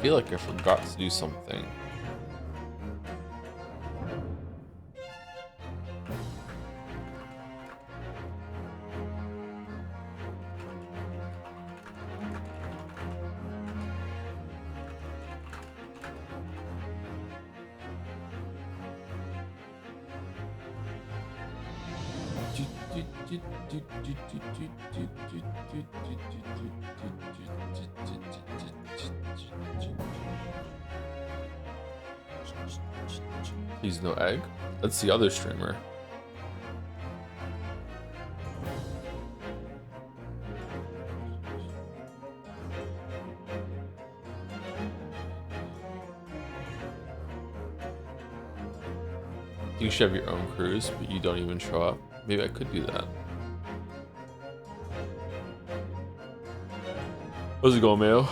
feel like I forgot to do something. Please no egg. That's the other streamer. You should have your own cruise, but you don't even show up. Maybe I could do that. How's it going, Mayo?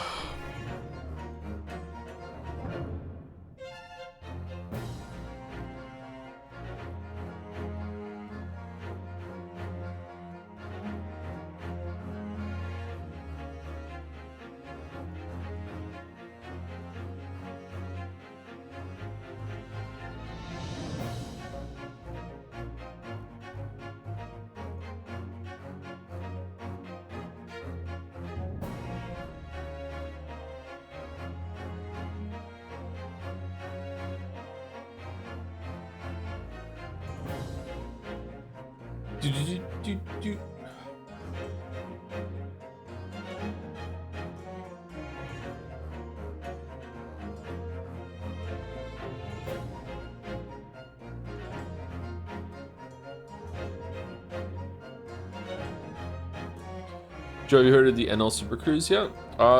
Joe, you heard of the NL Super Cruise yet?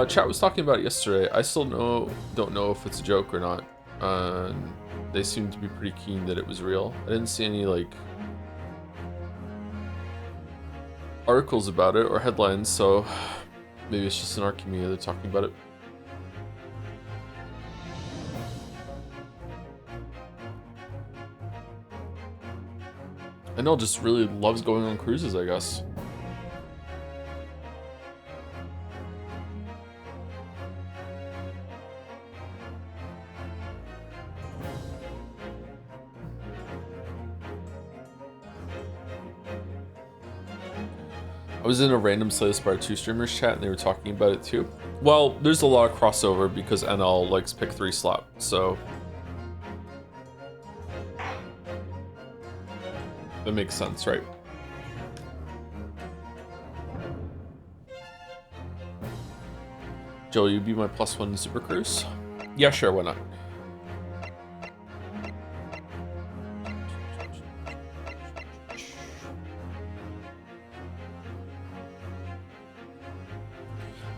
Chat was talking about it yesterday. I still don't know if it's a joke or not. They seem to be pretty keen that it was real. I didn't see any like articles about it or headlines, so maybe it's just in our community they're talking about it. NL just really loves going on cruises, I guess. I was in a random Slay the Spire 2 streamers chat and they were talking about it too. Well, there's a lot of crossover because NL likes pick 3 slot, so that makes sense, right? Joel, you be my +1 Super Cruise? Yeah, sure, why not?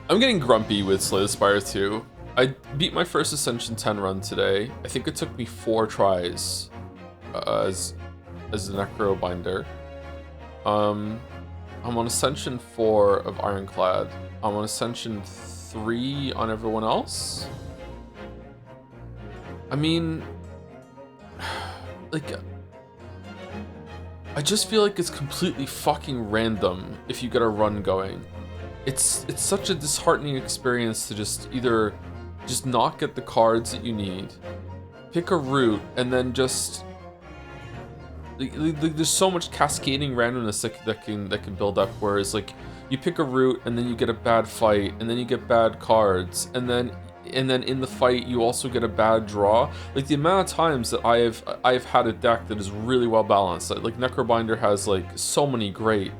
I'm getting grumpy with Slay the Spire 2. I beat my first Ascension 10 run today. I think it took me 4 tries as the Necro Binder. I'm on Ascension 4 of Ironclad. I'm on Ascension 3 on everyone else. I mean, like, I just feel like it's completely fucking random if you get a run going. It's such a disheartening experience to just either not get the cards that you need, pick a route, and then just there's so much cascading randomness that can build up. Whereas like you pick a route and then you get a bad fight, and then you get bad cards, and then in the fight you also get a bad draw. Like the amount of times that I've had a deck that is really well balanced. Like Necrobinder has like so many great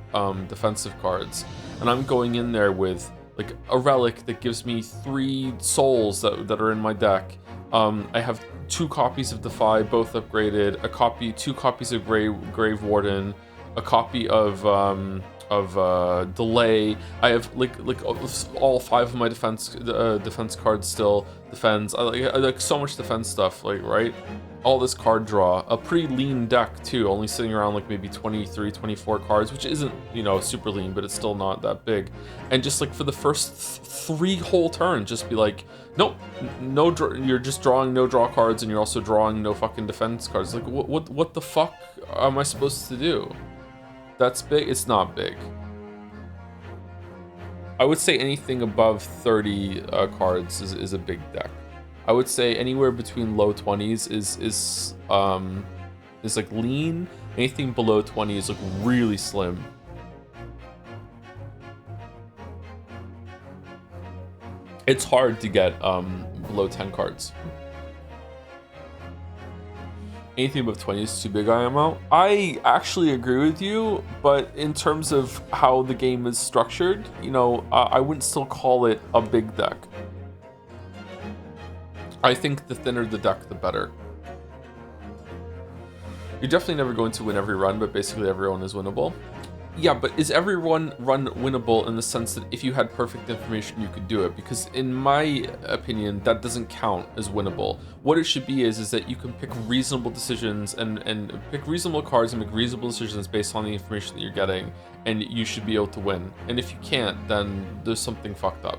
defensive cards. And I'm going in there with like a relic that gives me 3 souls that are in my deck. I have 2 copies of Defy, both upgraded. 2 copies of Grave Warden, a copy of Delay. I have like all 5 of my defense cards still defends. I like so much defense stuff. Like right, all this card draw, a pretty lean deck too, only sitting around like maybe 23, 24 cards, which isn't, you know, super lean, but it's still not that big. And just like for the first 3 whole turns, just be like, nope, you're just drawing no draw cards, and you're also drawing no fucking defense cards. Like what the fuck am I supposed to do? That's big. It's not big. I would say anything above 30 cards is a big deck. I would say anywhere between low 20s is like lean. Anything below 20 is like really slim. It's hard to get below 10 cards. Anything above 20 is too big IMO. I actually agree with you, but in terms of how the game is structured, you know, I wouldn't still call it a big deck. I think the thinner the deck, the better. You're definitely never going to win every run, but basically every run is winnable. Yeah, but is every run winnable in the sense that if you had perfect information, you could do it? Because in my opinion, that doesn't count as winnable. What it should be is that you can pick reasonable decisions and pick reasonable cards and make reasonable decisions based on the information that you're getting, and you should be able to win. And if you can't, then there's something fucked up.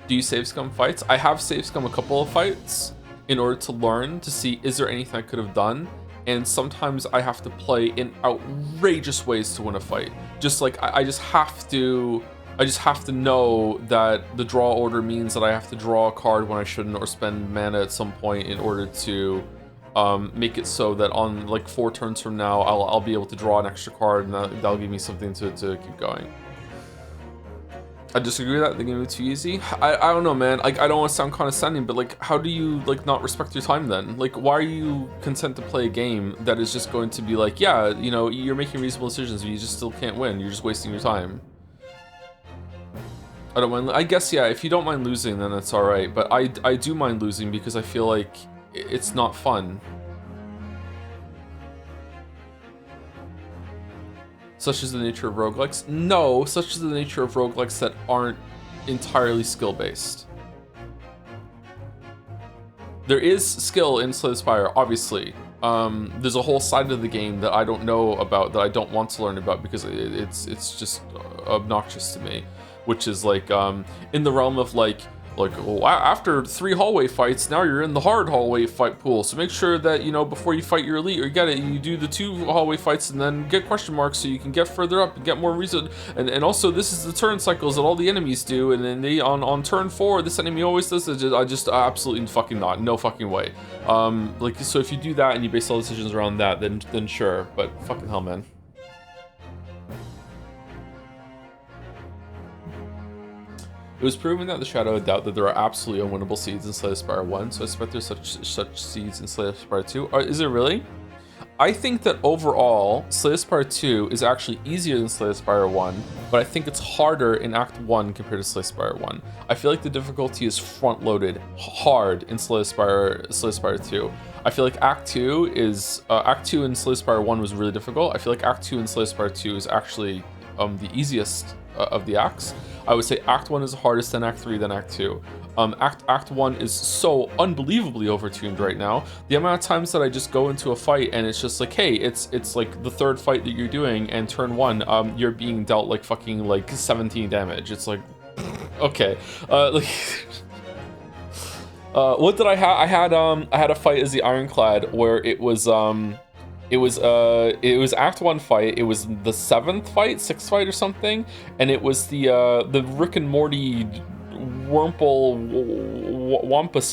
Do you save scum fights? I have save scum a couple of fights in order to learn to see, is there anything I could have done? And sometimes I have to play in outrageous ways to win a fight. Just like I just have to know that the draw order means that I have to draw a card when I shouldn't, or spend mana at some point in order to make it so that on like 4 turns from now I'll be able to draw an extra card, and that'll give me something to keep going. I disagree with that. The game is too easy. I don't know, man. Like, I don't want to sound condescending, but like, how do you like not respect your time then? Like, why are you content to play a game that is just going to be like, yeah, you know, you're making reasonable decisions, but you just still can't win. You're just wasting your time. I don't mind. I guess, yeah, if you don't mind losing, then it's all right. But I do mind losing because I feel like it's not fun. Such is the nature of roguelikes? No, such is the nature of roguelikes that aren't entirely skill-based. There is skill in Slay the Spire, obviously. There's a whole side of the game that I don't know about, that I don't want to learn about because it's just obnoxious to me. Which is like, in the realm of like, well, after 3 hallway fights, now you're in the hard hallway fight pool. So make sure that, you know, before you fight your elite or get it, you do the 2 hallway fights and then get question marks so you can get further up and get more reason. And also, this is the turn cycles that all the enemies do. And then they on turn 4, this enemy always does it. I just absolutely fucking not. No fucking way. Like, so if you do that and you base all decisions around that, then sure. But fucking hell, man. It was proven that the Shadow of Doubt that there are absolutely unwinnable seeds in Slay the Spire 1, so I expect there's such seeds in Slay the Spire 2. Is it really? I think that overall, Slay the Spire 2 is actually easier than Slay the Spire 1, but I think it's harder in Act 1 compared to Slay the Spire 1. I feel like the difficulty is front-loaded hard in Slay the Spire 2. I feel like Act 2 is... Act 2 in Slay the Spire 1 was really difficult. I feel like Act 2 in Slay the Spire 2 is actually the easiest of the acts. I would say Act 1 is the hardest, then Act 3, then Act 2. Act 1 is so unbelievably overtuned right now. The amount of times that I just go into a fight and it's just like, hey, it's like the 3rd fight that you're doing, and turn 1, you're being dealt like fucking like 17 damage. It's like, okay. What did I have? I had a fight as the Ironclad where it was Act 1 fight. It was the 7th fight, 6th fight or something, and it was the Rick and Morty Wampus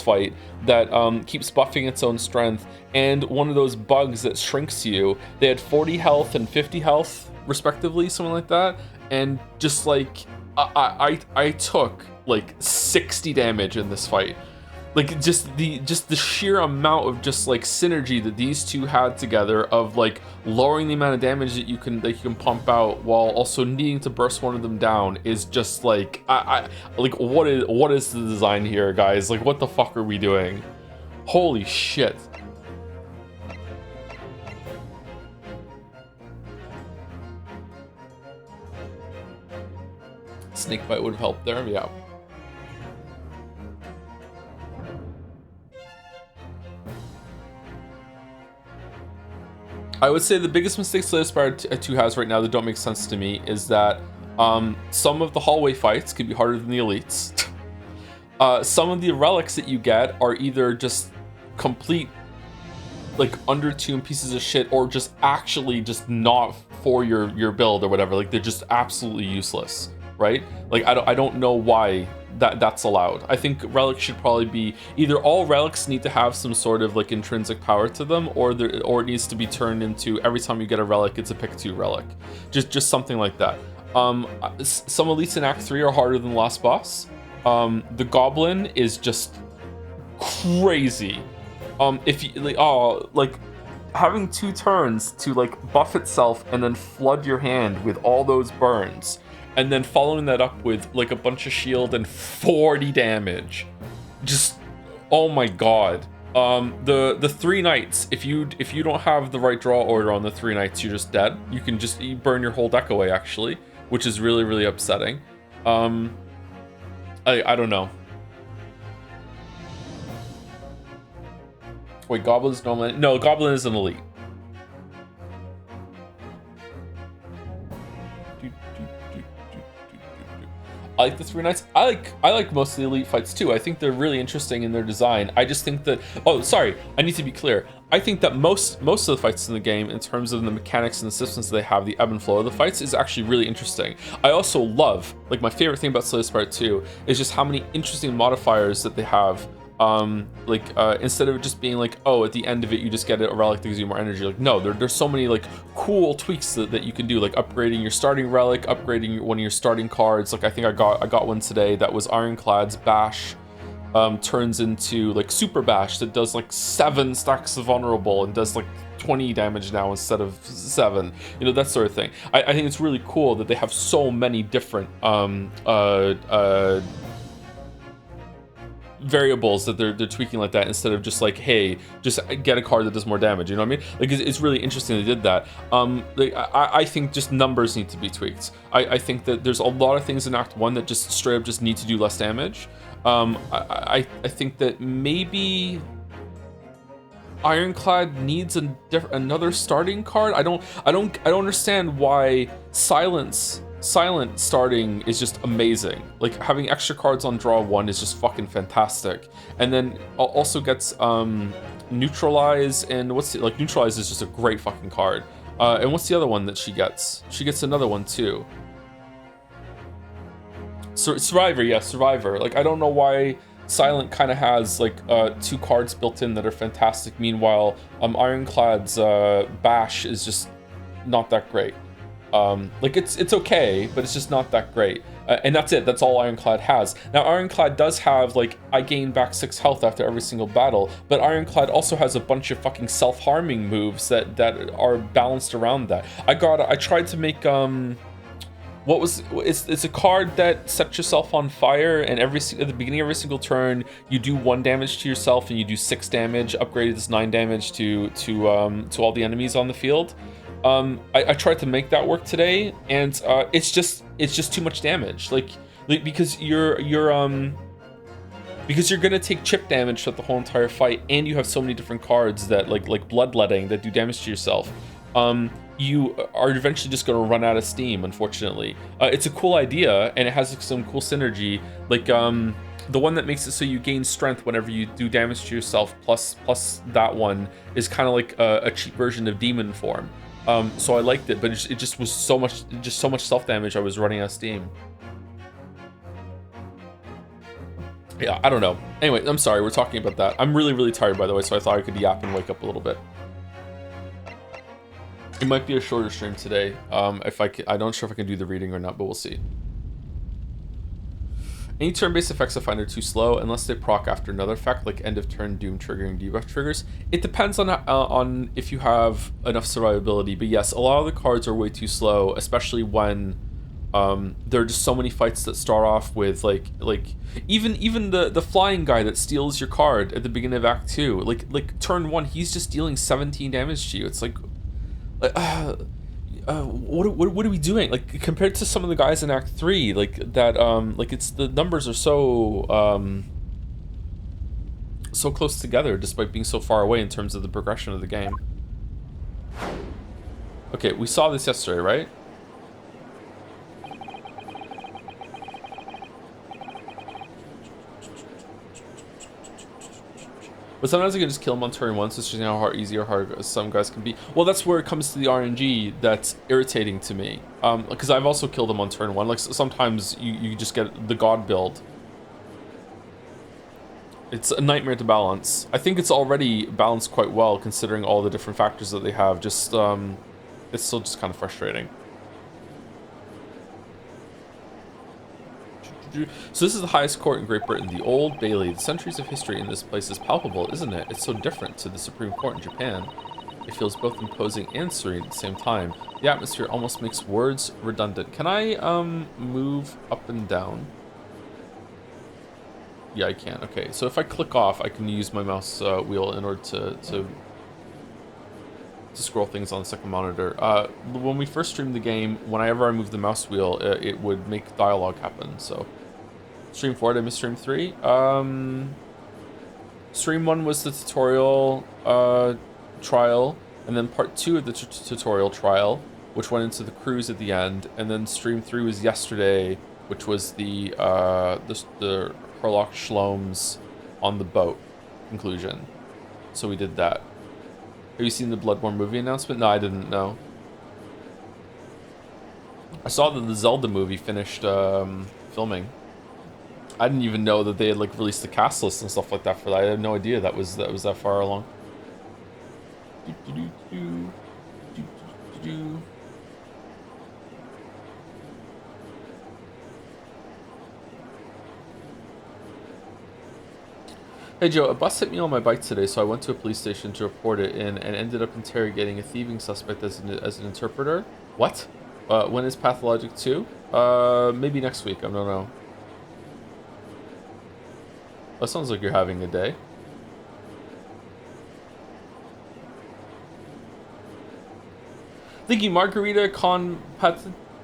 fight that keeps buffing its own strength, and one of those bugs that shrinks you. They had 40 health and 50 health respectively, something like that, and just like I took like 60 damage in this fight. Like just the sheer amount of just like synergy that these two had together, of like lowering the amount of damage that you can pump out while also needing to burst one of them down, is just like like what is the design here, guys? Like, what the fuck are we doing? Holy shit. Snakebite would have helped there, yeah. I would say the biggest mistake Slay the Spire 2 has right now that don't make sense to me is that some of the hallway fights can be harder than the elites. Some of the relics that you get are either just complete like undertuned pieces of shit, or just actually just not for your build or whatever. Like, they're just absolutely useless, right? Like, I don't know why that's allowed. I think relics should probably be either all relics need to have some sort of like intrinsic power to them, or it needs to be turned into every time you get a relic, it's a pick 2 relic. Just something like that. Some elites in Act 3 are harder than the last boss. The Goblin is just crazy. If you like having 2 turns to like buff itself and then flood your hand with all those burns, and then following that up with like a bunch of shield and 40 damage. Just, oh my god. The 3 knights, if you don't have the right draw order on the 3 knights, you're just dead. You burn your whole deck away actually, which is really, really upsetting. I don't know. Wait, Goblin's normally... No, Goblin is an elite. I like the 3 knights. I like most of the elite fights too. I think they're really interesting in their design. I just think that... Oh, sorry. I need to be clear. I think that most of the fights in the game, in terms of the mechanics and the systems they have, the ebb and flow of the fights, is actually really interesting. I also love, like, my favorite thing about Slay Part 2 is just how many interesting modifiers that they have. Instead of just being like, oh, at the end of it you just get a relic that gives you more energy, like, no, there's so many like cool tweaks that you can do, like upgrading your starting relic, upgrading one of your starting cards. Like, I think I got one today that was Ironclad's Bash turns into like Super Bash that does like 7 stacks of vulnerable and does like 20 damage now instead of 7, you know, that sort of thing. I think it's really cool that they have so many different variables that they're tweaking like that, instead of just like, hey, just get a card that does more damage, you know what I mean? Like, it's really interesting they did that. I think just numbers need to be tweaked. I think that there's a lot of things in Act 1 that just straight up just need to do less damage. I think that maybe Ironclad needs another starting card. I don't understand why Silent starting is just amazing. Like, having extra cards on draw 1 is just fucking fantastic. And then also gets Neutralize, and Neutralize is just a great fucking card. And what's the other one that she gets? She gets another one too. Survivor, yeah, Survivor. Like, I don't know why Silent kind of has like 2 cards built in that are fantastic. Meanwhile, Ironclad's Bash is just not that great. Like, it's okay, but it's just not that great. And that's it. That's all Ironclad has. Now, Ironclad does have, like, I gain back 6 health after every single battle, but Ironclad also has a bunch of fucking self-harming moves that are balanced around that. I tried to make, it's a card that sets yourself on fire, and at the beginning of every single turn, you do 1 damage to yourself, and you do 6 damage, upgraded this 9 damage to all the enemies on the field. I tried to make that work today, and it's just too much damage. Like because you're gonna take chip damage throughout the whole entire fight, and you have so many different cards that like bloodletting that do damage to yourself. You are eventually just gonna run out of steam, unfortunately. It's a cool idea, and it has some cool synergy. Like the one that makes it so you gain strength whenever you do damage to yourself, plus that one is kind of like a cheap version of demon form. So I liked it, but it just was so much self damage. I was running out of steam. Yeah, I don't know. Anyway, I'm sorry, we're talking about that. I'm really, really tired, by the way, so I thought I could yap and wake up a little bit. It might be a shorter stream today. I'm not sure if I can do the reading or not, but we'll see. Any turn-based effects I find are too slow unless they proc after another effect, like end of turn doom triggering debuff triggers. It depends on if you have enough survivability, but yes, a lot of the cards are way too slow, especially when there are just so many fights that start off with like even the flying guy that steals your card at the beginning of Act 2, like turn 1, he's just dealing 17 damage to you. It's like what are we doing? Like, compared to some of the guys in Act 3, like that, like it's the numbers are so close together despite being so far away in terms of the progression of the game. Okay, we saw this yesterday, right? But sometimes I can just kill them on turn 1, so it's just how easy or hard some guys can be. Well, that's where it comes to the RNG that's irritating to me. Because I've also killed them on turn 1. Like, sometimes you just get the God build. It's a nightmare to balance. I think it's already balanced quite well, considering all the different factors that they have. Just, it's still just kind of frustrating. So this is the highest court in Great Britain, the Old Bailey. The centuries of history in this place is palpable, isn't it? It's so different to the Supreme Court in Japan. It feels both imposing and serene at the same time. The atmosphere almost makes words redundant. Can I, move up and down? Yeah, I can. Okay, so if I click off, I can use my mouse wheel in order to scroll things on the second monitor. When we first streamed the game, whenever I moved the mouse wheel, it would make dialogue happen, so... Stream 4, did I miss Stream 3? Stream 1 was the tutorial trial, and then part 2 of the tutorial trial, which went into the cruise at the end, and then Stream 3 was yesterday, which was the Herlock Shlomes on the boat conclusion. So we did that. Have you seen the Bloodborne movie announcement? No, I didn't know. I saw that the Zelda movie finished filming. I didn't even know that they had like released the cast list and stuff like that for that. I had no idea that was that far along. Hey Joe, a bus hit me on my bike today, so I went to a police station to report it in and ended up interrogating a thieving suspect as an interpreter. What? When is Pathologic 2? Maybe next week, I don't know. That sounds like you're having a day. Thank you, Margarita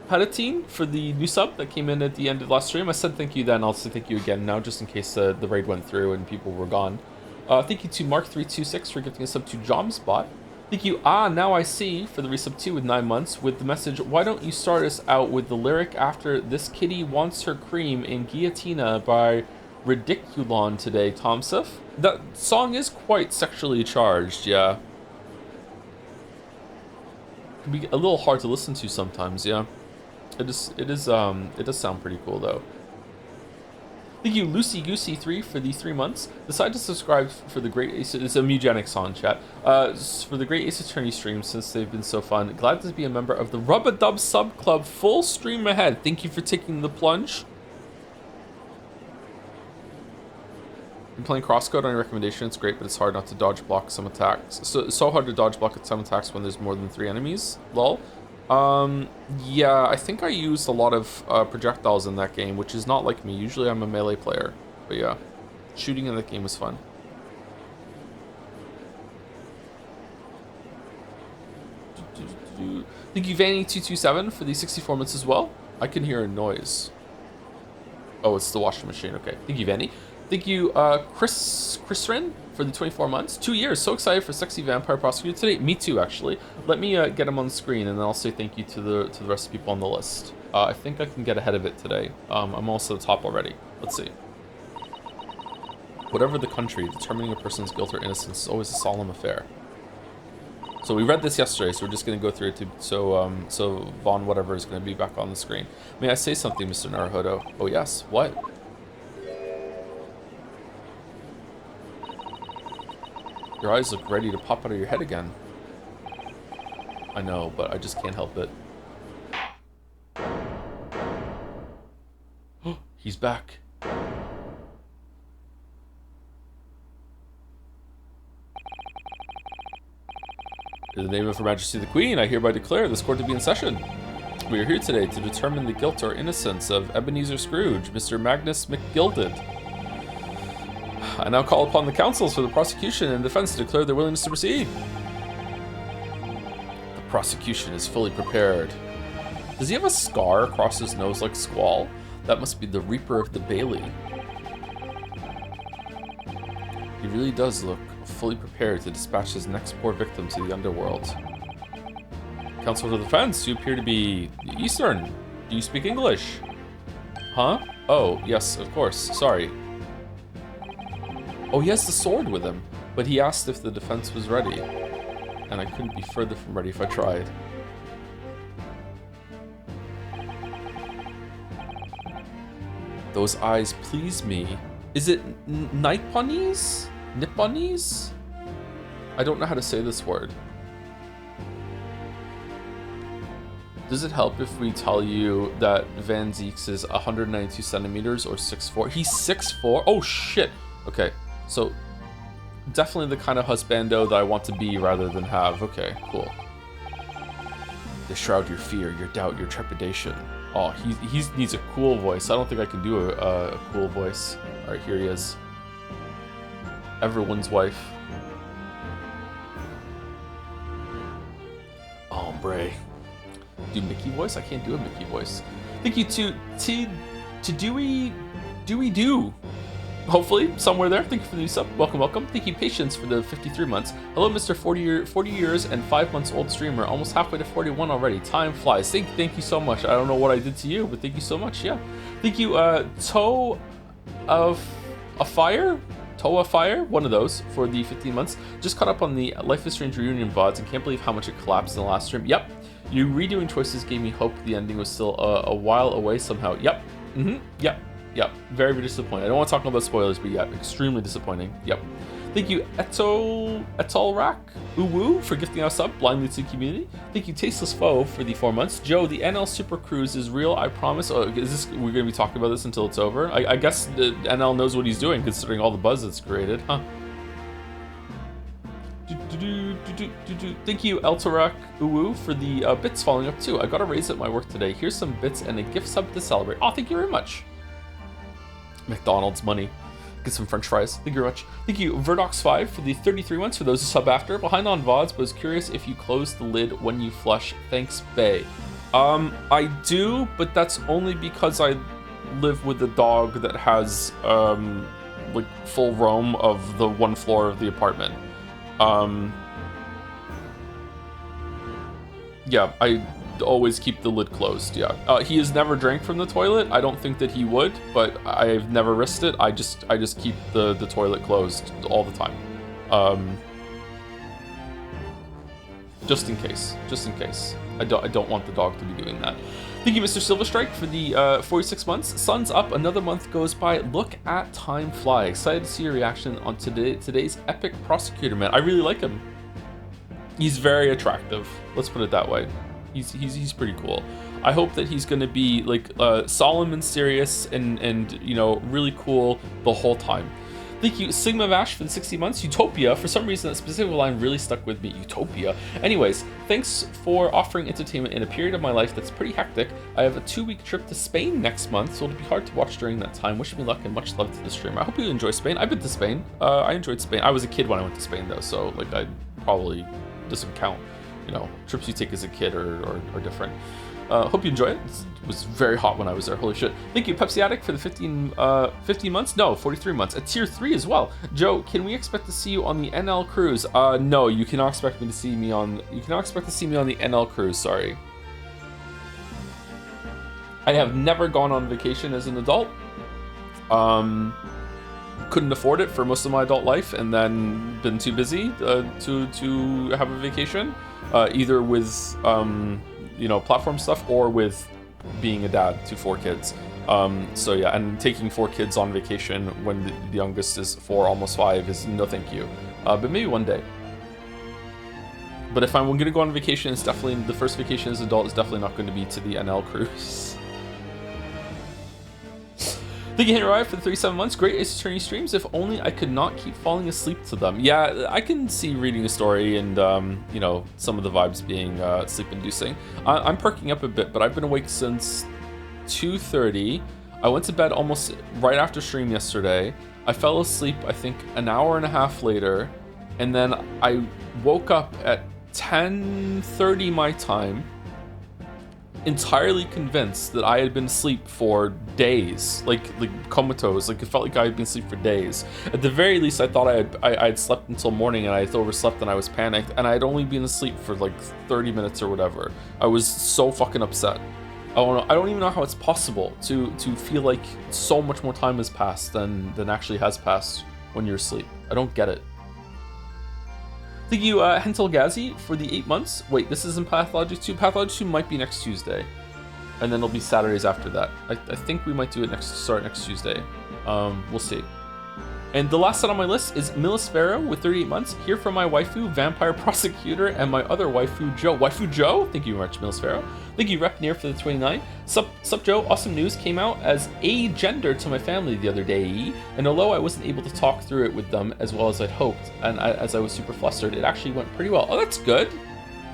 Patatine, for the new sub that came in at the end of last stream. I said thank you then, I'll say thank you again now, just in case the raid went through and people were gone. Thank you to Mark326 for gifting a sub to Jomspot. Thank you, Now I See, for the resub 2 with 9 months, with the message, why don't you start us out with the lyric after This Kitty Wants Her Cream in Guillotina by Ridiculon today, Tomsif? That song is quite sexually charged, yeah. Can be a little hard to listen to sometimes, yeah. It does sound pretty cool though. Thank you, Lucy Goosey 3 for the 3 months. Decided to subscribe for the Great Ace. It's a Mugenic song chat. For the Great Ace Attorney streams since they've been so fun. Glad to be a member of the Rub-a-Dub Sub Club. Full stream ahead. Thank you for taking the plunge. Been playing Crosscode on your recommendation. It's great, but it's hard not to dodge block some attacks. So hard to dodge block some attacks when there's more than 3 enemies. Lol. Yeah, I think I used a lot of projectiles in that game, which is not like me. Usually I'm a melee player, but yeah, shooting in that game was fun. Thank you, Vanny227 for the 64 months as well. I can hear a noise. Oh, it's the washing machine. Okay, thank you, Vanny. Thank you, Chrisrin, for the 24 months. 2 years. So excited for Sexy Vampire Prosecutor today. Me too, actually. Let me get him on the screen, and then I'll say thank you to the rest of the people on the list. I think I can get ahead of it today. I'm also at the top already. Let's see. Whatever the country, determining a person's guilt or innocence is always a solemn affair. So we read this yesterday, so we're just going to go through it. So Vaughn whatever is going to be back on the screen. May I say something, Mr. Naruhodo? Oh, yes. What? Your eyes look ready to pop out of your head again. I know, but I just can't help it. He's back. In the name of Her Majesty the Queen, I hereby declare this court to be in session. We are here today to determine the guilt or innocence of Ebenezer Scrooge, Mr. Magnus McGilded. I now call upon the counsels for the prosecution and defense to declare their willingness to proceed. The prosecution is fully prepared. Does he have a scar across his nose like Squall? That must be the Reaper of the Bailey. He really does look fully prepared to dispatch his next poor victim to the underworld. Counsel for the defense, you appear to be Eastern. Do you speak English? Huh? Oh, yes, of course. Sorry. Oh, he has the sword with him. But he asked if the defense was ready, and I couldn't be further from ready if I tried. Those eyes please me. Is it Nipponese? Nipponese? I don't know how to say this word. Does it help if we tell you that Van Zeeks is 192 centimeters or 6'4"? He's 6'4"? Oh shit! Okay, so definitely the kind of husbando that I want to be rather than have. Okay, cool. They shroud your fear, your doubt, your trepidation. Oh, he needs a cool voice. I don't think I can do a cool voice. Alright, here he is. Everyone's wife. Ombre. Do Mickey voice? I can't do a Mickey voice. Thank you to Dewey Do. Hopefully, somewhere there. Thank you for the new sub. Welcome, welcome. Thank you, Patience, for the 53 months. Hello, Mr. 40 years and 5 months old streamer. Almost halfway to 41 already. Time flies. Thank you so much. I don't know what I did to you, but thank you so much. Yeah. Thank you, Toe of a Fire? Toa Fire, one of those, for the 15 months. Just caught up on the Life is Strange reunion VODs and can't believe how much it collapsed in the last stream. Yep. You redoing choices gave me hope the ending was still a while away somehow. Yep. Yep. Yep. Very, very disappointing. I don't want to talk about spoilers, but yeah, extremely disappointing. Yep. Thank you, Etolrak Uwu, for gifting us up blindly to the community. Thank you, Tasteless Foe, for the 4 months. Joe, the NL Super Cruise is real, I promise. Oh, is this, we're going to be talking about this until it's over? I guess the NL knows what he's doing, considering all the buzz it's created, huh? Thank you, Eltarak Uwu, for the bits following up too. I got a raise at my work today. Here's some bits and a gift sub to celebrate. Oh, thank you very much. McDonald's money. Get some french fries. Thank you very much. Thank you, Verdox5, for the 33 months. For those who sub after. Behind on VODs, but was curious if you close the lid when you flush. Thanks, Bay. I do, but that's only because I live with a dog that has, like, full roam of the 1 floor of the apartment. Yeah, I always keep the lid closed. Yeah, he has never drank from the toilet. I don't think that he would, but I've never risked it. I just keep the toilet closed all the time, just in case. I don't want the dog to be doing that. Thank you, Mr. Silverstrike, for the 46 months. Sun's up, another month goes by. Look at time fly. Excited to see your reaction on today's epic Prosecutor, man. I really like him. He's very attractive. Let's put it that way. He's pretty cool. I hope that he's going to be like solemn and serious and you know, really cool the whole time. Thank you, Sigma Vash, for the 60 months. Utopia, for some reason that specific line really stuck with me. Utopia. Anyways, thanks for offering entertainment in a period of my life that's pretty hectic. I have a 2-week trip to Spain next month, so it'll be hard to watch during that time. Wish me luck and much love to the streamer. I hope you enjoy Spain. I've been to Spain. I enjoyed Spain. I was a kid when I went to Spain though, so like I probably doesn't count. You know, trips you take as a kid are different. Hope you enjoy it. It was very hot when I was there. Holy shit. Thank you, Pepsi Addict, for the 15 months? No, 43 months. A tier 3 as well. Joe, can we expect to see you on the NL cruise? No, you cannot expect me to see me on. You cannot expect to see me on the NL cruise. Sorry. I have never gone on vacation as an adult. Couldn't afford it for most of my adult life, and then been too busy to have a vacation, either with you know, platform stuff or with being a dad to 4 kids. So yeah, and taking 4 kids on vacation when the youngest is 4, almost 5 is no thank you. But maybe one day. But if I'm gonna go on vacation, it's definitely, the first vacation as an adult is definitely not going to be to the NL cruise. Thank you, Henry Rye, for the 37 months. Great Ace Attorney streams. If only I could not keep falling asleep to them. Yeah, I can see reading a story and, you know, some of the vibes being sleep-inducing. I'm perking up a bit, but I've been awake since 2:30. I went to bed almost right after stream yesterday. I fell asleep, I think, an hour and a half later, and then I woke up at 10:30 my time, entirely convinced that I had been asleep for days, like comatose. Like it felt like I had been asleep for days. At the very least, I thought I had slept until morning, and I had overslept, and I was panicked, and I had only been asleep for like 30 minutes or whatever. I was so fucking upset. I don't even know how it's possible to feel like so much more time has passed than actually has passed when you're asleep. I don't get it. Thank you, Hentel Gazi, for the 8 months. Wait, this isn't Pathology 2. Pathology 2 might be next Tuesday. And then it'll be Saturdays after that. I think we might do it start next Tuesday. We'll see. And the last set on my list is Milisfera with 38 months. Here for my waifu, Vampire Prosecutor, and my other waifu, Joe. Waifu Joe? Thank you very much, Milisfera. Thank you, Rep Near, for the 29. Sup, Joe? Awesome news came out as a gender to my family the other day. And although I wasn't able to talk through it with them as well as I'd hoped, and as I was super flustered, it actually went pretty well. Oh, that's good.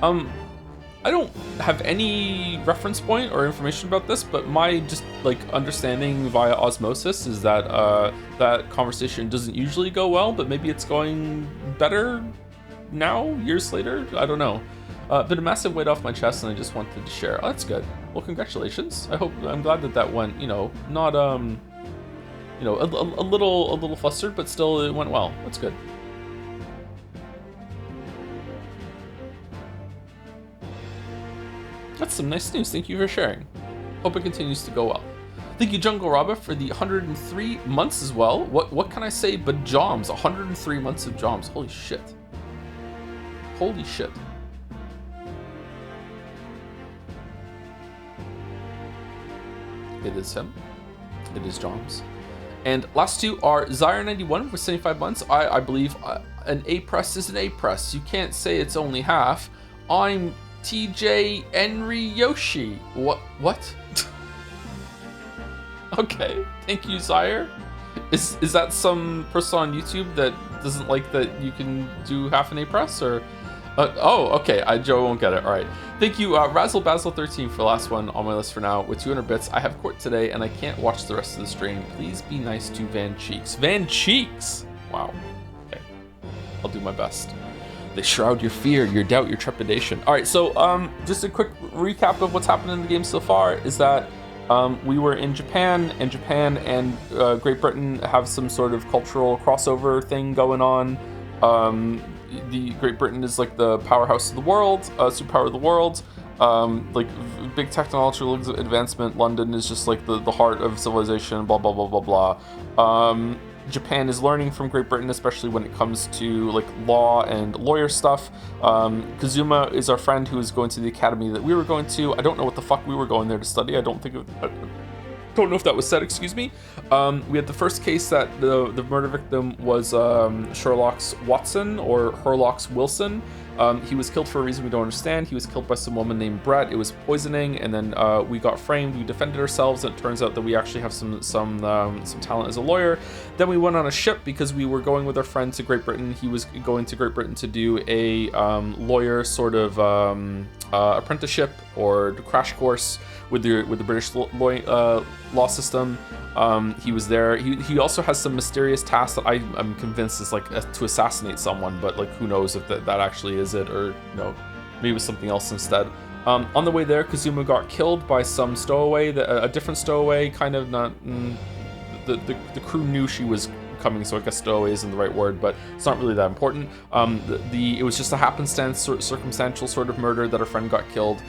I don't have any reference point or information about this, but my just like understanding via osmosis is that that conversation doesn't usually go well, but maybe it's going better now, years later. I don't know. But a massive weight off my chest, and I just wanted to share. Oh, that's good. Well, congratulations. I'm glad that went, not a little flustered, but still it went well. That's good. That's some nice news. Thank you for sharing. Hope it continues to go well. Thank you, Jungle Robba, for the 103 months as well. What can I say but Joms? 103 months of Joms. Holy shit. Holy shit. It is him. It is Joms. And last two are Zyre91 for 75 months. I believe an A press is an A press. You can't say it's only half. I'm TJ Enri Yoshi. What? Okay, thank you, Zyre. Is that some person on YouTube that doesn't like that you can do half an A press, or? Oh, okay. Joe won't get it. All right. Thank you, Razzle Basil 13 for the last one on my list for now with 200 bits. I have court today and I can't watch the rest of the stream. Please be nice to Van Cheeks. Van Cheeks. Wow. Okay. I'll do my best. They shroud your fear, your doubt, your trepidation. All right, so just a quick recap of what's happened in the game so far is that we were in Japan, and Japan and Great Britain have some sort of cultural crossover thing going on. The Great Britain is like the powerhouse of the world, superpower of the world, like big technological advancement. London is just like the heart of civilization, blah, blah, blah, blah, blah. Japan is learning from Great Britain, especially when it comes to like law and lawyer stuff. Kazuma is our friend who is going to the academy that we were going to. I don't know what the fuck we were going there to study. I don't know if that was said, excuse me. We had the first case that the murder victim was Sherlock's Watson or Herlock's Wilson. He was killed for a reason we don't understand. He was killed by some woman named Brett. It was poisoning, and then we got framed. We defended ourselves, and it turns out that we actually have some talent as a lawyer. Then we went on a ship because we were going with our friend to Great Britain. He was going to Great Britain to do a lawyer sort of apprenticeship or crash course with the British law system. He was there. He also has some mysterious task that I'm convinced is like to assassinate someone, but like who knows if that actually is it, or maybe it was something else instead. On the way there, Kazuma got killed by some stowaway, a different stowaway, kind of not. The crew knew she was coming, so I guess stowaway isn't the right word, but it's not really that important. It was just a happenstance, circumstantial sort of murder that our friend got killed.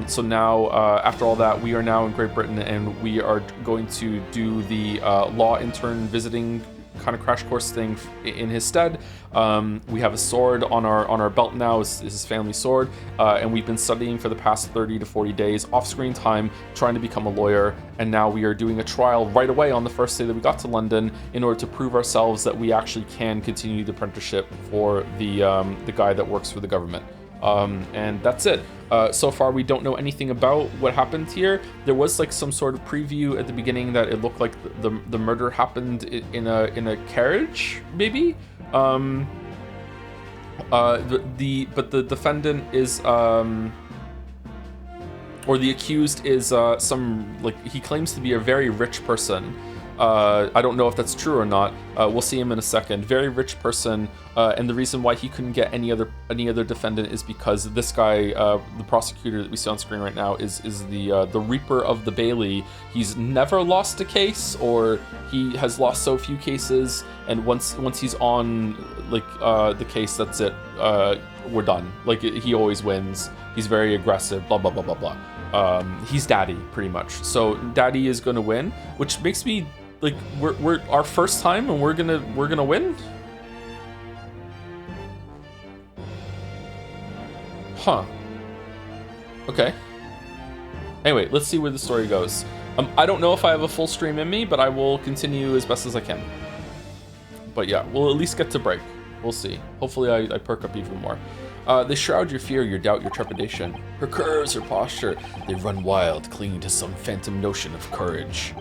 So now, after all that, we are now in Great Britain, and we are going to do the law intern visiting kind of crash course thing in his stead. We have a sword on our belt now, is his family sword, and we've been studying for the past 30 to 40 days off-screen time, trying to become a lawyer, and now we are doing a trial right away on the first day that we got to London in order to prove ourselves that we actually can continue the apprenticeship for the guy that works for the government. And that's it. So far, we don't know anything about what happened here. There was like some sort of preview at the beginning that it looked like the murder happened in a carriage, maybe. But the defendant is or the accused is he claims to be a very rich person. I don't know if that's true or not. We'll see him in a second. Very rich person, and the reason why he couldn't get any other defendant is because this guy, the prosecutor that we see on screen right now, is the Reaper of the Bailey. He's never lost a case, or he has lost so few cases, and once he's on the case, that's it. We're done. Like he always wins. He's very aggressive. Blah blah blah blah blah. He's daddy pretty much. So daddy is gonna win, which makes me like we're our first time and we're gonna win. Huh. Okay. Anyway, let's see where the story goes. I don't know if I have a full stream in me, but I will continue as best as I can. But yeah, we'll at least get to break. We'll see. Hopefully I perk up even more. They shroud your fear, your doubt, your trepidation. Her curves, her posture, they run wild, clinging to some phantom notion of courage.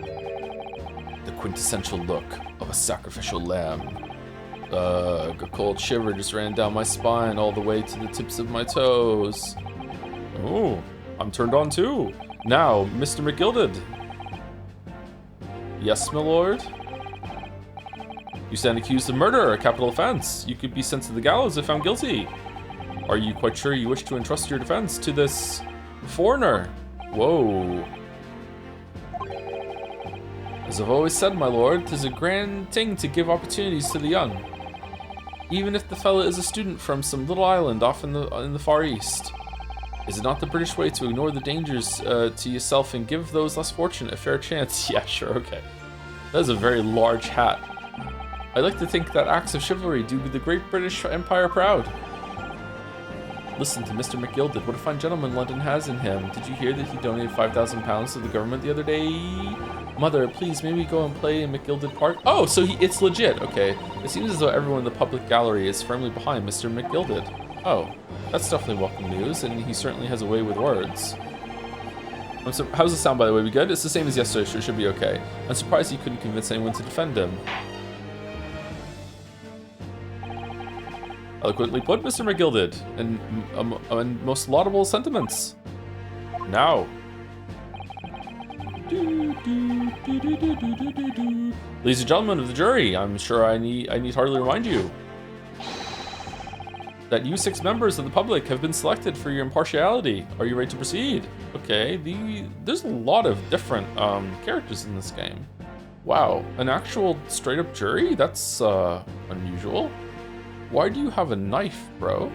The quintessential look of a sacrificial lamb. A cold shiver just ran down my spine all the way to the tips of my toes. Oh, I'm turned on too. Now, Mr. McGilded. Yes, my lord? You stand accused of murder, a capital offense. You could be sent to the gallows if found guilty. Are you quite sure you wish to entrust your defense to this foreigner? Whoa. As I've always said, my lord, 'tis a grand thing to give opportunities to the young. Even if the fella is a student from some little island off in the Far East. Is it not the British way to ignore the dangers to yourself and give those less fortunate a fair chance? Yeah, sure, okay. That is a very large hat. I like to think that acts of chivalry do the great British Empire proud. Listen to Mr. McGilded. What a fine gentleman London has in him. Did you hear that he donated £5,000 to the government the other day? Mother, please, may we go and play in McGilded Park? Oh, so it's legit. Okay. It seems as though everyone in the public gallery is firmly behind Mr. McGilded. Oh, that's definitely welcome news, and he certainly has a way with words. How's the sound, by the way? We good? It's the same as yesterday, so it should be okay. I'm surprised he couldn't convince anyone to defend him. Eloquently put, Mr. McGilded, and most laudable sentiments. Now. Ladies and gentlemen of the jury, I'm sure I need hardly remind you that you 6 members of the public have been selected for your impartiality. Are you ready to proceed? Okay, there's a lot of different characters in this game. Wow, an actual straight-up jury? That's unusual. Why do you have a knife, bro?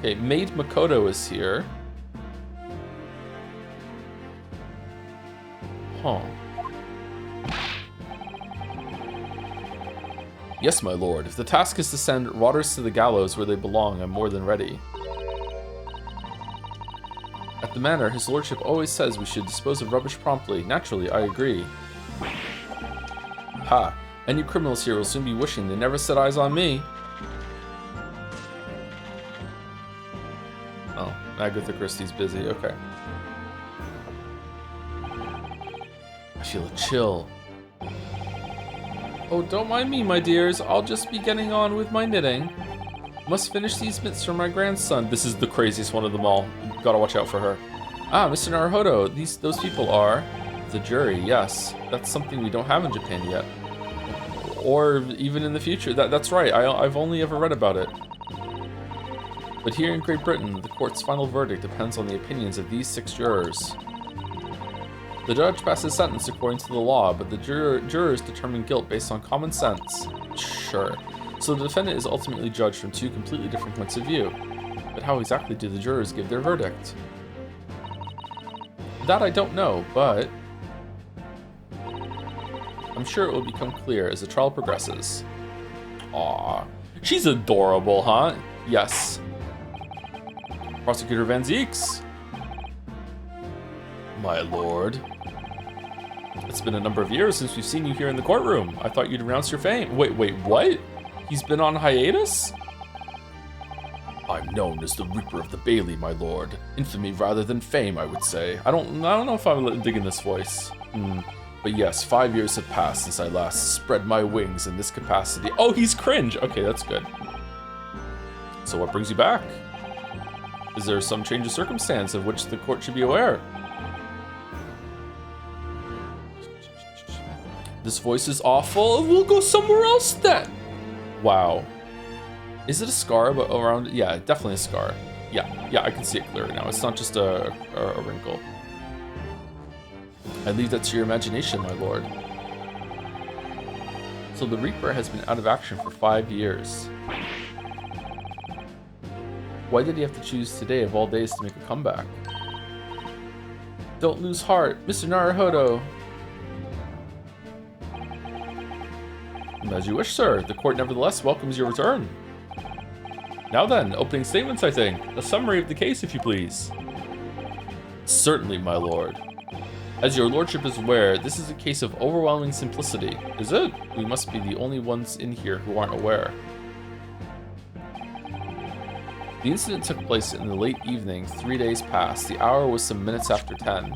Okay, Maid Makoto is here. Huh. Yes, my lord. If the task is to send rotters to the gallows where they belong, I'm more than ready. At the manor, his lordship always says we should dispose of rubbish promptly. Naturally, I agree. Ha! Any criminals here will soon be wishing they never set eyes on me. Oh, Agatha Christie's busy. Okay. I feel a chill. Oh, don't mind me, my dears. I'll just be getting on with my knitting. Must finish these mitts for my grandson. This is the craziest one of them all. Gotta watch out for her. Ah, Mr. Naruhodo. Those people are the jury. Yes, that's something we don't have in Japan yet. Or even in the future. That's right, I've only ever read about it. But here in Great Britain, the court's final verdict depends on the opinions of these 6 jurors. The judge passes sentence according to the law, but the jurors determine guilt based on common sense. Sure. So the defendant is ultimately judged from 2 completely different points of view. But how exactly do the jurors give their verdict? That I don't know, but I'm sure it will become clear as the trial progresses. Aww. She's adorable, huh? Yes. Prosecutor Van Zeeks. My lord. It's been a number of years since we've seen you here in the courtroom. I thought you'd renounce your fame. Wait, what? He's been on hiatus? I'm known as the Reaper of the Bailey, my lord. Infamy rather than fame, I would say. I don't know if I'm digging this voice. But yes, 5 years have passed since I last spread my wings in this capacity. Oh, he's cringe. Okay, that's good. So what brings you back? Is there some change of circumstance of which the court should be aware? This voice is awful. We'll go somewhere else then. Wow. Is it a scar around? Yeah, definitely a scar. Yeah, I can see it clearly now. It's not just a wrinkle. I leave that to your imagination, my lord. So the Reaper has been out of action for 5 years. Why did he have to choose today of all days to make a comeback? Don't lose heart, Mr. Naruhodo. As you wish, sir. The court nevertheless welcomes your return. Now then, opening statements, I think. A summary of the case, if you please. Certainly, my lord. As your lordship is aware, this is a case of overwhelming simplicity. Is it? We must be the only ones in here who aren't aware. The incident took place in the late evening, 3 days past. The hour was some minutes after 10.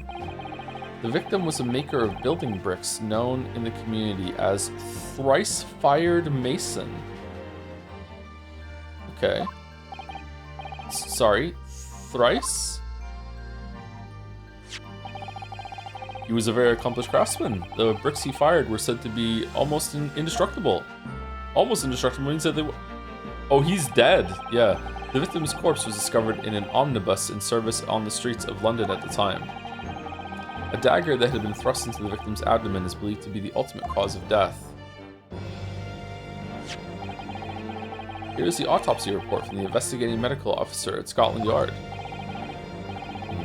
The victim was a maker of building bricks known in the community as Thrice-Fired Mason. Okay. Sorry, thrice? He was a very accomplished craftsman. The bricks he fired were said to be almost indestructible. Almost indestructible means that they were... Oh, he's dead. Yeah. The victim's corpse was discovered in an omnibus in service on the streets of London at the time. A dagger that had been thrust into the victim's abdomen is believed to be the ultimate cause of death. Here is the autopsy report from the investigating medical officer at Scotland Yard.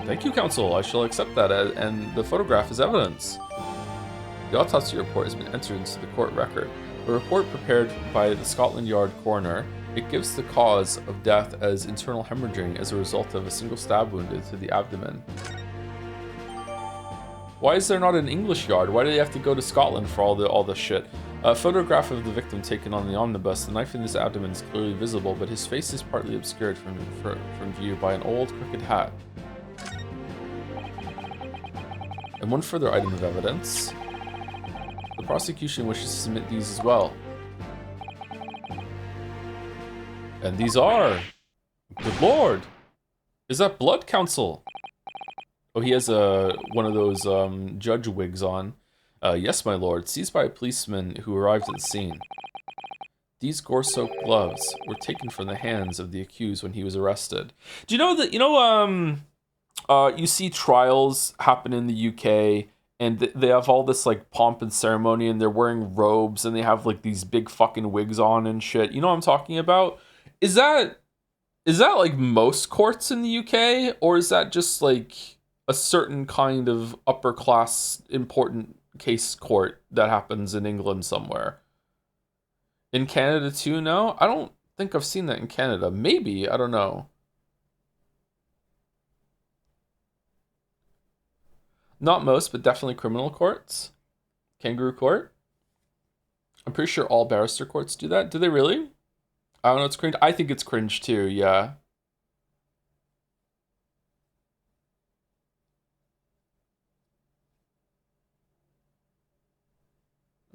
Thank you, counsel. I shall accept that and the photograph as evidence. The autopsy report has been entered into the court record. A report prepared by the Scotland Yard coroner. It gives the cause of death as internal hemorrhaging as a result of a single stab wound into the abdomen. Why is there not an English yard? Why do they have to go to Scotland for all the shit? A photograph of the victim taken on the omnibus. The knife in his abdomen is clearly visible, but his face is partly obscured from view by an old crooked hat. And one further item of evidence. The prosecution wishes to submit these as well. And these are... Good lord! Is that blood, counsel? Oh, he has one of those judge wigs on. Yes, my lord. Seized by a policeman who arrived at the scene. These gore-soaked gloves were taken from the hands of the accused when he was arrested. Do you know that, you see trials happen in the UK, and they have all this, like, pomp and ceremony, and they're wearing robes, and they have, like, these big fucking wigs on and shit. You know what I'm talking about? Is that like most courts in the UK, or is that just like a certain kind of upper class important case court that happens in England somewhere? In Canada too? No, I don't think I've seen that in Canada. Maybe, I don't know. Not most, but definitely criminal courts. Kangaroo court. I'm pretty sure all barrister courts do that. Do they really? I don't know, it's cringe. I think it's cringe too, yeah.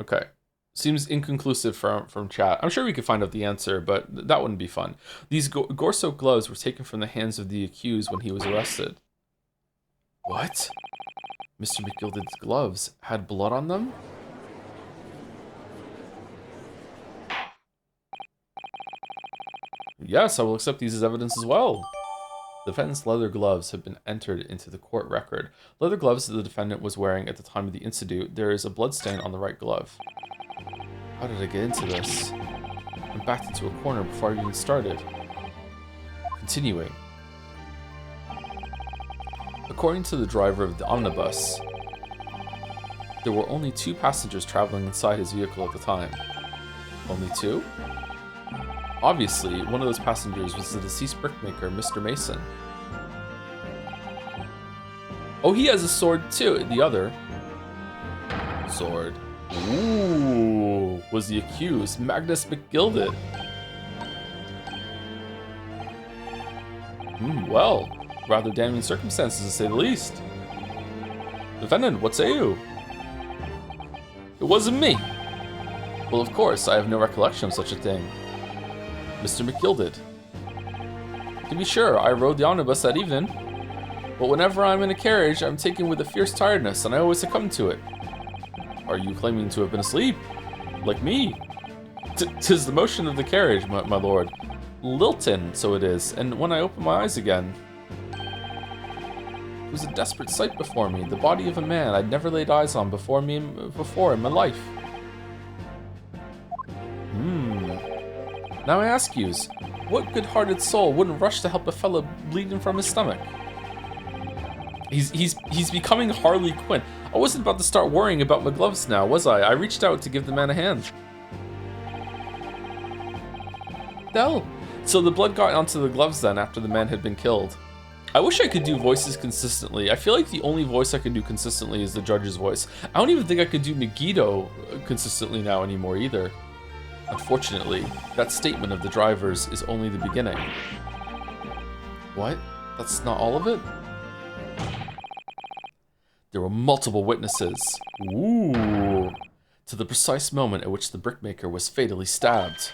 Okay. Seems inconclusive from chat. I'm sure we could find out the answer, but that wouldn't be fun. These gore-soaked gloves were taken from the hands of the accused when he was arrested. What? Mr. McGilded's gloves had blood on them? Yes, I will accept these as evidence as well. The defendant's leather gloves have been entered into the court record. Leather gloves that the defendant was wearing at the time of the incident. There is a blood stain on the right glove. How did I get into this? I backed into a corner before I even started. Continuing. According to the driver of the omnibus, there were only 2 passengers traveling inside his vehicle at the time. Only 2? Obviously, one of those passengers was the deceased brickmaker, Mr. Mason. Oh, he has a sword too, the other. Sword. Ooh, was the accused, Magnus McGilded. Well, rather damning circumstances to say the least. Defendant, what say you? It wasn't me. Well, of course, I have no recollection of such a thing. Mr. McGilded. To be sure, I rode the omnibus that evening, but whenever I'm in a carriage, I'm taken with a fierce tiredness, and I always succumb to it. Are you claiming to have been asleep? Like me? 'Tis the motion of the carriage, my lord. Lilting, so it is, and when I open my eyes again... It was a desperate sight before me, the body of a man I'd never laid eyes on before in my life. Now I ask yous, what good-hearted soul wouldn't rush to help a fellow bleeding from his stomach? He's becoming Harley Quinn. I wasn't about to start worrying about my gloves now, was I? I reached out to give the man a hand. Hell, So the blood got onto the gloves then after the man had been killed. I wish I could do voices consistently. I feel like the only voice I can do consistently is the judge's voice. I don't even think I could do Megiddo consistently now anymore either. Unfortunately, that statement of the drivers is only the beginning. What? That's not all of it? There were multiple witnesses. Ooh. To the precise moment at which the brickmaker was fatally stabbed.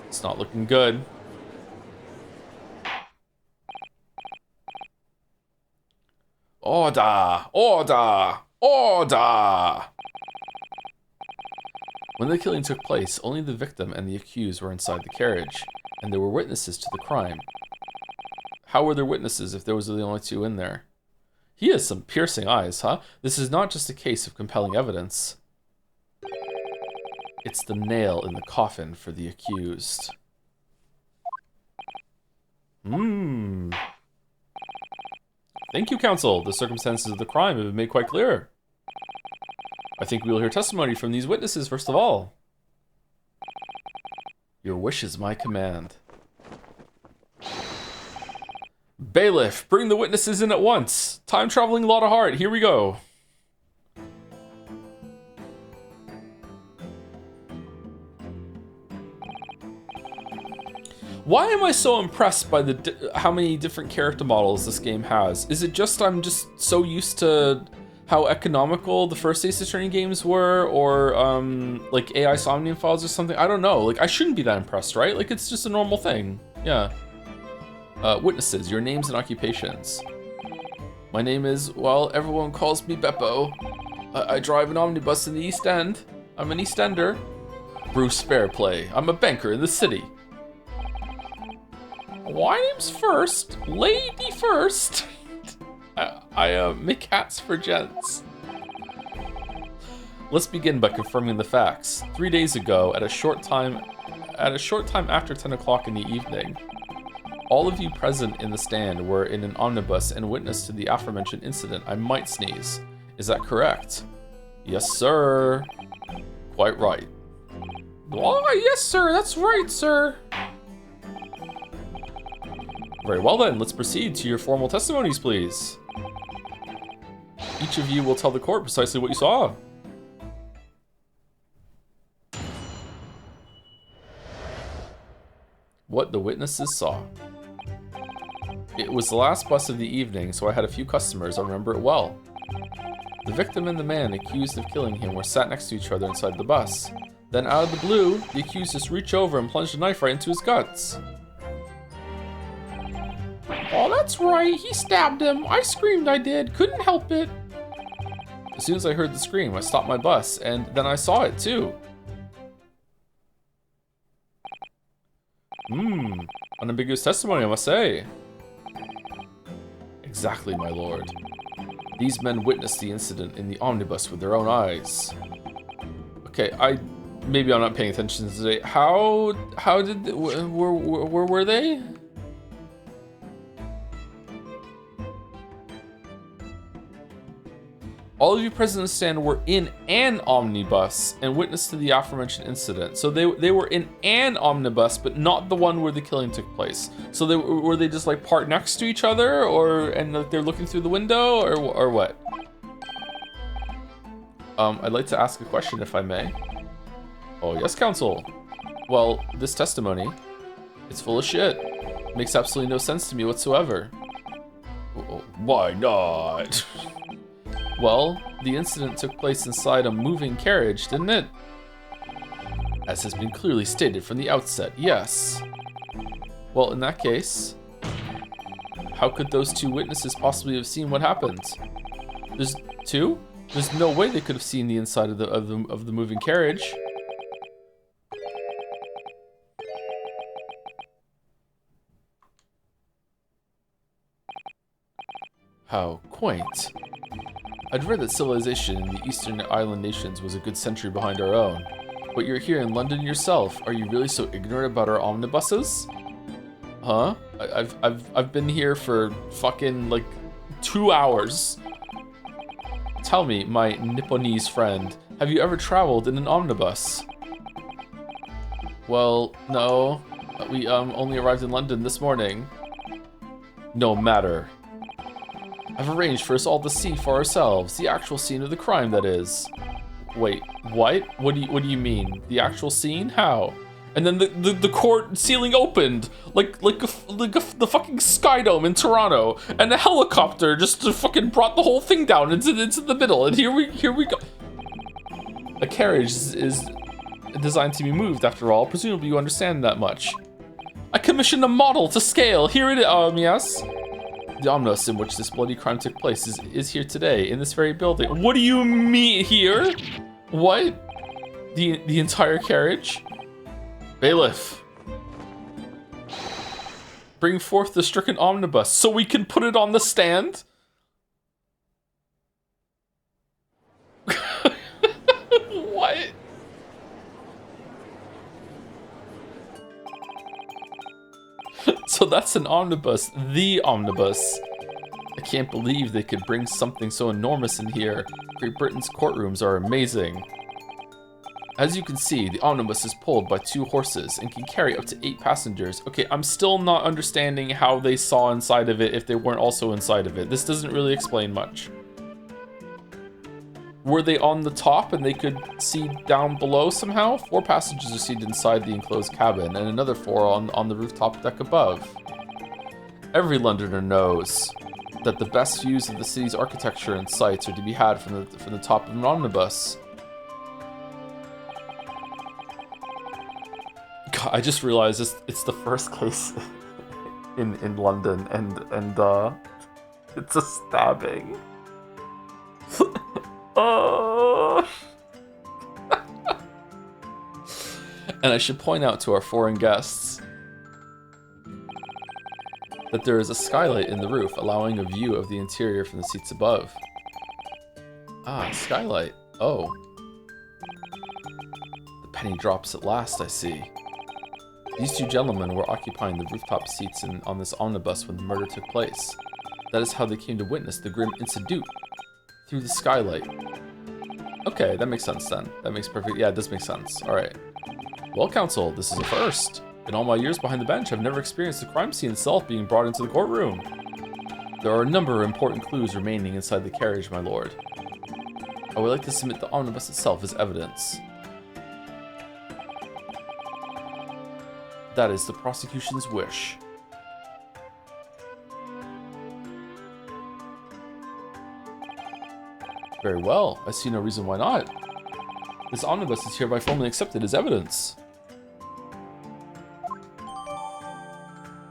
It's not looking good. Order! Order! Order! When the killing took place, only the victim and the accused were inside the carriage, and there were witnesses to the crime. How were there witnesses if there was the only two in there? He has some piercing eyes, huh? This is not just a case of compelling evidence. It's the nail in the coffin for the accused. Thank you, counsel. The circumstances of the crime have been made quite clear. I think we will hear testimony from these witnesses first of all. Your wish is my command. Bailiff, bring the witnesses in at once. Time traveling lot of heart. Here we go. Why am I so impressed by how many different character models this game has? Is it just I'm just so used to how economical the first Ace Attorney games were, or like AI Somnium Files or something? I don't know. Like, I shouldn't be that impressed, right? Like, it's just a normal thing. Yeah. Witnesses, your names and occupations. My name is, well, everyone calls me Beppo. I drive an omnibus in the East End. I'm an East Ender. Bruce Fairplay. I'm a banker in the city. Wives first, lady first. I make hats for gents. Let's begin by confirming the facts. 3 days ago, at a short time after 10 o'clock in the evening, all of you present in the stand were in an omnibus and witness to the aforementioned incident. I might sneeze. Is that correct? Yes, sir. Quite right. Why, yes, sir. That's right, sir. Very well then, let's proceed to your formal testimonies, please. Each of you will tell the court precisely what you saw. What the witnesses saw. It was the last bus of the evening, so I had a few customers. I remember it well. The victim and the man accused of killing him were sat next to each other inside the bus. Then out of the blue, the accused just reached over and plunged a knife right into his guts. Oh, that's right. He stabbed him. I screamed, I did. Couldn't help it. As soon as I heard the scream, I stopped my bus, and then I saw it, too. Unambiguous testimony, I must say. Exactly, my lord. These men witnessed the incident in the omnibus with their own eyes. Okay, maybe I'm not paying attention today. How did, where were they? All of you present in the stand were in an omnibus and witnessed to the aforementioned incident. So they were in an omnibus, but not the one where the killing took place. So were they just like parked next to each other, and like they're looking through the window, or what? I'd like to ask a question, if I may. Oh yes, counsel. Well, this testimony, it's full of shit. It makes absolutely no sense to me whatsoever. Why not? Well, the incident took place inside a moving carriage, didn't it? As has been clearly stated from the outset, yes. Well, in that case, how could those two witnesses possibly have seen what happened? There's two? There's no way they could have seen the inside of the moving carriage. How quaint. I'd read that civilization in the Eastern Island nations was a good century behind our own. But you're here in London yourself. Are you really so ignorant about our omnibuses? Huh? I've been here for fucking like 2 hours. Tell me, my Nipponese friend, have you ever traveled in an omnibus? Well, no. We only arrived in London this morning. No matter. I've arranged for us all to see for ourselves. The actual scene of the crime, that is. Wait, what? What do you mean? The actual scene? How? And then the court ceiling opened like the fucking Sky Dome in Toronto, and a helicopter just fucking brought the whole thing down into the middle, and here we go. A carriage is designed to be moved, after all. Presumably you understand that much. I commissioned a model to scale. Here it is. Yes. The omnibus in which this bloody crime took place is here today, in this very building. What do you mean here? What? The entire carriage? Bailiff. Bring forth the stricken omnibus so we can put it on the stand? What? So that's an omnibus, the omnibus. I can't believe they could bring something so enormous in here. Great Britain's courtrooms are amazing. As you can see, the omnibus is pulled by 2 horses and can carry up to 8 passengers. Okay, I'm still not understanding how they saw inside of it if they weren't also inside of it. This doesn't really explain much. Were they on the top and they could see down below somehow? 4 passengers are seated inside the enclosed cabin and another 4 on the rooftop deck above. Every Londoner knows that the best views of the city's architecture and sights are to be had from the top of an omnibus. God, I just realized it's the first case in London, and it's a stabbing. Oh. And I should point out to our foreign guests that there is a skylight in the roof, allowing a view of the interior from the seats above. Ah, skylight. Oh. The penny drops at last, I see. These 2 gentlemen were occupying the rooftop seats on this omnibus when the murder took place. That is how they came to witness the grim incident through the skylight. Okay, that makes sense then. That makes perfect... Yeah, it does make sense. Alright. Well, counsel, this is a first. In all my years behind the bench, I've never experienced the crime scene itself being brought into the courtroom. There are a number of important clues remaining inside the carriage, my lord. I would like to submit the omnibus itself as evidence. That is the prosecution's wish. Very well. I see no reason why not. This omnibus is hereby formally accepted as evidence.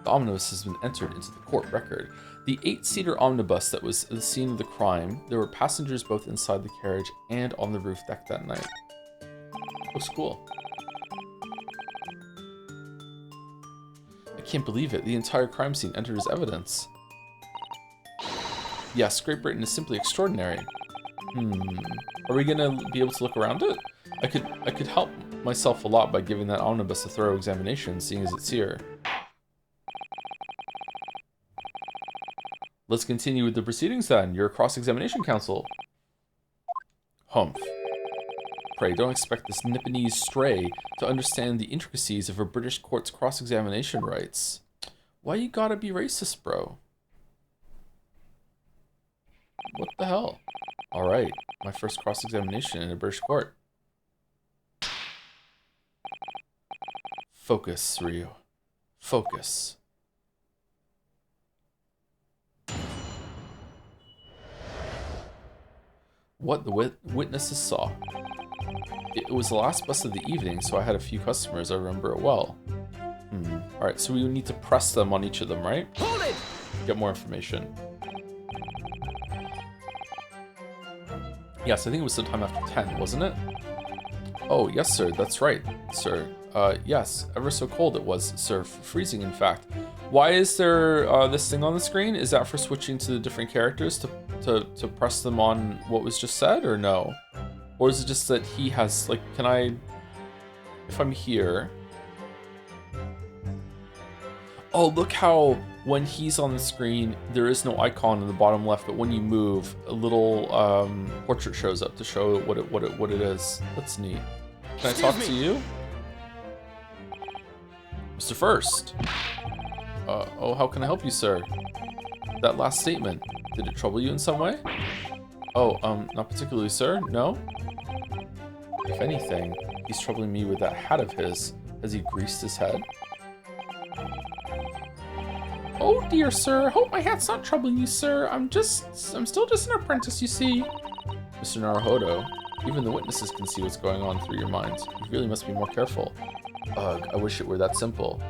The omnibus has been entered into the court record. The 8-seater omnibus that was the scene of the crime, there were passengers both inside the carriage and on the roof deck that night. Looks cool. I can't believe it. The entire crime scene entered as evidence. Yes, Great Britain is simply extraordinary. Are we gonna be able to look around it? I could help myself a lot by giving that omnibus a thorough examination, seeing as it's here. Let's continue with the proceedings then. Your cross-examination, counsel. Humph. Pray, don't expect this Nipponese stray to understand the intricacies of a British court's cross-examination rights. Why you gotta be racist, bro? What the hell? Alright, my first cross-examination in a British court. Focus, Ryu. Focus. What the witnesses saw. It was the last bus of the evening, so I had a few customers. I remember it well. Alright, so we need to press them on each of them, right? Hold it! Get more information. Yes, I think it was sometime after 10, wasn't it? Oh, yes, sir, that's right, sir. Yes, ever so cold it was, sir. Freezing, in fact. Why is there this thing on the screen? Is that for switching to the different characters to press them on what was just said, or no? Or is it just that he has, like, can I... If I'm here... Oh, look how when he's on the screen, there is no icon in the bottom left, but when you move, a little portrait shows up to show what it is. That's neat. Can I talk to you? Mr. First. Oh, how can I help you, sir? That last statement, did it trouble you in some way? Oh, not particularly, sir. No? If anything, he's troubling me with that hat of his. Has he greased his head? Oh dear, sir. Hope my hat's not troubling you, sir. I'm still just an apprentice, you see. Mr. Naruhodo, even the witnesses can see what's going on through your mind. You really must be more careful. Ugh, I wish it were that simple.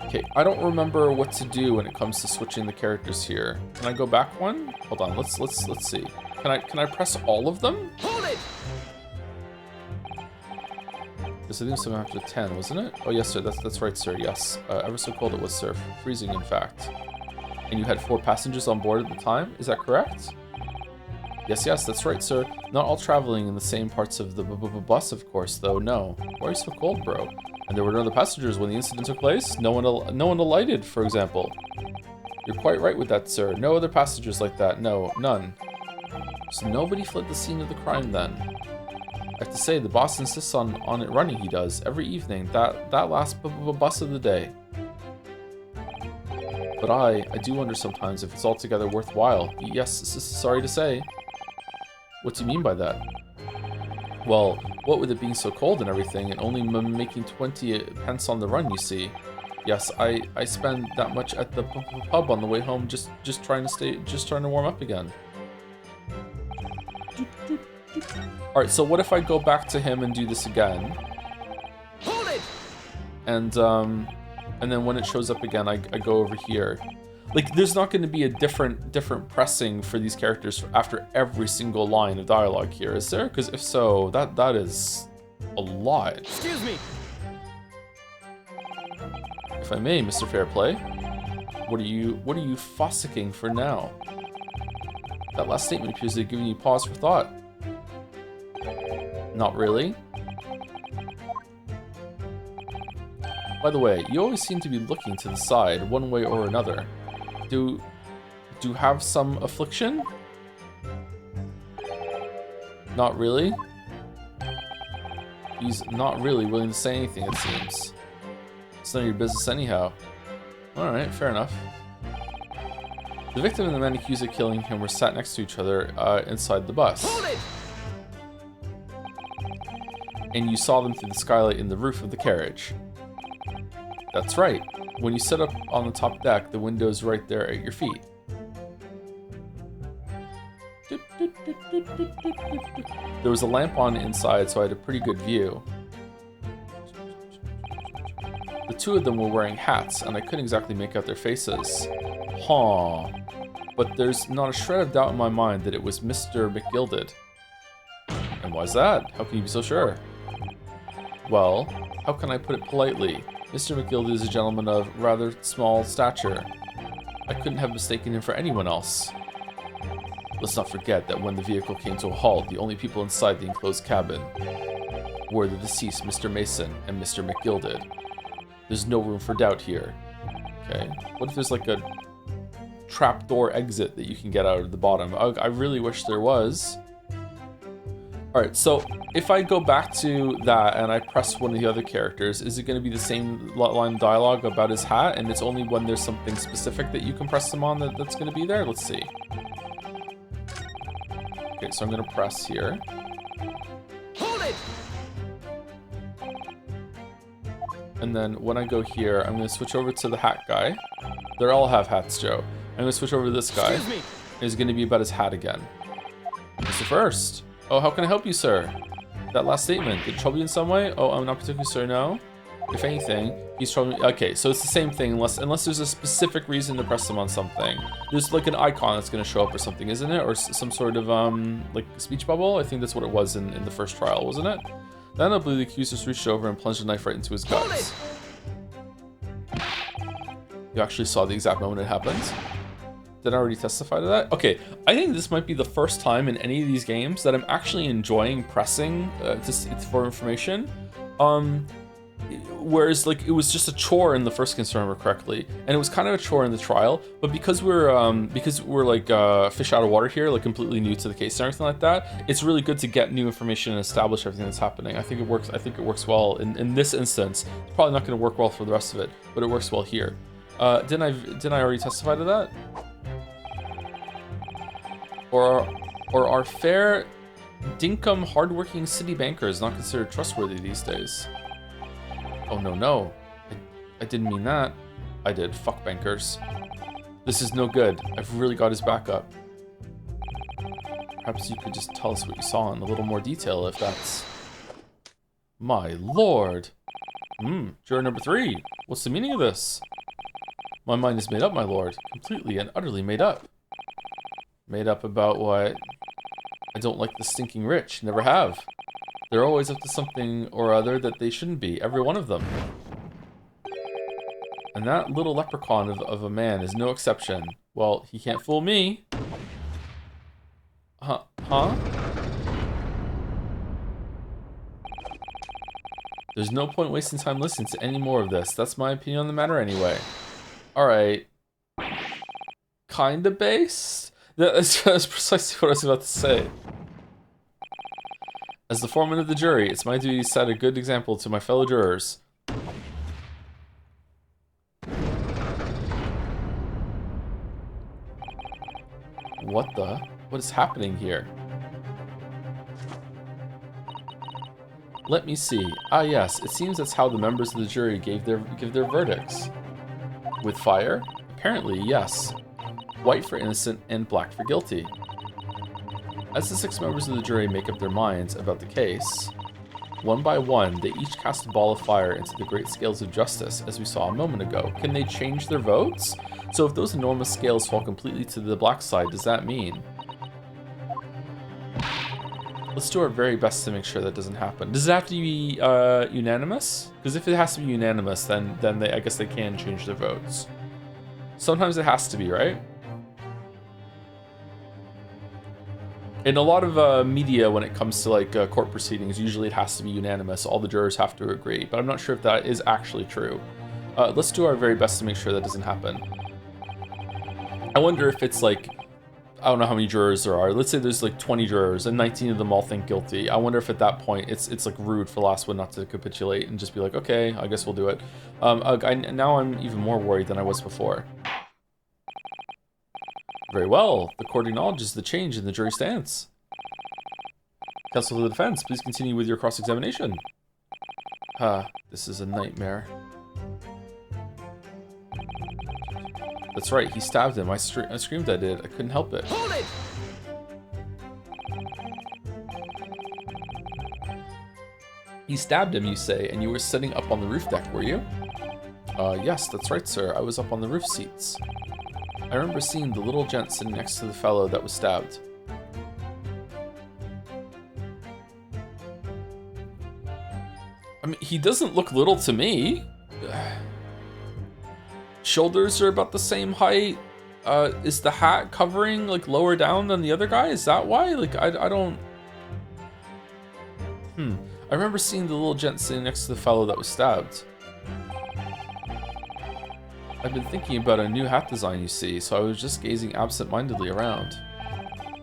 Okay, I don't remember what to do when it comes to switching the characters here. Can I go back one? Hold on, let's see. Can I press all of them? Hold it! Because I think something after 10, wasn't it? Oh yes, sir. That's right, sir. Yes. Ever so cold it was, sir. Freezing, in fact. And you had 4 passengers on board at the time. Is that correct? Yes, that's right, sir. Not all traveling in the same parts of the bus, of course, though. No. Why are you so cold, bro? And there were no other passengers when the incident took place. No one alighted, for example. You're quite right with that, sir. No other passengers like that. No, none. So nobody fled the scene of the crime then. I have to say, the boss insists on it running, he does, every evening, that last bus of the day. But I do wonder sometimes if it's altogether worthwhile. Yes, sorry to say. What do you mean by that? Well, what with it being so cold and everything, and only making 20 pence on the run, you see. Yes, I spend that much at the pub on the way home, just trying to warm up again. Alright, so what if I go back to him and do this again? Hold it! And then when it shows up again, I go over here. Like, there's not going to be a different pressing for these characters after every single line of dialogue here, is there? Because if so, that is a lot. Excuse me! If I may, Mr. Fairplay, what are you fossicking for now? That last statement appears to have given you pause for thought. Not really. By the way, you always seem to be looking to the side, one way or another. Do you have some affliction? Not really? He's not really willing to say anything, it seems. It's none of your business anyhow. Alright, fair enough. The victim and the man accused of killing him were sat next to each other inside the bus. Hold it! And you saw them through the skylight in the roof of the carriage. That's right. When you sit up on the top deck, the window's right there at your feet. There was a lamp on inside, so I had a pretty good view. The two of them were wearing hats, and I couldn't exactly make out their faces. Huh. But there's not a shred of doubt in my mind that it was Mr. McGilded. And why's that? How can you be so sure? Well, how can I put it politely? Mr. McGilded is a gentleman of rather small stature. I couldn't have mistaken him for anyone else. Let's not forget that when the vehicle came to a halt, the only people inside the enclosed cabin were the deceased Mr. Mason and Mr. McGilded. There's no room for doubt here. Okay, what if there's like a trapdoor exit that you can get out of the bottom? I really wish there was. Alright, so if I go back to that and I press one of the other characters, is it going to be the same line of dialogue about his hat, and it's only when there's something specific that you can press them on that's going to be there? Let's see. Okay, so I'm going to press here. Hold it! And then when I go here, I'm going to switch over to the hat guy. They all have hats, Joe. I'm going to switch over to this guy. Excuse me. It's going to be about his hat again. Mr. First. Oh, how can I help you, sir? That last statement, did it trouble you in some way? Oh, I'm not particularly, sir, no. If anything, he's troubling me. Okay, so it's the same thing unless there's a specific reason to press him on something. There's like an icon that's going to show up or something, isn't it? Or some sort of, like, speech bubble? I think that's what it was in the first trial, wasn't it? Then I believe the accused reached over and plunged a knife right into his guts. You actually saw the exact moment it happened? Did I already testify to that? Okay, I think this might be the first time in any of these games that I'm actually enjoying pressing for information. Whereas, like, it was just a chore in the first case, if I remember correctly, and it was kind of a chore in the trial. But because we're like fish out of water here, like completely new to the case and everything like that, it's really good to get new information and establish everything that's happening. I think it works. I think it works well in this instance. It's probably not going to work well for the rest of it, but it works well here. Didn't I already testify to that? Or are fair, dinkum, hardworking city bankers not considered trustworthy these days? Oh, no. I didn't mean that. I did. Fuck bankers. This is no good. I've really got his back up. Perhaps you could just tell us what you saw in a little more detail, if that's... My lord. Juror number 3. What's the meaning of this? My mind is made up, my lord. Completely and utterly made up. Made up about what? I don't like the stinking rich. Never have. They're always up to something or other that they shouldn't be. Every one of them. And that little leprechaun of a man is no exception. Well, he can't fool me. Huh? There's no point wasting time listening to any more of this. That's my opinion on the matter anyway. Alright. Kinda based? That's precisely what I was about to say. As the foreman of the jury, it's my duty to set a good example to my fellow jurors. What is happening here? Let me see. Ah yes, it seems that's how the members of the jury give their verdicts. With fire? Apparently, yes. White for innocent and black for guilty. As the 6 members of the jury make up their minds about the case, one by one, they each cast a ball of fire into the great scales of justice, as we saw a moment ago. Can they change their votes? So if those enormous scales fall completely to the black side, does that mean? Let's do our very best to make sure that doesn't happen. Does it have to be unanimous? Because if it has to be unanimous, then I guess they can change their votes. Sometimes it has to be, right? In a lot of media, when it comes to like court proceedings, usually it has to be unanimous. All the jurors have to agree, but I'm not sure if that is actually true. Let's do our very best to make sure that doesn't happen. I wonder if it's like, I don't know how many jurors there are. Let's say there's like 20 jurors and 19 of them all think guilty. I wonder if at that point it's like rude for the last one not to capitulate and just be like, okay, I guess we'll do it. Now I'm even more worried than I was before. Very well. The court acknowledges the change in the jury stance. Counsel for the defense, please continue with your cross-examination. This is a nightmare. That's right, he stabbed him. I screamed I did. I couldn't help it. Hold it! He stabbed him, you say, and you were sitting up on the roof deck, were you? Yes, that's right, sir. I was up on the roof seats. I remember seeing the little gent sitting next to the fellow that was stabbed. I mean, he doesn't look little to me. Shoulders are about the same height. Is the hat covering like lower down than the other guy? Is that why? Like, I don't... I remember seeing the little gent sitting next to the fellow that was stabbed. I've been thinking about a new hat design, you see, so I was just gazing absent-mindedly around.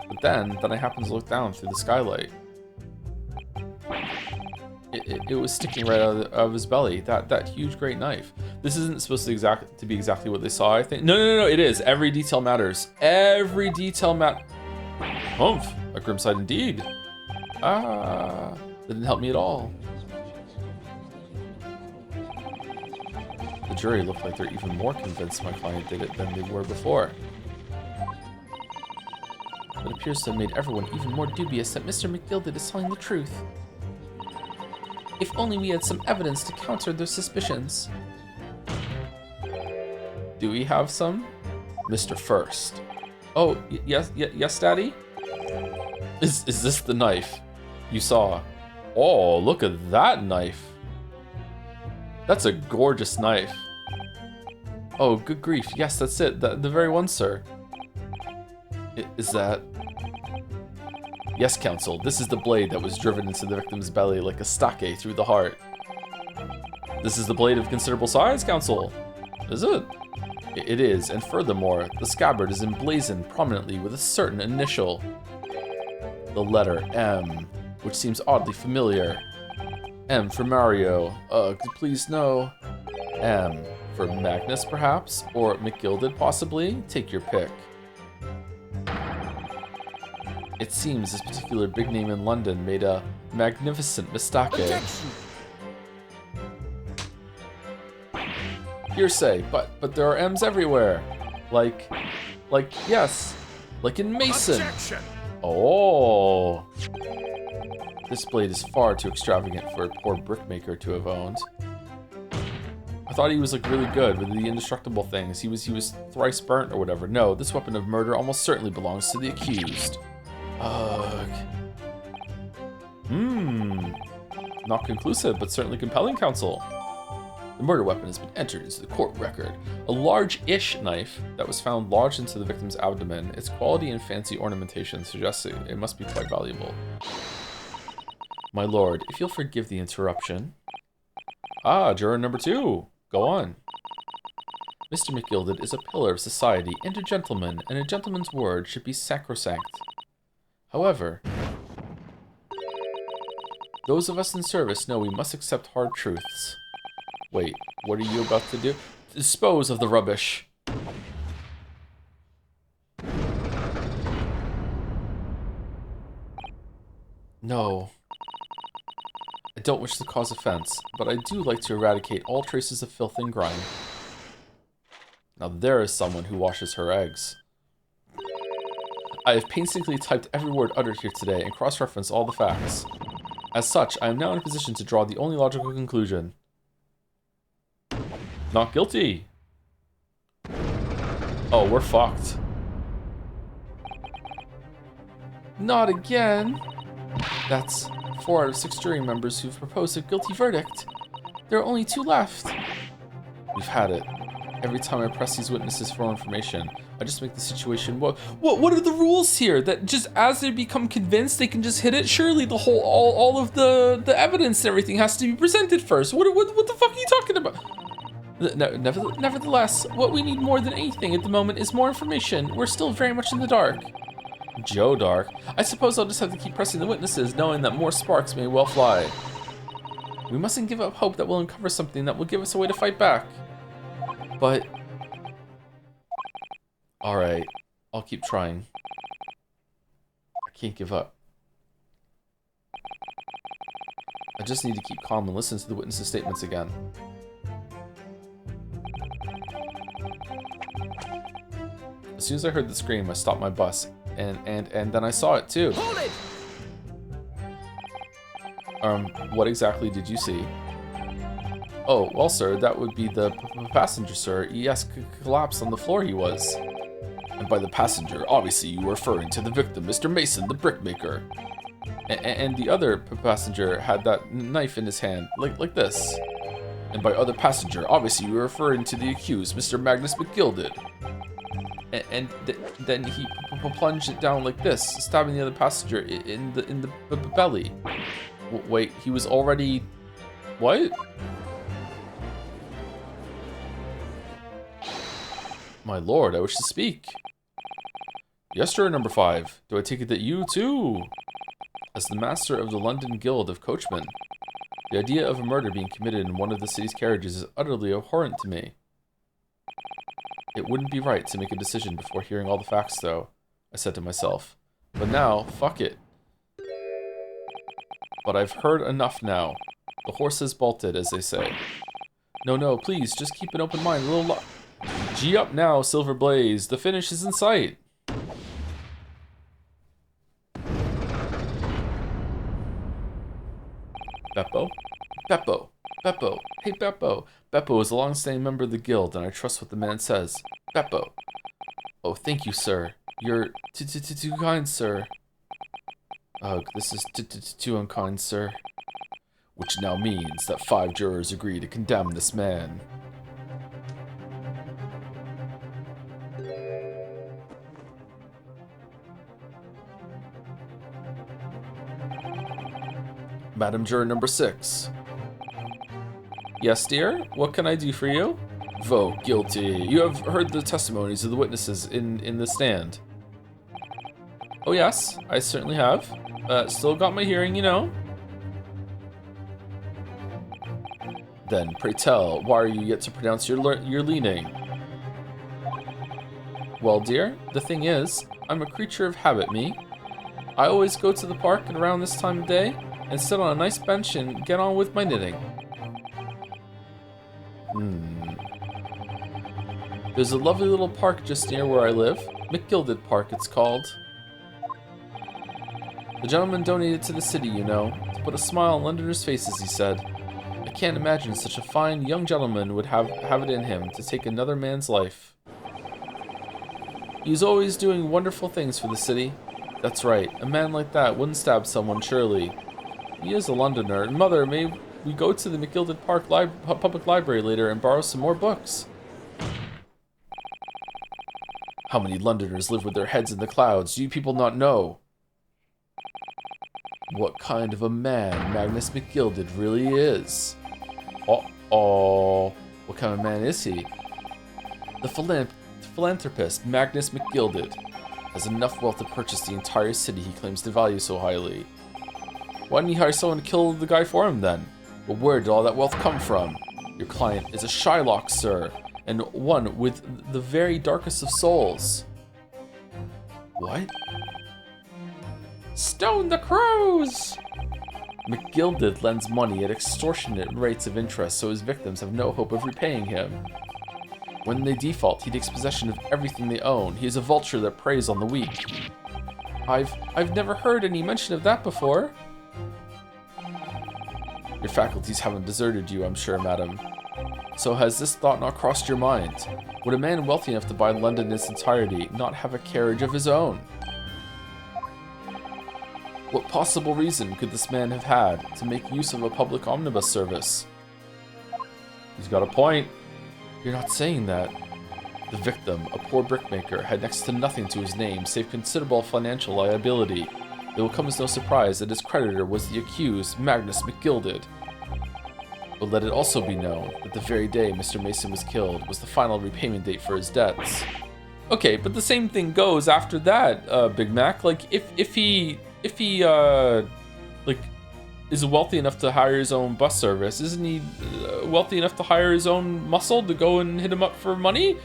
But then I happened to look down through the skylight. It was sticking right out of his belly, that huge great knife. This isn't supposed to be exactly what they saw, I think. No, it is. Every detail matters. Every detail Humph, a grim sight indeed. That didn't help me at all. The jury looked like they're even more convinced my client did it than they were before. It appears to have made everyone even more dubious that Mr. McGilded is telling the truth. If only we had some evidence to counter their suspicions. Do we have some? Mr. First. Oh, yes, Daddy? Is this the knife you saw? Oh, look at that knife. That's a gorgeous knife. Oh, good grief. Yes, that's it. The very one, sir. Is that... Yes, counsel. This is the blade that was driven into the victim's belly like a stake through the heart. This is the blade of considerable size, Counsel. Is it? It is, and furthermore, the scabbard is emblazoned prominently with a certain initial. The letter M, which seems oddly familiar. M for Mario. Ugh, please no. M for Magnus, perhaps? Or McGilded, possibly? Take your pick. It seems this particular big name in London made a magnificent mistake. Objection! Hearsay, but there are M's everywhere. Like yes, like in Mason. Objection! Oh. This blade is far too extravagant for a poor brickmaker to have owned. I thought he was like really good with the indestructible things. He was thrice burnt or whatever. No, this weapon of murder almost certainly belongs to the accused. Ugh. Not conclusive, but certainly compelling, Counsel. The murder weapon has been entered into the court record. A large-ish knife that was found lodged into the victim's abdomen. Its quality and fancy ornamentation suggests it must be quite valuable. My lord, if you'll forgive the interruption. Ah, juror number 2. Go on. Mr. McGilded is a pillar of society and a gentleman, and a gentleman's word should be sacrosanct. However, those of us in service know we must accept hard truths. Wait, what are you about to do? Dispose of the rubbish. No. I don't wish to cause offense, but I do like to eradicate all traces of filth and grime. Now there is someone who washes her eggs. I have painstakingly typed every word uttered here today and cross-referenced all the facts. As such, I am now in a position to draw the only logical conclusion. Not guilty. Oh, we're fucked. Not again. That's 4 out of 6 jury members who've proposed a guilty verdict. There are only 2 left. We've had it. Every time I press these witnesses for information, I just make the situation. What are the rules here? That just as they become convinced, they can just hit it? Surely the whole all of the evidence and everything has to be presented first. What the fuck are you talking about? Nevertheless, what we need more than anything at the moment is more information. We're still very much in the dark. Joe Dark. I suppose I'll just have to keep pressing the witnesses, knowing that more sparks may well fly. We mustn't give up hope that we'll uncover something that will give us a way to fight back. But... Alright, I'll keep trying. I can't give up. I just need to keep calm and listen to the witnesses' statements again. As soon as I heard the scream, I stopped my bus, and then I saw it too. Hold it! What exactly did you see? Oh, well, sir, that would be the passenger, sir. Yes, collapsed on the floor he was. And by the passenger, obviously you were referring to the victim, Mr. Mason, the brickmaker. And the other passenger had that knife in his hand, like this. And by other passenger, obviously you were referring to the accused, Mr. Magnus McGilded. And then he plunged it down like this, stabbing the other passenger in the belly. Wait, he was already... What? My lord, I wish to speak. Yes, juror number 5. Do I take it that you, too? As the master of the London Guild of Coachmen, the idea of a murder being committed in one of the city's carriages is utterly abhorrent to me. It wouldn't be right to make a decision before hearing all the facts, though, I said to myself. But now, fuck it. But I've heard enough now. The horse has bolted, as they say. No, please, just keep an open mind, a little G up now, Silver Blaze. The finish is in sight. Beppo? Beppo. Beppo. Hey, Beppo. Beppo is a long-standing member of the guild, and I trust what the man says. Beppo. Oh, thank you, sir. You're too kind, sir. Ugh, this is too unkind, sir. Which now means that 5 jurors agree to condemn this man. Madam Juror number 6. Yes, dear? What can I do for you? Vote guilty. You have heard the testimonies of the witnesses in the stand. Oh yes, I certainly have. Still got my hearing, you know. Then, pray tell, why are you yet to pronounce your leaning? Well, dear, the thing is, I'm a creature of habit, me. I always go to the park at around this time of day and sit on a nice bench and get on with my knitting. There's a lovely little park just near where I live. McGilded Park, it's called. The gentleman donated to the city, you know, to put a smile on Londoners' faces, he said. I can't imagine such a fine young gentleman would have it in him to take another man's life. He's always doing wonderful things for the city. That's right, a man like that wouldn't stab someone, surely. He is a Londoner. And Mother, may we go to the McGilded Park Public Library later and borrow some more books? How many Londoners live with their heads in the clouds? Do you people not know? What kind of a man Magnus McGilded really is? Uh-oh. What kind of man is he? The philanthropist Magnus McGilded has enough wealth to purchase the entire city he claims to value so highly. Why didn't he hire someone to kill the guy for him then? But where did all that wealth come from? Your client is a Shylock, sir, and one with the very darkest of souls. What? Stone the crows! McGilded lends money at extortionate rates of interest so his victims have no hope of repaying him. When they default, he takes possession of everything they own. He is a vulture that preys on the weak. I've never heard any mention of that before. Your faculties haven't deserted you, I'm sure, madam. So has this thought not crossed your mind? Would a man wealthy enough to buy London in its entirety not have a carriage of his own? What possible reason could this man have had to make use of a public omnibus service? He's got a point. You're not saying that. The victim, a poor brickmaker, had next to nothing to his name save considerable financial liability. It will come as no surprise that his creditor was the accused, Magnus McGilded. But let it also be known that the very day Mr. Mason was killed was the final repayment date for his debts. Okay, but the same thing goes after that, Big Mac. Like, if he like, is wealthy enough to hire his own bus service, isn't he wealthy enough to hire his own muscle to go and hit him up for money?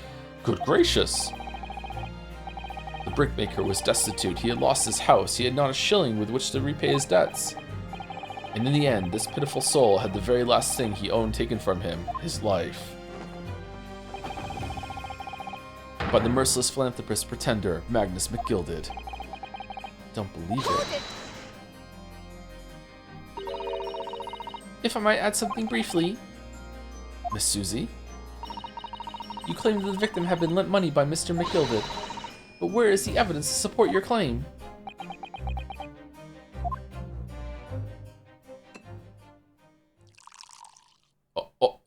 Good gracious. The brickmaker was destitute. He had lost his house. He had not a shilling with which to repay his debts. And in the end, this pitiful soul had the very last thing he owned taken from him, his life. By the merciless philanthropist pretender, Magnus McGilded. Don't believe it. If I might add something briefly. Miss Susie? You claim that the victim had been lent money by Mr. McGilded. But where is the evidence to support your claim? Oh.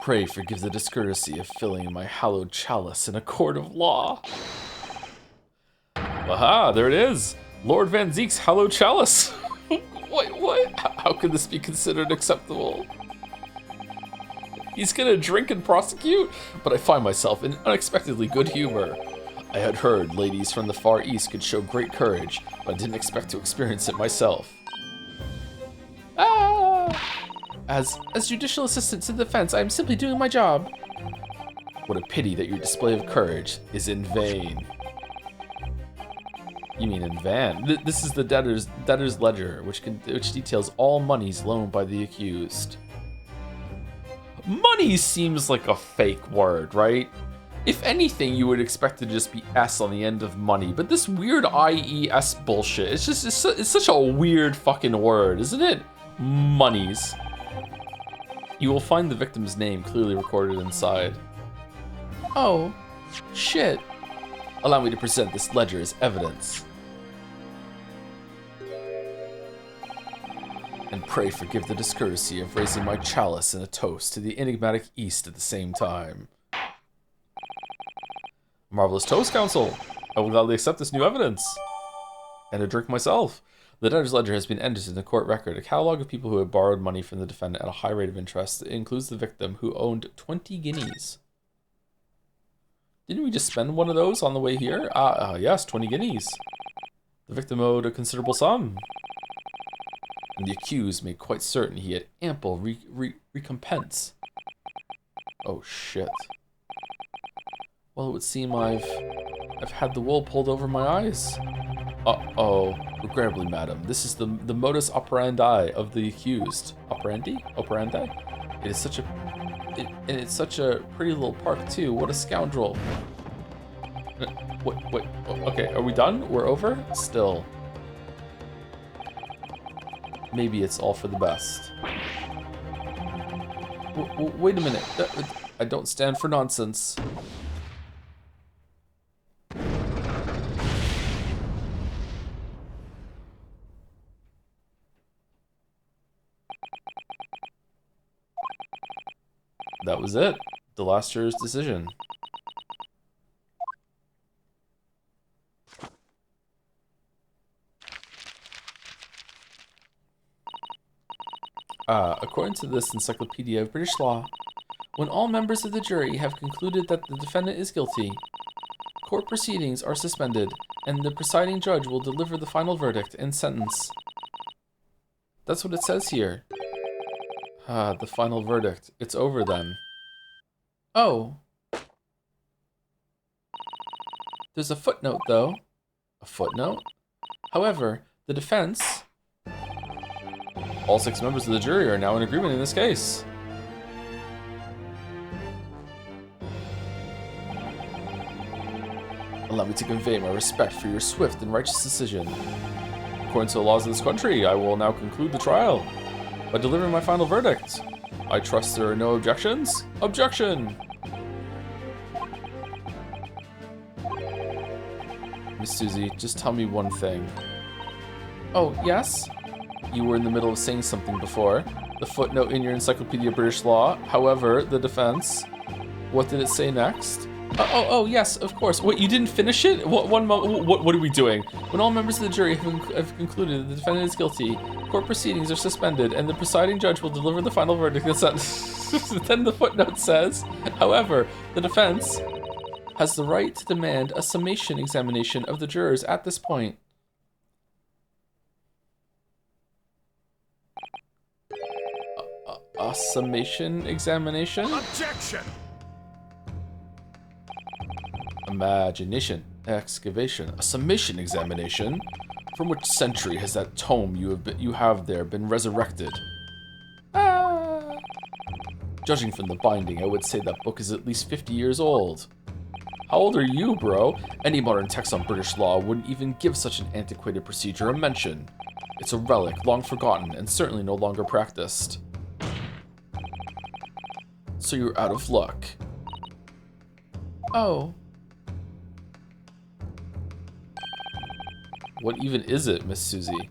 Pray forgive the discourtesy of filling my hallowed chalice in a court of law. Aha, there it is. Lord Van Zeek's hallowed chalice. What? How could this be considered acceptable? He's gonna drink and prosecute? But I find myself in unexpectedly good humor. I had heard ladies from the Far East could show great courage, but I didn't expect to experience it myself. As judicial assistant to the defense, I am simply doing my job. What a pity that your display of courage is in vain. You mean in van? This is the debtor's ledger, which details all monies loaned by the accused. Money seems like a fake word, right? If anything, you would expect to just be S on the end of money, but this weird IES bullshit, it's such a weird fucking word, isn't it? Monies. You will find the victim's name clearly recorded inside. Oh, shit. Allow me to present this ledger as evidence. And pray forgive the discourtesy of raising my chalice in a toast to the enigmatic East at the same time. Marvelous toast, Counsel. I will gladly accept this new evidence. And a drink myself. The debtor's ledger has been entered in the court record. A catalog of people who have borrowed money from the defendant at a high rate of interest. It includes the victim, who owned 20 guineas. Didn't we just spend one of those on the way here? Yes, 20 guineas. The victim owed a considerable sum. And the accused made quite certain he had ample recompense. Oh, shit. Well, it would seem I've had the wool pulled over my eyes. Uh-oh. Regrettably, madam, this is the modus operandi of the accused. Operandi? Operandi? It is such a... and it's such a pretty little park, too. What a scoundrel. Wait. Okay, are we done? We're over? Still. Maybe it's all for the best. Wait a minute. I don't stand for nonsense. That was it. The last juror's decision. According to this Encyclopedia of British Law, when all members of the jury have concluded that the defendant is guilty, court proceedings are suspended, and the presiding judge will deliver the final verdict and sentence. That's what it says here. The final verdict. It's over then. Oh. There's a footnote, though. A footnote? However, the defense... All 6 members of the jury are now in agreement in this case. Allow me to convey my respect for your swift and righteous decision. According to the laws of this country, I will now conclude the trial by delivering my final verdict. I trust there are no objections? Objection! Miss Susie, just tell me one thing. Oh, yes? You were in the middle of saying something before. The footnote in your Encyclopedia of British Law. However, the defense. What did it say next? Oh, yes, of course. Wait, you didn't finish it? What are we doing? When all members of the jury have concluded that the defendant is guilty, court proceedings are suspended, and the presiding judge will deliver the final verdict. Then the footnote says, however, the defense has the right to demand a summation examination of the jurors at this point. A summation examination? Objection! Imagination. Excavation. A summation examination? From which century has that tome you have there been resurrected? Judging from the binding, I would say that book is at least 50 years old. How old are you, bro? Any modern text on British law wouldn't even give such an antiquated procedure a mention. It's a relic, long forgotten, and certainly no longer practiced. So you're out of luck. Oh. What even is it, Miss Susie?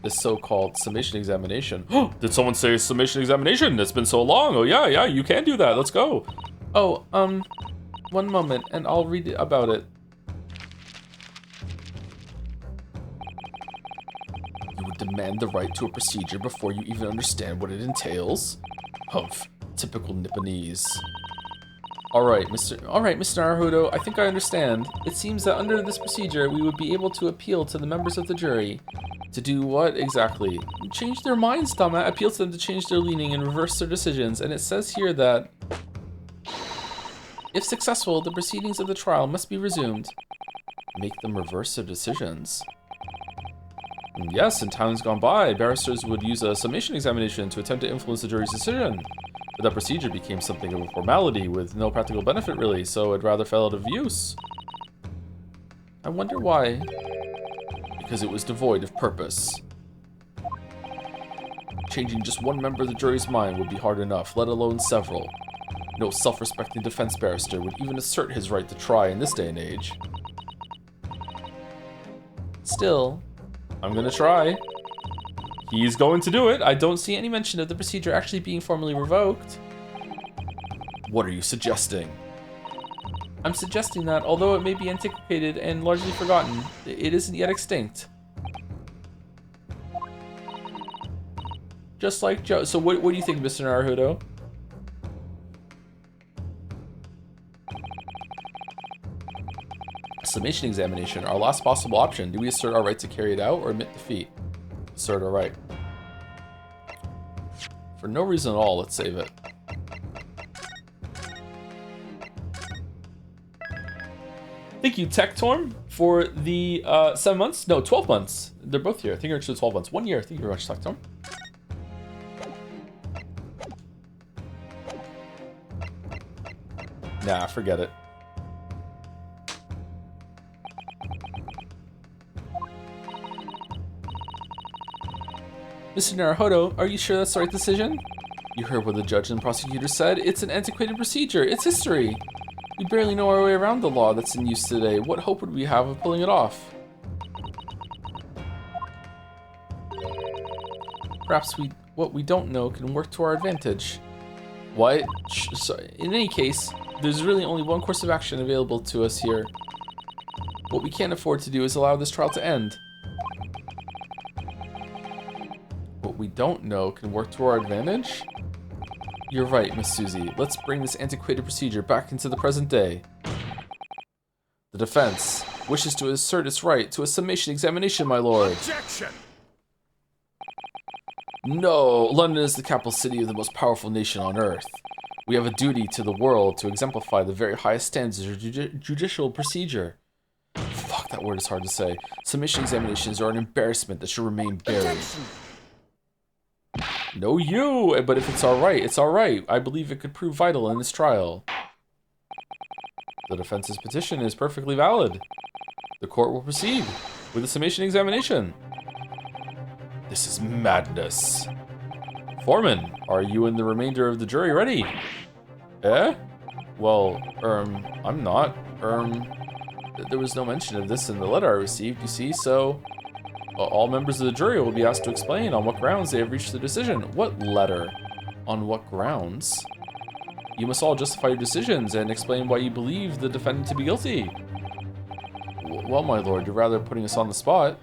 This so-called summation examination. Did someone say summation examination? It's been so long. Oh, yeah, you can do that. Let's go. Oh, one moment, and I'll read about it. You would demand the right to a procedure before you even understand what it entails? Humph. Typical Nipponese. Alright, Mr. Naruhodo, I think I understand. It seems that under this procedure, we would be able to appeal to the members of the jury. To do what exactly? Change their minds, Tama. Appeal to them to change their leaning and reverse their decisions. And it says here that if successful, the proceedings of the trial must be resumed. Make them reverse their decisions. Yes, in times gone by, barristers would use a summation examination to attempt to influence the jury's decision. But that procedure became something of a formality with no practical benefit, really, so it rather fell out of use. I wonder why. Because it was devoid of purpose. Changing just one member of the jury's mind would be hard enough, let alone several. No self-respecting defense barrister would even assert his right to try in this day and age. Still, I'm gonna try. He's going to do it. I don't see any mention of the procedure actually being formally revoked. What are you suggesting? I'm suggesting that, although it may be antiquated and largely forgotten, it isn't yet extinct. Just like Joe. So what do you think, Mr. Naruto? Summation examination, our last possible option. Do we assert our right to carry it out or admit defeat? Assert our right. For no reason at all, let's save it. Thank you, Tektorm, for the 7 months. No, 12 months. They're both here. I think you're actually 12 months. 1 year. Thank you very much, Tektorm. Nah, forget it. Mr. Naruhodo, are you sure that's the right decision? You heard what the judge and prosecutor said. It's an antiquated procedure. It's history. We barely know our way around the law that's in use today. What hope would we have of pulling it off? Perhaps what we don't know can work to our advantage. What? So, in any case, there's really only one course of action available to us here. What we can't afford to do is allow this trial to end. What we don't know can work to our advantage? You're right, Miss Susie. Let's bring this antiquated procedure back into the present day. The defense wishes to assert its right to a summation examination, my lord. Objection! No, London is the capital city of the most powerful nation on earth. We have a duty to the world to exemplify the very highest standards of judicial procedure. Fuck, that word is hard to say. Summation examinations are an embarrassment that should remain buried. Objection! No, you! But if it's alright, it's alright. I believe it could prove vital in this trial. The defense's petition is perfectly valid. The court will proceed with the summation examination. This is madness. Foreman, are you and the remainder of the jury ready? Eh? Well, I'm not. There was no mention of this in the letter I received, you see, so... all members of the jury will be asked to explain on what grounds they have reached the decision. What letter? On what grounds? You must all justify your decisions and explain why you believe the defendant to be guilty. Well, my lord, you're rather putting us on the spot.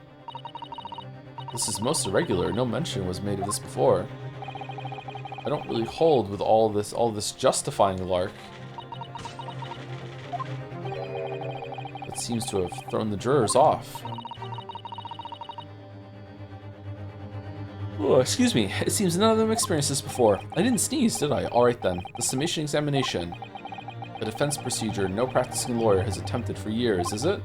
This is most irregular. No mention was made of this before. I don't really hold with all this justifying lark. It seems to have thrown the jurors off. Oh, excuse me. It seems none of them experienced this before. I didn't sneeze, did I? Alright then. The summation examination. A defense procedure no practicing lawyer has attempted for years, is it?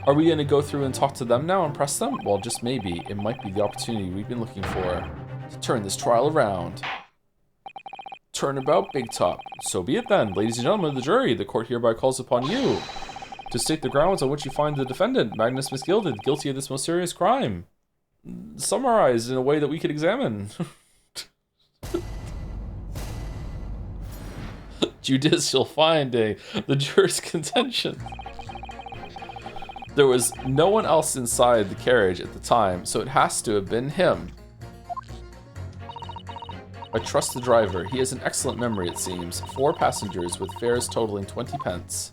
Are we going to go through and talk to them now and press them? Well, just maybe. It might be the opportunity we've been looking for to turn this trial around. Turnabout, Big Top. So be it then. Ladies and gentlemen of the jury, the court hereby calls upon you to state the grounds on which you find the defendant, Magnus Misgilded, guilty of this most serious crime. Summarized in a way that we could examine. Judicial finding. The juror's contention. There was no one else inside the carriage at the time, so it has to have been him. I trust the driver. He has an excellent memory, it seems. 4 passengers with fares totaling 20 pence.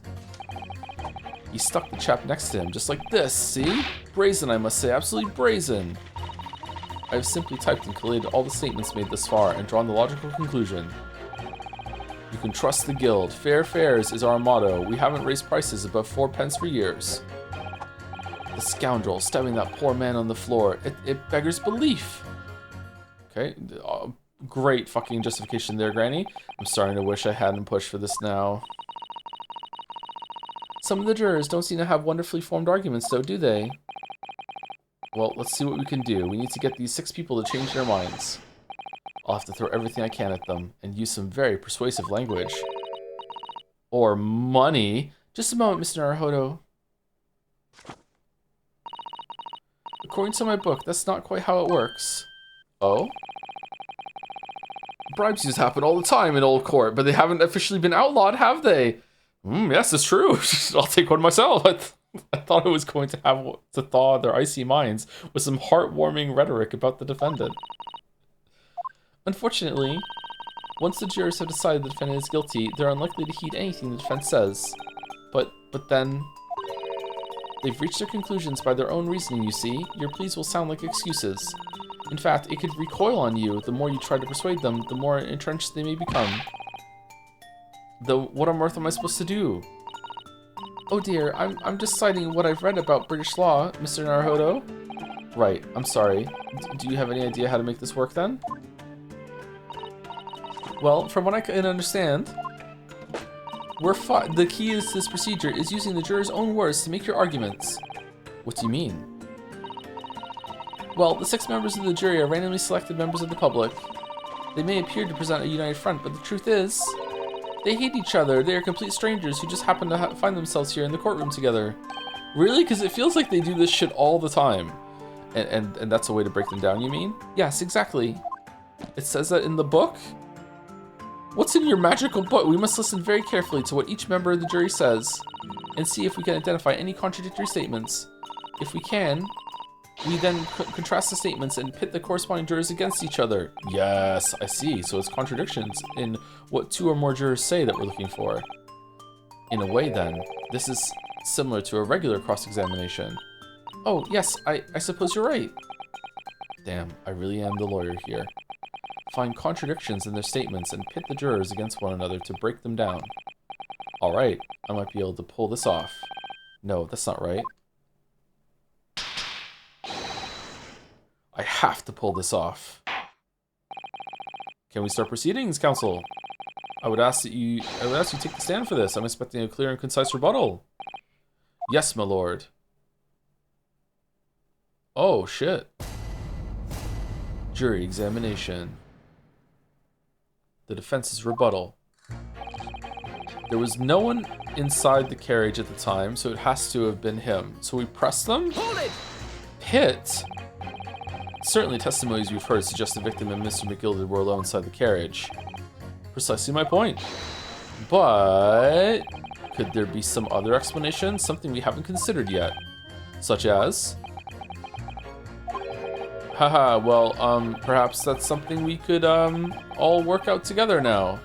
He stuck the chap next to him, just like this, see? Brazen, I must say, absolutely brazen. I have simply typed and collated all the statements made thus far and drawn the logical conclusion. You can trust the guild. Fair fares is our motto. We haven't raised prices above 4 pence for years. The scoundrel stabbing that poor man on the floor. It beggars belief. Okay, great fucking justification there, Granny. I'm starting to wish I hadn't pushed for this now. Some of the jurors don't seem to have wonderfully formed arguments, though, do they? Well, let's see what we can do. We need to get these 6 people to change their minds. I'll have to throw everything I can at them and use some very persuasive language. Or money. Just a moment, Mr. Naruhodo. According to my book, that's not quite how it works. Oh? Bribes used to happen all the time in Old Court, but they haven't officially been outlawed, have they? Yes, it's true. I'll take one myself. I thought I was going to have to thaw their icy minds with some heartwarming rhetoric about the defendant. Unfortunately, once the jurors have decided the defendant is guilty, they're unlikely to heed anything the defense says. But then... they've reached their conclusions by their own reasoning, you see. Your pleas will sound like excuses. In fact, it could recoil on you. The more you try to persuade them, the more entrenched they may become. Though, what on earth am I supposed to do? Oh dear, I'm just citing what I've read about British law, Mr. Naruhodo. Right, I'm sorry. Do you have any idea how to make this work then? Well, from what I can understand, the key to this procedure is using the jurors' own words to make your arguments. What do you mean? Well, the 6 members of the jury are randomly selected members of the public. They may appear to present a united front, but the truth is, they hate each other. They are complete strangers who just happen to find themselves here in the courtroom together. Really? Because it feels like they do this shit all the time. And that's a way to break them down, you mean? Yes, exactly. It says that in the book? What's in your magical book? We must listen very carefully to what each member of the jury says and see if we can identify any contradictory statements. If we can, we then contrast the statements and pit the corresponding jurors against each other. Yes, I see. So it's contradictions in what 2 or more jurors say that we're looking for. In a way, then, this is similar to a regular cross-examination. Oh, yes, I suppose you're right. Damn, I really am the lawyer here. Find contradictions in their statements and pit the jurors against one another to break them down. Alright, I might be able to pull this off. No, that's not right. I have to pull this off. Can we start proceedings, counsel? I would ask you take the stand for this. I'm expecting a clear and concise rebuttal. Yes, my lord. Oh, shit. Jury examination. The defense's rebuttal. There was no one inside the carriage at the time, so it has to have been him. So we press them? Hold it! Hit? Certainly testimonies we've heard suggest the victim and Mr. McGilded were alone inside the carriage. Precisely my point. But could there be some other explanation? Something we haven't considered yet. Such as? Haha, well, perhaps that's something we could, all work out together now.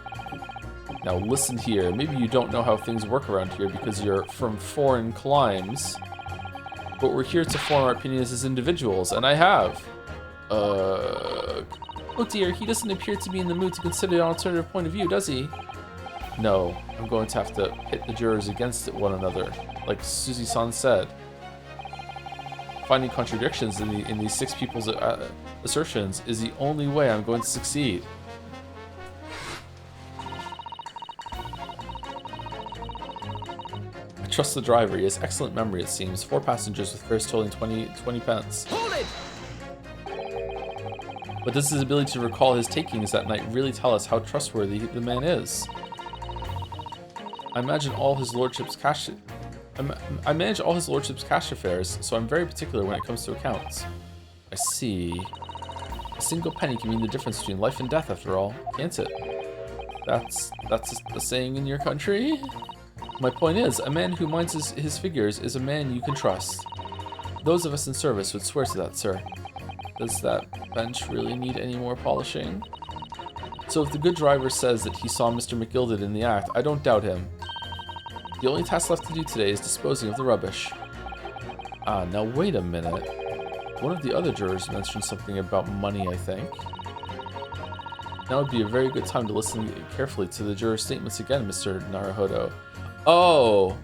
Now listen here, maybe you don't know how things work around here because you're from foreign climes. But we're here to form our opinions as individuals, and I have. Oh dear, he doesn't appear to be in the mood to consider an alternative point of view, does he? No, I'm going to have to pit the jurors against one another, like Suzy-san said. Finding contradictions in these 6 people's assertions is the only way I'm going to succeed. I trust the driver. He has excellent memory, it seems. 4 passengers with fares totaling 20 pence. Hold it! But does his ability to recall his takings that night really tell us how trustworthy the man is? I manage all his lordship's cash affairs, so I'm very particular when it comes to accounts. I see. A single penny can mean the difference between life and death, after all, can't it? That's a saying in your country? My point is, a man who minds his figures is a man you can trust. Those of us in service would swear to that, sir. Does that bench really need any more polishing? So if the good driver says that he saw Mr. McGilded in the act, I don't doubt him. The only task left to do today is disposing of the rubbish. Ah, now wait a minute. One of the other jurors mentioned something about money, I think. Now would be a very good time to listen carefully to the juror's statements again, Mr. Naruhodo. Oh!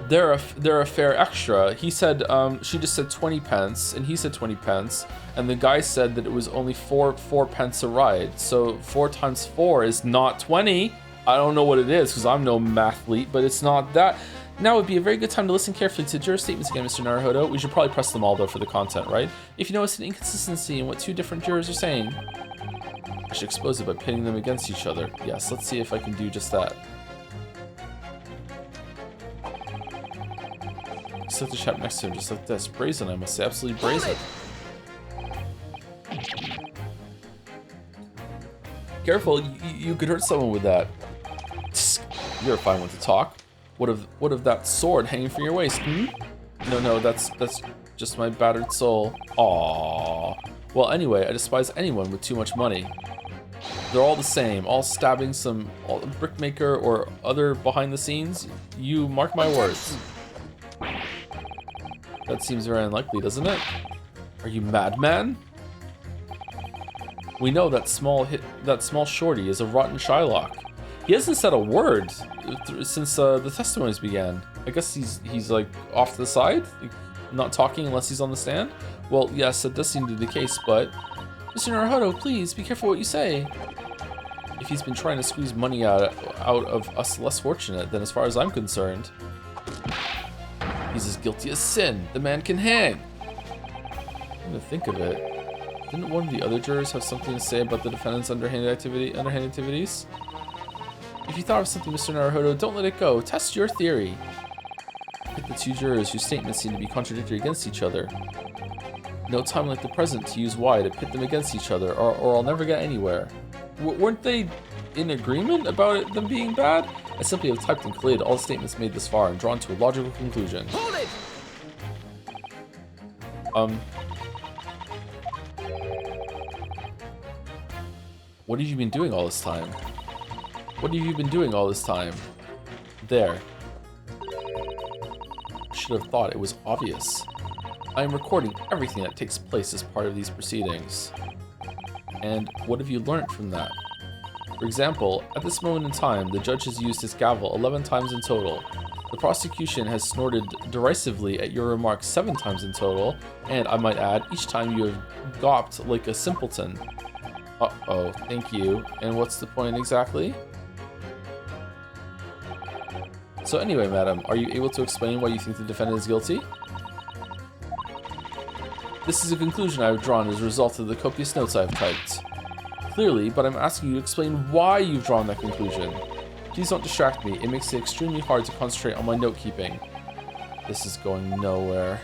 They're a fair extra. He said, she just said 20 pence, and he said 20 pence, and the guy said that it was only 4 pence a ride. So 4 times 4 is not 20. I don't know what it is, because I'm no mathlete, but it's not that. Now would be a very good time to listen carefully to juror statements again, Mr. Naruhodo. We should probably press them all, though, for the content, right? If you notice an inconsistency in what 2 different jurors are saying, I should expose it by pitting them against each other. Yes, let's see if I can do just that. Set the chap next to him just like this. Brazen, I must say. Absolutely brazen. Careful, you could hurt someone with that. You're a fine one to talk. What of that sword hanging from your waist, hmm? No, that's just my battered soul. Aww. Well, anyway, I despise anyone with too much money. They're all the same, all stabbing some brickmaker or other behind the scenes. You mark my words. That seems very unlikely, doesn't it? Are you madman? We know that small shorty is a rotten Shylock. He hasn't said a word since the testimonies began. I guess he's like off to the side, like, not talking unless he's on the stand. Well, yes, that does seem to be the case, but Mr. Naruhodo, please be careful what you say. If he's been trying to squeeze money out of us less fortunate, then as far as I'm concerned, he's as guilty as sin. The man can hang. I'm gonna think of it. Didn't one of the other jurors have something to say about the defendant's underhand activities? If you thought of something, Mr. Naruhodo, don't let it go. Test your theory. Pick the two jurors whose statements seem to be contradictory against each other. No time like the present to use why to pit them against each other, or I'll never get anywhere. Weren't they in agreement about them being bad? I simply have typed and collated all the statements made this far and drawn to a logical conclusion. Hold it! What have you been doing all this time? What have you been doing all this time? There. I should have thought it was obvious. I am recording everything that takes place as part of these proceedings. And what have you learned from that? For example, at this moment in time, the judge has used his gavel 11 times in total. The prosecution has snorted derisively at your remarks 7 times in total, and I might add, each time you have gawped like a simpleton. Uh-oh, thank you. And what's the point exactly? So anyway, madam, are you able to explain why you think the defendant is guilty? This is a conclusion I have drawn as a result of the copious notes I have typed. Clearly, but I'm asking you to explain why you've drawn that conclusion. Please don't distract me. It makes it extremely hard to concentrate on my note-keeping. This is going nowhere.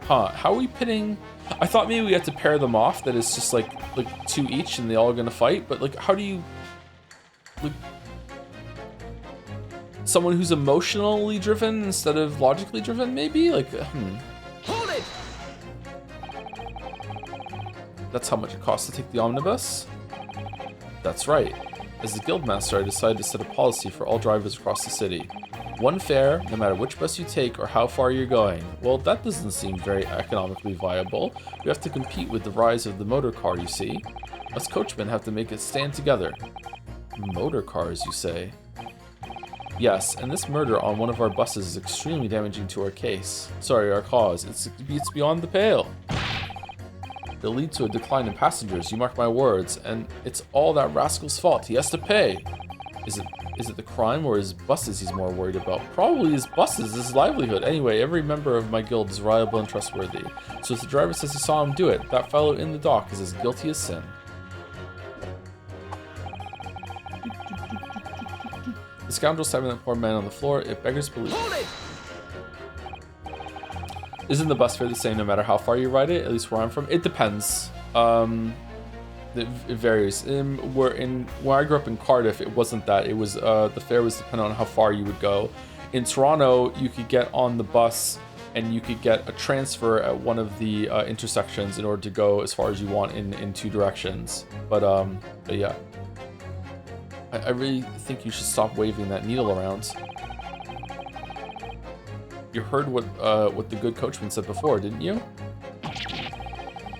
Huh, how are we pitting? I thought maybe we had to pair them off, that it's just like 2 each and they all gonna fight, but like how do you like someone who's emotionally driven instead of logically driven, maybe? Like Hold it! That's how much it costs to take the omnibus? That's right. As the guildmaster, I decided to set a policy for all drivers across the city. 1 fare, no matter which bus you take or how far you're going. Well, that doesn't seem very economically viable. We have to compete with the rise of the motor car, you see. Us coachmen have to make it stand together. Motor cars, you say? Yes, and this murder on one of our buses is extremely damaging to our case. Sorry, our cause. It's beyond the pale. It'll lead to a decline in passengers, you mark my words, and it's all that rascal's fault. He has to pay. Is it the crime or his buses he's more worried about? Probably his buses, his livelihood. Anyway, every member of my guild is reliable and trustworthy. So if the driver says he saw him do it, that fellow in the dock is as guilty as sin. The scoundrel stabbing that poor man on the floor, it beggars belief. Isn't the bus fare the same no matter how far you ride it? At least where I'm from? It depends. It varies. Where I grew up in Cardiff, it wasn't that. It was the fare was dependent on how far you would go. In Toronto, you could get on the bus and you could get a transfer at one of the intersections in order to go as far as you want in 2 directions. But yeah, I really think you should stop waving that needle around. You heard what the good coachman said before, didn't you?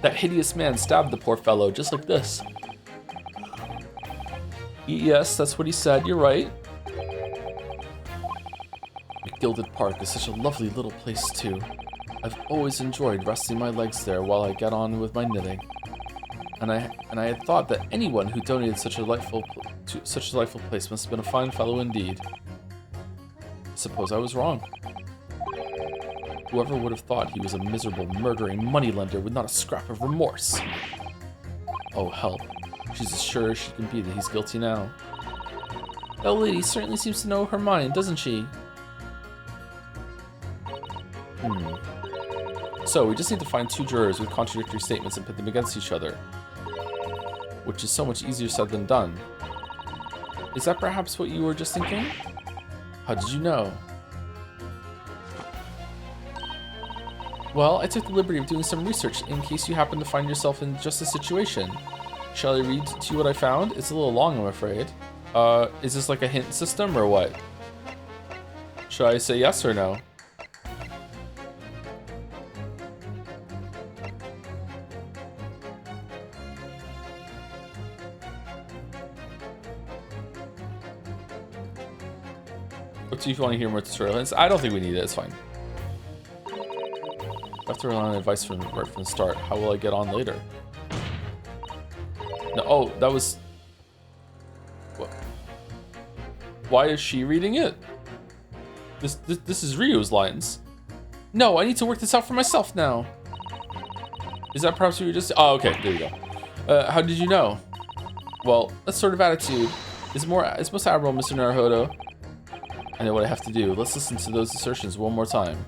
That hideous man stabbed the poor fellow, just like this. Yes, that's what he said, you're right. McGilded Park is such a lovely little place too. I've always enjoyed resting my legs there while I get on with my knitting. And I had thought that anyone who donated such a delightful place must have been a fine fellow indeed. Suppose I was wrong. Whoever would have thought he was a miserable, murdering moneylender with not a scrap of remorse? Oh, help. She's as sure as she can be that he's guilty now. That old lady certainly seems to know her mind, doesn't she? So, we just need to find 2 jurors with contradictory statements and pit them against each other. Which is so much easier said than done. Is that perhaps what you were just thinking? How did you know? Well, I took the liberty of doing some research in case you happen to find yourself in just this situation. Shall I read to you what I found? It's a little long, I'm afraid. Is this like a hint system or what? Should I say yes or no? Up to you if you want to hear more tutorial hints. I don't think we need it. It's fine. After relying on advice from right from the start, how will I get on later? No, oh, that was... What? Why is she reading it? This is Ryu's lines. No, I need to work this out for myself now. Is that perhaps what you just... Oh, okay, there you go. How did you know? Well, that sort of attitude is most admirable, Mr. Naruhodo. I know what I have to do. Let's listen to those assertions one more time.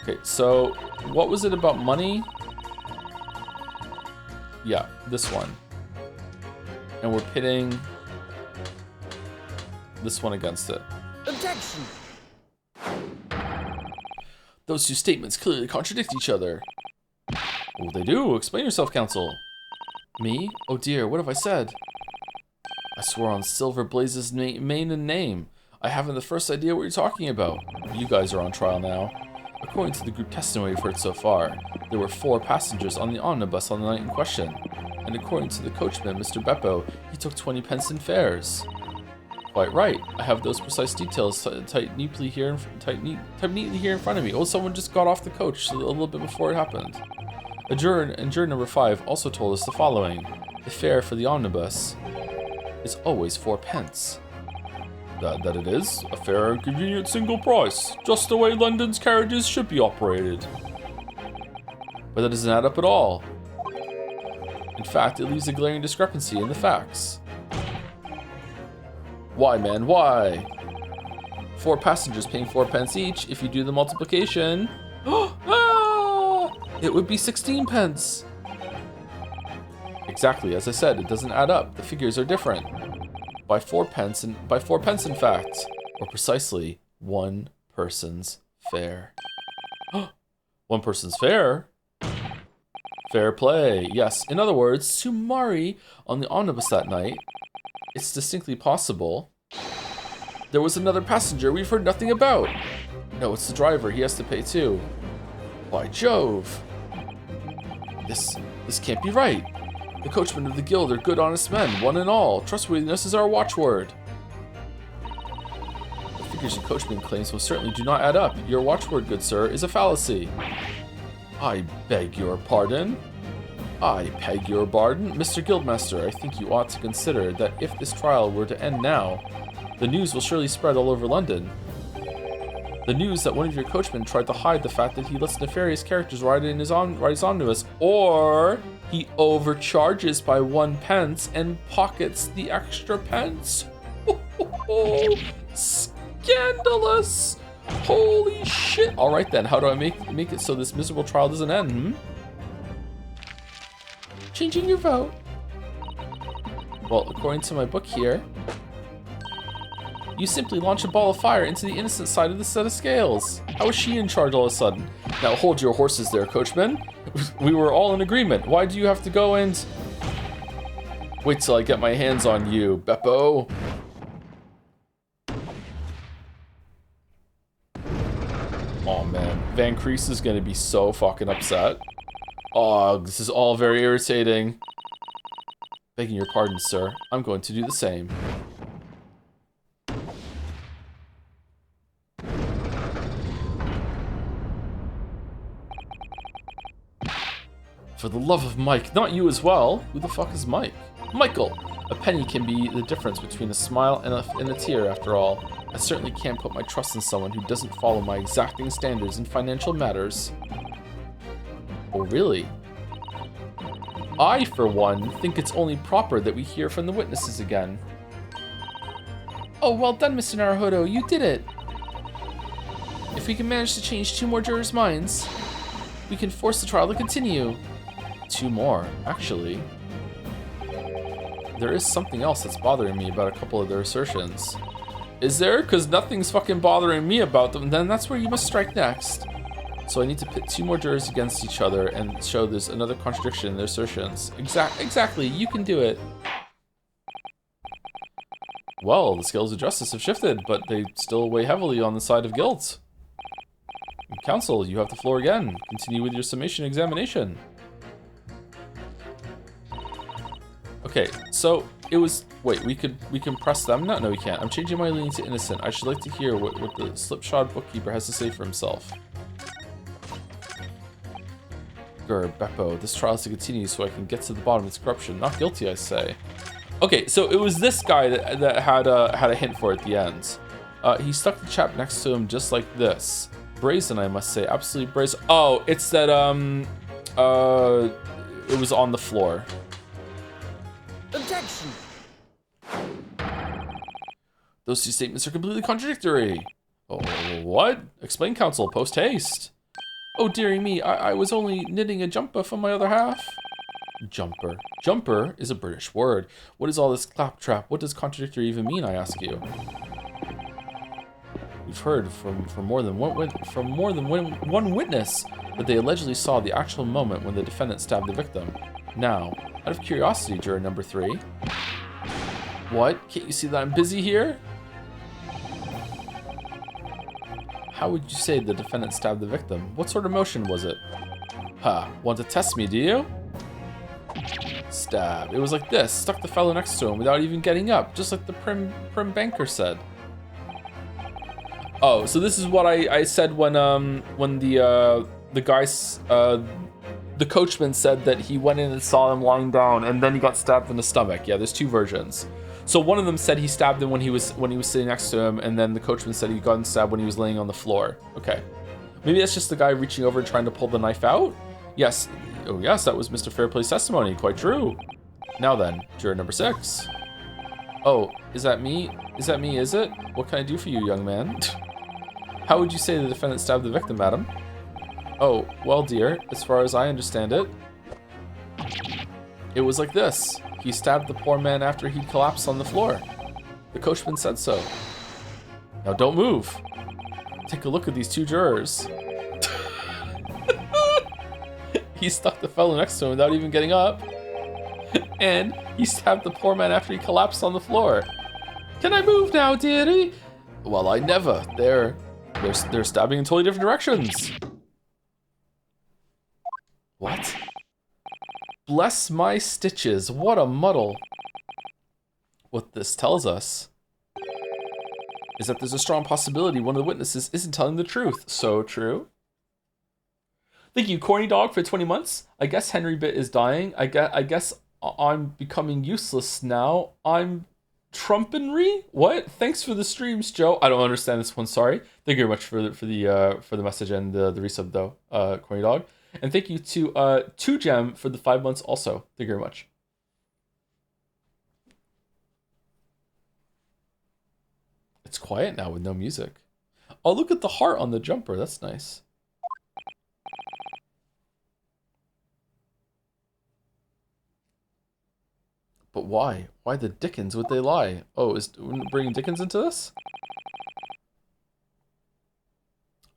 Okay, so what was it about money? Yeah, this one. And we're pitting this one against it. Objection! Those two statements clearly contradict each other. Oh, they do. Explain yourself, counsel. Me? Oh dear, what have I said? I swore on Silver Blaze's maiden name. I haven't the first idea what you're talking about. You guys are on trial now. According to the group testimony we've heard so far, there were 4 passengers on the omnibus on the night in question. And according to the coachman, Mr. Beppo, he took 20 pence in fares. Quite right. I have those precise details typed neatly here in front of me. Oh, someone just got off the coach a little bit before it happened. A juror number 5 also told us the following. The fare for the omnibus is always 4 pence. That it is? A fair and convenient single price. Just the way London's carriages should be operated. But that doesn't add up at all. In fact, it leaves a glaring discrepancy in the facts. Why, man, why? 4 passengers paying 4 pence each. If you do the multiplication, it would be 16 pence. Exactly, as I said, it doesn't add up. The figures are different. By 4 pence, in fact, or precisely 1 person's fare. 1 person's fare? Fair play. Yes. In other words, Sumari on the omnibus that night. It's distinctly possible there was another passenger we've heard nothing about. No, it's the driver. He has to pay too. By Jove. This can't be right. The coachmen of the guild are good, honest men, one and all. Trustworthiness is our watchword. The figures your coachman claims most certainly do not add up. Your watchword, good sir, is a fallacy. I beg your pardon? I beg your pardon? Mr. Guildmaster, I think you ought to consider that if this trial were to end now, the news will surely spread all over London. The news that one of your coachmen tried to hide the fact that he lets nefarious characters ride his omnibus, or he overcharges by 1 pence and pockets the extra pence. Scandalous! Holy shit! All right then, how do I make it so this miserable trial doesn't end? Changing your vote. Well, according to my book here, you simply launch a ball of fire into the innocent side of the set of scales. How is she in charge all of a sudden? Now hold your horses there, coachman. We were all in agreement. Why do you have to go and... Wait till I get my hands on you, Beppo. Oh man, Van Crease is gonna be so fucking upset. Oh, this is all very irritating. Begging your pardon, sir. I'm going to do the same. For the love of Mike, not you as well. Who the fuck is Mike? Michael! A penny can be the difference between a smile and a tear, after all. I certainly can't put my trust in someone who doesn't follow my exacting standards in financial matters. Oh, really? I, for one, think it's only proper that we hear from the witnesses again. Oh, well done, Mr. Naruhodo. You did it! If we can manage to change 2 more jurors' minds, we can force the trial to continue. 2 more, actually. There is something else that's bothering me about a couple of their assertions. Is there? Because nothing's fucking bothering me about them. Then that's where you must strike next. So I need to pit 2 more jurors against each other and show there's another contradiction in their assertions. Exactly, you can do it. Well, the scales of justice have shifted, but they still weigh heavily on the side of guilt. Counsel, you have the floor again. Continue with your summation examination. Okay, so it was, wait, we can press them? No, we can't. I'm changing my leaning to innocent. I should like to hear what the slipshod bookkeeper has to say for himself. Beppo, this trial has to continue so I can get to the bottom of its corruption. Not guilty, I say. Okay, so it was this guy that had a hint for it at the end. He stuck the chap next to him just like this. Brazen, I must say, absolutely brazen. Oh, it's that it was on the floor. Objection. Those two statements are completely contradictory. Oh, what? Explain, counsel, post haste. Oh, dearie me, I was only knitting a jumper for my other half. Jumper. Jumper is a British word. What is all this claptrap? What does contradictory even mean, I ask you? We've heard from more than one witness that they allegedly saw the actual moment when the defendant stabbed the victim. Now, out of curiosity, juror number 3. What? Can't you see that I'm busy here? How would you say the defendant stabbed the victim? What sort of motion was it? Ha, want to test me, do you? Stab. It was like this, stuck the fellow next to him without even getting up, just like the prim banker said. Oh, so this is what I said when the guys, the coachman said that he went in and saw him lying down and then he got stabbed in the stomach. Yeah, there's 2 versions. So one of them said he stabbed him when he was sitting next to him, and then the coachman said he got him stabbed when he was laying on the floor. Okay. Maybe that's just the guy reaching over and trying to pull the knife out? Yes. Oh yes, that was Mr. Fairplay's testimony. Quite true. Now then, juror number 6. Oh, is that me? Is that me, is it? What can I do for you, young man? How would you say the defendant stabbed the victim, madam? Oh, well, dear, as far as I understand it, it was like this. He stabbed the poor man after he collapsed on the floor. The coachman said so. Now don't move. Take a look at these 2 jurors. He stuck the fellow next to him without even getting up. And he stabbed the poor man after he collapsed on the floor. Can I move now, dearie? Well, I never. They're stabbing in totally different directions. What? Bless my stitches, what a muddle. What this tells us is that there's a strong possibility one of the witnesses isn't telling the truth. So true. Thank you, Corny Dog, for 20 months. I guess Henry Bit is dying. I guess I'm becoming useless now. I'm Trumpenry? What? Thanks for the streams, Joe. I don't understand this one, sorry. Thank you very much for the message and the resub though, Corny Dog. And thank you to 2Gem for the 5 months also. Thank you very much. It's quiet now with no music. Oh, look at the heart on the jumper. That's nice. But why? Why the dickens would they lie? Oh, is bringing Dickens into this?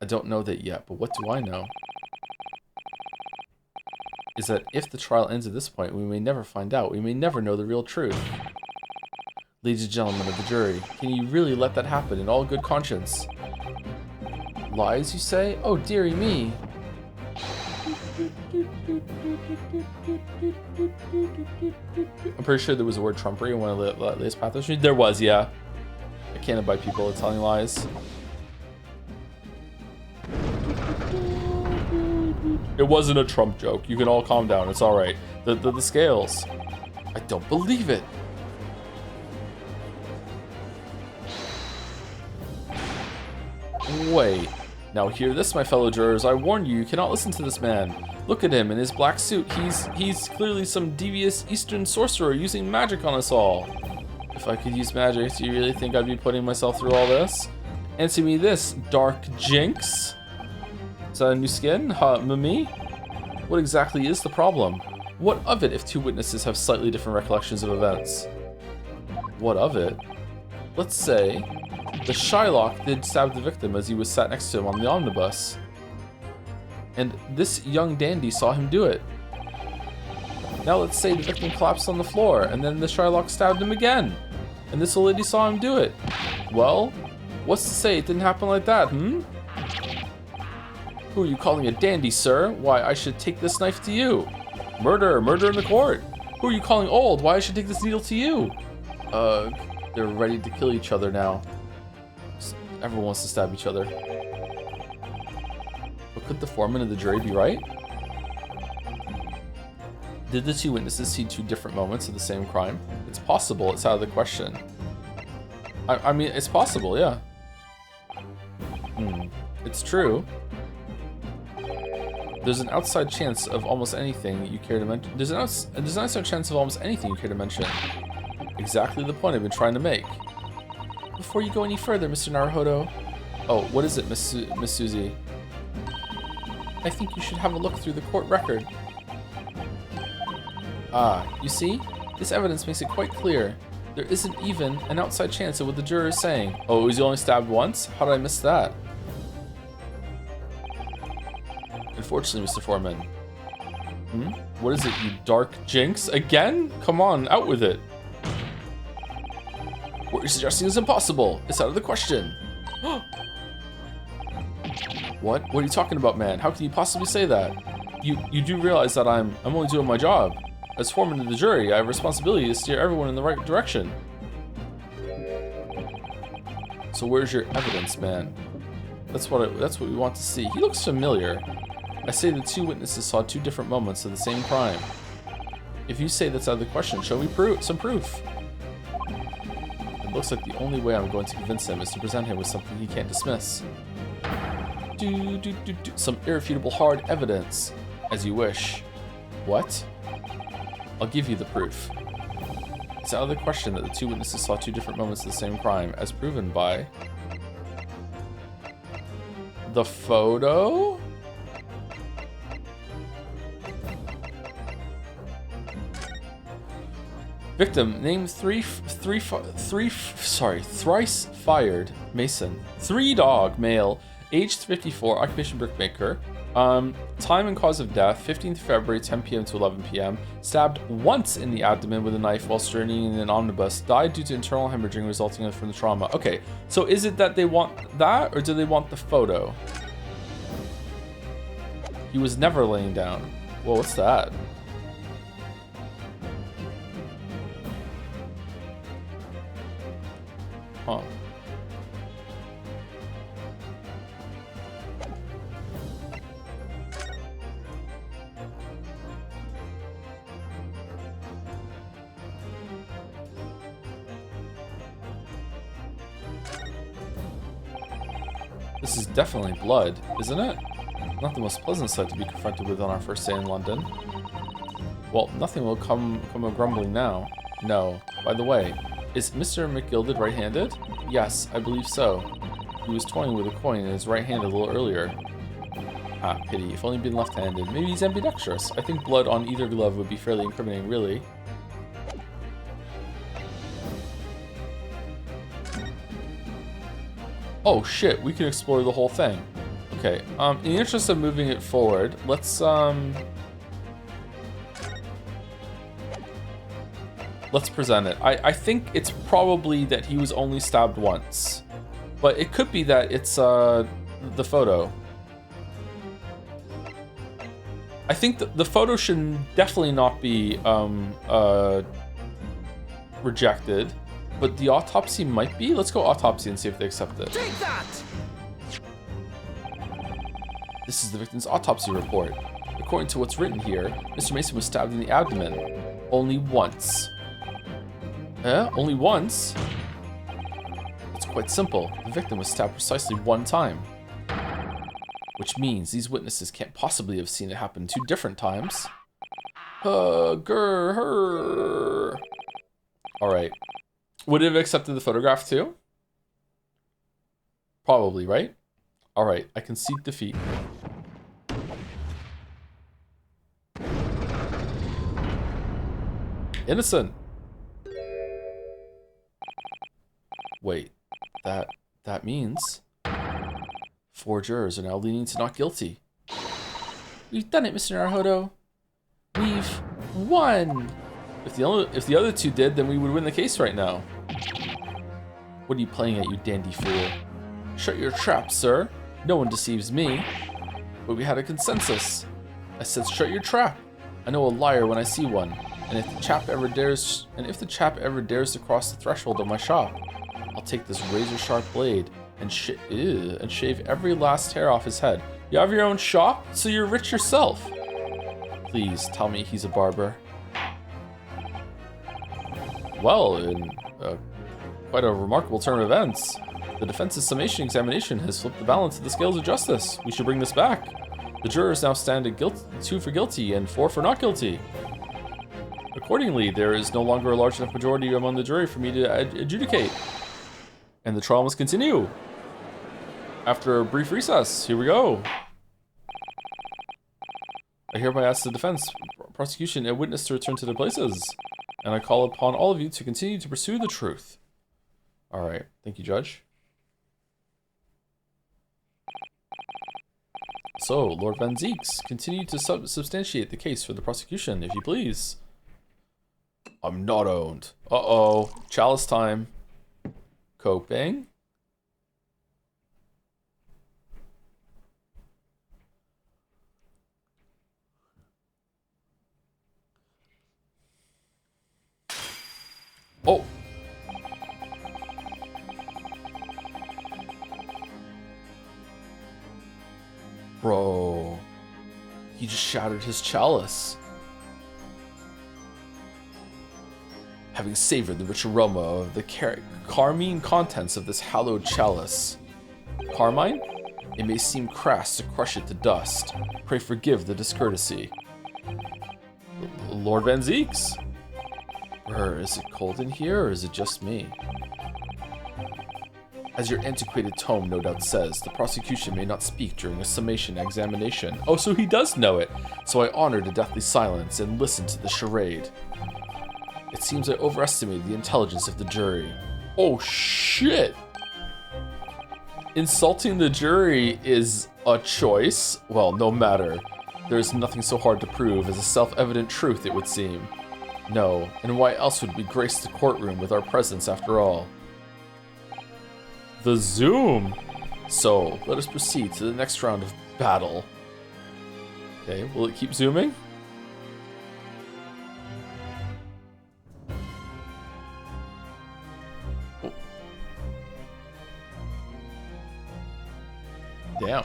I don't know that yet, but what do I know? Is that if the trial ends at this point, we may never find out. We may never know the real truth. Ladies and gentlemen of the jury, can you really let that happen in all good conscience? Lies, you say? Oh, dearie me. I'm pretty sure there was the word trumpery in one of the latest pathos. There was, yeah. I can't abide people telling lies. It wasn't a Trump joke. You can all calm down. It's all right. The scales. I don't believe it. Wait. Now hear this, my fellow jurors. I warn you, you cannot listen to this man. Look at him in his black suit. He's clearly some devious Eastern sorcerer using magic on us all. If I could use magic, do you really think I'd be putting myself through all this? Answer me this, Dark Jinx. Is that a new skin? Me? What exactly is the problem? What of it if 2 witnesses have slightly different recollections of events? What of it? Let's say the Shylock did stab the victim as he was sat next to him on the omnibus. And this young dandy saw him do it. Now let's say the victim collapsed on the floor and then the Shylock stabbed him again. And this old lady saw him do it. Well, what's to say it didn't happen like that, hmm? Who are you calling a dandy, sir? Why, I should take this knife to you. Murder, murder in the court. Who are you calling old? Why, I should take this needle to you. Ugh, they're ready to kill each other now. Everyone wants to stab each other. But could the foreman of the jury be right? Did the two witnesses see two different moments of the same crime? It's possible, it's out of the question. I mean, it's possible, yeah. It's true. There's an outside chance of almost anything you care to mention. There's an outside chance of almost anything you care to mention. Exactly the point I've been trying to make. Before you go any further, Mr. Naruhodo. Oh, what is it, Miss Susie? I think you should have a look through the court record. Ah, you see? This evidence makes it quite clear. There isn't even an outside chance of what the juror is saying. Oh, was he only stabbed once? How did I miss that? Unfortunately, Mr. Foreman. What is it, you dark jinx? Again? Come on, out with it. What you're suggesting is impossible. It's out of the question. What? What are you talking about, man? How can you possibly say that? You do realize that I'm only doing my job. As foreman of the jury, I have a responsibility to steer everyone in the right direction. So where's your evidence, man? That's what we want to see. He looks familiar. I say the two witnesses saw two different moments of the same crime. If you say that's out of the question, show me some proof. It looks like the only way I'm going to convince him is to present him with something he can't dismiss. Some irrefutable hard evidence. As you wish. What? I'll give you the proof. It's out of the question that the two witnesses saw two different moments of the same crime, as proven by... the photo? Victim, named thrice fired Mason. 3-dog male, aged 54, occupation brickmaker. Time and cause of death, 15th February, 10 p.m. to 11 p.m. Stabbed once in the abdomen with a knife while journeying in an omnibus. Died due to internal hemorrhaging resulting from the trauma. Okay, so is it that they want that, or do they want the photo? He was never laying down. Whoa, what's that? Huh. This is definitely blood, isn't it? Not the most pleasant sight to be confronted with on our first day in London. Well, nothing will come of grumbling now. No. By the way, is Mr. McGilded right-handed? Yes, I believe so. He was toying with a coin in his right hand a little earlier. Ah, pity. If only he'd been left-handed. Maybe he's ambidextrous. I think blood on either glove would be fairly incriminating, really. Oh shit, we can explore the whole thing. Okay, in the interest of moving it forward, let's present it. I think it's probably that he was only stabbed once. But it could be that it's the photo. I think the photo should definitely not be rejected. But the autopsy might be? Let's go autopsy and see if they accept it. Take that! This is the victim's autopsy report. According to what's written here, Mr. Mason was stabbed in the abdomen. Only once. Eh? Only once? It's quite simple. The victim was stabbed precisely one time. Which means these witnesses can't possibly have seen it happen 2 different times. Alright. Would it have accepted the photograph too? Probably, right? Alright, I concede defeat. Innocent! Wait, that means 4 jurors are now leaning to not guilty. We've done it, Mr. Naruhodo. We've won! If the other 2 did, then we would win the case right now. What are you playing at, you dandy fool? Shut your trap, sir. No one deceives me. But we had a consensus. I said shut your trap. I know a liar when I see one. And if the chap ever dares to cross the threshold of my shop, I'll take this razor-sharp blade and shave every last hair off his head. You have your own shop, so you're rich yourself. Please tell me he's a barber. Well, in quite a remarkable turn of events, the defense's summation examination has flipped the balance of the scales of justice. We should bring this back. The jurors now stand at 2 for guilty and 4 for not guilty. Accordingly, there is no longer a large enough majority among the jury for me to adjudicate. And the trial must continue. After a brief recess, here we go. I hereby ask the defense, prosecution, and witness to return to their places. And I call upon all of you to continue to pursue the truth. Alright, thank you, Judge. So, Lord Van Zieks, continue to substantiate the case for the prosecution, if you please. I'm not owned. Uh-oh. Chalice time. Coping. Oh. Bro. He just shattered his chalice. Having savored the rich aroma of the carmine contents of this hallowed chalice. Carmine? It may seem crass to crush it to dust. Pray forgive the discourtesy. Lord Van Zieks? Is it cold in here, or is it just me? As your antiquated tome no doubt says, the prosecution may not speak during a summation examination. Oh, so he does know it. So I honored a deathly silence and listened to the charade. It seems I overestimated the intelligence of the jury. Oh, shit! Insulting the jury is a choice? Well, no matter. There's nothing so hard to prove as a self-evident truth, it would seem. No, and why else would we grace the courtroom with our presence after all? The zoom! So, let us proceed to the next round of battle. Okay, will it keep zooming? Oh. Damn.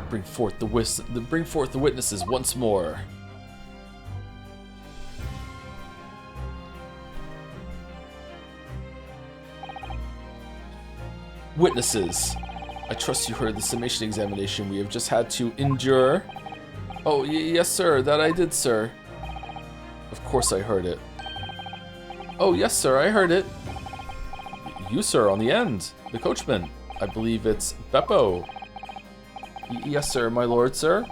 Bring forth the witnesses once more. Witnesses, I trust you heard the summation examination we have just had to endure. Oh, yes, sir, that I did, sir. Of course I heard it. Oh, yes, sir, I heard it. You, sir, on the end, the coachman. I believe it's Beppo. Yes, sir, my lord, sir.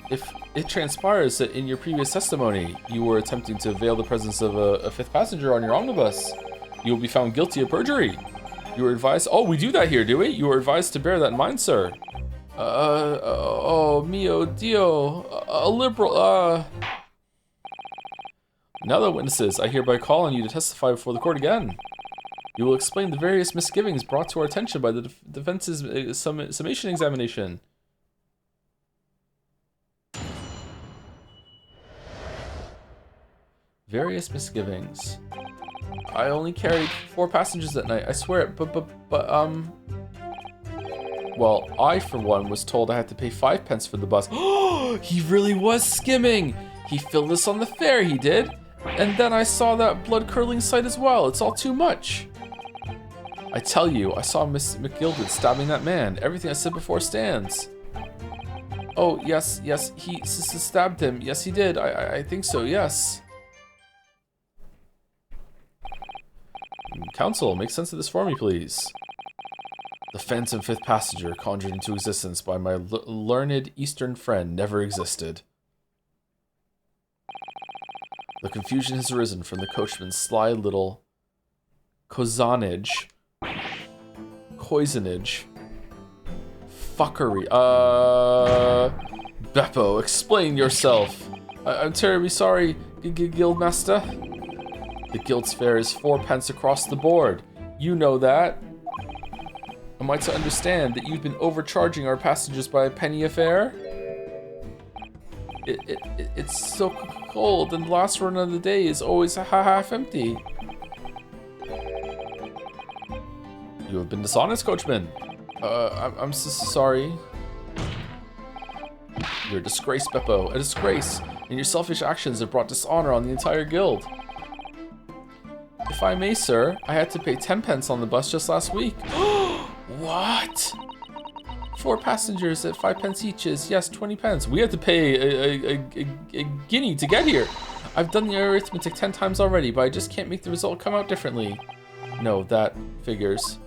If it transpires that in your previous testimony you were attempting to veil the presence of a fifth passenger on your omnibus, you will be found guilty of perjury. You were advised. Oh, we do that here, do we? You were advised to bear that in mind, sir. Oh, mio dio, a liberal. Now that witnesses, I hereby call on you to testify before the court again. You will explain the various misgivings brought to our attention by the defense's summation examination. Various misgivings. I only carried 4 passengers that night, I swear it, but, well, I, for one, was told I had to pay 5 pence for the bus. Oh, he really was skimming! He filled us on the fare, he did! And then I saw that blood-curdling sight as well, it's all too much. I tell you, I saw Miss McGilded stabbing that man. Everything I said before stands. Oh, yes, he stabbed him. Yes, he did. I think so, yes. Counsel, make sense of this for me, please. The phantom fifth passenger conjured into existence by my learned Eastern friend never existed. The confusion has arisen from the coachman's sly little coisonage, fuckery. Beppo, explain yourself. I'm terribly sorry, Guildmaster. The guild's fare is 4 pence across the board. You know that. Am I to understand that you've been overcharging our passengers by a penny a fare? It's so cold, and the last run of the day is always half empty. You have been dishonest, coachman. I'm so sorry. You're a disgrace, Beppo. A disgrace. And your selfish actions have brought dishonor on the entire guild. If I may, sir, I had to pay 10 pence on the bus just last week. What? 4 passengers at 5 pence each is, yes, 20 pence. We had to pay a guinea to get here. I've done the arithmetic 10 times already, but I just can't make the result come out differently. No, that figures.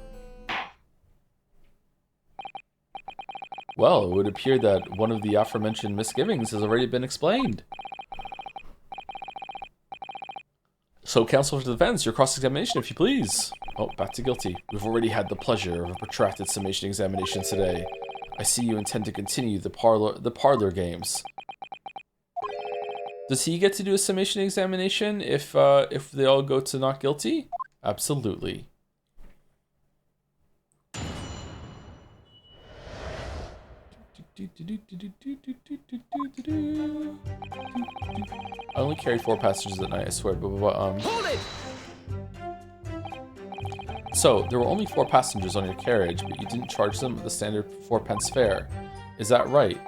Well, it would appear that one of the aforementioned misgivings has already been explained. So, counsel for the defense, your cross-examination, if you please. Oh, back to guilty. We've already had the pleasure of a protracted summation examination today. I see you intend to continue the parlor games. Does he get to do a summation examination if they all go to not guilty? Absolutely. I only carried 4 passengers that night, I swear. Hold it! So, there were only 4 passengers on your carriage, but you didn't charge them the standard 4 pence fare. Is that right?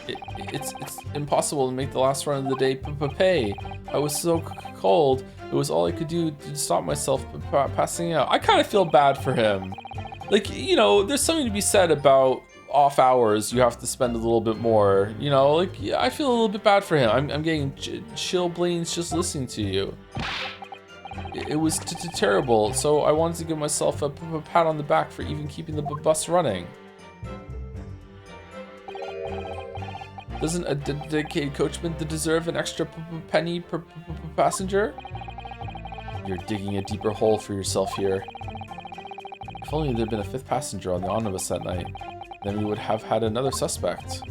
It's impossible to make the last run of the day pay. I was so cold, it was all I could do to stop myself passing out. I kind of feel bad for him. Like, you know, there's something to be said about off hours, you have to spend a little bit more, you know, like, yeah, I feel a little bit bad for him. I'm getting chilblains just listening to you. It was terrible, so I wanted to give myself a pat on the back for even keeping the bus running. Doesn't a dedicated coachman deserve an extra penny per passenger? You're digging a deeper hole for yourself here. If only there'd been a 5th passenger on the omnibus that night, then we would have had another suspect.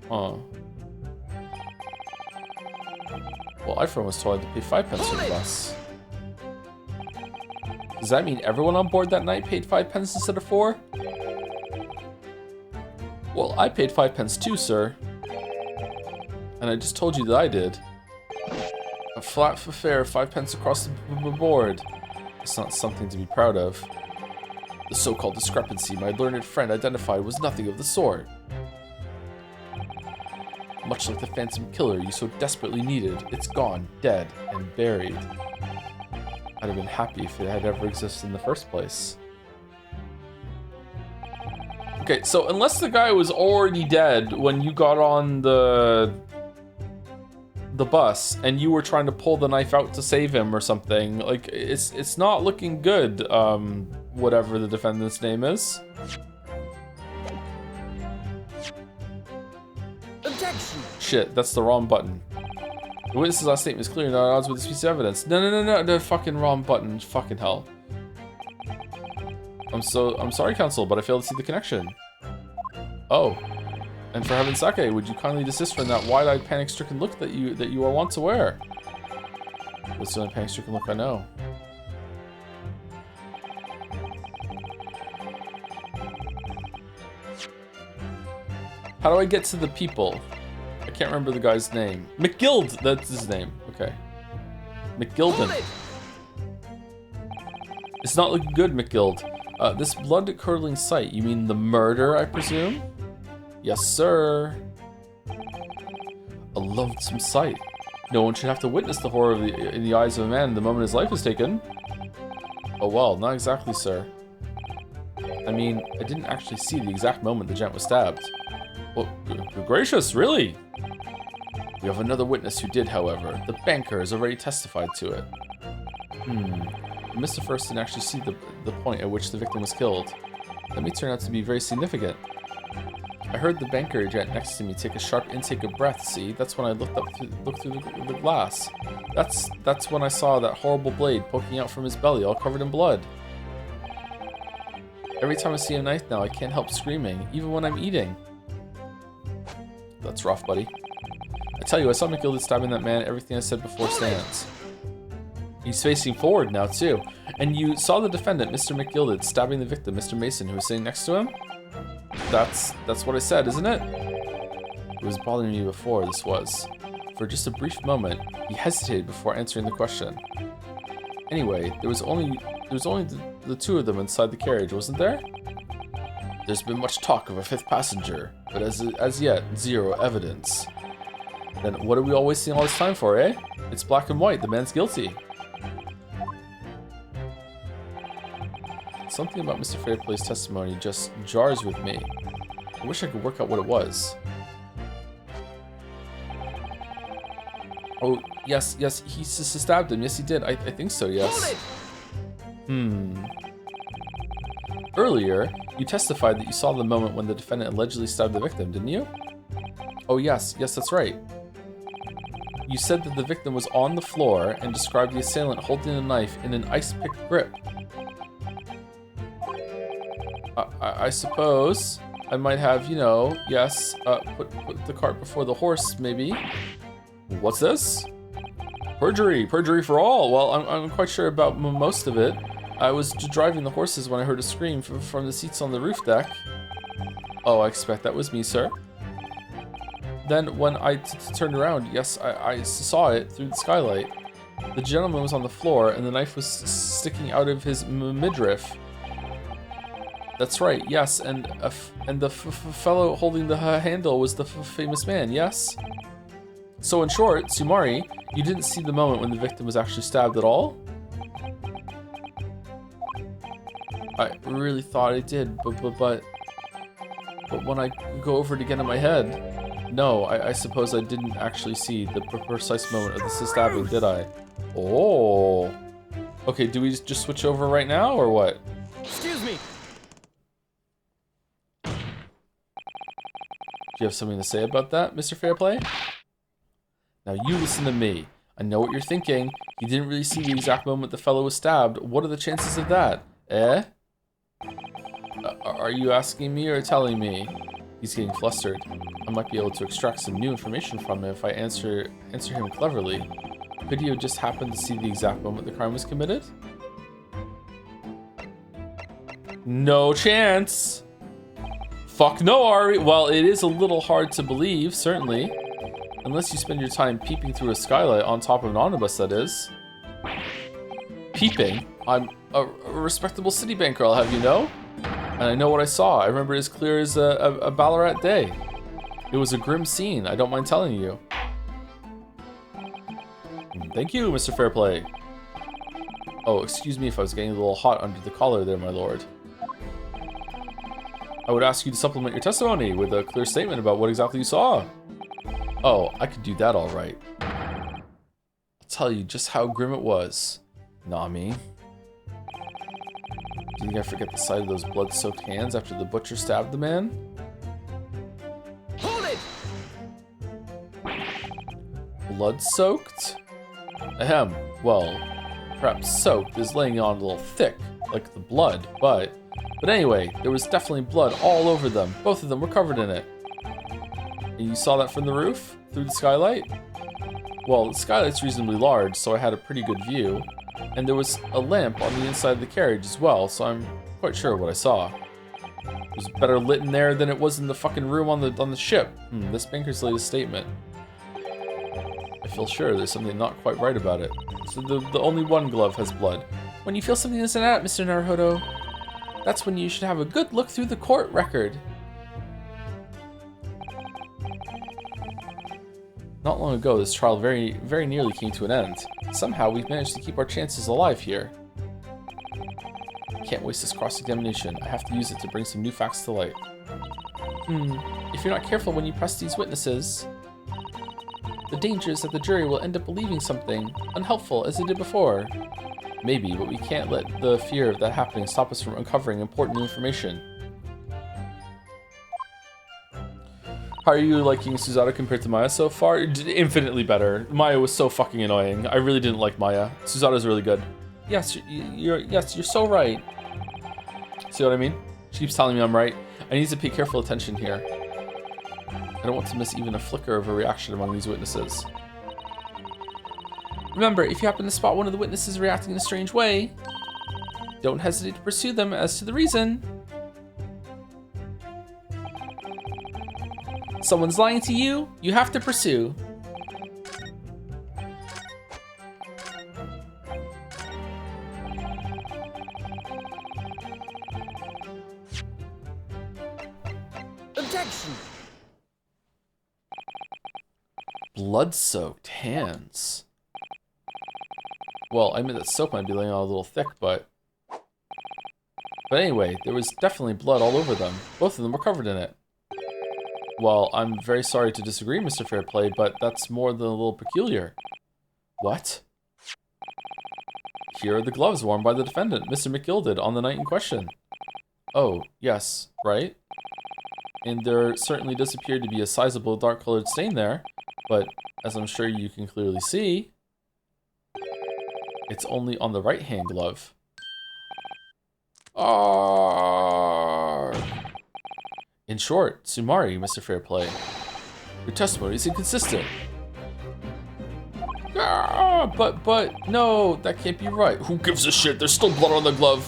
Huh. Well, I for one was told I had to pay 5 pence for the bus. Does that mean everyone on board that night paid 5 pence instead of 4? Well, I paid 5 pence too, sir. And I just told you that I did. A flat fare of 5 pence across the board. It's not something to be proud of. The so-called discrepancy my learned friend identified was nothing of the sort. Much like the phantom killer you so desperately needed, it's gone, dead, and buried. I'd have been happy if it had ever existed in the first place. Okay, so unless the guy was already dead when you got on the bus and you were trying to pull the knife out to save him or something, like, it's not looking good, whatever the defendant's name is. Objection! Shit, that's the wrong button. The witness's last statement is clearly not at odds with this piece of evidence. No, fucking wrong button. Fucking hell. I'm sorry, counsel, but I failed to see the connection. Oh. And for heaven's sake, would you kindly desist from that wide-eyed, panic-stricken look that you are wont to wear? That's the only panic-stricken look I know. How do I get to the people? I can't remember the guy's name. McGild, that's his name. Okay. McGilden. It's not looking good, McGild. This blood-curdling sight, you mean the murder, I presume? Yes, sir. A loathsome sight. No one should have to witness the horror in the eyes of a man the moment his life is taken. Oh well, not exactly, sir. I mean, I didn't actually see the exact moment the gent was stabbed. Well, good gracious, really? We have another witness who did, however. The banker has already testified to it. Mr. First didn't actually see the point at which the victim was killed. That may turn out to be very significant. I heard the banker gent next to me take a sharp intake of breath, see? That's when I looked through the glass. That's when I saw that horrible blade poking out from his belly, all covered in blood. Every time I see a knife now, I can't help screaming, even when I'm eating. That's rough, buddy. I tell you, I saw McGilden stabbing that man. Everything I said before stands. He's facing forward now, too. And you saw the defendant, Mr. McGilded, stabbing the victim, Mr. Mason, who was sitting next to him? That's what I said, isn't it? It was bothering me before, this was. For just a brief moment, he hesitated before answering the question. Anyway, there was only the two of them inside the carriage, wasn't there? There's been much talk of a fifth passenger, but as yet, zero evidence. Then what are we all wasting all this time for, eh? It's black and white, the man's guilty. Something about Mr. Fairplay's testimony just jars with me. I wish I could work out what it was. Oh, yes, he stabbed him. Yes, he did. I think so, yes. Earlier, you testified that you saw the moment when the defendant allegedly stabbed the victim, didn't you? Oh, yes, that's right. You said that the victim was on the floor and described the assailant holding a knife in an ice-pick grip. I suppose I might have, you know, yes, put the cart before the horse, maybe. What's this? Perjury for all. Well, I'm quite sure about most of it. I was driving the horses when I heard a scream from the seats on the roof deck. Oh, I expect that was me, sir. Then when I turned around, yes, I saw it through the skylight. The gentleman was on the floor and the knife was sticking out of his midriff. That's right, yes, and the fellow holding the handle was the famous man, yes? So in short, Sumari, you didn't see the moment when the victim was actually stabbed at all? I really thought I did, but when I go over it again in my head, no, I suppose I didn't actually see the precise moment of the stabbing, did I? Oh. Okay, do we just switch over right now, or what? Excuse me. Do you have something to say about that, Mr. Fairplay? Now you listen to me. I know what you're thinking. You didn't really see the exact moment the fellow was stabbed. What are the chances of that? Eh? Are you asking me or telling me? He's getting flustered. I might be able to extract some new information from him if I answer him cleverly. Could you just happen to see the exact moment the crime was committed? No chance! Fuck no, Ari! Well, it is a little hard to believe, certainly. Unless you spend your time peeping through a skylight on top of an omnibus, that is. Peeping? I'm a respectable city banker, I'll have you know. And I know what I saw. I remember it as clear as a Ballarat day. It was a grim scene, I don't mind telling you. Thank you, Mr. Fairplay. Oh, excuse me if I was getting a little hot under the collar there, my lord. I would ask you to supplement your testimony with a clear statement about what exactly you saw. Oh, I could do that all right. I'll tell you just how grim it was. Nami. Do you think I forget the sight of those blood-soaked hands after the butcher stabbed the man? Hold it! Blood-soaked? Ahem. Well, perhaps soaked is laying on a little thick, like the blood, but anyway, there was definitely blood all over them. Both of them were covered in it. And you saw that from the roof? Through the skylight? Well, the skylight's reasonably large, so I had a pretty good view. And there was a lamp on the inside of the carriage as well, so I'm quite sure of what I saw. It was better lit in there than it was in the fucking room on the ship. This banker's latest statement. I feel sure there's something not quite right about it. So the only one glove has blood. When you feel something isn't at, Mr. Naruhodo, that's when you should have a good look through the court record. Not long ago, this trial very nearly came to an end. Somehow, we've managed to keep our chances alive here. Can't waste this cross-examination. I have to use it to bring some new facts to light. If you're not careful when you press these witnesses, the danger is that the jury will end up believing something unhelpful as they did before. Maybe, but we can't let the fear of that happening stop us from uncovering important information. How are you liking Suzato compared to Maya so far? Infinitely better. Maya was so fucking annoying. I really didn't like Maya. Suzato's really good. Yes, you're so right. See what I mean? She keeps telling me I'm right. I need to pay careful attention here. I don't want to miss even a flicker of a reaction among these witnesses. Remember, if you happen to spot one of the witnesses reacting in a strange way, don't hesitate to pursue them as to the reason. Someone's lying to you, you have to pursue. Objection. Blood-soaked hands. Well, I mean, that soap might be laying on a little thick, but anyway, there was definitely blood all over them. Both of them were covered in it. Well, I'm very sorry to disagree, Mr. Fairplay, but that's more than a little peculiar. What? Here are the gloves worn by the defendant, Mr. McGilded, on the night in question. Oh, yes, right? And there certainly does appear to be a sizable dark-colored stain there, but as I'm sure you can clearly see, it's only on the right-hand glove. In short, Sumari, Mr. Fairplay, your testimony is inconsistent. But, no, that can't be right. Who gives a shit? There's still blood on the glove.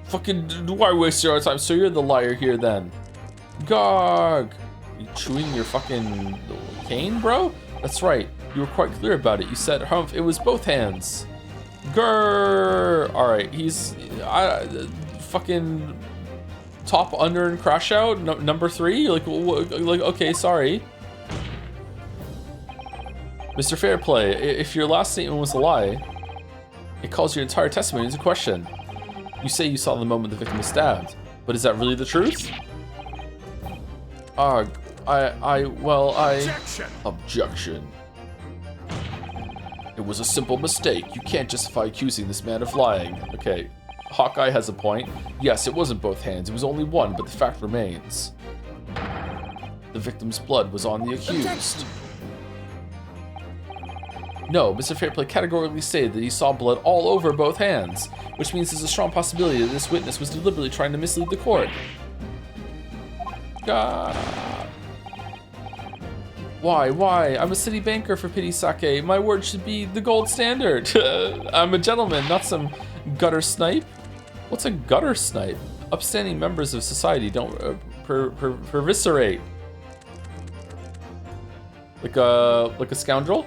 Fucking, why waste your time? So you're the liar here then. Gog! You chewing your fucking cane, bro? That's right. You were quite clear about it. You said, humph, it was both hands. Grrr! Alright, he's... fucking... top, under, and crash out? No, number 3? Like, okay, sorry. Mr. Fairplay, if your last statement was a lie, it calls your entire testimony into question. You say you saw the moment the victim was stabbed, but is that really the truth? Objection. Objection. It was a simple mistake. You can't justify accusing this man of lying. Okay, Hawkeye has a point. Yes, it wasn't both hands. It was only one, but the fact remains. The victim's blood was on the accused. Objection. No, Mr. Fairplay categorically stated that he saw blood all over both hands, which means there's a strong possibility that this witness was deliberately trying to mislead the court. God. Why? I'm a city banker, for pity's sake. My word should be the gold standard. I'm a gentleman, not some gutter snipe. What's a gutter snipe? Upstanding members of society don't perviscerate. Like a scoundrel?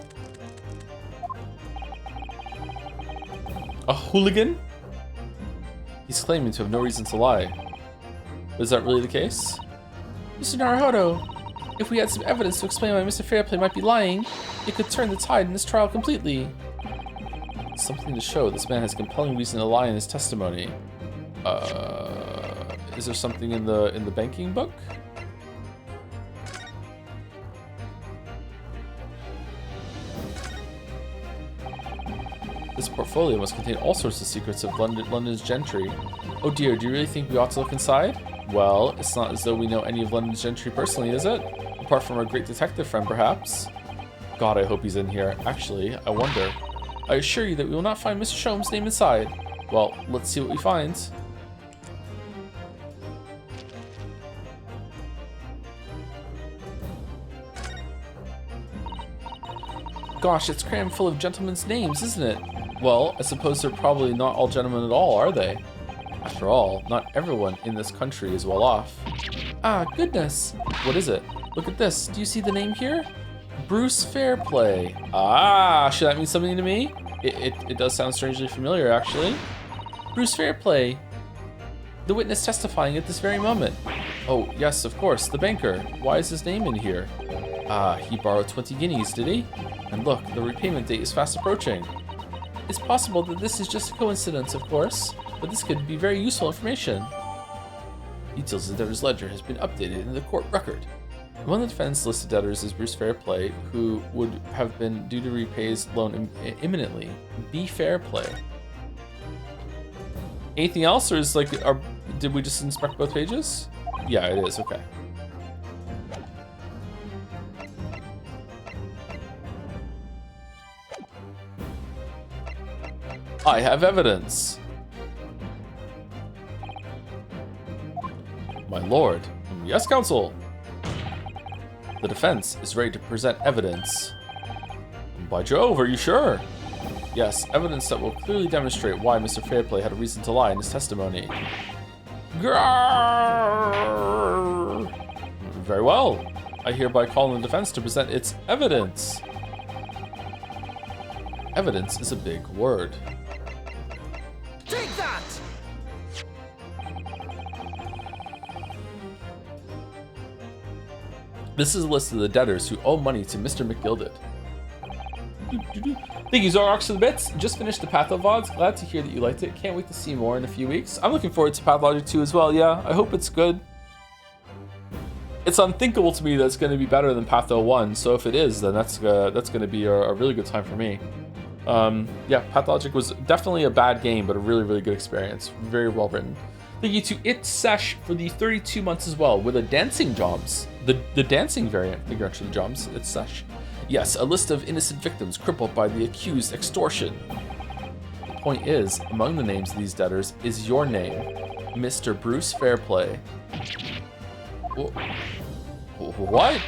A hooligan? He's claiming to have no reason to lie. Is that really the case? Mr. Naruhodo, if we had some evidence to explain why Mr. Fairplay might be lying, it could turn the tide in this trial completely. Something to show this man has compelling reason to lie in his testimony. Is there something in the banking book? This portfolio must contain all sorts of secrets of London's gentry. Oh dear, do you really think we ought to look inside? Well, it's not as though we know any of London's gentry personally, is it? Apart from our great detective friend, perhaps? God, I hope he's in here. Actually, I wonder. I assure you that we will not find Mr. Shome's name inside. Well, let's see what we find. Gosh, it's crammed full of gentlemen's names, isn't it? Well, I suppose they're probably not all gentlemen at all, are they? After all, not everyone in this country is well off. Ah, goodness! What is it? Look at this. Do you see the name here? Bruce Fairplay. Ah, should that mean something to me? It does sound strangely familiar, actually. Bruce Fairplay. The witness testifying at this very moment. Oh, yes, of course, the banker. Why is his name in here? Ah, he borrowed 20 guineas, did he? And look, the repayment date is fast approaching. It's possible that this is just a coincidence, of course, but this could be very useful information. Details of the debtor's ledger has been updated in the court record. Among the defendant's listed debtors is Bruce Fairplay, who would have been due to repay his loan imminently. B. Fairplay. Anything else, or is did we just inspect both pages? Yeah, it is, okay. I have evidence. My lord. Yes, counsel. The defense is ready to present evidence. By Jove, are you sure? Yes, evidence that will clearly demonstrate why Mr. Fairplay had a reason to lie in his testimony. Grrr! Very well. I hereby call on the defense to present its evidence. Evidence is a big word. Take that! This is a list of the debtors who owe money to Mr. McGilded. Thank you, Zorox, for the bits. Just finished the Patho VODs. Glad to hear that you liked it. Can't wait to see more in a few weeks. I'm looking forward to Pathologic 2 as well, yeah. I hope it's good. It's unthinkable to me that it's going to be better than Patho 1, so if it is, then that's going to be a really good time for me. Yeah, Pathologic was definitely a bad game, but a really, really good experience. Very well written. Thank you to It Sesh for the 32 months as well, with a dancing Joms. The dancing variant. Thank you for the Joms. It's Sesh. Yes, a list of innocent victims crippled by the accused extortion. The point is, among the names of these debtors is your name, Mr. Bruce Fairplay. What?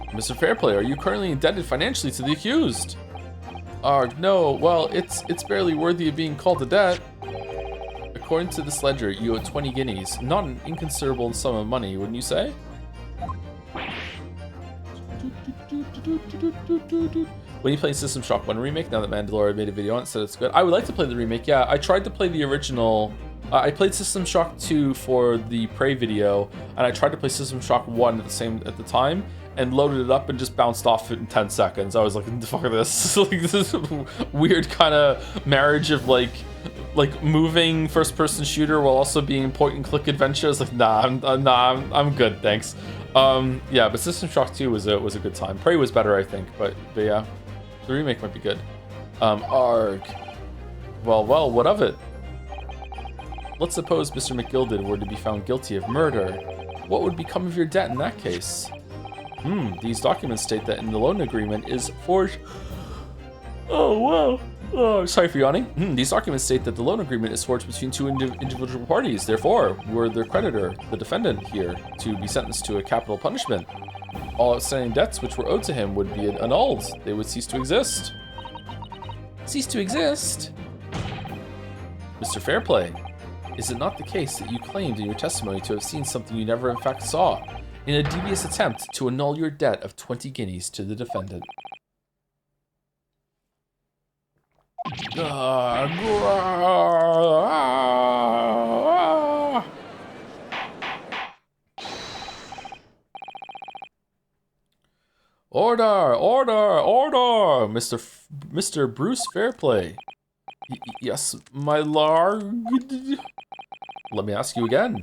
Mr. Fairplay, are you currently indebted financially to the accused? No, well, it's barely worthy of being called a debt. According to this ledger, you owe 20 guineas. Not an inconsiderable sum of money, wouldn't you say? When you play System Shock 1 Remake, now that Mandalorian made a video on it, said it's good. I would like to play the remake, yeah. I tried to play the original. I played System Shock 2 for the Prey video, and I tried to play System Shock 1 at the time, and loaded it up and just bounced off it in 10 seconds. I was like, the fuck this? Like, this is a weird kind of marriage of like moving first-person shooter while also being point-and-click adventure. I was like, I'm good, thanks. Yeah, but System Shock 2 was a good time. Prey was better, I think, but yeah, the remake might be good. Arg. Well, what of it? Let's suppose Mr. McGilded were to be found guilty of murder. What would become of your debt in that case? These documents state that in the loan agreement is forged. Oh, wow. Oh, sorry for yawning. These documents state that the loan agreement is forged between two individual parties. Therefore, were the creditor, the defendant here, to be sentenced to a capital punishment, all outstanding debts which were owed to him would be annulled. They would cease to exist. Cease to exist? Mr. Fairplay, is it not the case that you claimed in your testimony to have seen something you never in fact saw, in a devious attempt to annul your debt of 20 guineas to the defendant? Order! Mr. Bruce Fairplay. Yes, my lord. Let me ask you again,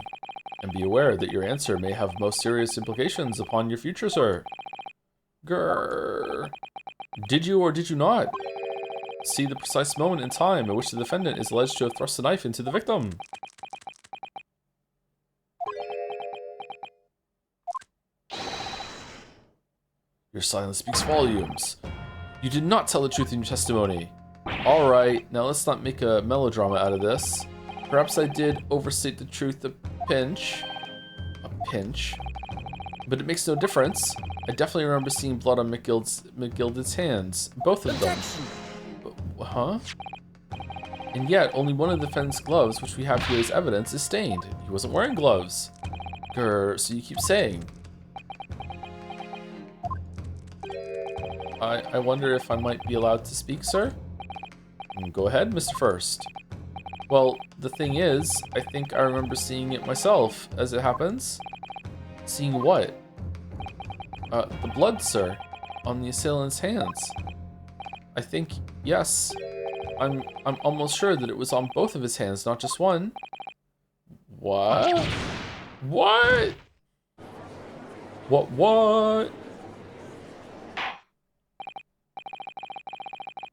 and be aware that your answer may have most serious implications upon your future, sir. Grrr. Did you or did you not see the precise moment in time at which the defendant is alleged to have thrust a knife into the victim? Your silence speaks volumes. You did not tell the truth in your testimony. Alright, now let's not make a melodrama out of this. Perhaps I did overstate the truth a pinch. A pinch. But it makes no difference. I definitely remember seeing blood on McGilded's hands. Both of them. Huh? And yet, only one of the defendant's gloves, which we have here as evidence, is stained. He wasn't wearing gloves. Grr, so you keep saying. I wonder if I might be allowed to speak, sir? Go ahead, Mr. First. Well, the thing is, I think I remember seeing it myself, as it happens. Seeing what? The blood, sir, on the assailant's hands. I think, yes. I'm almost sure that it was on both of his hands, not just one. What? What? What?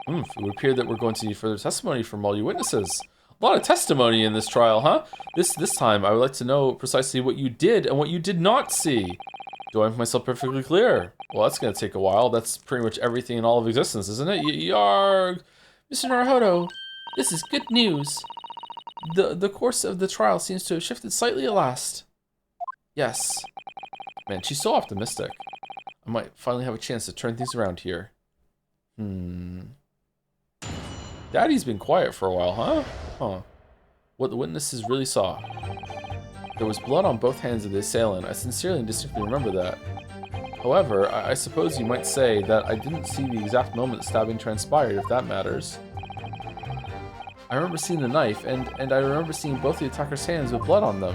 It would appear that we're going to need further testimony from all you witnesses. A lot of testimony in this trial, huh? This time, I would like to know precisely what you did and what you did not see. Do I make myself perfectly clear? Well, that's going to take a while. That's pretty much everything in all of existence, isn't it? Yarg! Mr. Naruhodo, this is good news. The course of the trial seems to have shifted slightly at last. Yes. Man, she's so optimistic. I might finally have a chance to turn things around here. Daddy's been quiet for a while, huh? Huh. What the witnesses really saw. There was blood on both hands of the assailant. I sincerely and distinctly remember that. However, I suppose you might say that I didn't see the exact moment the stabbing transpired, if that matters. I remember seeing the knife, and I remember seeing both the attacker's hands with blood on them.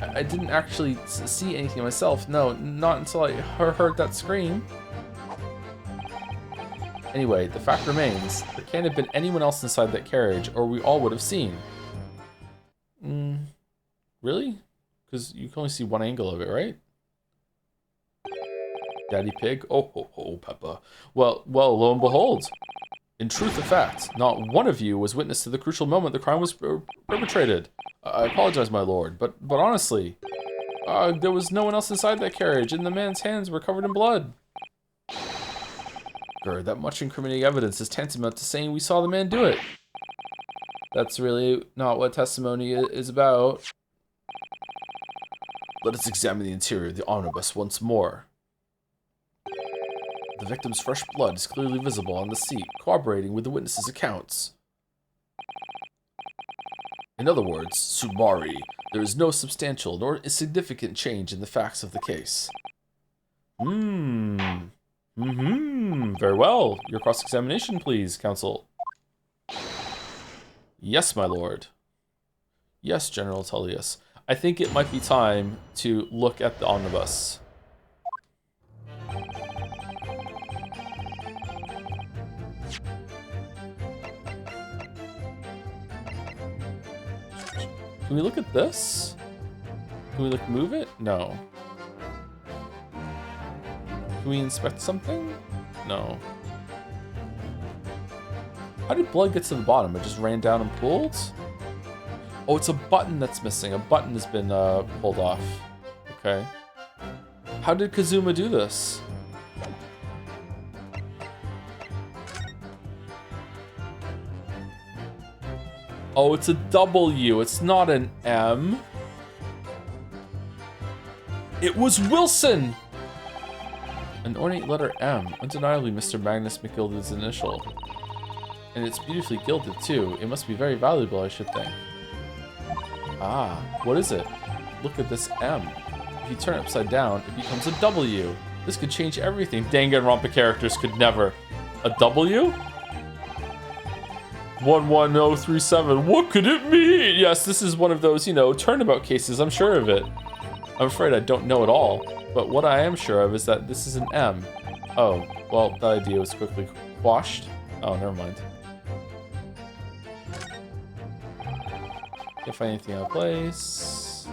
I didn't actually see anything myself, no, not until I heard that scream. Anyway, the fact remains, there can't have been anyone else inside that carriage, or we all would have seen. Really? Because you can only see one angle of it, right? Daddy Pig? Oh, ho, ho, Peppa. Well, lo and behold. In truth of fact, not one of you was witness to the crucial moment the crime was perpetrated. I apologize, my lord, but honestly, there was no one else inside that carriage, and the man's hands were covered in blood. Grr, that much incriminating evidence is tantamount to saying we saw the man do it. That's really not what testimony is about. Let us examine the interior of the omnibus once more. The victim's fresh blood is clearly visible on the seat, corroborating with the witnesses' accounts. In other words, sumari, there is no substantial nor significant change in the facts of the case. Very well. Your cross-examination, please, counsel. Yes, my lord. Yes, General Tullius. I think it might be time to look at the omnibus. Can we look at this? Can we, like, move it? No. Can we inspect something? No. How did blood get to the bottom? It just ran down and pooled? Oh, it's a button that's missing. A button has been pulled off. Okay. How did Kazuma do this? Oh, it's a W. It's not an M. It was Wilson! An ornate letter M. Undeniably Mr. Magnus McGilda's initial. And it's beautifully gilded, too. It must be very valuable, I should think. Ah, what is it? Look at this M. If you turn it upside down, it becomes a W. This could change everything. Danganronpa characters could never. A W? 11037. What could it mean? Yes, this is one of those, you know, turnabout cases. I'm sure of it. I'm afraid I don't know it all. But what I am sure of is that this is an M. Oh, well, that idea was quickly quashed. Oh, never mind. Can't find anything out of place.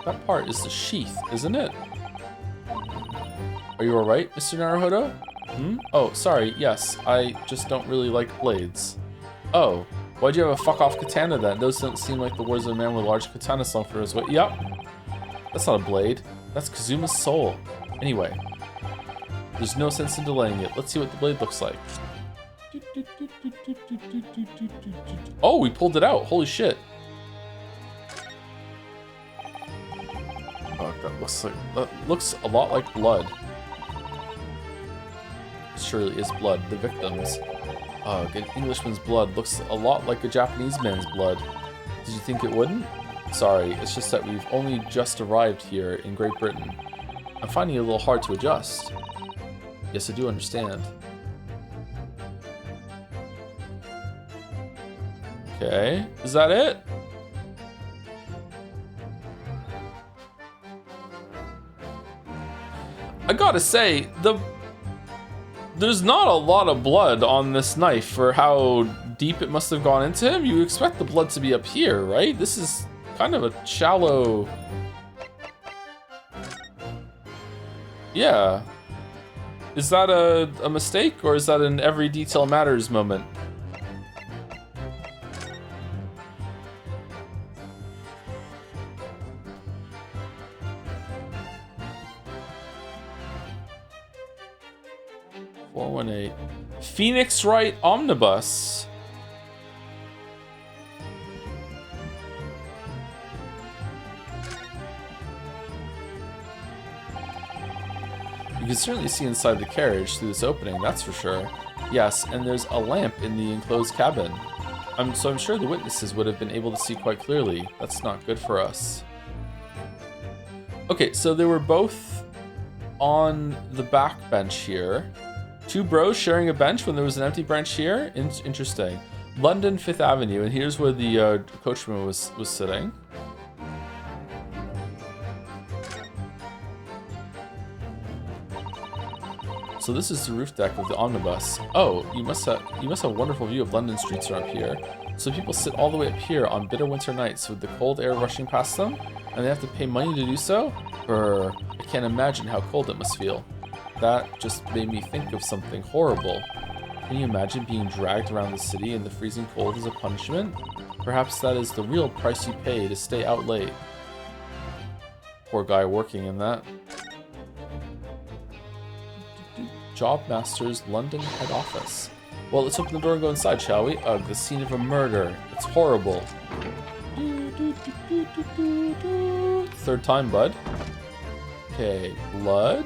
That part is the sheath, isn't it? Are you alright, Mr. Naruhodo? Oh, sorry, yes. I just don't really like blades. Oh, why'd you have a fuck-off katana then? Those don't seem like the words of a man with a large katana slung for his weight. Yep. That's not a blade. That's Kazuma's soul. Anyway. There's no sense in delaying it. Let's see what the blade looks like. Oh, we pulled it out. Holy shit. Oh, that looks a lot like blood. It surely is blood. The victim's. Ugh, an Englishman's blood looks a lot like a Japanese man's blood. Did you think it wouldn't? Sorry, it's just that we've only just arrived here in Great Britain. I'm finding it a little hard to adjust. Yes, I do understand. Okay, is that it? I gotta say, there's not a lot of blood on this knife for how deep it must have gone into him. You expect the blood to be up here, right? This is kind of a shallow... Yeah. Is that a mistake, or is that an every detail matters moment? Phoenix Wright Omnibus. You can certainly see inside the carriage through this opening, that's for sure. Yes, and there's a lamp in the enclosed cabin. So I'm sure the witnesses would have been able to see quite clearly. That's not good for us. Okay, so they were both on the back bench here. Two bros sharing a bench when there was an empty bench here? Interesting. London, 5th Avenue, and here's where the coachman was sitting. So this is the roof deck of the omnibus. Oh, you must have a wonderful view of London streets from up here. So people sit all the way up here on bitter winter nights with the cold air rushing past them, and they have to pay money to do so? I can't imagine how cold it must feel. That just made me think of something horrible. Can you imagine being dragged around the city in the freezing cold as a punishment? Perhaps that is the real price you pay to stay out late. Poor guy working in that. Jobmaster's London head office. Well, let's open the door and go inside, shall we? Ugh, the scene of a murder. It's horrible. Third time, bud. Okay, blood.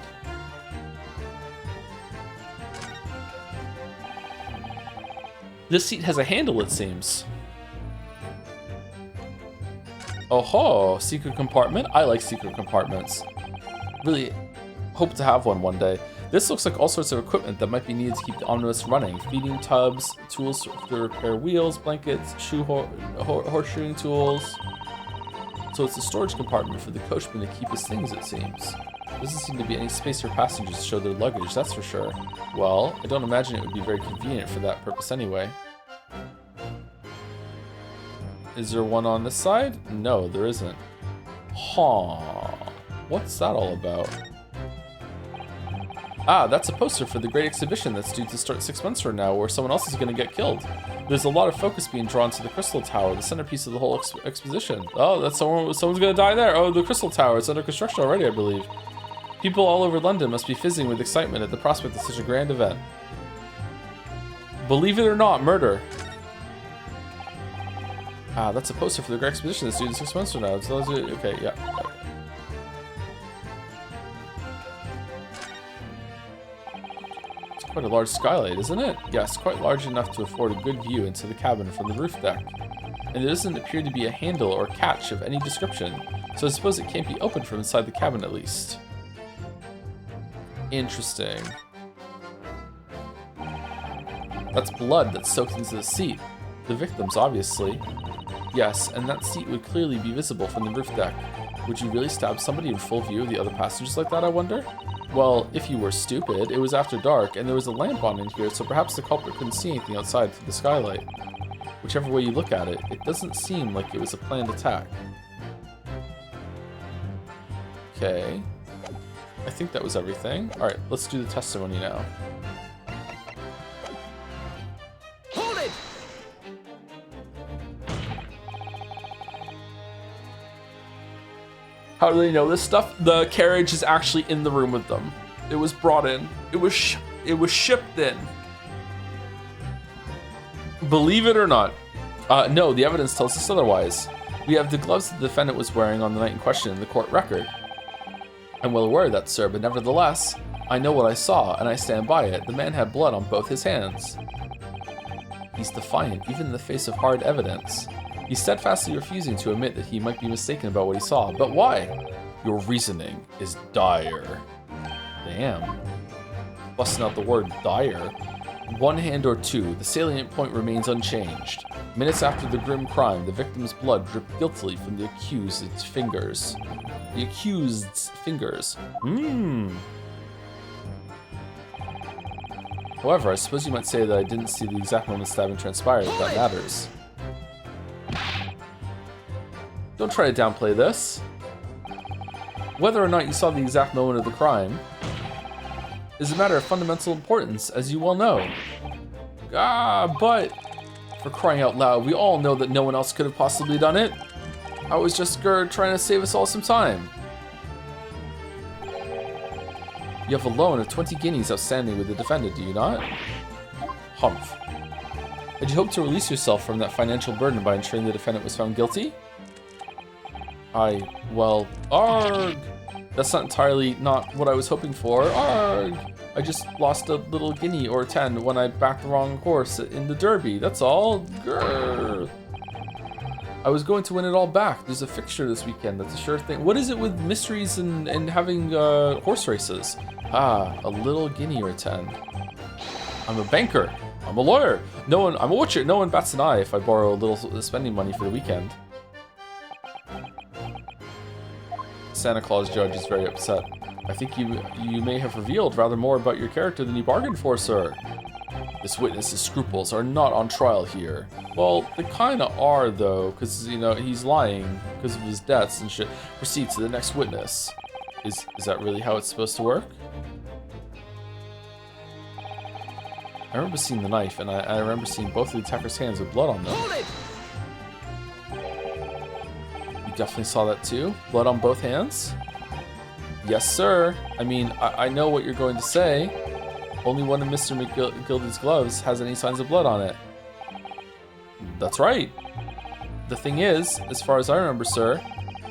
This seat has a handle, it seems. Oh ho, secret compartment. I like secret compartments. Really hope to have one day. This looks like all sorts of equipment that might be needed to keep the omnibus running. Feeding tubs, tools to repair wheels, blankets, horseshoeing tools. So it's a storage compartment for the coachman to keep his things, it seems. Doesn't seem to be any space for passengers to show their luggage, that's for sure. Well, I don't imagine it would be very convenient for that purpose anyway. Is there one on this side? No, there isn't. Huh. What's that all about? Ah, that's a poster for the great exhibition that's due to start 6 months from now, where someone else is going to get killed. There's a lot of focus being drawn to the Crystal Tower, the centerpiece of the whole exposition. Oh, that's someone's going to die there. Oh, the Crystal Tower. It's under construction already, I believe. People all over London must be fizzing with excitement at the prospect of such a grand event. Believe it or not, murder. Ah, that's a poster for the great exposition that's due to 6 months from now. So, okay, yeah. Quite a large skylight, isn't it? Yes, quite large enough to afford a good view into the cabin from the roof deck. And there doesn't appear to be a handle or catch of any description, so I suppose it can't be opened from inside the cabin at least. Interesting. That's blood that's soaked into the seat. The victim's, obviously. Yes, and that seat would clearly be visible from the roof deck. Would you really stab somebody in full view of the other passengers like that, I wonder? Well, if you were stupid, it was after dark, and there was a lamp on in here, so perhaps the culprit couldn't see anything outside through the skylight. Whichever way you look at it, it doesn't seem like it was a planned attack. Okay. I think that was everything. Alright, let's do the testimony now. Hold it! How do they know this stuff? The carriage is actually in the room with them. It was brought in. It was shipped in. Believe it or not. No, the evidence tells us otherwise. We have the gloves the defendant was wearing on the night in question in the court record. I'm well aware of that, sir, but nevertheless, I know what I saw, and I stand by it. The man had blood on both his hands. He's defiant, even in the face of hard evidence. He's steadfastly refusing to admit that he might be mistaken about what he saw. But why? Your reasoning is dire. Damn. Busting out the word dire. One hand or two, the salient point remains unchanged. Minutes after the grim crime, the victim's blood dripped guiltily from the accused's fingers. The accused's fingers. However, I suppose you might say that I didn't see the exact moment stabbing transpired, if that matters. Don't try to downplay this. Whether or not you saw the exact moment of the crime is a matter of fundamental importance, as you well know. But for crying out loud, we all know that no one else could have possibly done it. I was just trying to save us all some time. You have a loan of 20 guineas outstanding with the defendant, do you not? Humph. Had you hoped to release yourself from that financial burden by ensuring the defendant was found guilty? Well, arg! That's not what I was hoping for. Arrgh! I just lost a little guinea or 10 when I backed the wrong horse in the derby. That's all. Grrr. I was going to win it all back. There's a fixture this weekend. That's a sure thing. What is it with mysteries and having horse races? Ah, a little guinea or 10. I'm a banker. I'm a lawyer. I'm a witcher. No one bats an eye if I borrow a little spending money for the weekend. Santa Claus judge is very upset. I think you may have revealed rather more about your character than you bargained for, sir. This witness's scruples are not on trial here. Well, they kinda are though, because you know he's lying because of his debts and shit. Proceed to the next witness. Is that really how it's supposed to work? I remember seeing the knife, and I remember seeing both of the attacker's hands with blood on them. Hold it! You definitely saw that too? Blood on both hands? Yes, sir. I mean, I know what you're going to say. Only one of Mr. McGildy's gloves has any signs of blood on it. That's right. The thing is, as far as I remember, sir,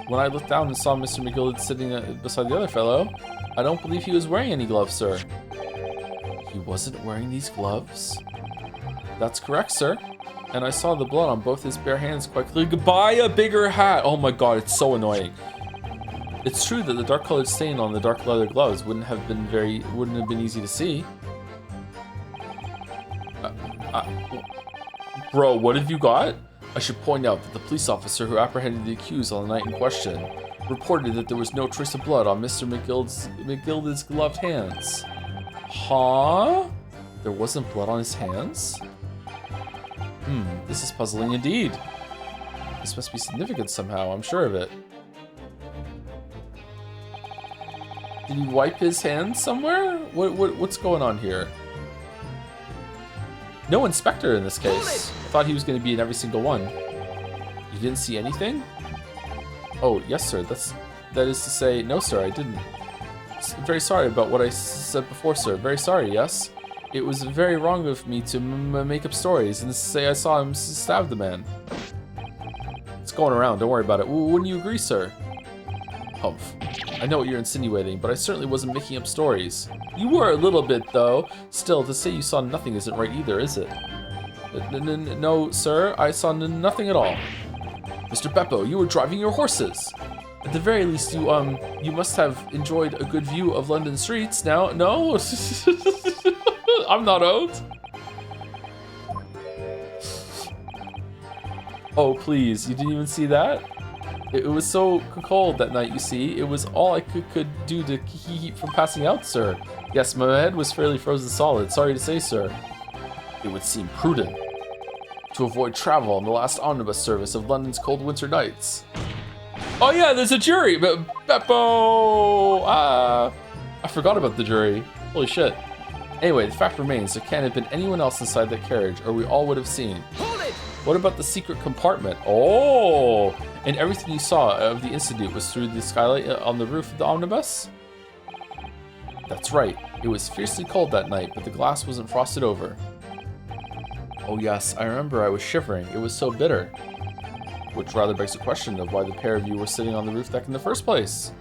when I looked down and saw Mr. McGildy sitting beside the other fellow, I don't believe he was wearing any gloves, sir. He wasn't wearing these gloves? That's correct, sir. And I saw the blood on both his bare hands quite clearly. Buy a bigger hat! Oh my god, it's so annoying. It's true that the dark colored stain on the dark leather gloves wouldn't have been easy to see. Bro, what have you got? I should point out that the police officer who apprehended the accused on the night in question reported that there was no trace of blood on Mr. McGildy's gloved hands. Huh? There wasn't blood on his hands? This is puzzling indeed. This must be significant somehow, I'm sure of it. Did he wipe his hands somewhere? What's going on here? No inspector in this case. I thought he was going to be in every single one. You didn't see anything? Oh, yes, sir. That is to say, no, sir, I didn't. Very sorry about what I said before, sir. Very sorry, yes? It was very wrong of me to make up stories and say I saw him stab the man. It's going around, don't worry about it. Wouldn't you agree, sir? Humph. I know what you're insinuating, but I certainly wasn't making up stories. You were a little bit, though. Still, to say you saw nothing isn't right either, is it? No, sir, I saw nothing at all. Mr. Beppo, you were driving your horses. At the very least, you must have enjoyed a good view of London streets. Now, no? I'm not owed. Oh, please, you didn't even see that? It was so cold that night, you see. It was all I could do to keep from passing out, sir. Yes, my head was fairly frozen solid. Sorry to say, sir. It would seem prudent to avoid travel on the last omnibus service of London's cold winter nights. Oh yeah, there's a jury! Beppo! I forgot about the jury. Holy shit. Anyway, the fact remains, there can't have been anyone else inside that carriage, or we all would have seen. Hold it! What about the secret compartment? Oh! And everything you saw of the incident was through the skylight on the roof of the omnibus? That's right. It was fiercely cold that night, but the glass wasn't frosted over. Oh yes, I remember I was shivering. It was so bitter. Which rather begs the question of why the pair of you were sitting on the roof deck in the first place.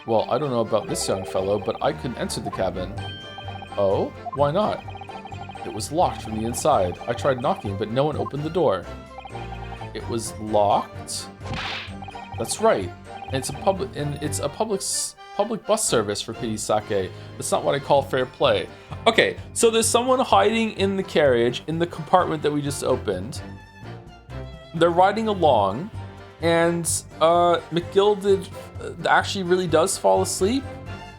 Well, I don't know about this young fellow, but I couldn't enter the cabin. Oh? Why not? It was locked from the inside. I tried knocking, but no one opened the door. It was locked? That's right. And it's a public bus service, for pity's sake. That's not what I call fair play. Okay, so there's someone hiding in the carriage in the compartment that we just opened. They're riding along, and McGildy actually really does fall asleep.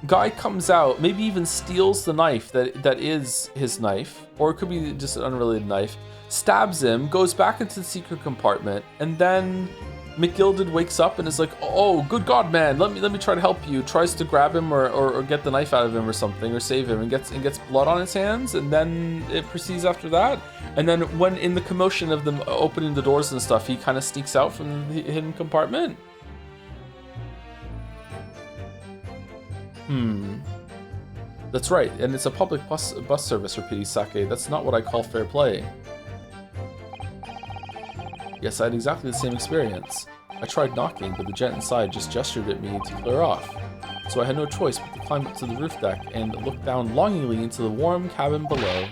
Guy comes out, maybe even steals the knife that is his knife, or it could be just an unrelated knife, stabs him, goes back into the secret compartment, and then McGildy wakes up and is like, oh, good God, man, let me try to help you. Tries to grab him or get the knife out of him or something, or save him, and gets blood on his hands, and then it proceeds after that. And then when in the commotion of them opening the doors and stuff, he kind of sneaks out from the hidden compartment. That's right, and it's a public bus service, for pity's sake. That's not what I call fair play. Yes, I had exactly the same experience. I I tried knocking, but the gent inside just gestured at me to clear off. So I had no choice but to climb up to the roof deck and look down longingly into the warm cabin below.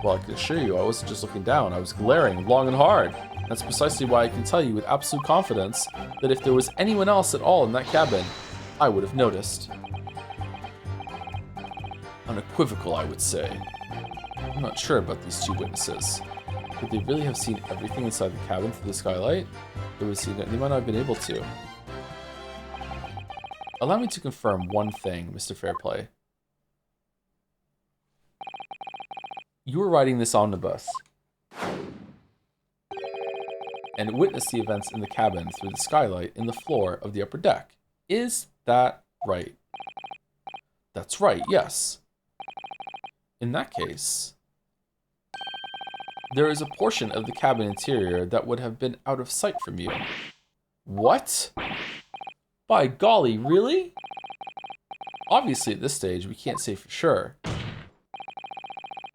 Well, I can assure you, I wasn't just looking down, I was glaring long and hard. That's precisely why I can tell you with absolute confidence that if there was anyone else at all in that cabin, I would have noticed. Unequivocal, I would say. I'm not sure about these two witnesses. Could they really have seen everything inside the cabin through the skylight? They might not have been able to. Allow me to confirm one thing, Mr. Fairplay. You were riding this omnibus and witnessed the events in the cabin through the skylight in the floor of the upper deck. Is that right? That's right, yes. In that case, there is a portion of the cabin interior that would have been out of sight from you. What? By golly, really? Obviously, at this stage, we can't say for sure.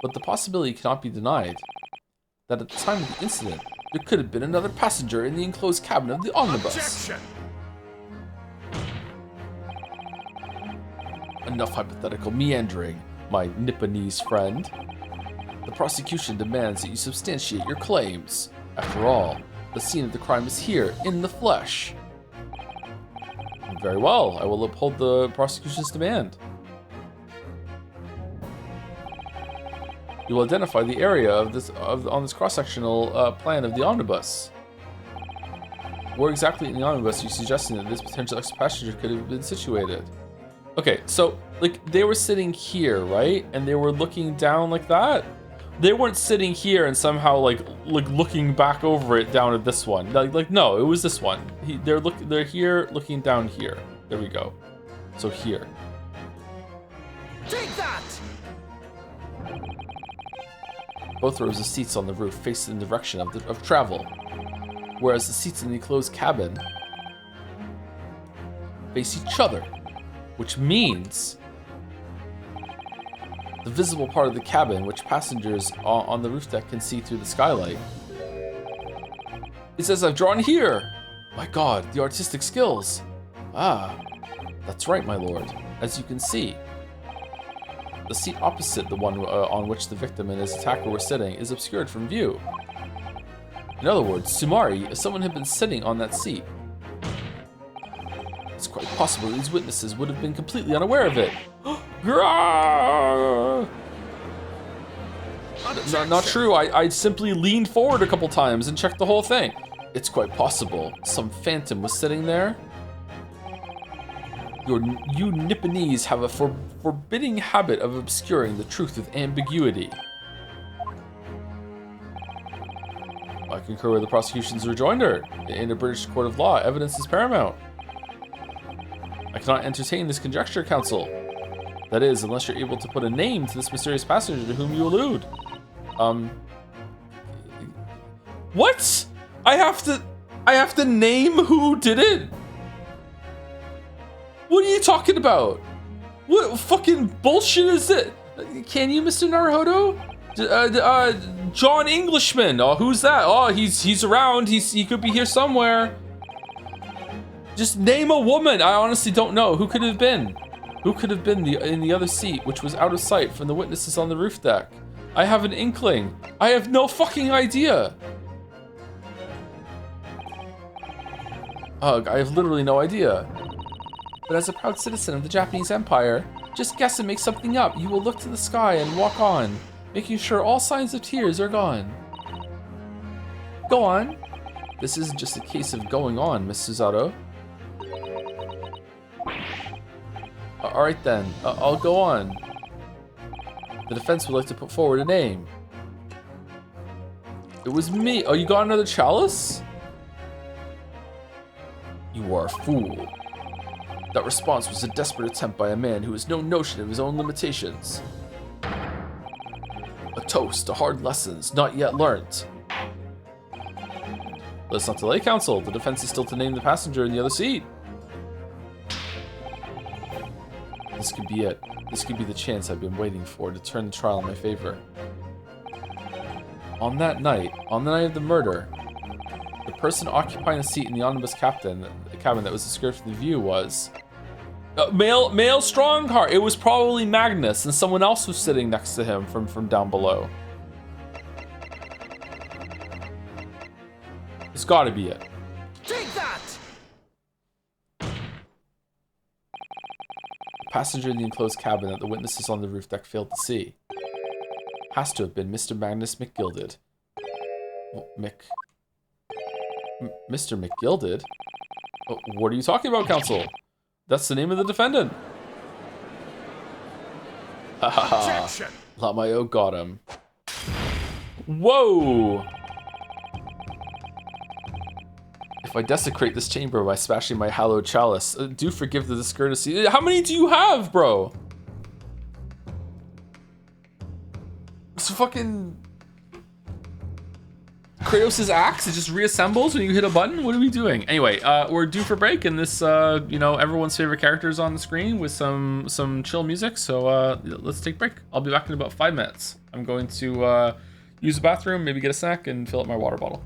But the possibility cannot be denied that at the time of the incident, there could have been another passenger in the enclosed cabin of the omnibus. Objection! Enough hypothetical meandering, my Nipponese friend. The prosecution demands that you substantiate your claims. After all, the scene of the crime is here, in the flesh. Very well, I will uphold the prosecution's demand. You will identify the area on this cross-sectional plan of the omnibus. Where exactly in the omnibus are you suggesting that this potential passenger could have been situated? Okay, so, like, they were sitting here, right? And they were looking down like that? They weren't sitting here and somehow, like looking back over it down at this one. Like no, it was this one. They're here, looking down here. There we go. So here. Take that! Both rows of seats on the roof face in the direction of travel, whereas the seats in the enclosed cabin face each other, which means the visible part of the cabin, which passengers on the roof deck can see through the skylight, is as I've drawn here. My God, the artistic skills. Ah, that's right, my lord. As you can see, the seat opposite the one on which the victim and his attacker were sitting is obscured from view. In other words, Sumari, if someone had been sitting on that seat, it's quite possible these witnesses would have been completely unaware of it. Not true. I simply leaned forward a couple times and checked the whole thing. It's quite possible some phantom was sitting there. You Nipponese have a forbidding habit of obscuring the truth with ambiguity. I concur with the prosecution's rejoinder. In a British court of law, evidence is paramount. I cannot entertain this conjecture, counsel. That is, unless you're able to put a name to this mysterious passenger to whom you allude. What? I have to name who did it? What are you talking about? What fucking bullshit is it? Can you, Mr. Naruhodo? John Englishman. Oh, who's that? Oh, he's around. He could be here somewhere. Just name a woman. I honestly don't know. Who could have been? Who could have been in the other seat, which was out of sight from the witnesses on the roof deck? I have an inkling. I have no fucking idea. Ugh, I have literally no idea. But as a proud citizen of the Japanese Empire, just guess and make something up. You will look to the sky and walk on, making sure all signs of tears are gone. Go on. This isn't just a case of going on, Miss Susato. Alright then, I'll go on. The defense would like to put forward a name. It was me. Oh, you got another chalice? You are a fool. That response was a desperate attempt by a man who has no notion of his own limitations. A toast to hard lessons not yet learnt. Let's not delay, counsel. The defense is still to name the passenger in the other seat. This could be it. This could be the chance I've been waiting for to turn the trial in my favor. On that night, on the night of the murder, The person occupying the seat in the omnibus cabin that was obscured from the view was... male strong car. It was probably Magnus, and someone else was sitting next to him from down below. It's gotta be it. Take that! The passenger in the enclosed cabin that the witnesses on the roof deck failed to see. Has to have been Mr. Magnus McGilded. Mr. McGilded? Oh, what are you talking about, counsel? That's the name of the defendant. Objection! Lamayo got him. Whoa! If I desecrate this chamber by smashing my hallowed chalice, do forgive the discourtesy. How many do you have, bro? It's fucking... Kratos' axe, it just reassembles when you hit a button? What are we doing? Anyway, we're due for break, and this, you know, everyone's favorite characters on the screen with some chill music, so let's take a break. I'll be back in about 5 minutes. I'm going to use the bathroom, maybe get a snack, and fill up my water bottle.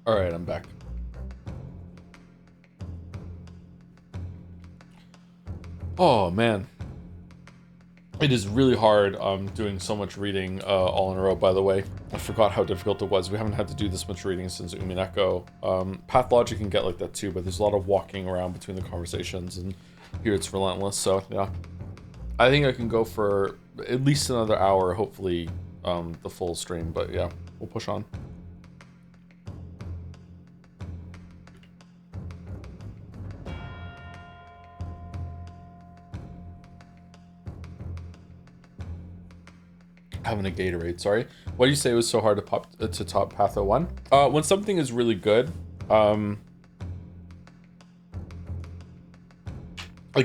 Alright, I'm back. Oh, man. It is really hard doing so much reading all in a row, by the way. I forgot how difficult it was. We haven't had to do this much reading since Umineko. Pathologic can get like that too, but there's a lot of walking around between the conversations, and here it's relentless, so yeah. I think I can go for at least another hour, hopefully the full stream, but yeah, we'll push on. Having a Gatorade, sorry. Why do you say it was so hard to top Patho 1? When something is really good, like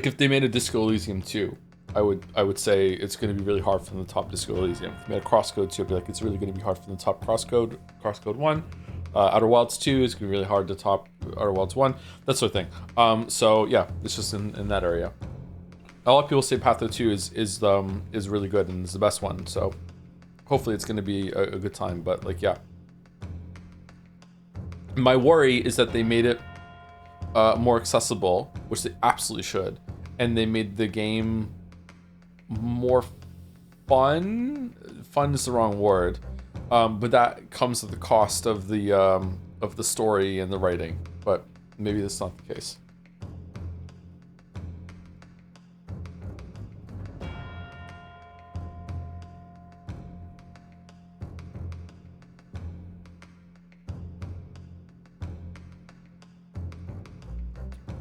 if they made a Disco Elysium 2, I would say it's going to be really hard for them to top Disco Elysium. If they made a Crosscode 2, I'd be like, it's really going to be hard for them to top Crosscode 1. Outer Wilds 2 is going to be really hard to top Outer Wilds 1, that sort of thing. So yeah, it's just in that area. A lot of people say Patho 2 is really good and is the best one, so hopefully it's going to be a good time, but like, yeah. My worry is that they made it more accessible, which they absolutely should, and they made the game more fun. Fun is the wrong word, but that comes at the cost of the story and the writing, but maybe that's not the case.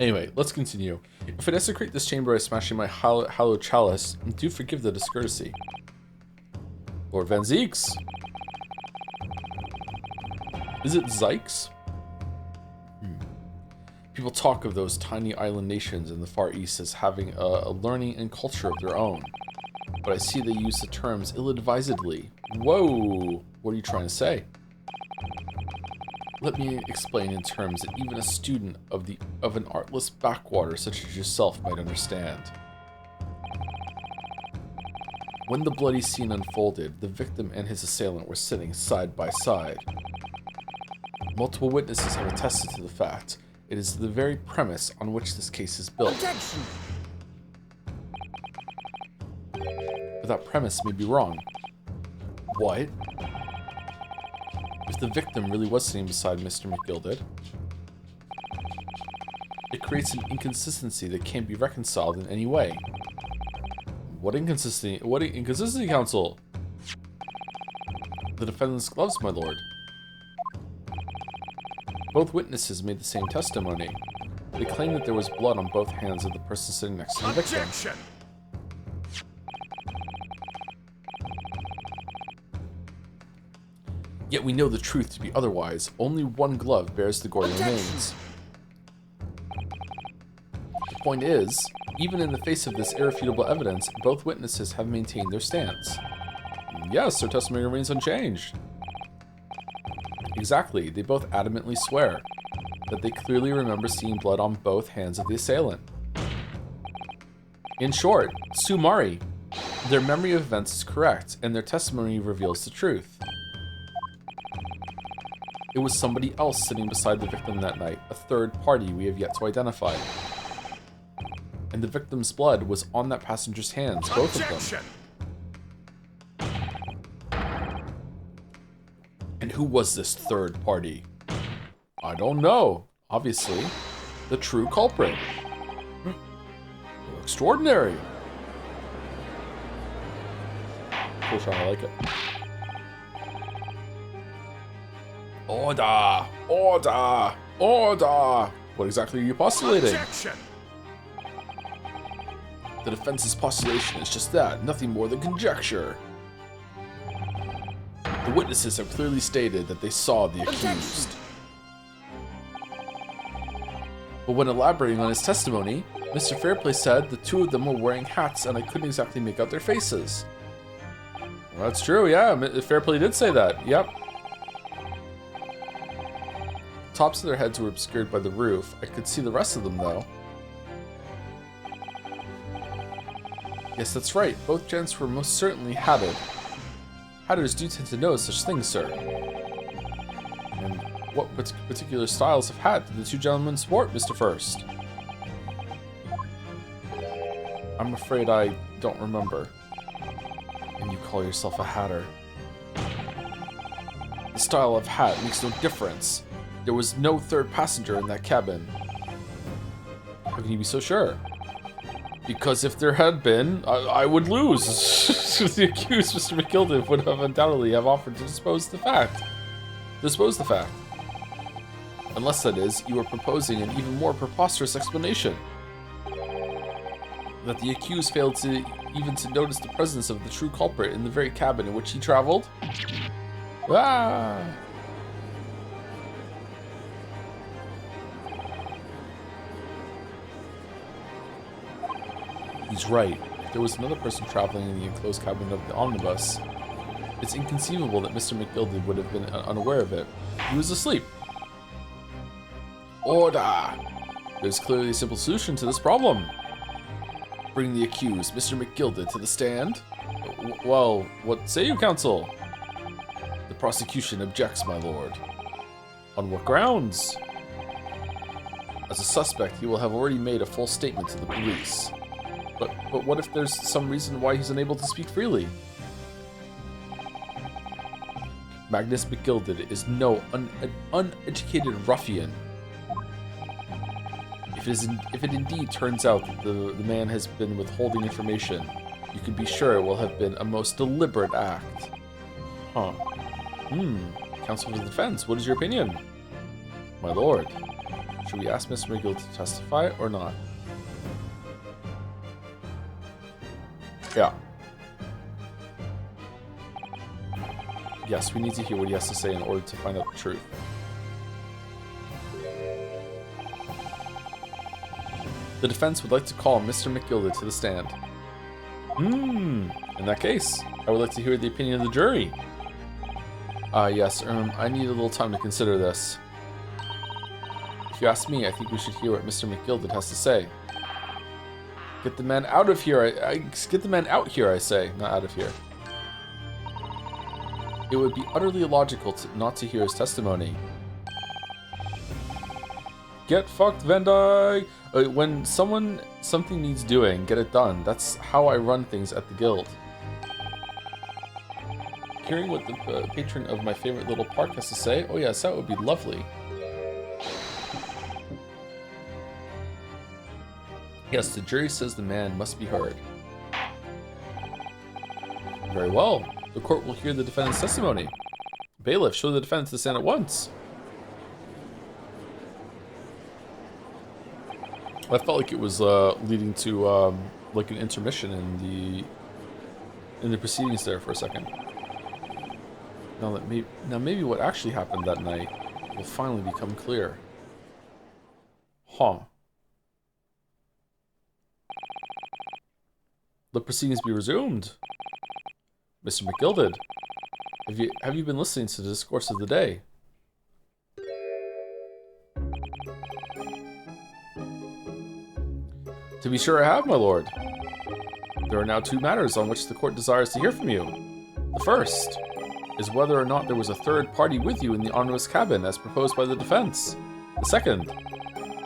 Anyway, let's continue. If I desecrate this chamber by smashing my hallowed chalice, do forgive the discourtesy. Lord Van Zeeks. Is it Zykes? People talk of those tiny island nations in the Far East as having a learning and culture of their own. But I see they use the terms ill-advisedly. Whoa! What are you trying to say? Let me explain in terms that even a student of an artless backwater such as yourself might understand. When the bloody scene unfolded, the victim and his assailant were sitting side by side. Multiple witnesses have attested to the fact. It is the very premise on which this case is built. Objection. But that premise may be wrong. What? If the victim really was sitting beside Mr. McGilded, it creates an inconsistency that can't be reconciled in any way. What inconsistency? What inconsistency, counsel? The defendant's gloves, my lord. Both witnesses made the same testimony. They claimed that there was blood on both hands of the person sitting next to the victim. Objection. Yet we know the truth to be otherwise. Only one glove bears the gory remains. The point is, even in the face of this irrefutable evidence, both witnesses have maintained their stance. Yes, their testimony remains unchanged. Exactly, they both adamantly swear that they clearly remember seeing blood on both hands of the assailant. In short, sumari, their memory of events is correct, and their testimony reveals the truth. It was somebody else sitting beside the victim that night, a third party we have yet to identify. And the victim's blood was on that passenger's hands, both Objection. of them. And who was this third party? I don't know. Obviously, the true culprit. Extraordinary. Cool shot, I like it. Order! Order! Order! What exactly are you postulating? Objection. The defense's postulation is just that, nothing more than conjecture. The witnesses have clearly stated that they saw the accused. But when elaborating on his testimony, Mr. Fairplay said the two of them were wearing hats and I couldn't exactly make out their faces. Well, that's true, yeah, Fairplay did say that, yep. Tops of their heads were obscured by the roof. I could see the rest of them, though. Yes, that's right. Both gents were most certainly hatted. Hatters do tend to know such things, sir. And What particular styles of hat did the two gentlemen sport, Mr. First? I'm afraid I don't remember. And you call yourself a hatter. The style of hat makes no difference. There was no third passenger in that cabin. How can you be so sure? Because if there had been, I would lose. The accused, Mr. McGilden, would have undoubtedly have offered to dispose the fact. Unless, that is, you are proposing an even more preposterous explanation. That the accused failed even to notice the presence of the true culprit in the very cabin in which he traveled? Ah! He's right. If there was another person traveling in the enclosed cabin of the omnibus, it's inconceivable that Mr. McGilden would have been unaware of it. He was asleep. Order! There's clearly a simple solution to this problem. Bring the accused, Mr. McGilden, to the stand. Well, what say you, counsel? The prosecution objects, my lord. On what grounds? As a suspect, he will have already made a full statement to the police. But what if there's some reason why he's unable to speak freely? Magnus McGilden is no uneducated ruffian. If it indeed turns out that the man has been withholding information, you can be sure it will have been a most deliberate act. Huh. Counsel for the defense, what is your opinion? My lord, should we ask Mr. McGilden to testify or not? Yeah. Yes, we need to hear what he has to say in order to find out the truth. The defense would like to call Mr. McGilden to the stand. In that case, I would like to hear the opinion of the jury. Yes, I need a little time to consider this. If you ask me, I think we should hear what Mr. McGilden has to say. Get the man out of here, get the man out here, I say, not out of here. It would be utterly illogical not to hear his testimony. Get fucked, Van Dyke! When something needs doing, get it done. That's how I run things at the guild. Hearing what the patron of my favorite little park has to say? Oh yes, that would be lovely. Yes, the jury says the man must be heard. Very well. The court will hear the defendant's testimony. Bailiff, show the defendant to the stand at once. I felt like it was leading to like an intermission in the proceedings there for a second. Now maybe what actually happened that night will finally become clear. Huh. The proceedings be resumed. Mr. McGilden, have you been listening to the discourse of the day? To be sure I have, my lord. There are now two matters on which the court desires to hear from you. The first is whether or not there was a third party with you in the omnibus cabin as proposed by the defense. The second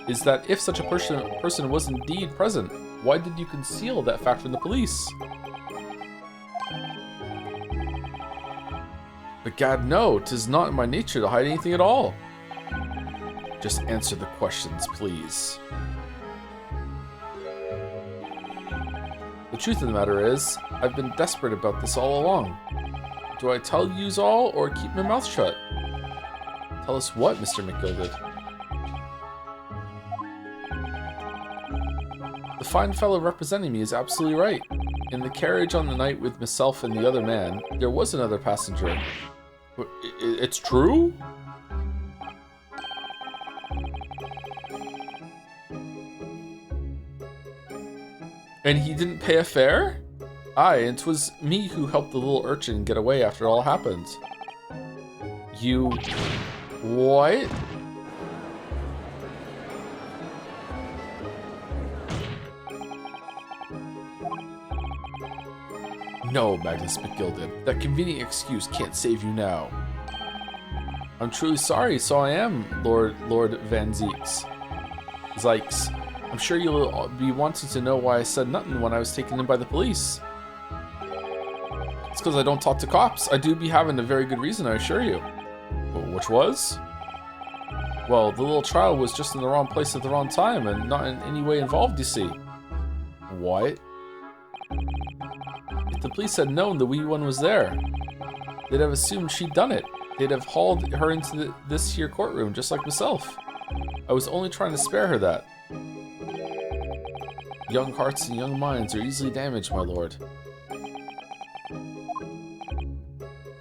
is that if such a person was indeed present, why did you conceal that fact from the police? But gad no, 'tis not in my nature to hide anything at all. Just answer the questions, please. The truth of the matter is, I've been desperate about this all along. Do I tell yous all, or keep my mouth shut? Tell us what, Mr. McGilden? The fine fellow representing me is absolutely right. In the carriage on the night with myself and the other man, there was another passenger. It's true? And he didn't pay a fare? Aye, and 'twas me who helped the little urchin get away after it all happened. You... what? No, Magnus McGilden. That convenient excuse can't save you now. I'm truly sorry, so I am, Lord Van Zykes. I'm sure you'll be wanting to know why I said nothing when I was taken in by the police. It's because I don't talk to cops. I do be having a very good reason, I assure you. Which was? Well, the little child was just in the wrong place at the wrong time and not in any way involved, you see. What? If the police had known the wee one was there, they'd have assumed she'd done it. They'd have hauled her into this here courtroom, just like myself. I was only trying to spare her that. Young hearts and young minds are easily damaged, my lord.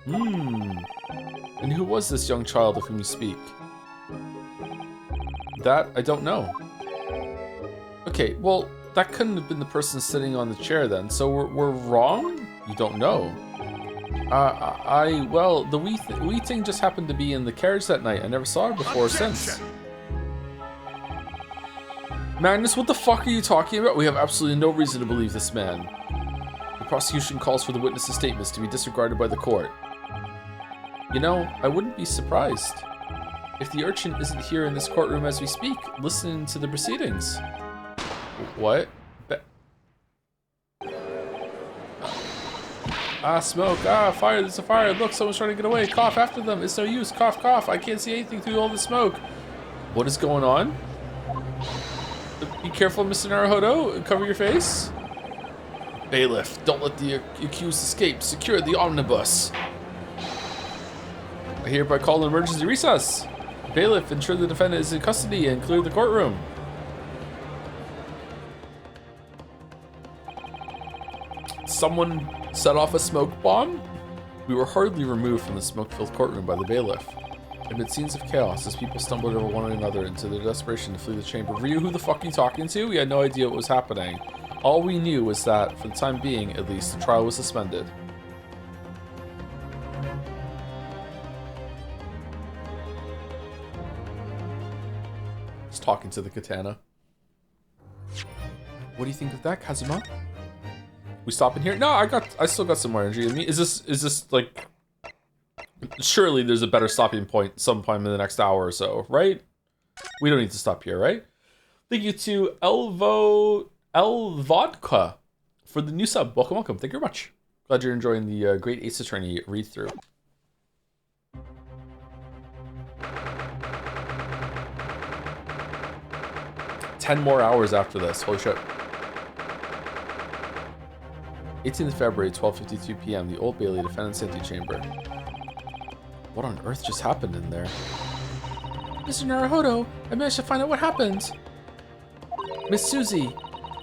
And who was this young child of whom you speak? That, I don't know. Okay, well, that couldn't have been the person sitting on the chair then, so we're wrong? You don't know. Well, the wee thing just happened to be in the carriage that night. I never saw her before or since. Magnus, what the fuck are you talking about? We have absolutely no reason to believe this man. The prosecution calls for the witness's statements to be disregarded by the court. You know, I wouldn't be surprised if the urchin isn't here in this courtroom as we speak, listening to the proceedings. What? Smoke. Fire. There's a fire. Look, someone's trying to get away. Cough after them. It's no use. Cough, cough. I can't see anything through all the smoke. What is going on? Be careful, Mr. Naruhodo. Cover your face. Bailiff, don't let the accused escape. Secure the omnibus. I hereby call an emergency recess. Bailiff, ensure the defendant is in custody and clear the courtroom. Someone set off a smoke bomb? We were hardly removed from the smoke-filled courtroom by the bailiff. Amid scenes of chaos as people stumbled over one another into their desperation to flee the chamber. Ryu, who the fuck are you talking to? We had no idea what was happening. All we knew was that, for the time being at least, the trial was suspended. Just talking to the katana. What do you think of that, Kazuma? We stop in here? No, I still got some more energy in me. Is this like... Surely there's a better stopping point sometime in the next hour or so, right? We don't need to stop here, right? Thank you to Vodka for the new sub. Welcome, welcome. Thank you very much. Glad you're enjoying the Great Ace Attorney read-through. Ten more hours after this. Holy shit. 18th February, 12:52 p.m. The Old Bailey Defendant's Antechamber. What on earth just happened in there? Mr. Naruhodo, I managed to find out what happened. Miss Susie,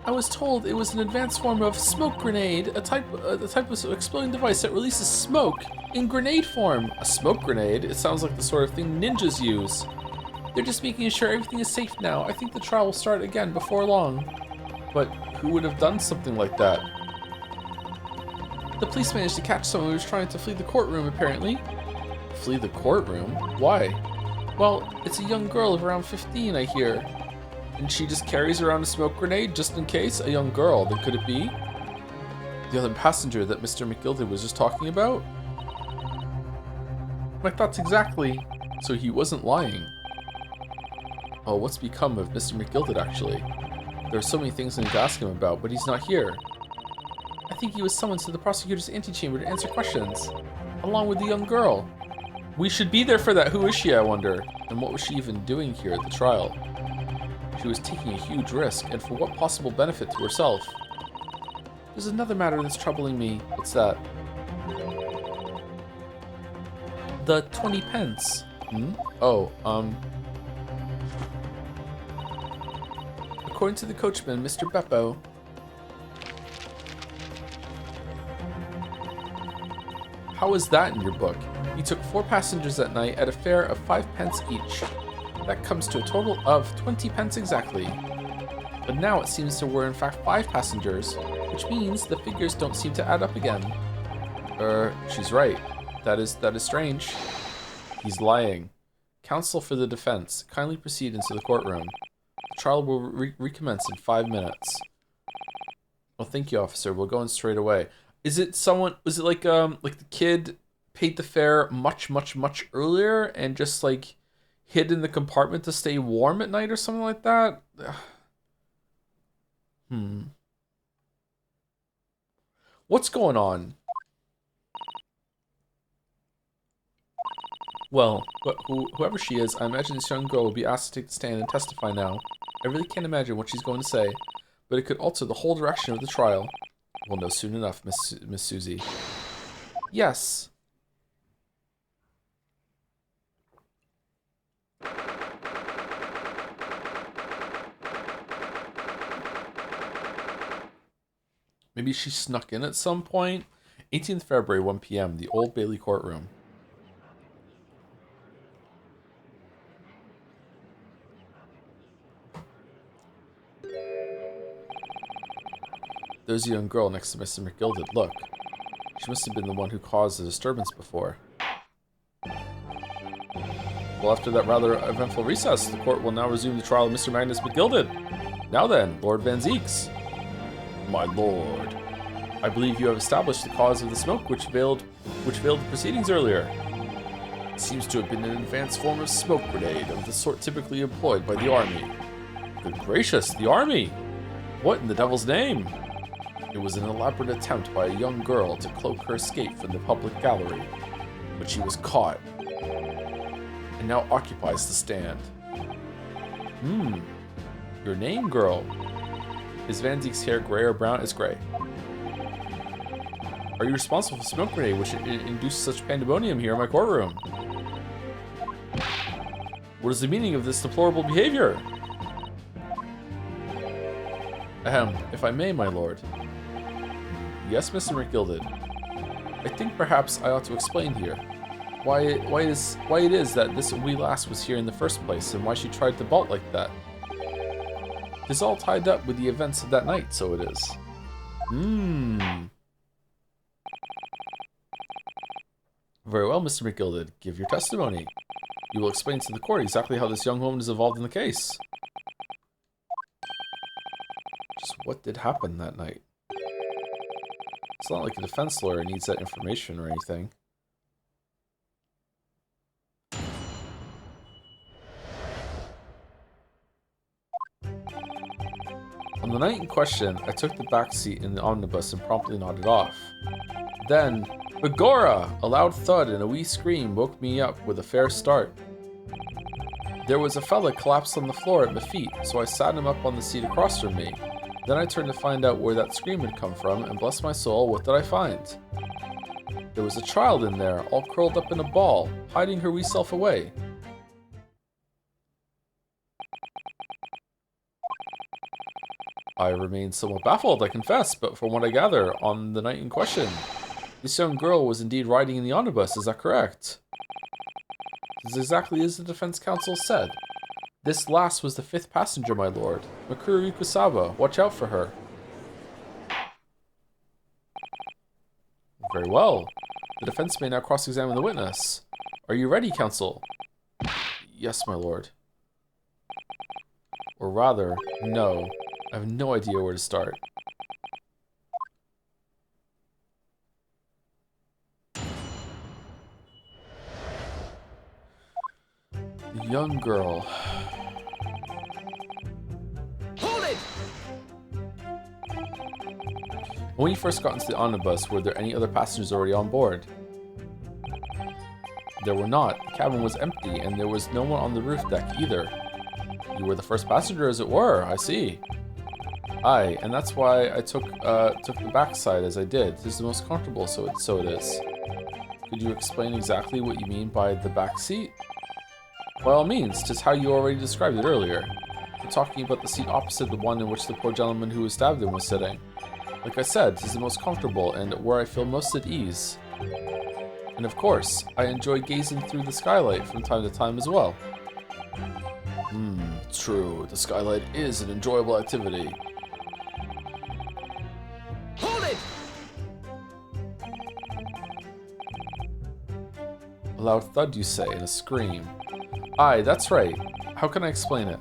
I was told it was an advanced form of smoke grenade, a type of exploding device that releases smoke in grenade form. A smoke grenade? It sounds like the sort of thing ninjas use. They're just making sure everything is safe now. I think the trial will start again before long. But who would have done something like that? The police managed to catch someone who was trying to flee the courtroom, apparently. Flee the courtroom? Why? Well, it's a young girl of around 15, I hear. And she just carries around a smoke grenade just in case? A young girl, then could it be the other passenger that Mr. McGilded was just talking about? My thoughts exactly. So he wasn't lying. Oh, what's become of Mr. McGilded, actually? There are so many things I need to ask him about, but he's not here. I think he was summoned to the prosecutor's antechamber to answer questions, along with the young girl. We should be there for that. Who is she, I wonder? And what was she even doing here at the trial? She was taking a huge risk, and for what possible benefit to herself? There's another matter that's troubling me. What's that? The 20 pence. Oh, according to the coachman, Mr. Beppo, how is that in your book? You took 4 passengers that night at a fare of 5 pence each. That comes to a total of 20 pence exactly. But now it seems there were in fact 5 passengers, which means the figures don't seem to add up again. She's right. That is strange. He's lying. Counsel for the defense, kindly proceed into the courtroom. The trial will recommence in 5 minutes. Well, thank you, officer. We'll go in straight away. Is it someone? Was it like the kid paid the fare much, much, much earlier and just like hid in the compartment to stay warm at night or something like that? What's going on? Well, whoever she is, I imagine this young girl will be asked to take the stand and testify now. I really can't imagine what she's going to say, but it could alter the whole direction of the trial. We'll know soon enough, Miss Susie. Yes. Maybe she snuck in at some point. 18th February, 1 p.m., the Old Bailey courtroom. There's a young girl next to Mr. McGilded. Look. She must have been the one who caused the disturbance before. Well, after that rather eventful recess, the court will now resume the trial of Mr. Magnus McGilded. Now then, Lord Van Zeeks. My lord, I believe you have established the cause of the smoke which veiled the proceedings earlier. It seems to have been an advanced form of smoke grenade of the sort typically employed by the army. Good gracious, the army! What in the devil's name? It was an elaborate attempt by a young girl to cloak her escape from the public gallery, but she was caught, and now occupies the stand. Your name, girl? Is Van Zeek's hair gray or brown? It's gray. Are you responsible for the smoke grenade which induced such pandemonium here in my courtroom? What is the meaning of this deplorable behavior? Ahem, if I may, my lord. Yes, Mr. McGilded. I think perhaps I ought to explain here why it is that this wee lass was here in the first place, and why she tried to bolt like that. It's all tied up with the events of that night, so it is. Very well, Mr. McGilded. Give your testimony. You will explain to the court exactly how this young woman is involved in the case. Just what did happen that night? It's not like a defense lawyer needs that information or anything. On the night in question, I took the back seat in the omnibus and promptly nodded off. Then, Begorra! A loud thud and a wee scream woke me up with a fair start. There was a fella collapsed on the floor at my feet, so I sat him up on the seat across from me. Then I turned to find out where that scream had come from, and bless my soul, what did I find? There was a child in there, all curled up in a ball, hiding her wee self away. I remained somewhat baffled, I confess, but from what I gather, on the night in question, this young girl was indeed riding in the omnibus, is that correct? This is exactly as the defense counsel said. This lass was the 5th passenger, my lord. Makuru Kusaba, watch out for her. Very well. The defense may now cross-examine the witness. Are you ready, counsel? Yes, my lord. Or rather, no. I have no idea where to start. The young girl. Hold it! When you first got into the omnibus, were there any other passengers already on board? There were not. The cabin was empty, and there was no one on the roof deck either. You were the first passenger, as it were. I see. Aye, and that's why I took the backside as I did. It is the most comfortable, so it is. Could you explain exactly what you mean by the back seat? By all means, 'tis how you already described it earlier. I'm talking about the seat opposite the one in which the poor gentleman who was stabbed in was sitting. Like I said, 'tis the most comfortable and where I feel most at ease. And of course, I enjoy gazing through the skylight from time to time as well. True, the skylight is an enjoyable activity. Hold it! A loud thud, you say, and a scream. Aye, that's right. How can I explain it?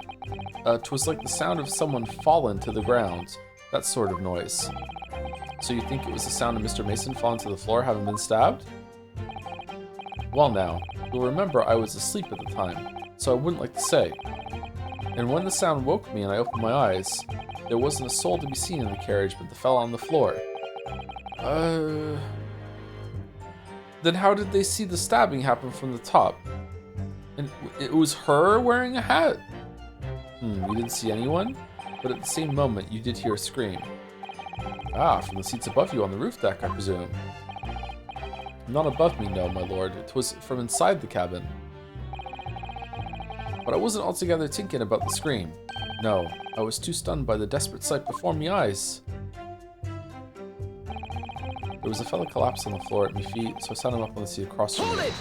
'Twas like the sound of someone fallen to the ground. That sort of noise. So you think it was the sound of Mr. Mason falling to the floor having been stabbed? Well now, you'll remember I was asleep at the time, so I wouldn't like to say. And when the sound woke me and I opened my eyes, there wasn't a soul to be seen in the carriage but the fellow on the floor. Then how did they see the stabbing happen from the top? And it was her wearing a hat? You didn't see anyone? But at the same moment, you did hear a scream. Ah, from the seats above you on the roof deck, I presume. Not above me, no, my lord. It was from inside the cabin. But I wasn't altogether thinking about the scream. No, I was too stunned by the desperate sight before me eyes. There was a fellow collapsed on the floor at my feet, so I sat him up on the seat across from me.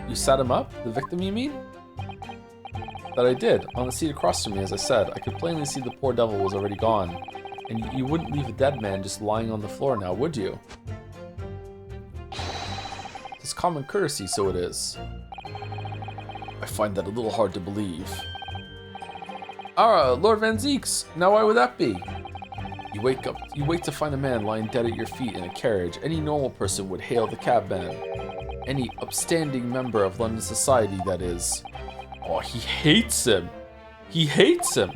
You sat him up? The victim, you mean? That I did, on the seat across from me, as I said. I could plainly see the poor devil was already gone. And you wouldn't leave a dead man just lying on the floor now, would you? It's common courtesy, so it is. I find that a little hard to believe. Ah, Lord Van Zeeks! Now why would that be? You wait to find a man lying dead at your feet in a carriage. Any normal person would hail the cabman. Any upstanding member of London society, that is. Oh, he hates him. He hates him.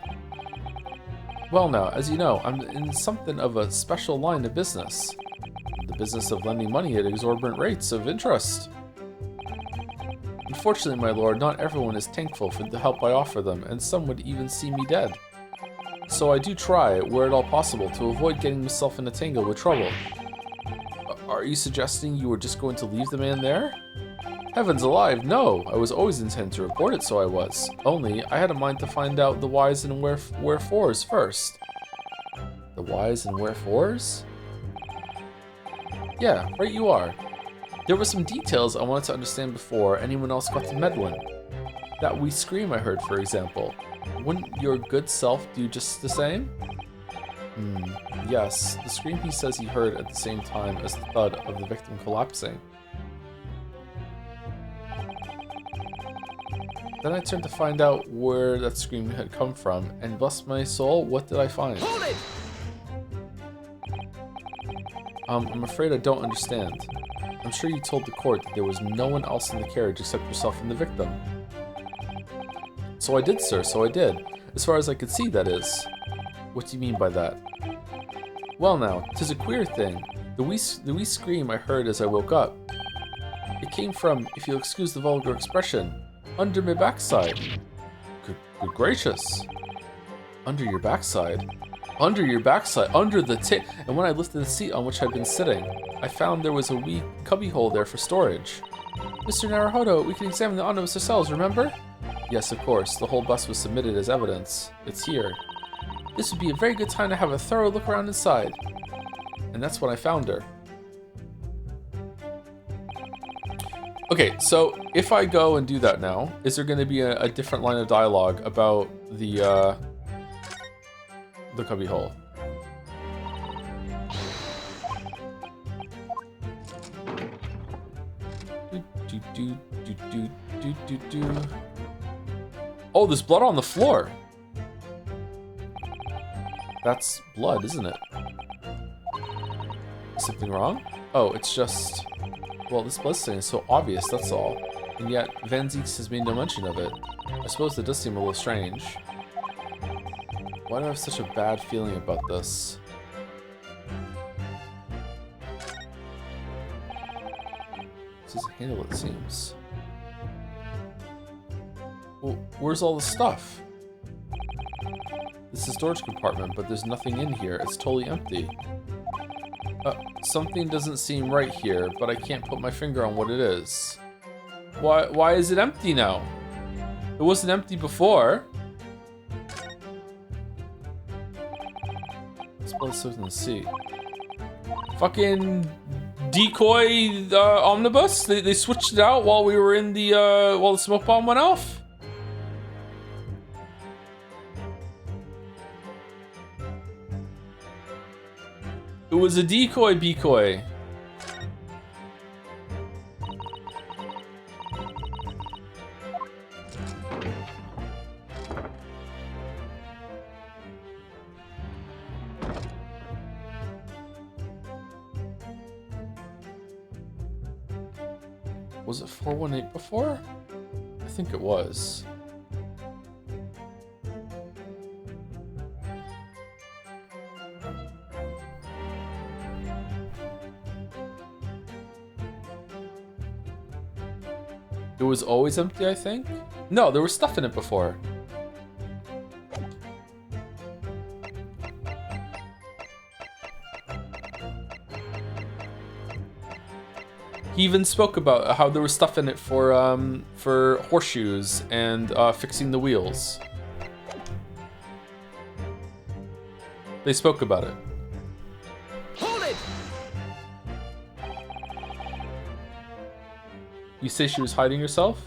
Well now, as you know, I'm in something of a special line of business. The business of lending money at exorbitant rates of interest. Unfortunately, my lord, not everyone is thankful for the help I offer them, and some would even see me dead. So I do try, were it all possible, to avoid getting myself in a tangle with trouble. Are you suggesting you were just going to leave the man there? Heavens alive, no! I was always intending to report it, so I was. Only, I had a mind to find out the whys and wherefores first. The whys and wherefores? Yeah, right you are. There were some details I wanted to understand before anyone else got to meddling. That wee scream I heard, for example. Wouldn't your good self do just the same? Yes, the scream he says he heard at the same time as the thud of the victim collapsing. Then I turned to find out where that scream had come from, and bless my soul, what did I find? Hold it! I'm afraid I don't understand. I'm sure you told the court that there was no one else in the carriage except yourself and the victim. So I did, sir, so I did. As far as I could see, that is. What do you mean by that? Well now, 'tis a queer thing. The wee scream I heard as I woke up. It came from, if you'll excuse the vulgar expression, under my backside. Good gracious. Under your backside? Under your backside, under the and when I lifted the seat on which I'd been sitting, I found there was a wee cubbyhole there for storage. Mr. Naruhodo, we can examine the omnibus ourselves, remember? Yes, of course. The whole bus was submitted as evidence. It's here. This would be a very good time to have a thorough look around inside. And that's when I found her. Okay, so if I go and do that now, is there going to be a different line of dialogue about the cubbyhole? Oh, there's blood on the floor. That's blood, isn't it? Something wrong? Oh, it's just... Well, this blood stain is so obvious, that's all. And yet, Van Zeeks has made no mention of it. I suppose that does seem a little strange. Why do I have such a bad feeling about this? This is a handle, it seems. Well, where's all the stuff? This is a storage compartment, but there's nothing in here. It's totally empty. Something doesn't seem right here, but I can't put my finger on what it is. Why is it empty now? It wasn't empty before. Let's put this in the seat. Fucking decoy omnibus? They switched it out while we were in the while the smoke bomb went off? It was a decoy. Was it 418 before? I think it was. It was always empty, I think? No, there was stuff in it before. He even spoke about how there was stuff in it for horseshoes and fixing the wheels. They spoke about it. Hold it! You say she was hiding herself?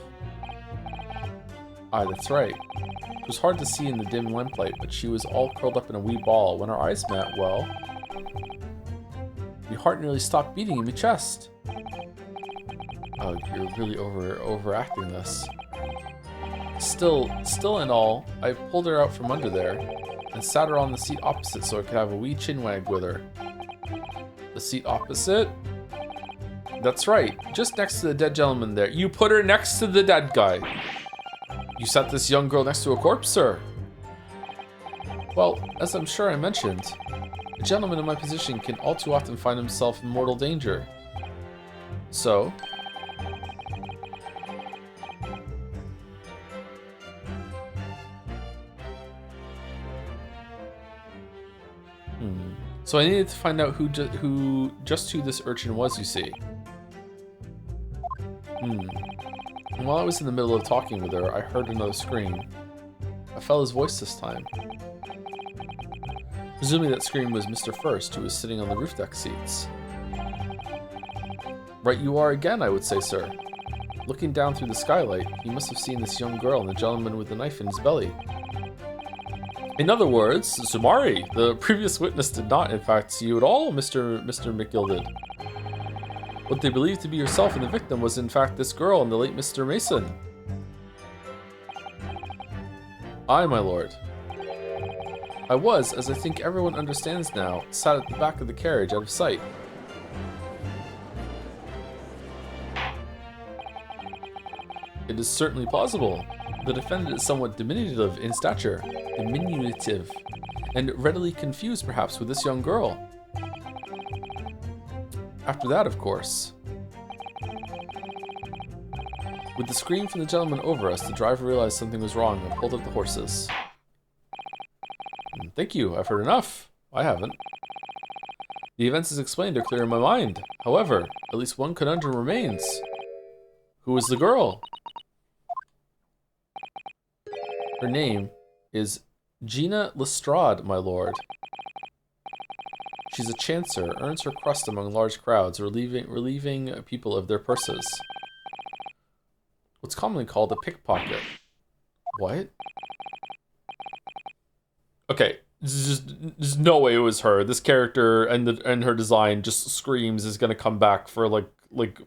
Ah, that's right. It was hard to see in the dim lamplight, but she was all curled up in a wee ball. When our eyes met, well, your heart nearly stopped beating in my chest. Oh, you're really overacting this. Still and all, I pulled her out from under there and sat her on the seat opposite so I could have a wee chinwag with her. The seat opposite? That's right, just next to the dead gentleman there. You put her next to the dead guy. You sat this young girl next to a corpse, sir? Well, as I'm sure I mentioned, a gentleman in my position can all too often find himself in mortal danger. So, so I needed to find out who this urchin was, you see. And while I was in the middle of talking with her, I heard another scream. A fella's voice this time. Presumably that scream was Mr. First, who was sitting on the roof deck seats. Right you are again, I would say, sir. Looking down through the skylight, he must have seen this young girl and the gentleman with the knife in his belly. In other words, Sumari, the previous witness did not, in fact, see you at all, Mr. McGilded. What they believed to be yourself and the victim was, in fact, this girl and the late Mr. Mason. Aye, my lord. I was, as I think everyone understands now, sat at the back of the carriage out of sight. It is certainly plausible. The defendant is somewhat diminutive in stature, and readily confused perhaps with this young girl. After that, of course. With the scream from the gentleman over us, the driver realized something was wrong and pulled up the horses. Thank you, I've heard enough. I haven't. The events as explained are clear in my mind. However, at least one conundrum remains. Who is the girl? Her name is Gina Lestrade, my lord. She's a chancer, earns her crust among large crowds, relieving people of their purses. What's commonly called a pickpocket. What? Okay, there's no way it was her. This character and her design just screams is gonna come back for like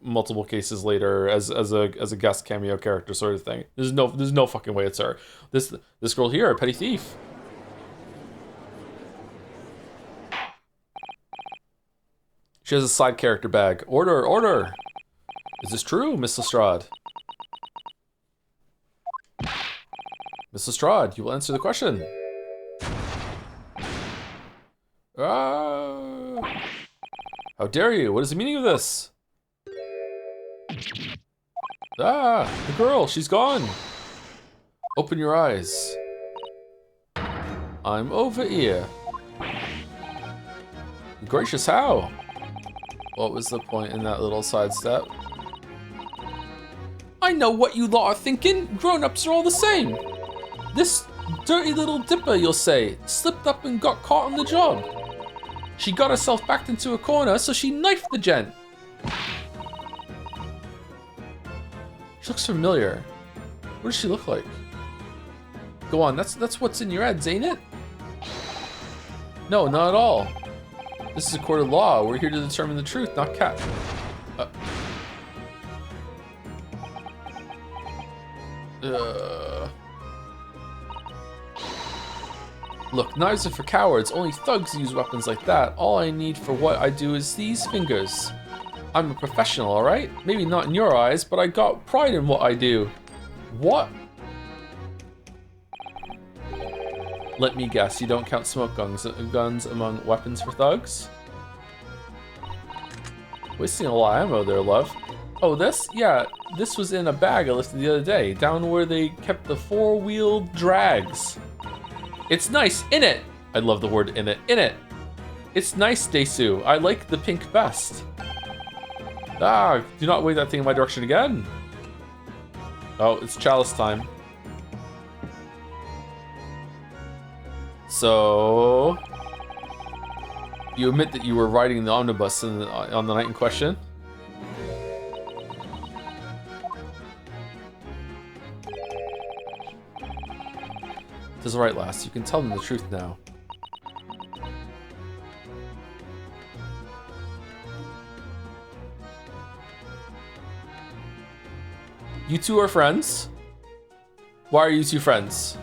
multiple cases later as a guest cameo character sort of thing. There's no fucking way it's her. This girl here, a petty thief. She has a side character bag. Order, order! Is this true, Miss Lestrade? Miss Lestrade, you will answer the question. How dare you? What is the meaning of this? The girl, she's gone. Open your eyes. I'm over here. Gracious, how? What was the point in that little sidestep? I know what you lot are thinking. Grown-ups are all the same. This dirty little dipper, you'll say, slipped up and got caught on the job. She got herself backed into a corner, so she knifed the gent. She looks familiar. What does she look like? Go on, that's what's in your heads, ain't it? No, not at all. This is a court of law. We're here to determine the truth, not cat. Look, knives are for cowards. Only thugs use weapons like that. All I need for what I do is these fingers. I'm a professional, alright? Maybe not in your eyes, but I got pride in what I do. What? Let me guess, you don't count smoke guns among weapons for thugs? Wasting a lot of ammo there, love. Oh, this? Yeah, this was in a bag I lifted the other day, down where they kept the four-wheeled drags. It's nice, in it! I love the word in it. It's nice, Desu. I like the pink best. Ah, do not wave that thing in my direction again. Oh, it's chalice time. So, you admit that you were riding the omnibus on the night in question? Tis alright, lass. You can tell them the truth now. You two are friends? Why are you two friends?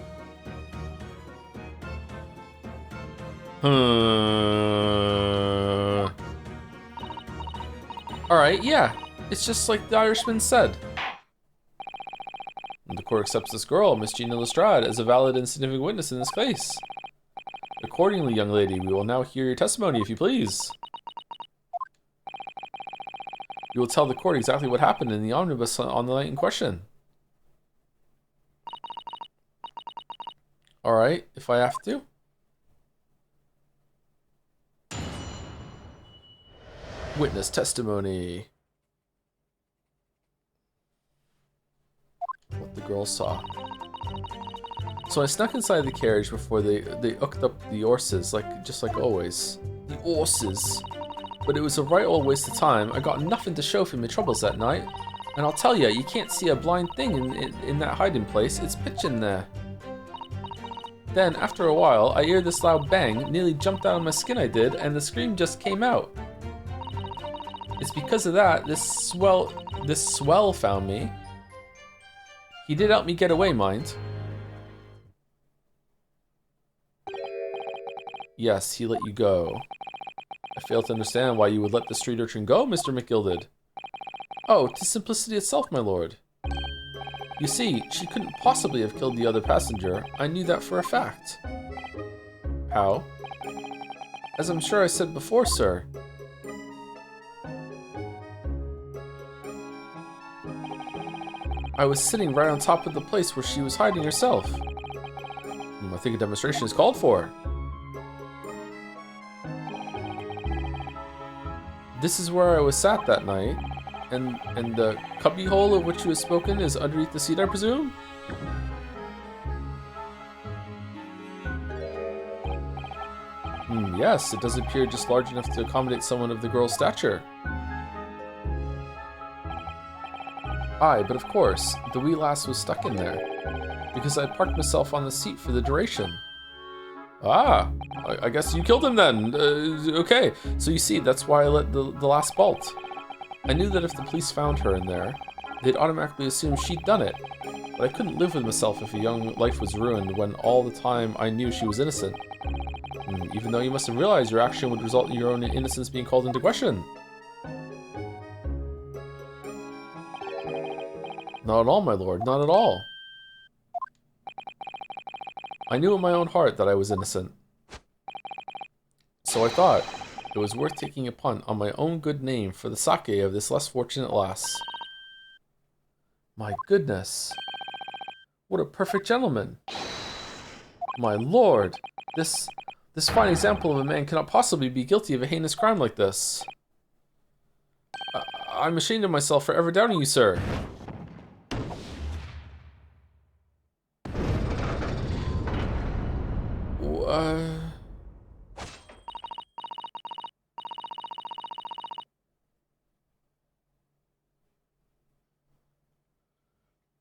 Alright, yeah. It's just like the Irishman said. And the court accepts this girl, Miss Gina Lestrade, as a valid and significant witness in this case. Accordingly, young lady, we will now hear your testimony, if you please. You will tell the court exactly what happened in the omnibus on the night in question. Alright, if I have to. Witness testimony. What the girl saw. So I snuck inside the carriage before they hooked up the horses, just like always. The horses. But it was a right old waste of time. I got nothing to show for my troubles that night. And I'll tell you can't see a blind thing in that hiding place. It's pitch in there. Then, after a while, I heard this loud bang, nearly jumped out of my skin I did, and the scream just came out. It's because of that, this swell found me. He did help me get away, mind. Yes, he let you go. I fail to understand why you would let the street urchin go, Mr. McGilded. Oh, 'tis simplicity itself, my lord. You see, she couldn't possibly have killed the other passenger. I knew that for a fact. How? As I'm sure I said before, sir. I was sitting right on top of the place where she was hiding herself. I think a demonstration is called for. This is where I was sat that night, and the cubbyhole of which you have spoken is underneath the seat, I presume? Yes, it does appear just large enough to accommodate someone of the girl's stature. Aye, but of course, the wee lass was stuck in there, because I parked myself on the seat for the duration. Ah, I guess you killed him then. Okay, so you see, that's why I let the lass bolt. I knew that if the police found her in there, they'd automatically assume she'd done it. But I couldn't live with myself if a young life was ruined when all the time I knew she was innocent. Even though you must have realized your action would result in your own innocence being called into question. Not at all, my lord, not at all. I knew in my own heart that I was innocent. So I thought it was worth taking a punt on my own good name for the sake of this less fortunate lass. My goodness. What a perfect gentleman. My lord, this fine example of a man cannot possibly be guilty of a heinous crime like this. I'm ashamed of myself for ever doubting you, sir.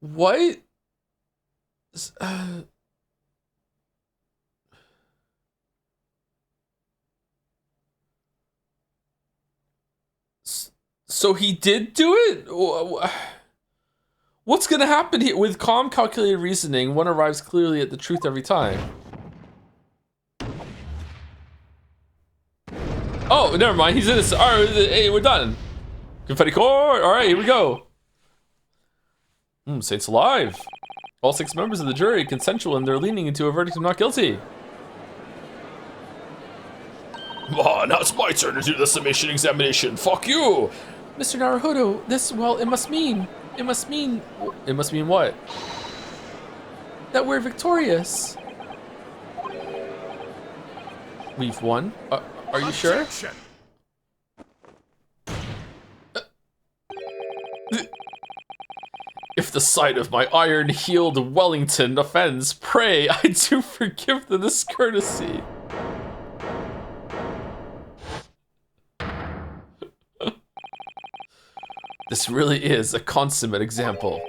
What? So he did do it? What's gonna happen here? With calm, calculated reasoning, one arrives clearly at the truth every time. Oh, never mind. He's innocent. Alright, hey, we're done. Confetti court! Alright, here we go. Saints alive. All 6 members of the jury consensual and they're leaning into a verdict of not guilty. Now it's my turn to do the summation examination. Fuck you! Mr. Naruhodo, it must mean what? That we're victorious. We've won? Are you sure? If the sight of my iron-heeled Wellington offends, pray, I do forgive the discourtesy. This really is a consummate example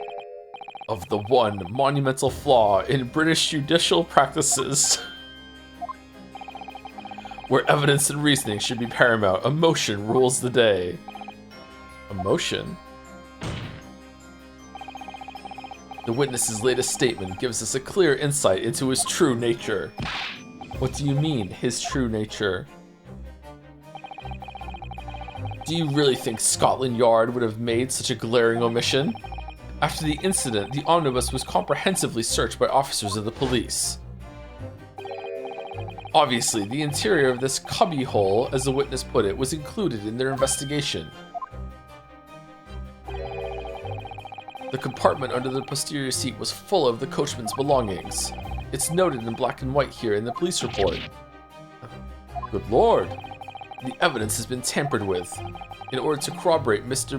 of the one monumental flaw in British judicial practices, where evidence and reasoning should be paramount. Emotion rules the day. Emotion? The witness's latest statement gives us a clear insight into his true nature. What do you mean, his true nature? Do you really think Scotland Yard would have made such a glaring omission? After the incident, the omnibus was comprehensively searched by officers of the police. Obviously, the interior of this cubbyhole, as the witness put it, was included in their investigation. The compartment under the posterior seat was full of the coachman's belongings. It's noted in black and white here in the police report. Good lord. The evidence has been tampered with in order to corroborate Mr.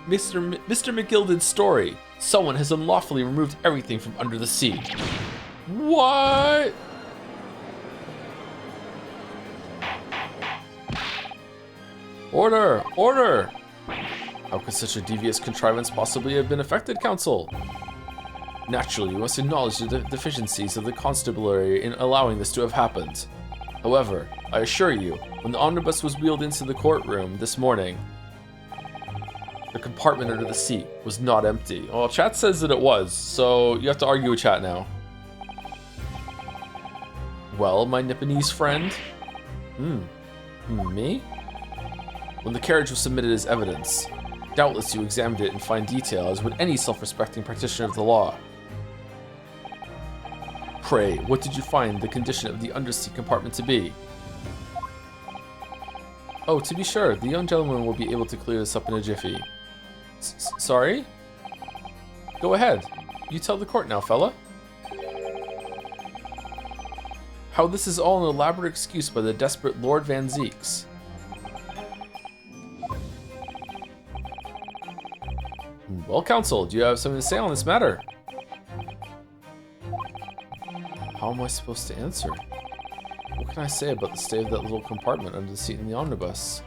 McGilden's story. Someone has unlawfully removed everything from under the seat. What? Order! Order! How could such a devious contrivance possibly have been effected, counsel? Naturally, you must acknowledge the deficiencies of the constabulary in allowing this to have happened. However, I assure you, when the omnibus was wheeled into the courtroom this morning, the compartment under the seat was not empty. Well, chat says that it was, so you have to argue with chat now. Well, my Nipponese friend? Me? When the carriage was submitted as evidence, doubtless you examined it in fine detail, as would any self-respecting practitioner of the law. Pray, what did you find the condition of the underseat compartment to be? Oh, to be sure, the young gentleman will be able to clear this up in a jiffy. Sorry? Go ahead. You tell the court now, fella. How this is all an elaborate excuse by the desperate Lord Van Zeeks. Well, counsel, do you have something to say on this matter? How am I supposed to answer? What can I say about the state of that little compartment under the seat in the omnibus?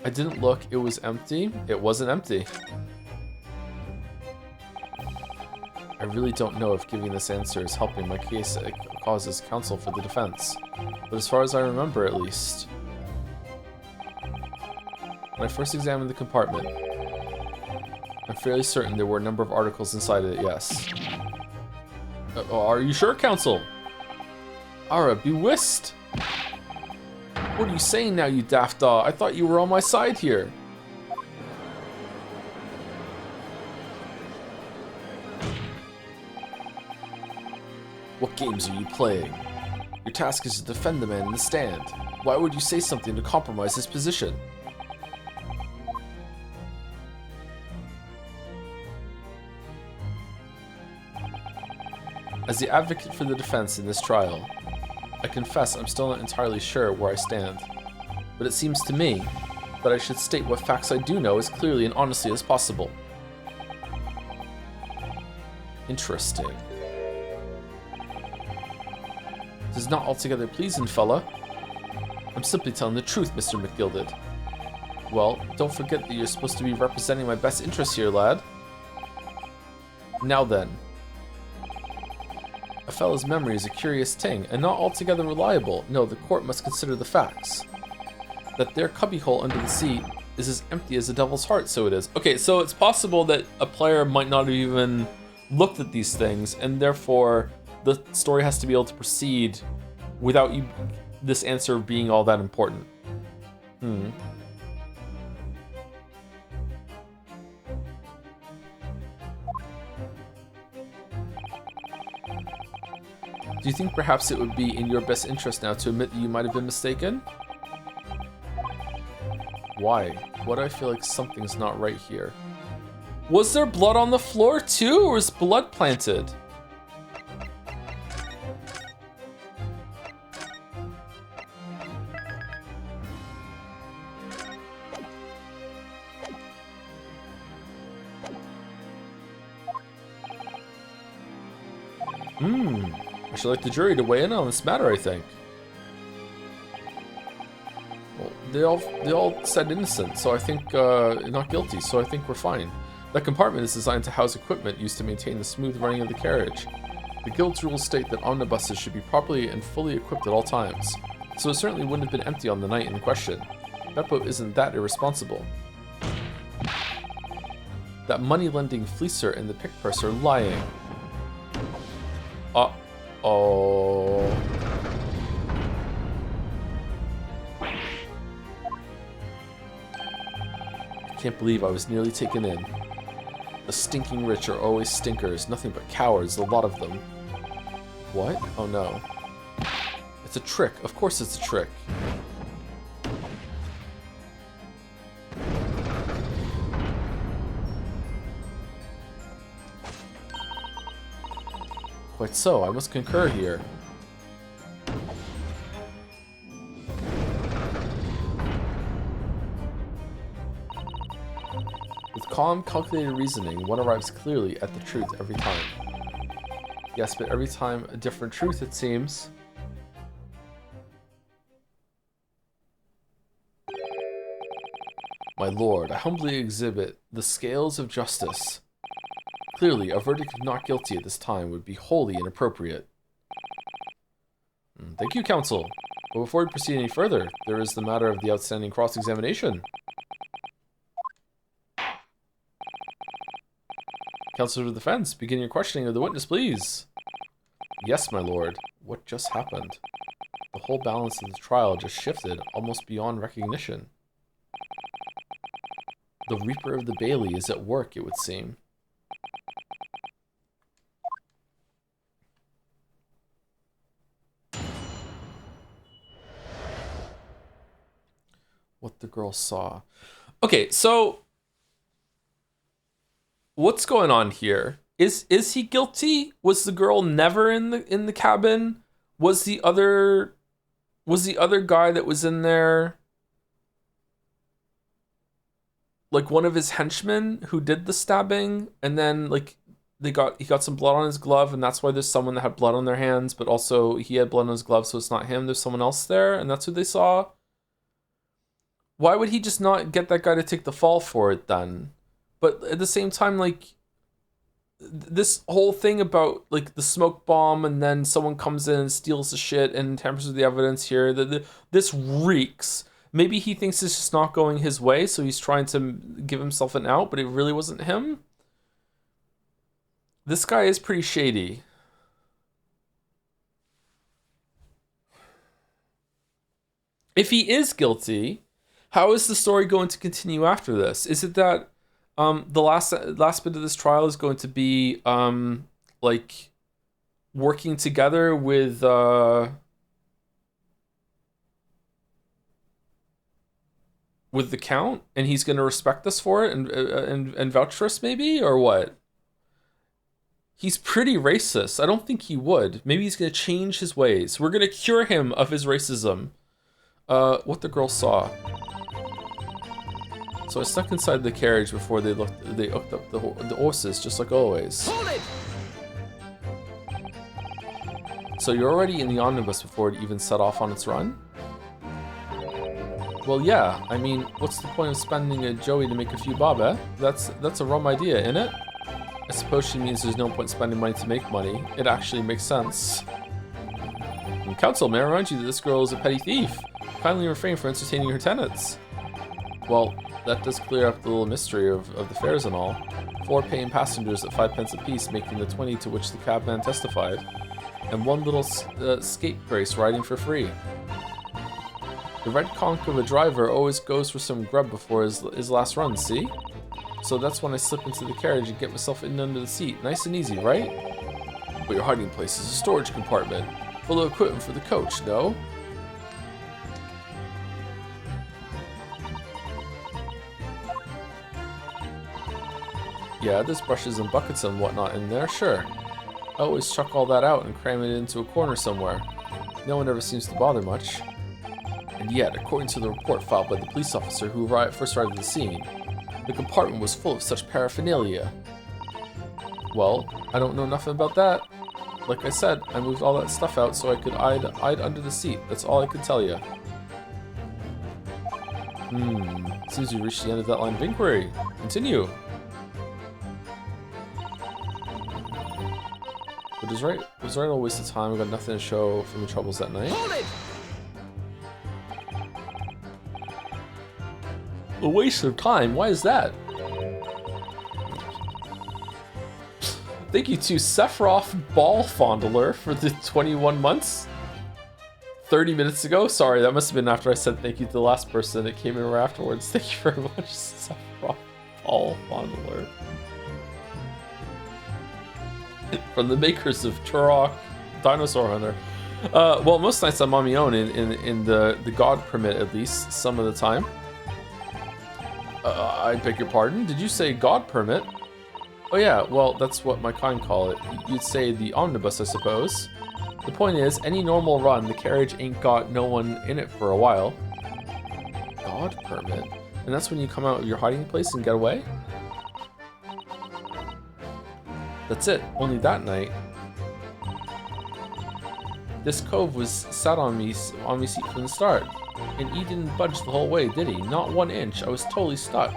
I didn't look, it was empty. It wasn't empty. I really don't know if giving this answer is helping my case cause counsel for the defense. But as far as I remember, at least, when I first examined the compartment, I'm fairly certain there were a number of articles inside it, yes. Are you sure, counsel? Ara, be whist! What are you saying now, you daft dog? I thought you were on my side here. What games are you playing? Your task is to defend the man in the stand. Why would you say something to compromise his position? As the advocate for the defense in this trial, I confess I'm still not entirely sure where I stand. But it seems to me that I should state what facts I do know as clearly and honestly as possible. Interesting. This is not altogether pleasing, fella. I'm simply telling the truth, Mr. McGilded. Well, don't forget that you're supposed to be representing my best interests here, lad. Now then. A fellow's memory is a curious thing, and not altogether reliable. No, the court must consider the facts. That their cubbyhole under the seat is as empty as a devil's heart, so it is. Okay, so it's possible that a player might not have even looked at these things, and therefore the story has to be able to proceed without this answer being all that important. Do you think perhaps it would be in your best interest now to admit that you might have been mistaken? Why? Why do I feel like something's not right here? Was there blood on the floor too, or was blood planted? I should like the jury to weigh in on this matter, I think. Well, they all said innocent, so I think, not guilty, so I think we're fine. That compartment is designed to house equipment used to maintain the smooth running of the carriage. The guild's rules state that omnibuses should be properly and fully equipped at all times, so it certainly wouldn't have been empty on the night in question. Beppo isn't that irresponsible. That money-lending fleecer and the pick purse are lying. Uh-oh. I can't believe I was nearly taken in. The stinking rich are always stinkers, nothing but cowards, a lot of them. What? Oh no. It's a trick. Of course it's a trick. Quite so, I must concur here. With calm, calculated reasoning, one arrives clearly at the truth every time. Yes, but every time a different truth, it seems. My lord, I humbly exhibit the scales of justice. Clearly, a verdict of not guilty at this time would be wholly inappropriate. Thank you, counsel. But before we proceed any further, there is the matter of the outstanding cross-examination. Counsel to the defense, begin your questioning of the witness, please. Yes, my lord. What just happened? The whole balance of the trial just shifted, almost beyond recognition. The Reaper of the Bailey is at work, it would seem. What the girl saw. Okay, so what's going on here? Is he guilty? Was the girl never in the cabin? Was the other guy that was in there like one of his henchmen who did the stabbing, and then like he got some blood on his glove, and that's why there's someone that had blood on their hands, but also he had blood on his glove, so it's not him, there's someone else there, and that's who they saw? Why would he just not get that guy to take the fall for it then? But at the same time, like, this whole thing about, like, the smoke bomb and then someone comes in and steals the shit and tampers with the evidence here, this reeks. Maybe he thinks it's just not going his way, so he's trying to give himself an out, but it really wasn't him? This guy is pretty shady. If he is guilty, how is the story going to continue after this? Is it that the last bit of this trial is going to be like working together with the Count, and he's going to respect us for it and vouch for us, maybe, or what? He's pretty racist. I don't think he would. Maybe he's going to change his ways. We're going to cure him of his racism. What the girl saw. So I stuck inside the carriage before they hooked up the horses, just like always. Hold it! So you're already in the omnibus before it even set off on its run? Well, yeah. I mean, what's the point of spending a Joey to make a few bob, eh? That's a rum idea, isn't it? I suppose she means there's no point spending money to make money. It actually makes sense. And counsel, may I remind you that this girl is a petty thief. Kindly refrain from entertaining her tenants. Well, that does clear up the little mystery of the fares and all. 4 paying passengers at 5 pence apiece, making the 20 to which the cabman testified. And 1 little scapegrace riding for free. The red conch of a driver always goes for some grub before his last run, see? So that's when I slip into the carriage and get myself in under the seat. Nice and easy, right? But your hiding place is a storage compartment full of equipment for the coach, no? Yeah, there's brushes and buckets and whatnot in there, sure. I always chuck all that out and cram it into a corner somewhere. No one ever seems to bother much. And yet, according to the report filed by the police officer who first arrived at the scene, the compartment was full of such paraphernalia. Well, I don't know nothing about that. Like I said, I moved all that stuff out so I could hide under the seat. That's all I could tell you. Seems we reached the end of that line of inquiry. Continue. But was right a waste of time. I got nothing to show from the troubles that night. Hold it! A waste of time? Why is that? Thank you to Sephiroth Ball Fondler for the 21 months. 30 minutes ago? Sorry, that must have been after I said thank you to the last person. It came in right afterwards. Thank you very much, Sephiroth Ball Fondler. From the makers of Turok Dinosaur Hunter. Well, most nights I'm on my own in the God permit, at least, some of the time. I beg your pardon? Did you say God permit? Oh yeah, well, that's what my kind call it. You'd say the omnibus, I suppose. The point is, any normal run, the carriage ain't got no one in it for a while. God permit? And that's when you come out of your hiding place and get away? That's it, only that night. This cove was sat on me seat from the start. And he didn't budge the whole way, did he? Not 1 inch. I was totally stuck.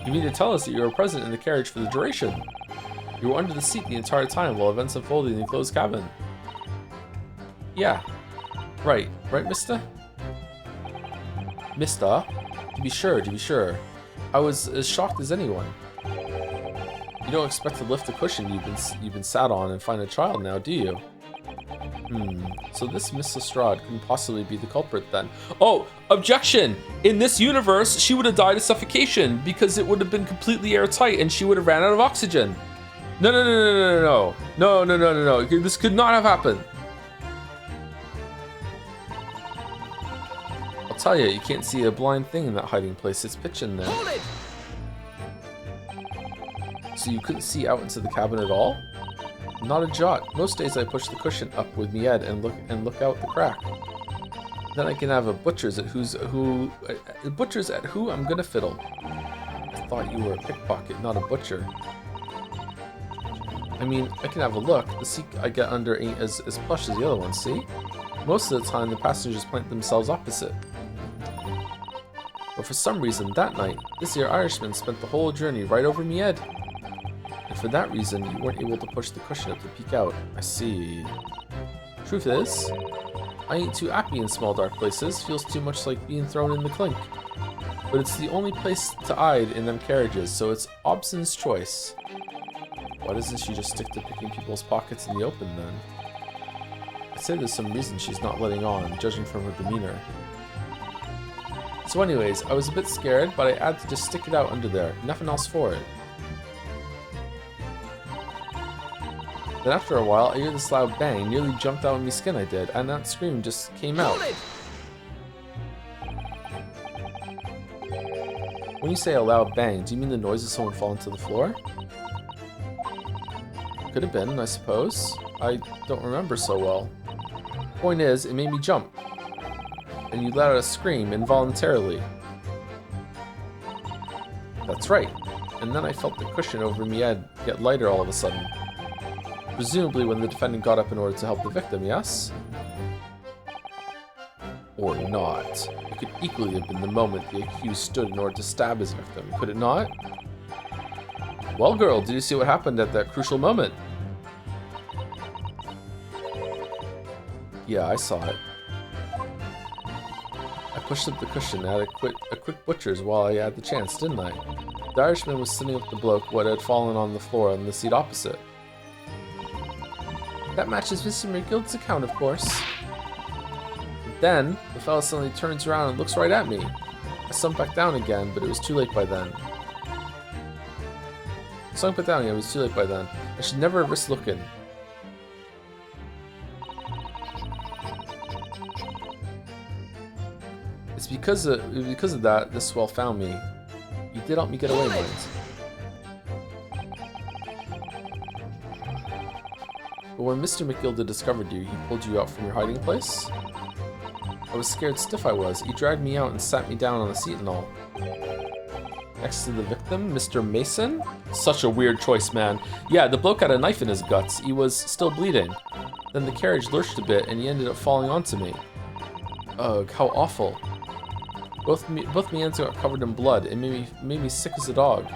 You mean to tell us that you were present in the carriage for the duration? You were under the seat the entire time while events unfolded in the enclosed cabin. Yeah. Right, mister? Mister? To be sure. I was as shocked as anyone. You don't expect to lift the cushion you've been sat on and find a child now, do you? So this Miss Lestrade couldn't possibly be the culprit then. Oh, objection! In this universe, she would have died of suffocation because it would have been completely airtight and she would have ran out of oxygen. No. This could not have happened. I'll tell you, you can't see a blind thing in that hiding place. It's pitch in there. Hold it! So you couldn't see out into the cabin at all? Not a jot. Most days I push the cushion up with me head and look out the crack. Then I can have a butcher's at who I'm gonna fiddle. I thought you were a pickpocket, not a butcher. I mean, I can have a look. The seat I get under ain't as plush as the other one, see? Most of the time the passengers plant themselves opposite. But for some reason that night, this here Irishman spent the whole journey right over me head. And for that reason, you weren't able to push the cushion up to peek out. I see. Truth is, I ain't too happy in small dark places. Feels too much like being thrown in the clink. But it's the only place to hide in them carriages, so it's Obson's choice. Why doesn't she just stick to picking people's pockets in the open then? I'd say there's some reason she's not letting on, judging from her demeanor. So anyways, I was a bit scared, but I had to just stick it out under there. Nothing else for it. Then after a while, I hear this loud bang, nearly jumped out of my skin I did, and that scream just came out. When you say a loud bang, do you mean the noise of someone falling to the floor? Could have been, I suppose. I don't remember so well. Point is, it made me jump. And you let out a scream involuntarily. That's right. And then I felt the cushion over me head get lighter all of a sudden. Presumably when the defendant got up in order to help the victim, yes? Or not. It could equally have been the moment the accused stood in order to stab his victim, could it not? Well, girl, did you see what happened at that crucial moment? Yeah, I saw it. I pushed up the cushion and had a quick butcher's while I had the chance, didn't I? The Irishman was sitting with the bloke what had fallen on the floor on the seat opposite. That matches Mr. McGilt's account, of course. But then, the fellow suddenly turns around and looks right at me. I sunk back down again, but it was too late by then. I should never have risked looking. because of that this swell found me. You did help me get away, mind. But when Mr. McGilda discovered you, he pulled you out from your hiding place? I was scared stiff I was. He dragged me out and sat me down on a seat and all. Next to the victim, Mr. Mason? Such a weird choice, man. Yeah, the bloke had a knife in his guts. He was still bleeding. Then the carriage lurched a bit and he ended up falling onto me. Ugh, how awful. Both me hands got covered in blood. It made me sick as a dog.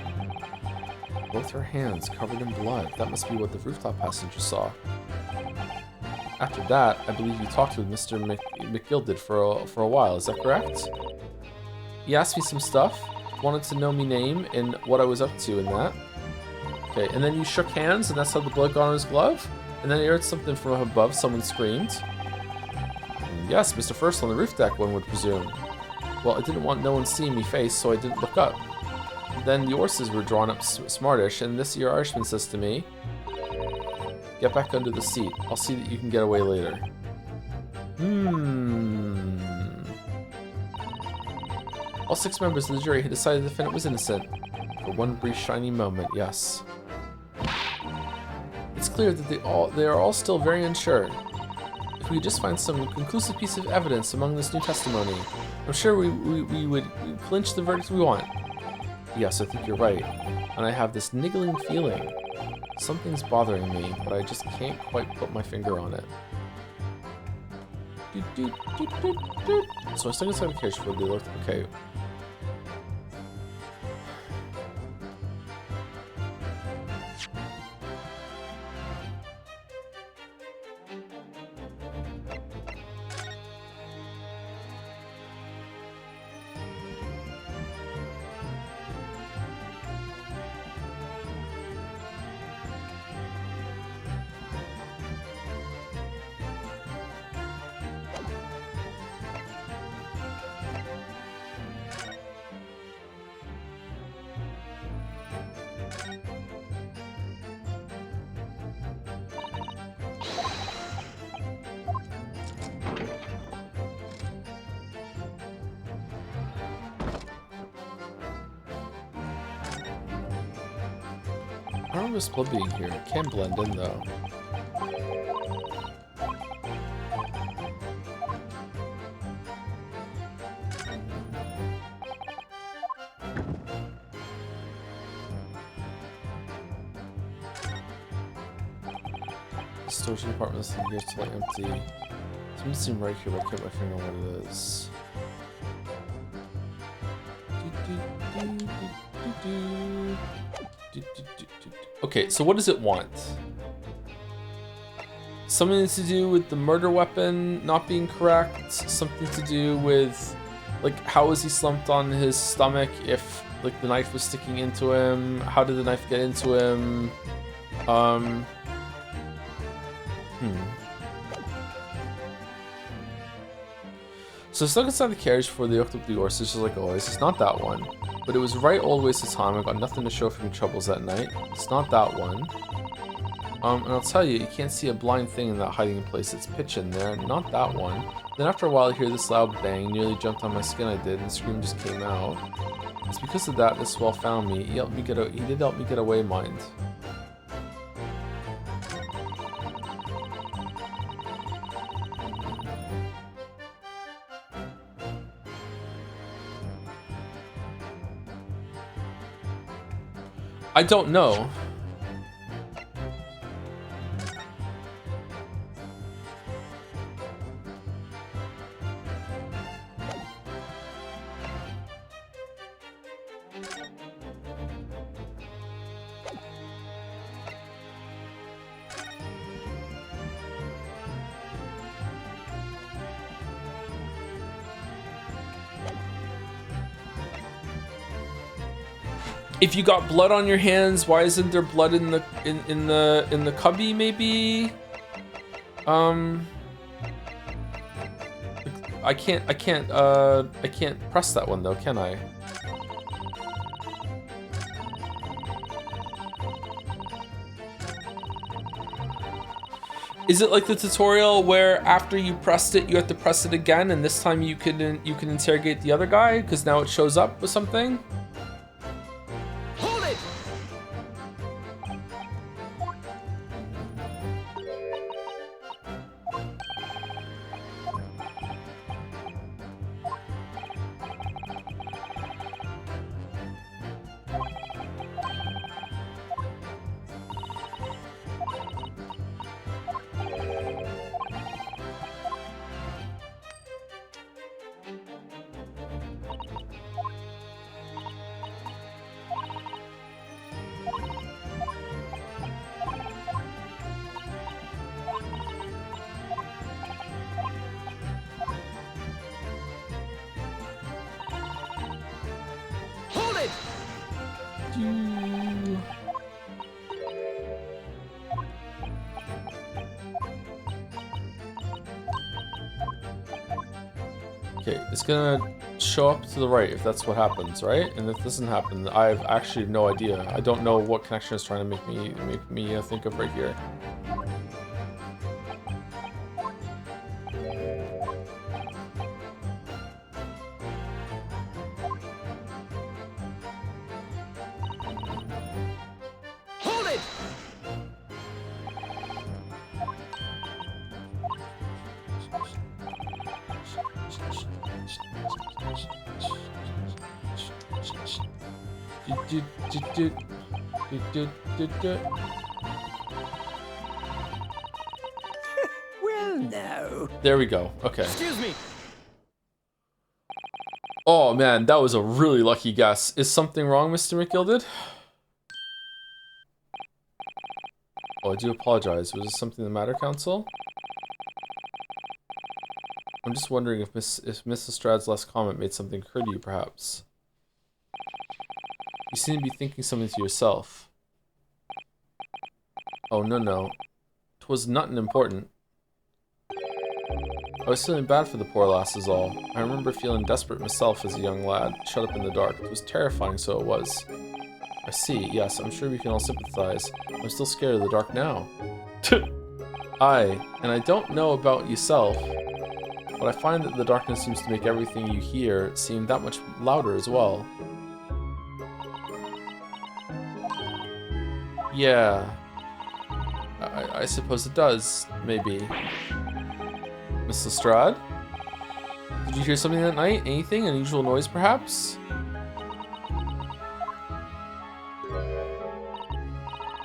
Both her hands covered in blood. That must be what the rooftop passenger saw. After that, I believe you talked with Mr. McGilded for a while. Is that correct? He asked me some stuff. Wanted to know me name and what I was up to in that. Okay, and then you shook hands and that's how the blood got on his glove? And then he heard something from above. Someone screamed. Yes, Mr. First on the roof deck, one would presume. Well, I didn't want no one seeing me face, so I didn't look up. Then the horses were drawn up smartish, and this your Irishman says to me, get back under the seat. I'll see that you can get away later. All 6 members of the jury had decided the defendant was innocent. For one brief shiny moment, yes. It's clear that they are all still very unsure. If we could just find some conclusive piece of evidence among this new testimony, I'm sure we would clinch the verdict we want. Yes, I think you're right. And I have this niggling feeling. Something's bothering me, but I just can't quite put my finger on it. So I stuck inside the carriage for the looked okay. I don't remember this blood being here. It can blend in though. The storage department is here to empty. It's missing right here, but I can't my finger on what it is. Okay, so what does it want? Something to do with the murder weapon not being correct, something to do with, like, how is he slumped on his stomach if, like, the knife was sticking into him? How did the knife get into him? So stuck inside the carriage before they hooked up the horses, just like always. It's not that one. But it was right all the waste of time. I got nothing to show for your troubles that night. It's not that one. And I'll tell you, you can't see a blind thing in that hiding place. It's pitch in there. Not that one. Then after a while, I hear this loud bang. Nearly jumped on my skin, I did, and the scream just came out. It's because of that this swell found me. He did help me get away, mind. I don't know. If you got blood on your hands, why isn't there blood in the cubby? Maybe. I can't press that one though, can I? Is it like the tutorial where after you pressed it, you have to press it again, and this time you can interrogate the other guy because now it shows up with something? Hold it! Hold it! Okay, it's gonna show up to the right if that's what happens, right? And if this doesn't happen, I have actually no idea. I don't know what connection is trying to make me think of right here. Hold it! Well, no. There we go. Okay. Excuse me. Oh man, that was a really lucky guess. Is something wrong, Mr. McGilded? Oh, I do apologize. Was this something the matter, Council? I'm just wondering if Miss Lestrade's last comment made something occur to you, perhaps. You seem to be thinking something to yourself. Oh, no. 'Twas nothing important. I was feeling bad for the poor lass is all. I remember feeling desperate myself as a young lad, shut up in the dark. It was terrifying, so it was. I see, yes, I'm sure we can all sympathize. I'm still scared of the dark now. Aye, and I don't know about yourself, but I find that the darkness seems to make everything you hear seem that much louder as well. Yeah. I suppose it does, maybe. Miss Lestrade? Did you hear something that night? Anything? Unusual noise, perhaps?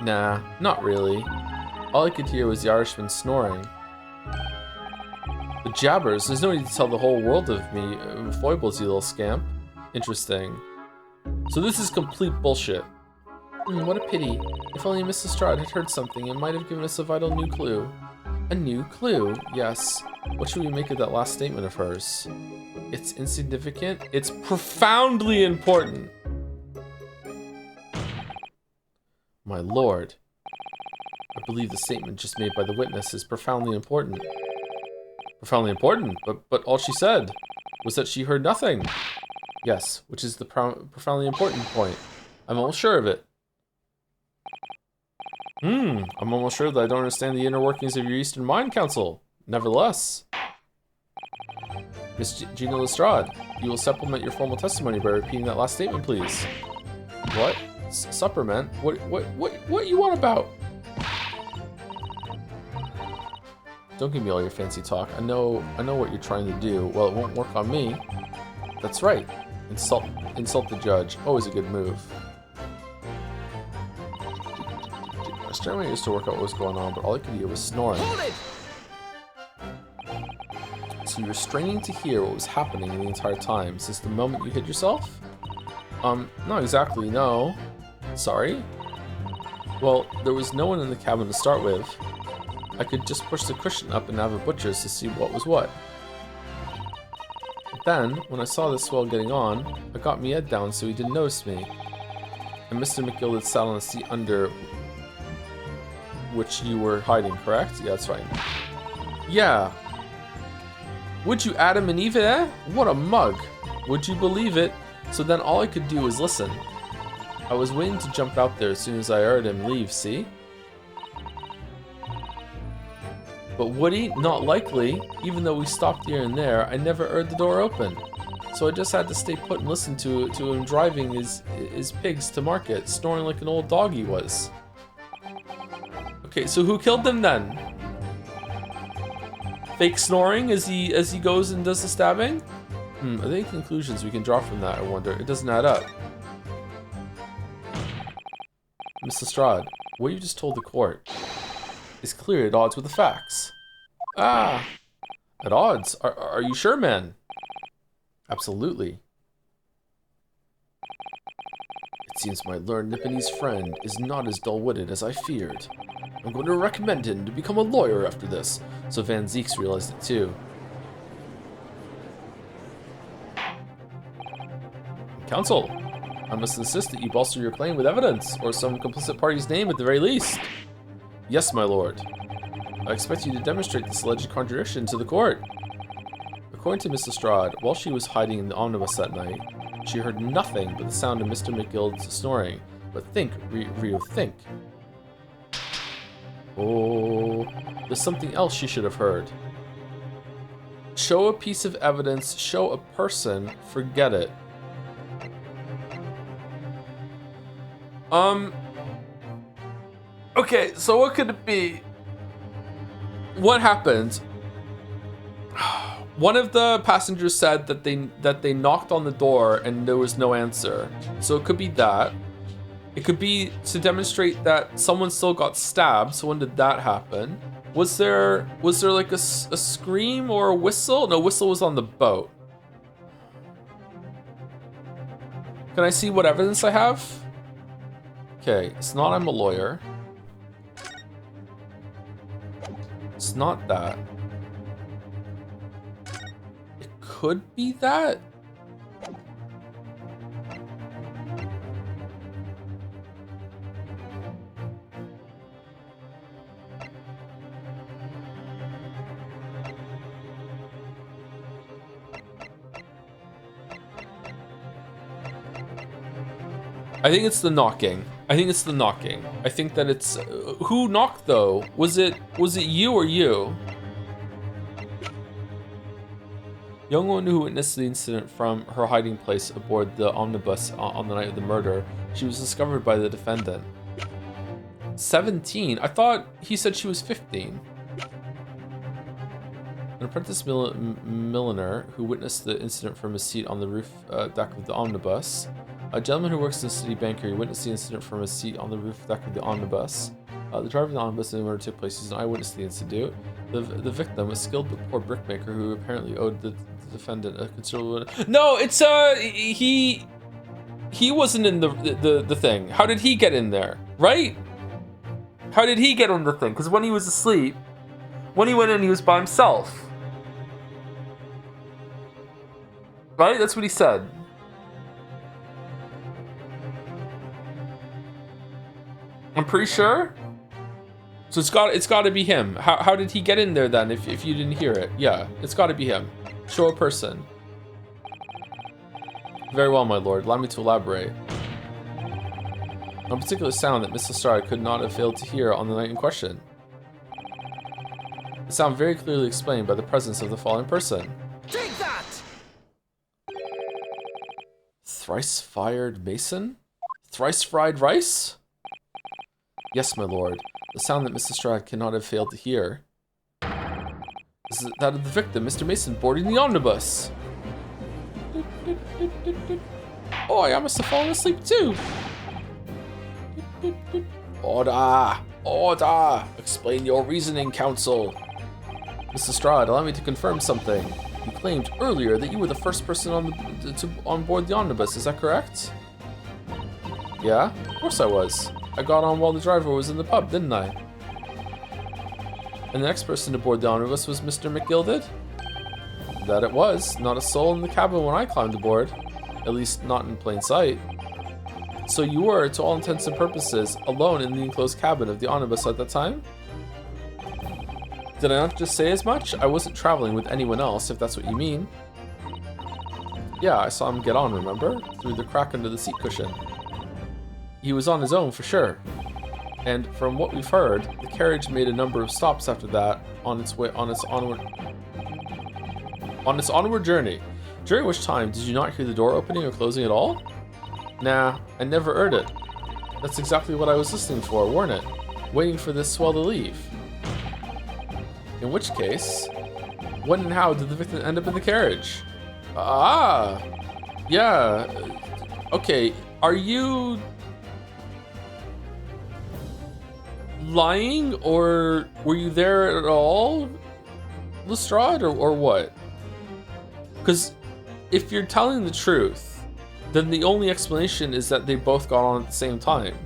Nah, not really. All I could hear was the Irishman snoring. But jabbers, there's no need to tell the whole world of me foibles, you little scamp. Interesting. So this is complete bullshit. What a pity. If only Miss Lestrade had heard something, it might have given us a vital new clue. A new clue? Yes. What should we make of that last statement of hers? It's insignificant? It's profoundly important! My lord. I believe the statement just made by the witness is profoundly important. Profoundly important? But all she said was that she heard nothing. Yes, which is the profoundly important point. I'm almost sure of it. I'm almost sure that I don't understand the inner workings of your Eastern Mind Council. Nevertheless. Miss Gina Lestrade, you will supplement your formal testimony by repeating that last statement, please. What? Supplement? What you want about? Don't give me all your fancy talk. I know what you're trying to do. Well, it won't work on me. That's right. Insult the judge. Always a good move. I started my ears to work out what was going on, but all I could hear was snoring. Hold it! So you were straining to hear what was happening the entire time since the moment you hit yourself? Not exactly, no. Sorry? Well, there was no one in the cabin to start with. I could just push the cushion up and have a butcher's to see what was what. But then, when I saw the swell getting on, I got me head down so he didn't notice me. And Mr. McGilded sat on the seat under which you were hiding, correct? Yeah, that's right. Yeah. Would you Adam and Eve it, eh? What a mug. Would you believe it? So then all I could do was listen. I was waiting to jump out there as soon as I heard him leave, see? But Woody, not likely. Even though we stopped here and there, I never heard the door open. So I just had to stay put and listen to him driving his pigs to market, snoring like an old dog he was. Okay, so who killed them then? Fake snoring as he goes and does the stabbing? Are there any conclusions we can draw from that, I wonder? It doesn't add up. Miss Lestrade, what you just told the court is clearly at odds with the facts. Ah! At odds? Are you sure, man? Absolutely. It seems my learned Nipponese friend is not as dull-witted as I feared. I'm going to recommend him to become a lawyer after this. So Van Zieks realized it too. Counsel, I must insist that you bolster your claim with evidence, or some complicit party's name at the very least. Yes, my lord. I expect you to demonstrate this alleged contradiction to the court. According to Miss Lestrade, while she was hiding in the omnibus that night, she heard nothing but the sound of Mr. McGilld's snoring. But think, Rio, think. Oh, there's something else she should have heard. Show a piece of evidence, show a person, forget it. Okay, so what could it be? What happened? One of the passengers said that they knocked on the door and there was no answer. So it could be that. It could be to demonstrate that someone still got stabbed. So when did that happen? Was there like a scream or a whistle? No, whistle was on the boat. Can I see what evidence I have? Okay, it's not I'm a lawyer. It's not that. It could be that. I think it's the knocking. I think it's the knocking. I think that it's who knocked though? Was it you or you? Young woman who witnessed the incident from her hiding place aboard the omnibus on the night of the murder. She was discovered by the defendant. 17? I thought he said she was 15. An apprentice milliner who witnessed the incident from his seat on the roof deck of the omnibus. A gentleman who works in the city bank here witnessed the incident from his seat on the roof deck of the omnibus. The driver of the omnibus in the murder took place. He's an eyewitness to the incident. The victim, a skilled but poor brickmaker who apparently owed the defendant a considerable... No, it's he wasn't in the thing. How did he get in there? Right? How did he get on the thing? Because when he was asleep, when he went in, he was by himself. Right? That's what he said. I'm pretty sure. So it's got to be him. How did he get in there then? If you didn't hear it, yeah, it's got to be him. Show a person. Very well, my lord. Allow me to elaborate. A particular sound that Miss Lestrade could not have failed to hear on the night in question. The sound very clearly explained by the presence of the following person. Take that! Thrice fired mason? Thrice fried rice? Yes, my lord. The sound that Miss Lestrade cannot have failed to hear is that of the victim, Mr. Mason, boarding the omnibus. Oh, I must have fallen asleep too. Order! Order! Explain your reasoning, counsel. Miss Lestrade, allow me to confirm something. You claimed earlier that you were the first person on board the omnibus, is that correct? Yeah, of course I was. I got on while the driver was in the pub, didn't I? And the next person to board the omnibus was Mr. McGilded? That it was. Not a soul in the cabin when I climbed aboard. At least not in plain sight. So you were, to all intents and purposes, alone in the enclosed cabin of the omnibus at that time? Did I not just say as much? I wasn't traveling with anyone else, if that's what you mean. Yeah, I saw him get on, remember? Through the crack under the seat cushion. He was on his own, for sure. And from what we've heard, the carriage made a number of stops after that on its onward journey. During which time, did you not hear the door opening or closing at all? Nah, I never heard it. That's exactly what I was listening for, weren't it? Waiting for this swell to leave. In which case, when and how did the victim end up in the carriage? Ah, yeah. Okay, are you lying, or were you there at all, Lestrade, or what? Because if you're telling the truth, then the only explanation is that they both got on at the same time.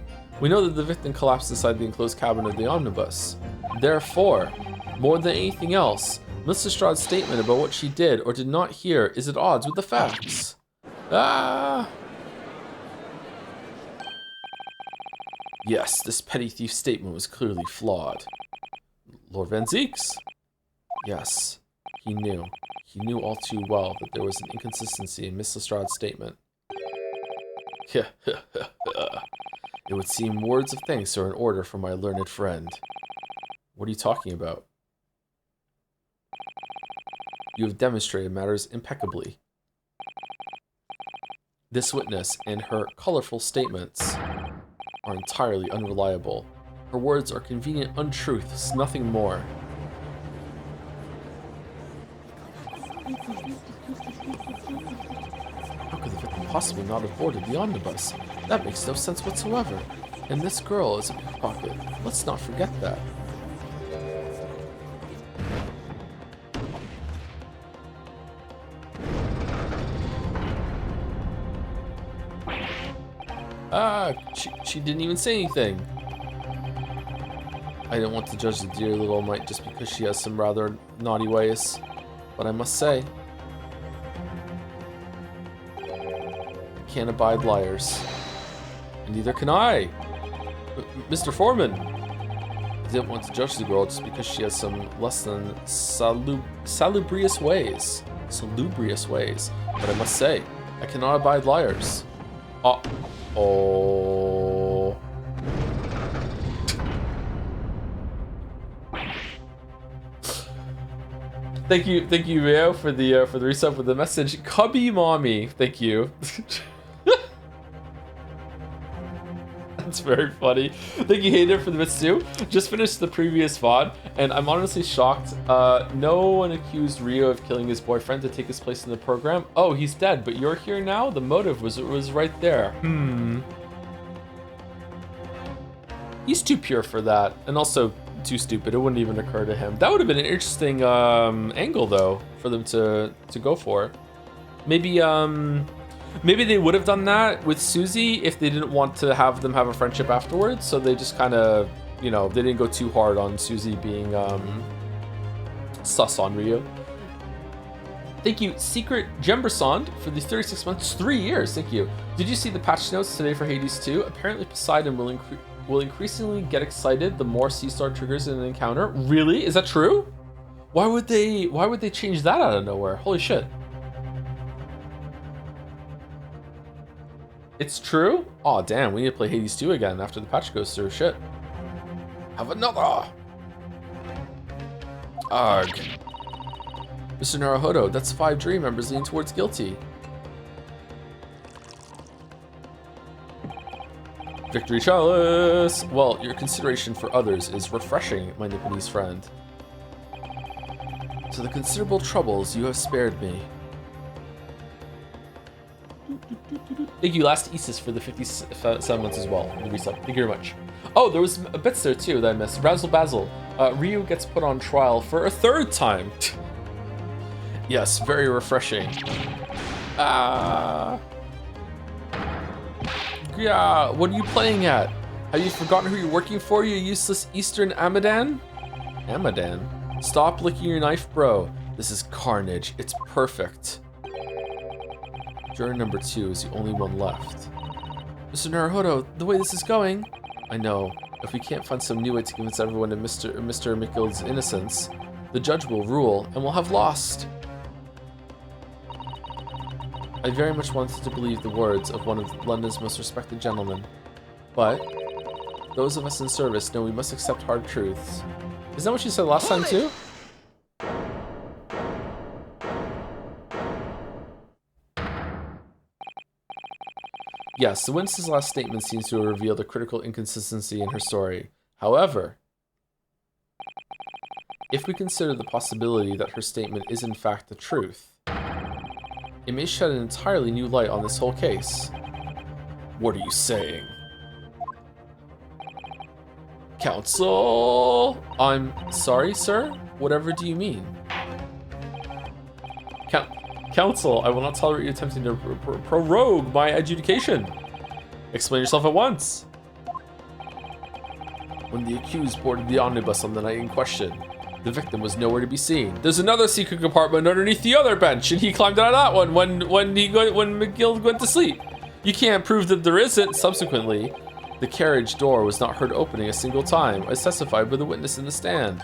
We know that the victim collapsed inside the enclosed cabin of the omnibus. Therefore, more than anything else, Miss Lestrade's statement about what she did or did not hear is at odds with the facts. Ah! Yes, this petty thief's statement was clearly flawed. Lord Van Zieks? Yes, he knew. He knew all too well that there was an inconsistency in Miss Lestrade's statement. It would seem words of thanks are in order for my learned friend. What are you talking about? You have demonstrated matters impeccably. This witness and her colorful statements are entirely unreliable. Her words are convenient untruths, nothing more. How could the victim possibly not have boarded the omnibus? That makes no sense whatsoever. And this girl is a pickpocket. Let's not forget that. Ah, she didn't even say anything. I don't want to judge the dear little mite just because she has some rather naughty ways, but I must say, I can't abide liars. And neither can I. Mr. Foreman, I didn't want to judge the girl just because she has some less than salubrious ways. But I must say, I cannot abide liars. Oh. Thank you, Rio, for the resub with the message. Cubby mommy, thank you. That's very funny. Thank you, Hayden, for the bits too. Just finished the previous VOD, and I'm honestly shocked. No one accused Rio of killing his boyfriend to take his place in the program. Oh, he's dead, but you're here now? The motive was right there. He's too pure for that, and also too stupid. It wouldn't even occur to him. That would have been an interesting angle, though, for them to go for. Maybe they would have done that with Susie if they didn't want to have them have a friendship afterwards. So they just kind of, they didn't go too hard on Susie being sus on Rio. Thank you, Secret Gembersond, for the 36 months, 3 years. Thank you. Did you see the patch notes today for Hades 2? Apparently Poseidon will increasingly get excited the more sea star triggers in an encounter. Really? Is that true? Why would they change that out of nowhere? Holy shit. It's true? Aw, damn, we need to play Hades 2 again after the patch goes through. Shit. Have another! Arg. Mr. Naruhodo, that's 5 jury members leaning towards guilty. Victory Chalice! Well, your consideration for others is refreshing, my Nipponese friend. To the considerable troubles you have spared me. Thank you, Last Isis, for the 57 months as well. The resub. Thank you very much. Oh, there was bits there too that I missed. Razzle Basil. Ryu gets put on trial for a 3rd time. Yes, very refreshing. Yeah, what are you playing at? Have you forgotten who you're working for, you useless Eastern Amadan? Amadan? Stop licking your knife, bro. This is carnage. It's perfect. Juror number 2 is the only one left. Mr. Naruhodo, the way this is going... I know. If we can't find some new way to convince everyone of Mr. Mikkel's innocence, the judge will rule, and we'll have lost. I very much wanted to believe the words of one of London's most respected gentlemen. But, Those of us in service know we must accept hard truths. Isn't that what you said last time too? Yes, the witness's last statement seems to have revealed a critical inconsistency in her story. However, if we consider the possibility that her statement is in fact the truth, it may shed an entirely new light on this whole case. What are you saying? Counsel? I'm sorry, sir? Whatever do you mean? Counsel, I will not tolerate you attempting to prorogue my adjudication. Explain yourself at once. When the accused boarded the omnibus on the night in question, the victim was nowhere to be seen. There's another secret compartment underneath the other bench, and he climbed out of that one when McGill went to sleep. You can't prove that there isn't. Subsequently, the carriage door was not heard opening a single time, as testified by the witness in the stand.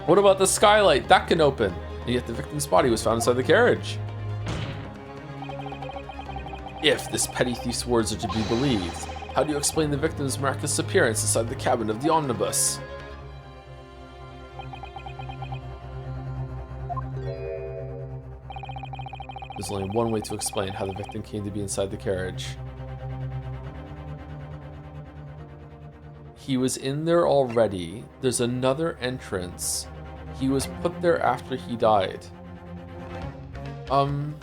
What about the skylight? That can open. And yet the victim's body was found inside the carriage. If this petty thief's words are to be believed, how do you explain the victim's miraculous appearance inside the cabin of the omnibus? There's only one way to explain how the victim came to be inside the carriage. He was in there already. There's another entrance. He was put there after he died. Well,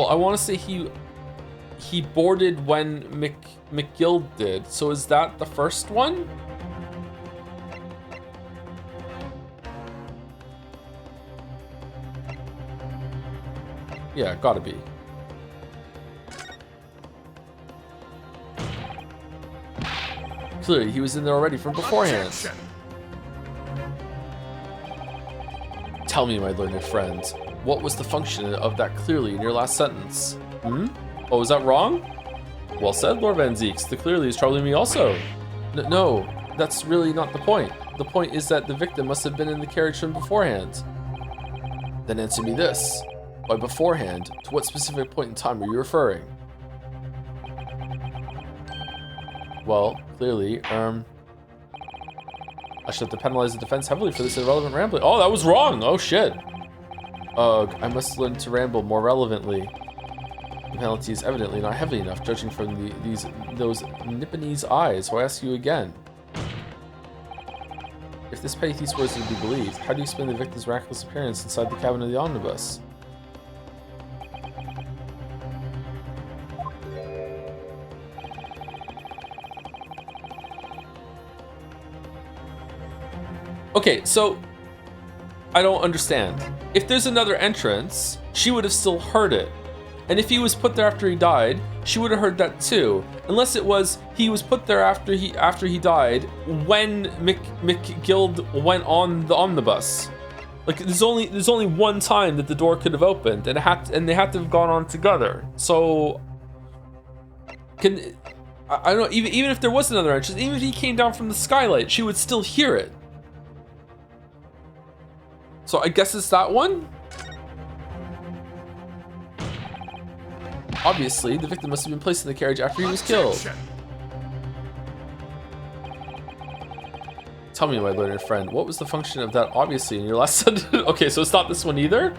I want to say he boarded when McGill did. So is that the first one? Yeah, gotta be. Clearly, he was in there already from beforehand. Objection. Tell me, my learned friend, what was the function of that clearly in your last sentence? Oh, was that wrong? Well said, Lord Van Zeeks. The clearly is troubling me also. No, that's really not the point. The point is that the victim must have been in the carriage from beforehand. Then answer me this. By beforehand, to what specific point in time are you referring? Well, clearly, I should have to penalize the defense heavily for this irrelevant rambling. Oh, that was wrong! Oh, shit! Ugh, I must learn to ramble more relevantly. The penalty is evidently not heavy enough, judging from those Nipponese eyes, so I ask you again. If this petty thief's words are to be believed, how do you explain the victim's miraculous appearance inside the cabin of the omnibus? Okay, so I don't understand. If there's another entrance, she would have still heard it. And if he was put there after he died, she would have heard that too. Unless it was he was put there after he died when McGill went on the omnibus. Like there's only one time that the door could have opened, and they had to have gone on together. So I don't know, even if there was another entrance, even if he came down from the skylight, she would still hear it. So I guess it's that one? Obviously, the victim must have been placed in the carriage after he was killed. Tell me, my learned friend, what was the function of that obviously in your last sentence? Okay, so it's not this one either?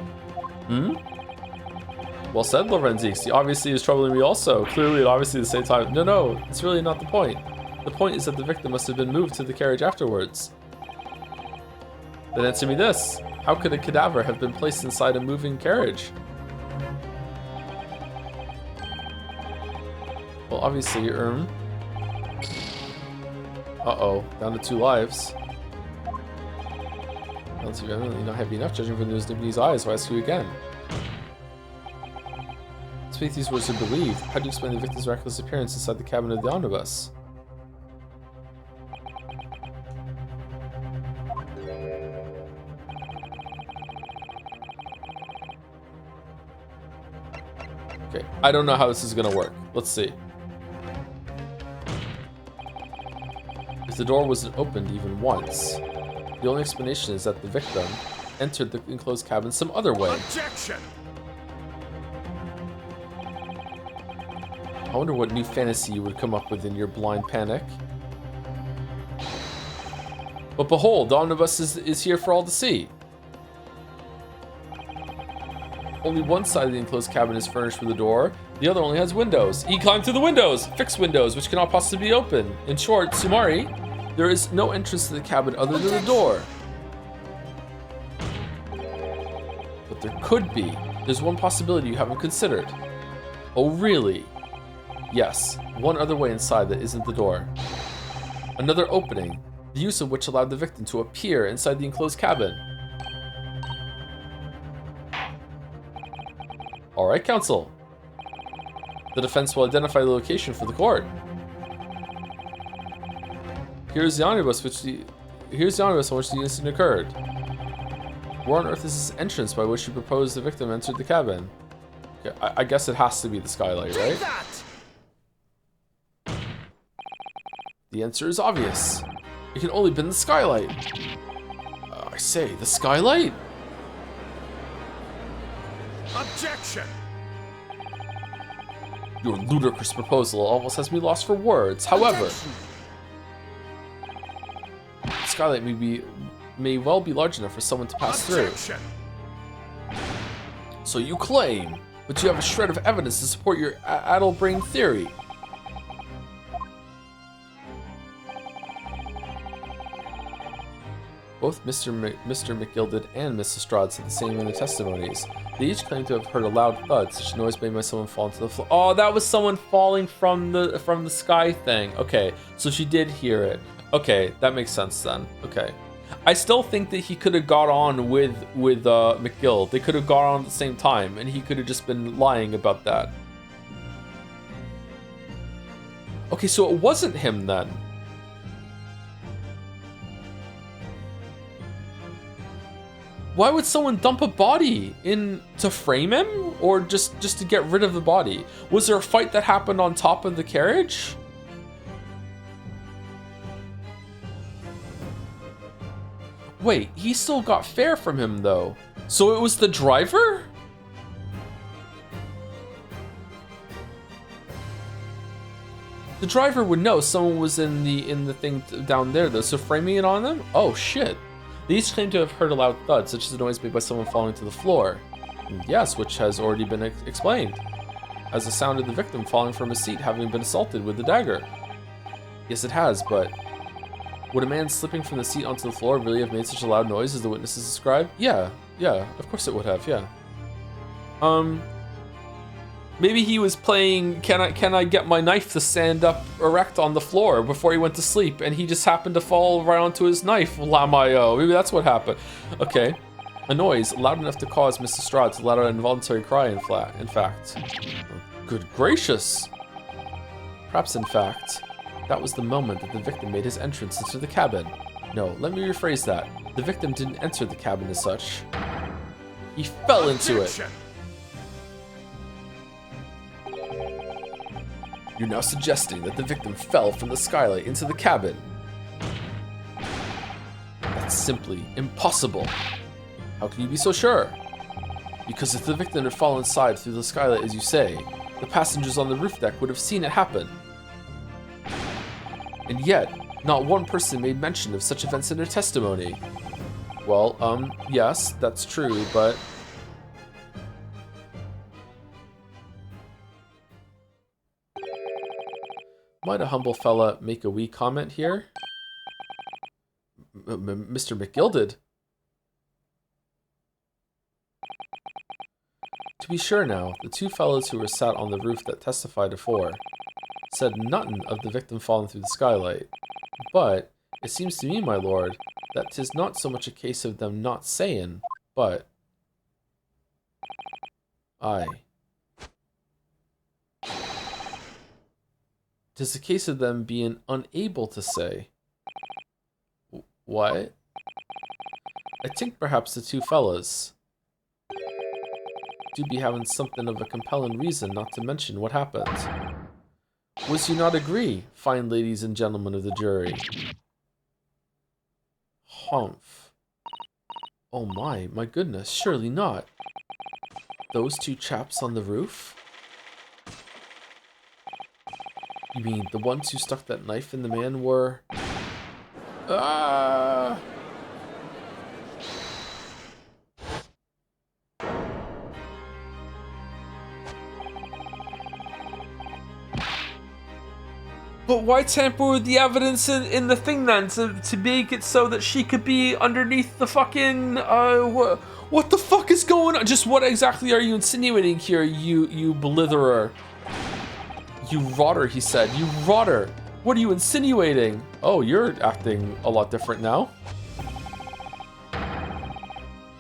Well said, Lorenzi. The obviously is troubling me also. Clearly and obviously at the same time. No, it's really not the point. The point is that the victim must have been moved to the carriage afterwards. Then answer me this. How could a cadaver have been placed inside a moving carriage? Well, obviously, uh-oh, down to 2 lives. That's evidently not heavy enough, judging from those Nibbley's eyes, so I ask you again. Speak these words to believe. How do you explain the victim's miraculous appearance inside the cabin of the omnibus? Okay, I don't know how this is gonna work. Let's see. If the door wasn't opened even once, the only explanation is that the victim entered the enclosed cabin some other way. Objection! I wonder what new fantasy you would come up with in your blind panic. But behold, the omnibus is here for all to see. Only one side of the enclosed cabin is furnished with a door. The other only has windows. He climbed through the windows, fixed windows, which cannot possibly be open. In short, Sumari, there is no entrance to the cabin other than the door. But there could be. There's one possibility you haven't considered. Oh, really? Yes, one other way inside that isn't the door. Another opening, the use of which allowed the victim to appear inside the enclosed cabin. All right, counsel. The defense will identify the location for the court. Here's the omnibus on which the incident occurred. Where on earth is this entrance by which you propose the victim entered the cabin? Okay, I guess it has to be the skylight, right? The answer is obvious. It can only have been the skylight. I say, the skylight? Objection! Your ludicrous proposal almost has me lost for words. However, the skylight may well be large enough for someone to pass Objection. through. So you claim, but you have a shred of evidence to support your addle-brain theory. Both Mr. McGilded and Miss Lestrade said the same in their testimonies. They each claimed to have heard a loud thud, such noise made by someone fall into the floor. Oh, that was someone falling from the sky thing. Okay, so she did hear it. Okay, that makes sense then. Okay. I still think that he could have got on with McGill. They could have got on at the same time, and he could have just been lying about that. Okay, so it wasn't him then. Why would someone dump a body in to frame him, or just to get rid of the body? Was there a fight that happened on top of the carriage? Wait, he still got fare from him though. So it was the driver? The driver would know someone was in the thing down there though, so framing it on them? Oh shit. They each claim to have heard a loud thud, such as a noise made by someone falling to the floor. Yes, which has already been explained, as the sound of the victim falling from his seat having been assaulted with the dagger. Yes, it has, but would a man slipping from the seat onto the floor really have made such a loud noise as the witnesses described? Yeah, of course it would have, yeah. Maybe he was playing can I get my knife to stand up erect on the floor before he went to sleep, and he just happened to fall right onto his knife. Lamayo. Maybe that's what happened. Okay. A noise loud enough to cause Mr. Strahd to let out an involuntary cry, in fact. Good gracious. Perhaps, in fact, that was the moment that the victim made his entrance into the cabin. No, let me rephrase that. The victim didn't enter the cabin as such. He fell into it. You're now suggesting that the victim fell from the skylight into the cabin. That's simply impossible. How can you be so sure? Because if the victim had fallen inside through the skylight as you say, the passengers on the roof deck would have seen it happen. And yet, not one person made mention of such events in their testimony. Well, yes, that's true, but might a humble fella make a wee comment here? Mr. McGilded? To be sure now, the two fellows who were sat on the roof that testified afore said nothing of the victim falling through the skylight. But it seems to me, my lord, that 'tis not so much a case of them not saying, but aye. 'Tis a case of them being unable to say. What? I think perhaps the two fellas do be having something of a compelling reason not to mention what happened. Was you not agree, fine ladies and gentlemen of the jury? Humph. Oh my goodness, surely not. Those two chaps on the roof? You mean the ones who stuck that knife in the man were... Ah! But why tamper with the evidence in the thing then, to make it so that she could be underneath the fucking, what the fuck is going on? Just what exactly are you insinuating here, you blitherer? You rotter, he said, you rotter. What are you insinuating? Oh, you're acting a lot different now.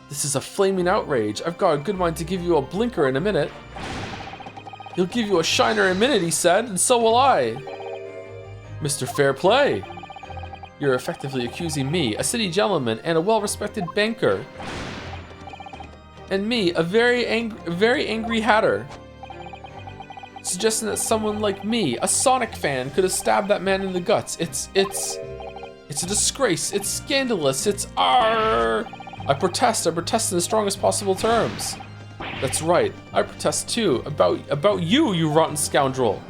This is a flaming outrage. I've got a good mind to give you a blinker in a minute. He'll give you a shiner in a minute, he said, and so will I. Mr. Fair Play, you're effectively accusing me, a city gentleman and a well-respected banker, and me, a very angry hatter, suggesting that someone like me, a Sonic fan, could have stabbed that man in the guts. It's a disgrace. It's scandalous. It's arr. I protest in the strongest possible terms. That's right. I protest too about you rotten scoundrel.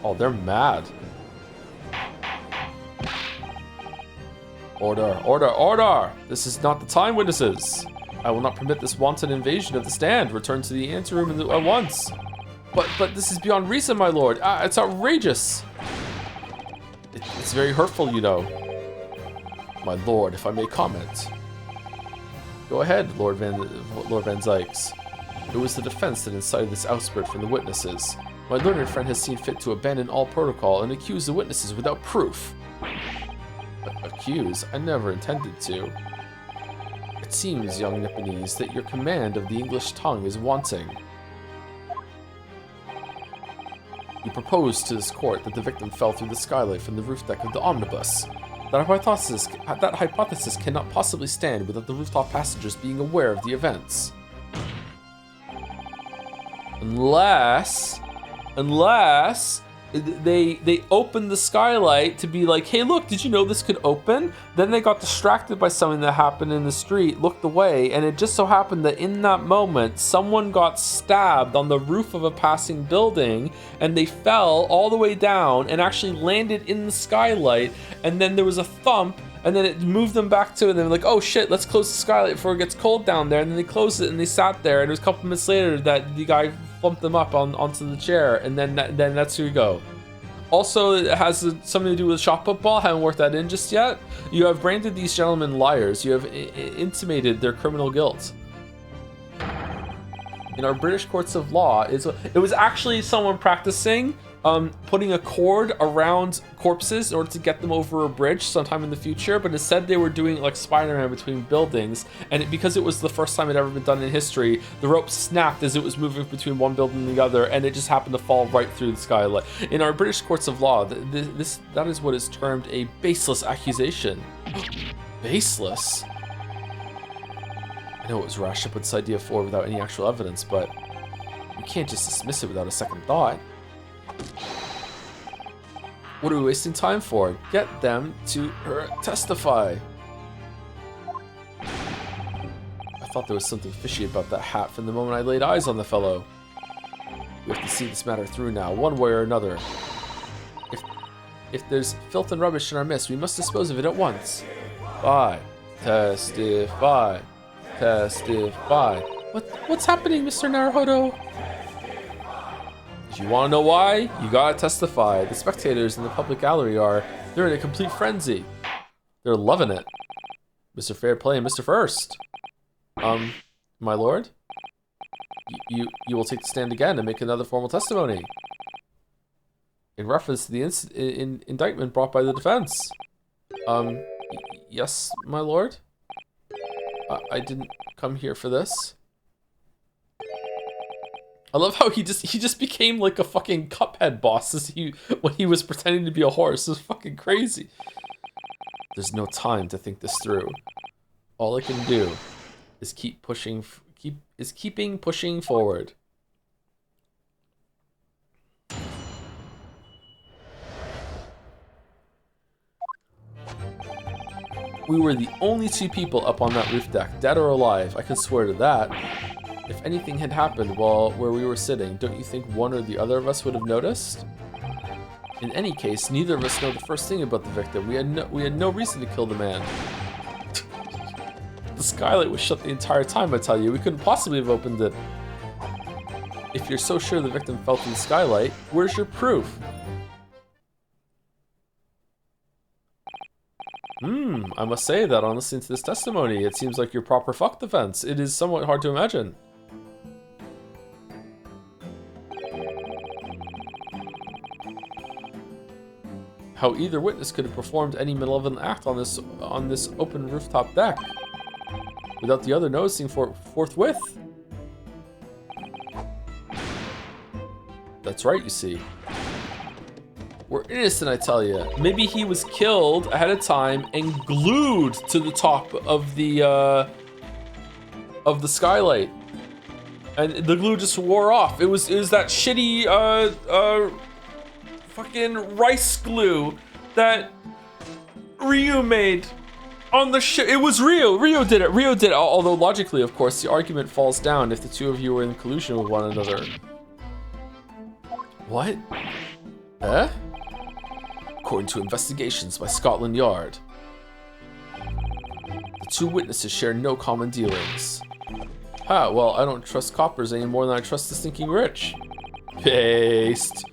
Oh, they're mad. Order, order, order! This is not the time, witnesses. I will not permit this wanton invasion of the stand. Return to the anteroom at once. But this is beyond reason, my lord. It's outrageous. It's very hurtful, you know. My lord, if I may comment. Go ahead, Lord Van Zykes. It was the defense that incited this outspurt from the witnesses. My learned friend has seen fit to abandon all protocol and accuse the witnesses without proof. Accuse? I never intended to. It seems, young Nipponese, that your command of the English tongue is wanting. You proposed to this court that the victim fell through the skylight from the roof deck of the omnibus. That hypothesis cannot possibly stand without the rooftop passengers being aware of the events. Unless they opened the skylight to be like, hey, look, did you know this could open? Then they got distracted by something that happened in the street, looked away, and it just so happened that in that moment, someone got stabbed on the roof of a passing building, and they fell all the way down and actually landed in the skylight, and then there was a thump, and then it moved them back to it, and they were like, oh shit, let's close the skylight before it gets cold down there, and then they closed it, and they sat there, and it was a couple minutes later that the guy bumped them up onto the chair, and then that's who we go. Also, it has something to do with shot football. Haven't worked that in just yet. You have branded these gentlemen liars. You have intimated their criminal guilt. In our British courts of law, it was actually someone practicing putting a cord around corpses in order to get them over a bridge sometime in the future, but instead they were doing it like Spider-Man between buildings, and because it was the first time it had ever been done in history, the rope snapped as it was moving between one building and the other, and it just happened to fall right through the skylight. In our British courts of law, that is what is termed a baseless accusation. Baseless? I know it was rash to put this idea forward without any actual evidence, but you can't just dismiss it without a second thought. What are we wasting time for? Get them to testify. I thought there was something fishy about that hat from the moment I laid eyes on the fellow. We have to see this matter through now, one way or another. If there's filth and rubbish in our midst, we must dispose of it at once. Testify. Testify. What's happening, Mr. Naruhodo? If you want to know why, you gotta testify. The spectators in the public gallery they're in a complete frenzy. They're loving it. Mr. Fair Play and Mr. First. My lord? You will take the stand again and make another formal testimony. In reference to the indictment brought by the defense. Yes, my lord? I didn't come here for this. I love how he just became like a fucking Cuphead boss when he was pretending to be a horse. It was fucking crazy. There's no time to think this through. All I can do is keep pushing forward. We were the only two people up on that roof deck, dead or alive. I can swear to that. If anything had happened where we were sitting, don't you think one or the other of us would have noticed? In any case, neither of us know the first thing about the victim. We had no reason to kill the man. The skylight was shut the entire time, I tell you. We couldn't possibly have opened it. If you're so sure the victim fell through the skylight, where's your proof? I must say that on listening to this testimony, it seems like your proper fuck defense. It is somewhat hard to imagine. How either witness could have performed any malevolent act on this open rooftop deck without the other noticing forthwith. That's right, you see. We're innocent, I tell you. Maybe he was killed ahead of time and glued to the top of the skylight, and the glue just wore off. It was that shitty fucking rice glue that Ryu made on the ship. It was Ryu. Ryu did it. Ryu did it. Although logically, of course, the argument falls down if the two of you were in collusion with one another. What? Eh? According to investigations by Scotland Yard, the two witnesses share no common dealings. Ha, well, I don't trust coppers any more than I trust the stinking rich. Paste.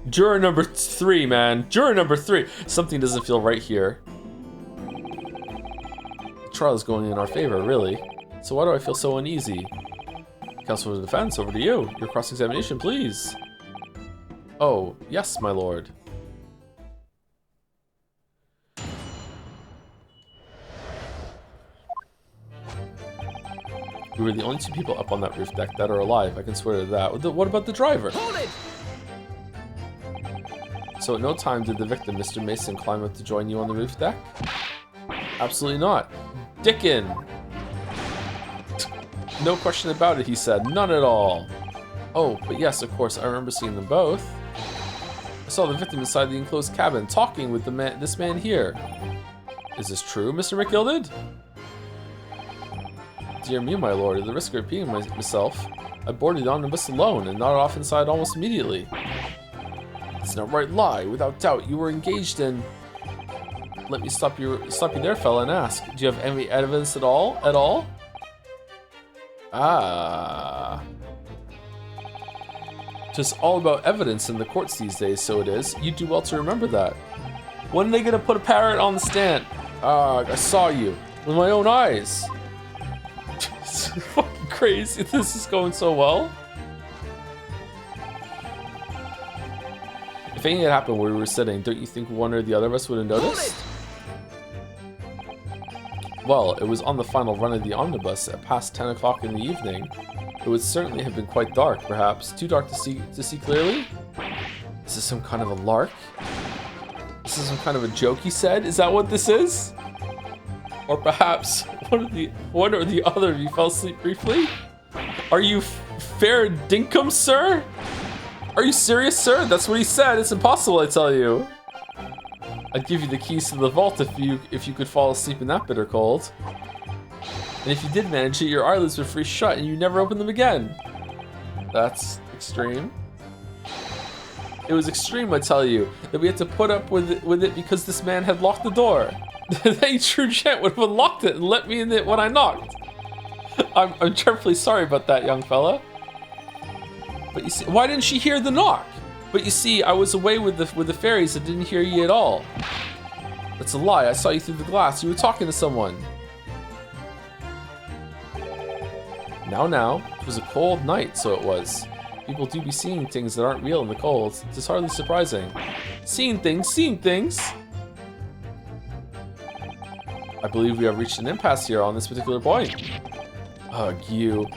Juror number 3, man. Juror number 3. Something doesn't feel right here. The trial is going in our favor, really. So why do I feel so uneasy? Counsel for the defense, over to you. Your cross-examination, please. Oh, yes, my lord. We were the only 2 people up on that roof deck that are alive, I can swear to that. What about the driver? Hold it! So at no time did the victim, Mr. Mason, climb up to join you on the roof deck? Absolutely not. Dickin! No question about it, he said. None at all. Oh, but yes, of course, I remember seeing them both. I saw the victim inside the enclosed cabin, talking with this man here. Is this true, Mr. McGilded? Dear me, my lord, at the risk of repeating myself, I boarded the omnibus alone and nodded off inside almost immediately. It's an outright lie. Without doubt, you were engaged in... Let me stop you there, fella, and ask. Do you have any evidence at all? Ah. Just all about evidence in the courts these days, so it is. You do well to remember that. When are they gonna put a parrot on the stand? Ah, I saw you with my own eyes. It's fucking crazy. This is going so well. If anything had happened where we were sitting, don't you think one or the other of us would have noticed? Well, it was on the final run of the omnibus at past 10 o'clock in the evening. It would certainly have been quite dark, perhaps. Too dark to see clearly? Is this some kind of a lark? This is some kind of a joke, he said? Is that what this is? Or perhaps one or the other of you fell asleep briefly? Are you fair dinkum, sir? Are you serious, sir? That's what he said. It's impossible, I tell you. I'd give you the keys to the vault if you could fall asleep in that bitter cold. And if you did manage it, your eyelids would freeze shut and you never open them again. That's extreme. It was extreme, I tell you, that we had to put up with it because this man had locked the door. That true gent would have unlocked it and let me in it when I knocked. I'm dreadfully sorry about that, young fella. But you see, why didn't she hear the knock? But you see, I was away with the fairies and didn't hear you at all. That's a lie. I saw you through the glass. You were talking to someone. Now, it was a cold night, so it was. People do be seeing things that aren't real in the cold. It's hardly surprising. Seeing things. I believe we have reached an impasse here on this particular point. Ugh, you.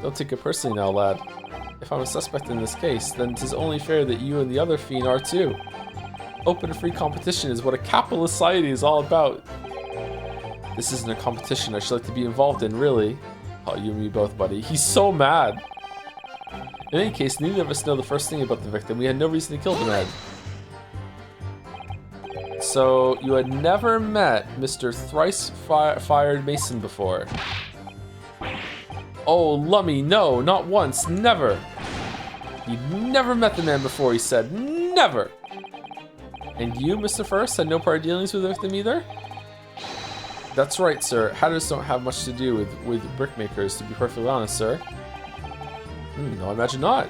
Don't take it personally now, lad. If I'm a suspect in this case, then 'tis only fair that you and the other fiend are too. Open and free competition is what a capitalist society is all about. This isn't a competition I should like to be involved in, really. Oh, you and me both, buddy. He's so mad. In any case, neither of us know the first thing about the victim. We had no reason to kill the man. So, you had never met Mr. Thrice-Fired Mason before? Oh, lummy, no, not once, never. He'd never met the man before, he said. Never! And you, Mr. First, had no prior dealings with the victim either? That's right, sir. Hatters don't have much to do with brickmakers, to be perfectly honest, sir. No, I imagine not.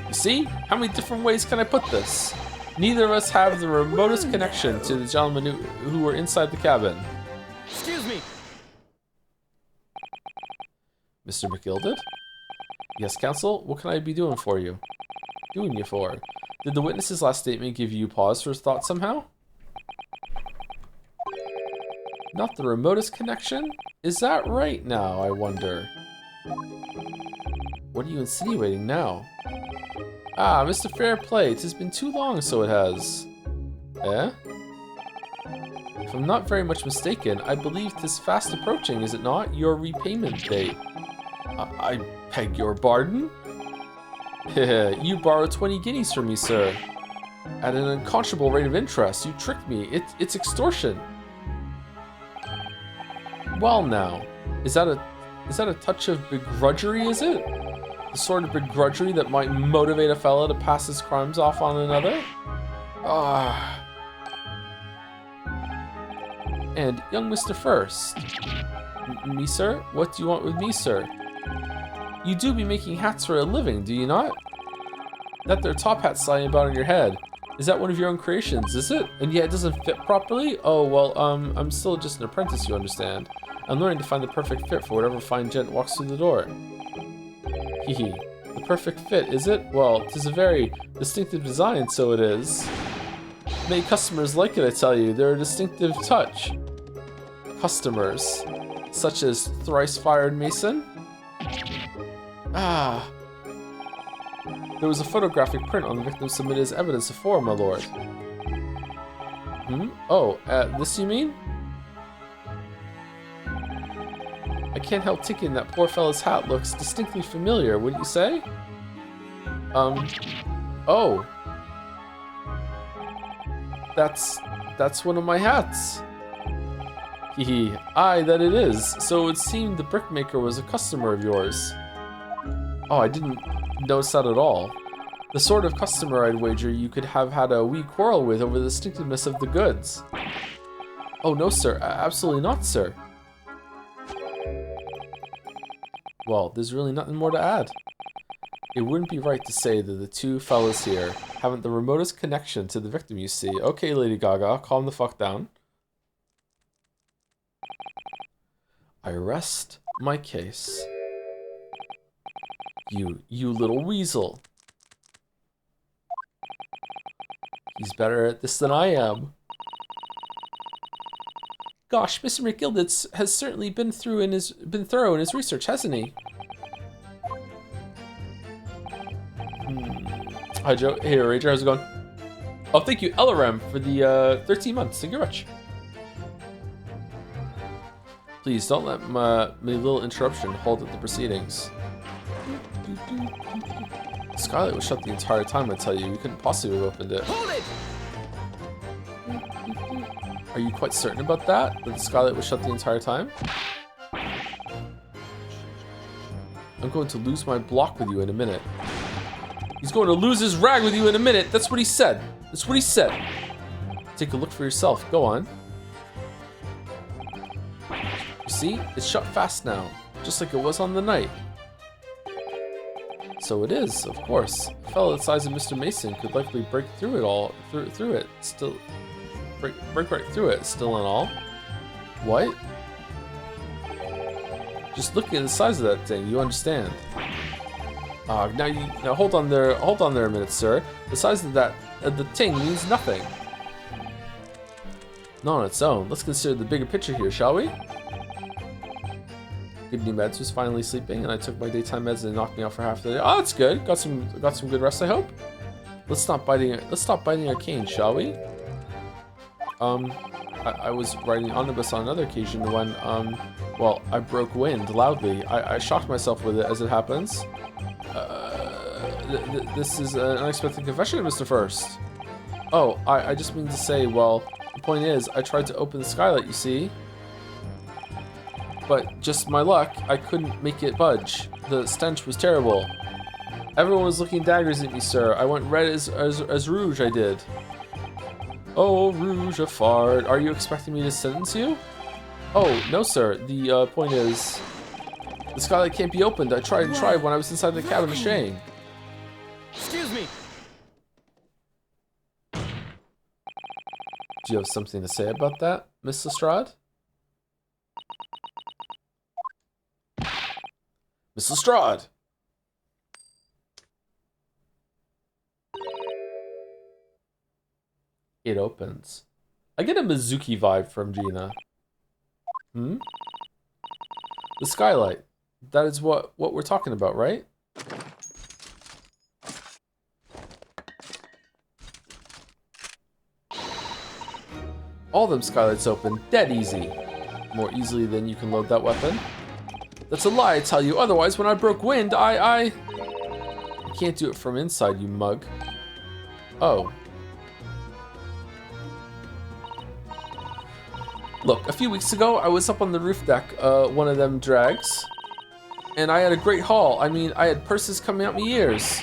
You see? How many different ways can I put this? Neither of us have the remotest connection to the gentlemen who were inside the cabin. Excuse me. Mr. McGilded? Yes, counsel? What can I be doing for you? Doing you for? Did the witness's last statement give you pause for thought somehow? Not the remotest connection? Is that right now, I wonder? What are you insinuating now? Ah, Mr. Fairplay, it has been too long, so it has. Eh? If I'm not very much mistaken, I believe 'tis fast approaching, is it not? Your repayment date. I beg your pardon? You borrowed 20 guineas from me, sir. At an unconscionable rate of interest. You tricked me. It's extortion. Well now, is that a touch of begrudgery, is it? The sort of begrudgery that might motivate a fella to pass his crimes off on another? Ah. And young Mr. First. Me, sir? What do you want with me, sir? You do be making hats for a living, do you not? That there top hat sliding about on your head. Is that one of your own creations, is it? And yet it doesn't fit properly? Oh, well, I'm still just an apprentice, you understand. I'm learning to find the perfect fit for whatever fine gent walks through the door. Hehe. The perfect fit, is it? Well, 'tis a very distinctive design, so it is. Many customers like it, I tell you. They're a distinctive touch. Customers. Such as thrice-fired Mason? Ah. There was a photographic print on the victim submitted as evidence before, my lord. Oh, this you mean? I can't help thinking that poor fellow's hat looks distinctly familiar, wouldn't you say? Oh. That's one of my hats. Hehe. Aye, that it is. So it seemed the brickmaker was a customer of yours. Oh, I didn't notice that at all. The sort of customer, I'd wager, you could have had a wee quarrel with over the distinctiveness of the goods. Oh, no, sir. Absolutely not, sir. Well, there's really nothing more to add. It wouldn't be right to say that the two fellas here haven't the remotest connection to the victim, you see. Okay, Lady Gaga, calm the fuck down. I rest my case. You little weasel. He's better at this than I am. Gosh, Mr. McGilded has certainly been thorough in his research, hasn't he? Hi, Joe. Hey, Rager, how's it going? Oh, thank you, Elaram, for the 13 months. Thank you very much. Please don't let my little interruption hold up the proceedings. Skylight was shut the entire time, I tell you. We couldn't possibly have opened it. Hold it! Are you quite certain about that? That the skylight was shut the entire time? I'm going to lose my block with you in a minute. He's going to lose his rag with you in a minute. That's what he said. That's what he said. Take a look for yourself. Go on. You see? It's shut fast now. Just like it was on the night. So it is, of course. A fellow the size of Mr. Mason could likely break through it all. Through it. Still... Break right through it, still and all. What? Just looking at the size of that thing, you understand. Now hold on there a minute, sir. The size of that the thing means nothing. Not on its own. Let's consider the bigger picture here, shall we? Good New Meds was finally sleeping, and I took my daytime meds and it knocked me out for half the day. Oh, that's good. Got some good rest, I hope. Let's stop biting our cane, shall we? I was riding omnibus on another occasion when, well, I broke wind loudly. I shocked myself with it, as it happens. This is an unexpected confession, Mr. First. Oh, I just mean to say, well, the point is, I tried to open the skylight, you see? But just my luck, I couldn't make it budge. The stench was terrible. Everyone was looking daggers at me, sir. I went red as rouge, I did. Oh, rouge a fart. Are you expecting me to sentence you? Oh, no, sir. The point is, the skylight can't be opened. I tried and tried when I was inside the cabin of Shane. Excuse me. Do you have something to say about that, Miss Lestrade? Miss Lestrade! It opens. I get a Mizuki vibe from Gina. Hmm? The skylight. That is what we're talking about, right? All them skylights open, dead easy. More easily than you can load that weapon. That's a lie, I tell you. Otherwise, when I broke wind, You can't do it from inside, you mug. Oh. Look, a few weeks ago, I was up on the roof deck, one of them drags. And I had a great haul. I mean, I had purses coming out my ears.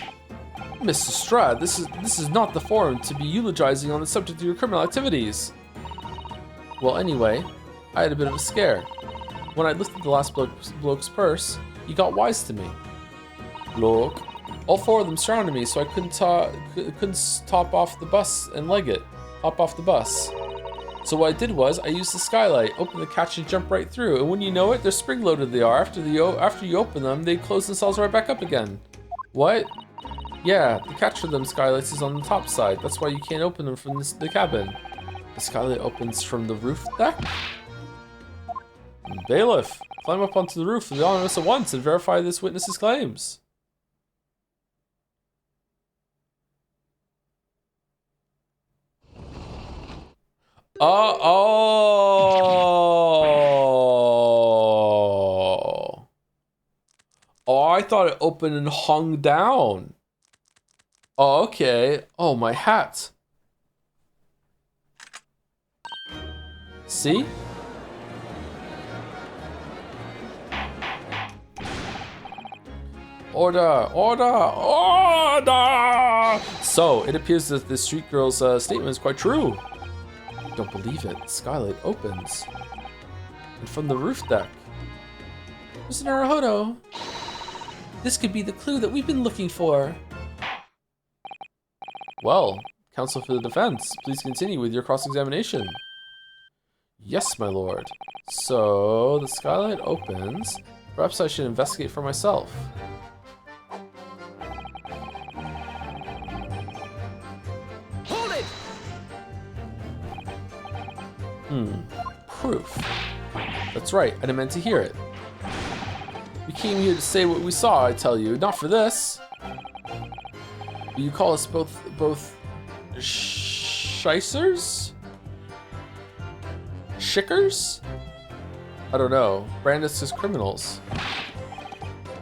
Mr. Strad, this is not the forum to be eulogizing on the subject of your criminal activities. Well, anyway, I had a bit of a scare. When I lifted the last bloke's purse, he got wise to me. Look, all four of them surrounded me, so I couldn't top off the bus and leg it. Hop off the bus. So what I did was, I used the skylight, opened the catch and jumped right through, and when you know it, they're spring-loaded they are. After you open them, they close themselves right back up again. What? Yeah, the catch for them skylights is on the top side. That's why you can't open them from the cabin. The skylight opens from the roof deck? Bailiff, climb up onto the roof of the Anonymous at once and verify this witness's claims. Oh, I thought it opened and hung down. Oh, okay. Oh, my hat. See? Order! Order! Order! So, it appears that the street girl's statement is quite true. I don't believe it. The skylight opens. And from the roof deck. Mr. Naruhodo, this could be the clue that we've been looking for. Well, counsel for the defense, please continue with your cross-examination. Yes, my lord. So, the skylight opens. Perhaps I should investigate for myself. Hold it! Proof. That's right, I didn't mean to hear it. We came here to say what we saw, I tell you, not for this. You call us both shicers? Shickers? I don't know. Brand us as criminals.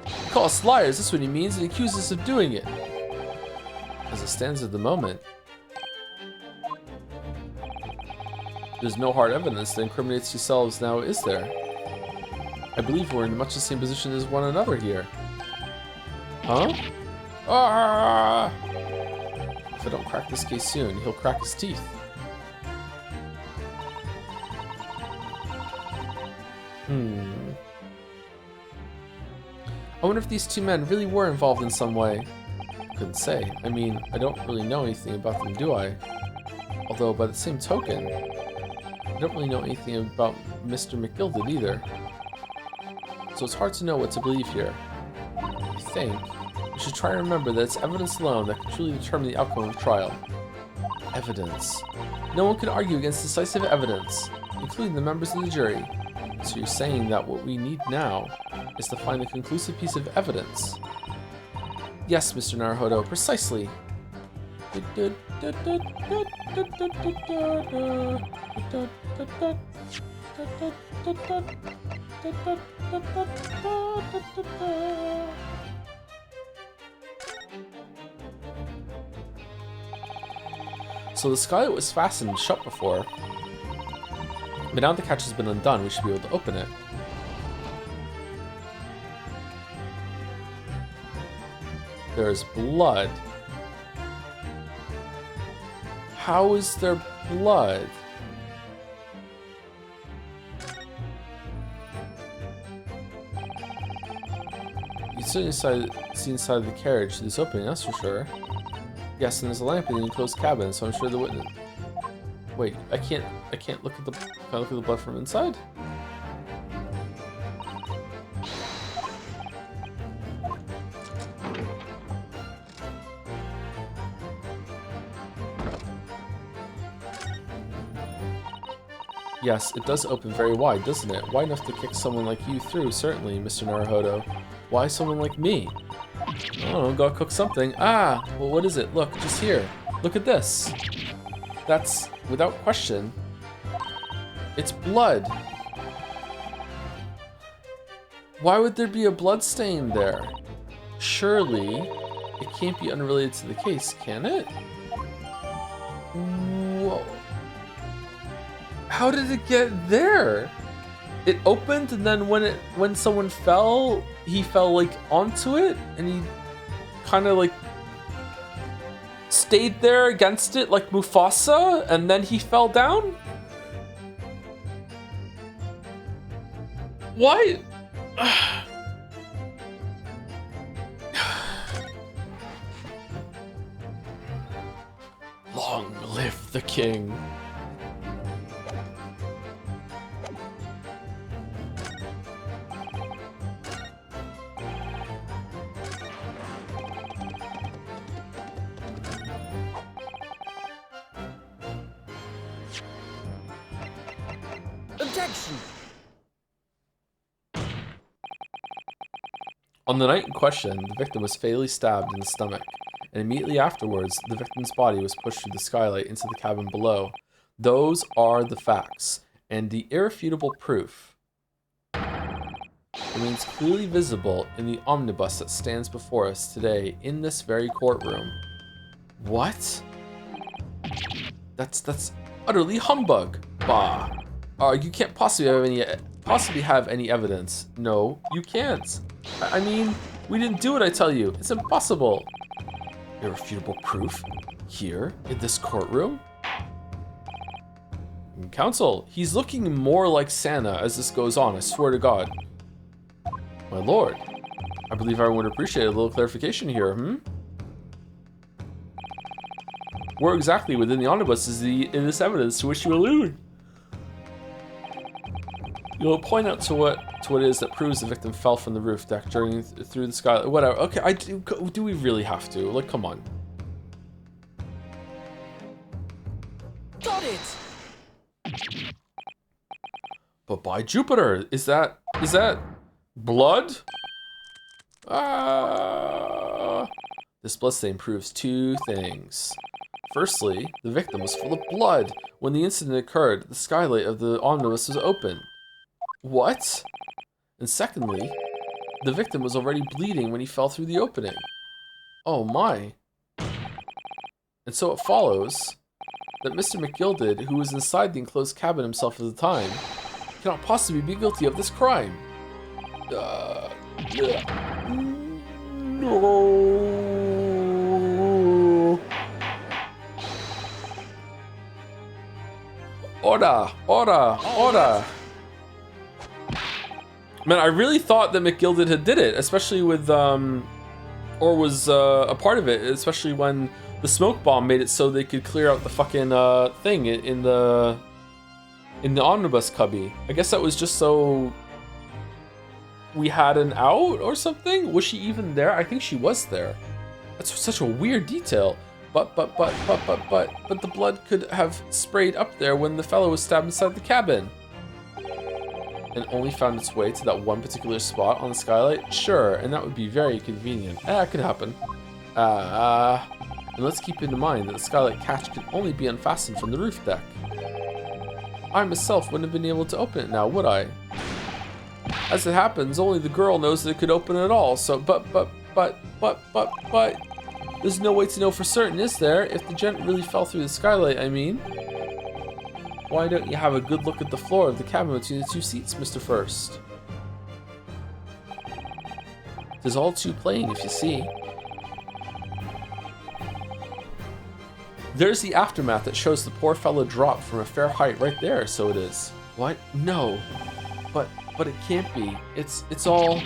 You call us liars, that's what he means, and he accuses us of doing it. As it stands at the moment, there's no hard evidence that incriminates yourselves now, is there? I believe we're in much the same position as one another here. Huh? Ah! If I don't crack this case soon, he'll crack his teeth. I wonder if these two men really were involved in some way. Couldn't say. I mean, I don't really know anything about them, do I? Although, by the same token, I don't really know anything about Mr. McGilded either. So it's hard to know what to believe here. I think we should try and remember that it's evidence alone that can truly determine the outcome of a trial. Evidence. No one can argue against decisive evidence, including the members of the jury. So you're saying that what we need now is to find a conclusive piece of evidence? Yes, Mr. Naruhodo, precisely. So the skylight was fastened shut before, but now the catch has been undone, we should be able to open it. There's blood. How is there blood? You certainly see inside the carriage through this opening, that's for sure. Yes, and there's a lamp in the enclosed cabin, so I'm sure the witness. Wait, I can't look at the. Can I look at the blood from inside? Yes, it does open very wide, doesn't it? Wide enough to kick someone like you through, certainly, Mr. Naruhodo. Why someone like me? Oh, gotta cook something. Ah, well, what is it? Look, just here. Look at this. That's, without question, it's blood. Why would there be a blood stain there? Surely, it can't be unrelated to the case, can it? Whoa. How did it get there? It opened, and then when someone fell, he fell like onto it, and he kind of like stayed there against it like Mufasa, and then he fell down? Why? Long live the king. Objection! On the night in question, the victim was fatally stabbed in the stomach, and immediately afterwards, the victim's body was pushed through the skylight into the cabin below. Those are the facts, and the irrefutable proof remains clearly visible in the omnibus that stands before us today in this very courtroom. What? That's utterly humbug. Bah. You can't possibly have any evidence. No, you can't. I mean, we didn't do it, I tell you. It's impossible. Irrefutable proof? Here, in this courtroom? Counsel, he's looking more like Santa as this goes on, I swear to God. My lord, I believe everyone would appreciate a little clarification here, Where exactly within the omnibus is this evidence to which you allude? You'll point out to what it is that proves the victim fell from the roof deck through the skylight. Whatever. Okay, do we really have to? Like, come on. Got it! But by Jupiter, is that blood? This bloodstain proves two things. Firstly, the victim was full of blood. When the incident occurred, the skylight of the omnibus was open. What? And secondly, the victim was already bleeding when he fell through the opening. Oh my. And so it follows that Mr. McGilded, who was inside the enclosed cabin himself at the time, cannot possibly be guilty of this crime. No. Order. Man, I really thought that McGilded had did it, especially with, or was a part of it, especially when the smoke bomb made it so they could clear out the fucking thing in the omnibus cubby. I guess that was just so we had an out or something? Was she even there? I think she was there. That's such a weird detail. But the blood could have sprayed up there when the fellow was stabbed inside the cabin. And only found its way to that one particular spot on the skylight? Sure, and that would be very convenient. That could happen. And let's keep in mind that the skylight catch can only be unfastened from the roof deck. I myself wouldn't have been able to open it now, would I? As it happens, only the girl knows that it could open at all, so, but, there's no way to know for certain, is there? If the gent really fell through the skylight, I mean. Why don't you have a good look at the floor of the cabin between the two seats, Mr. First? It is all too plain, if you see. There's the aftermath that shows the poor fellow dropped from a fair height right there, so it is. What? No. But it can't be. It's all...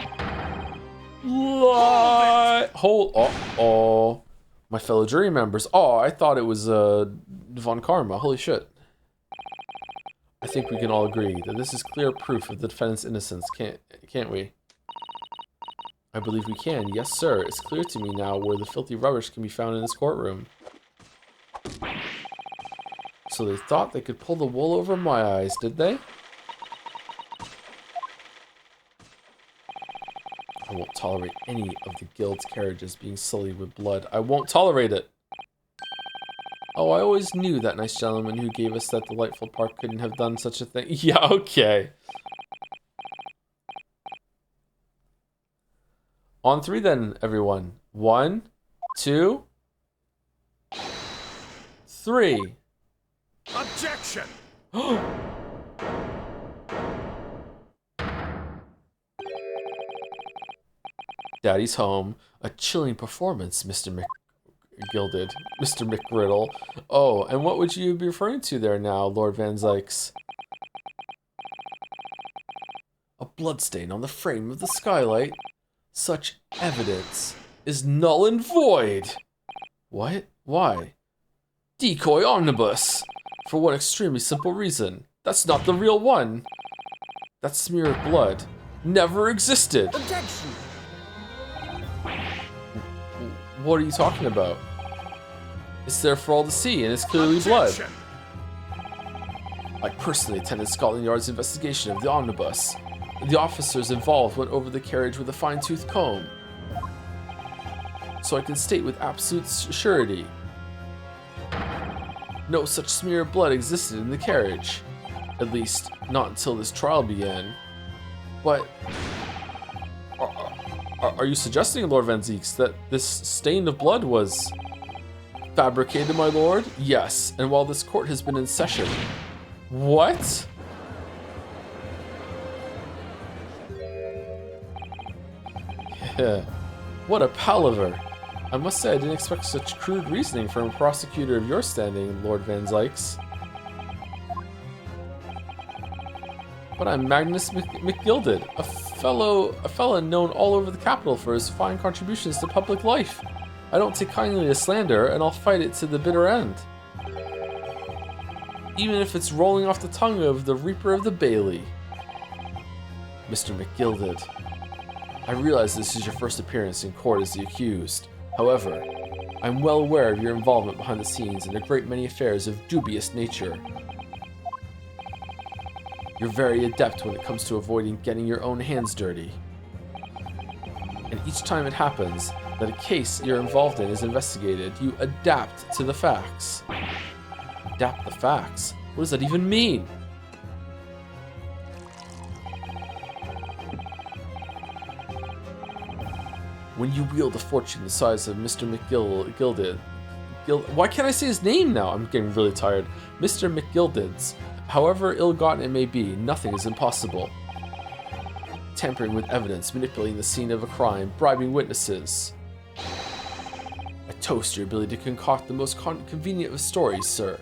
What? Hold... Oh. My fellow jury members. Oh, I thought it was, Von Karma. Holy shit. I think we can all agree that this is clear proof of the defendant's innocence, can't we? I believe we can. Yes, sir. It's clear to me now where the filthy rubbish can be found in this courtroom. So they thought they could pull the wool over my eyes, did they? I won't tolerate any of the guild's carriages being sullied with blood. I won't tolerate it. Oh, I always knew that nice gentleman who gave us that delightful park couldn't have done such a thing. Yeah, okay. On three then, everyone. 1, 2, 3. Objection! Daddy's home. A chilling performance, Mr. McGilded. Mr. McGriddle. Oh, and what would you be referring to there now, Lord Van Zykes? A bloodstain on the frame of the skylight? Such evidence is null and void. What? Why? Decoy omnibus! For one extremely simple reason. That's not the real one. That smear of blood never existed. Objection! What are you talking about? It's there for all to see, and it's clearly blood. I personally attended Scotland Yard's investigation of the omnibus. The officers involved went over the carriage with a fine-tooth comb. So I can state with absolute surety, no such smear of blood existed in the carriage. At least, not until this trial began. But... Are you suggesting, Lord Van Zykes, that this stain of blood was fabricated, my lord? Yes, and while this court has been in session. What? What a palaver. I must say I didn't expect such crude reasoning from a prosecutor of your standing, Lord Van Zykes. But I'm Magnus McGilded, a fellow known all over the capital for his fine contributions to public life. I don't take kindly to slander, and I'll fight it to the bitter end. Even if it's rolling off the tongue of the Reaper of the Bailey. Mr. McGilded, I realize this is your first appearance in court as the accused. However, I'm well aware of your involvement behind the scenes in a great many affairs of dubious nature. You're very adept when it comes to avoiding getting your own hands dirty. And each time it happens that a case you're involved in is investigated, you adapt to the facts. Adapt the facts? What does that even mean? When you wield a fortune the size of Mr. McGilded... Why can't I say his name now? I'm getting really tired. Mr. McGilded's. However ill-gotten it may be, nothing is impossible. Tampering with evidence, manipulating the scene of a crime, bribing witnesses. I toast your ability to concoct the most convenient of stories, sir.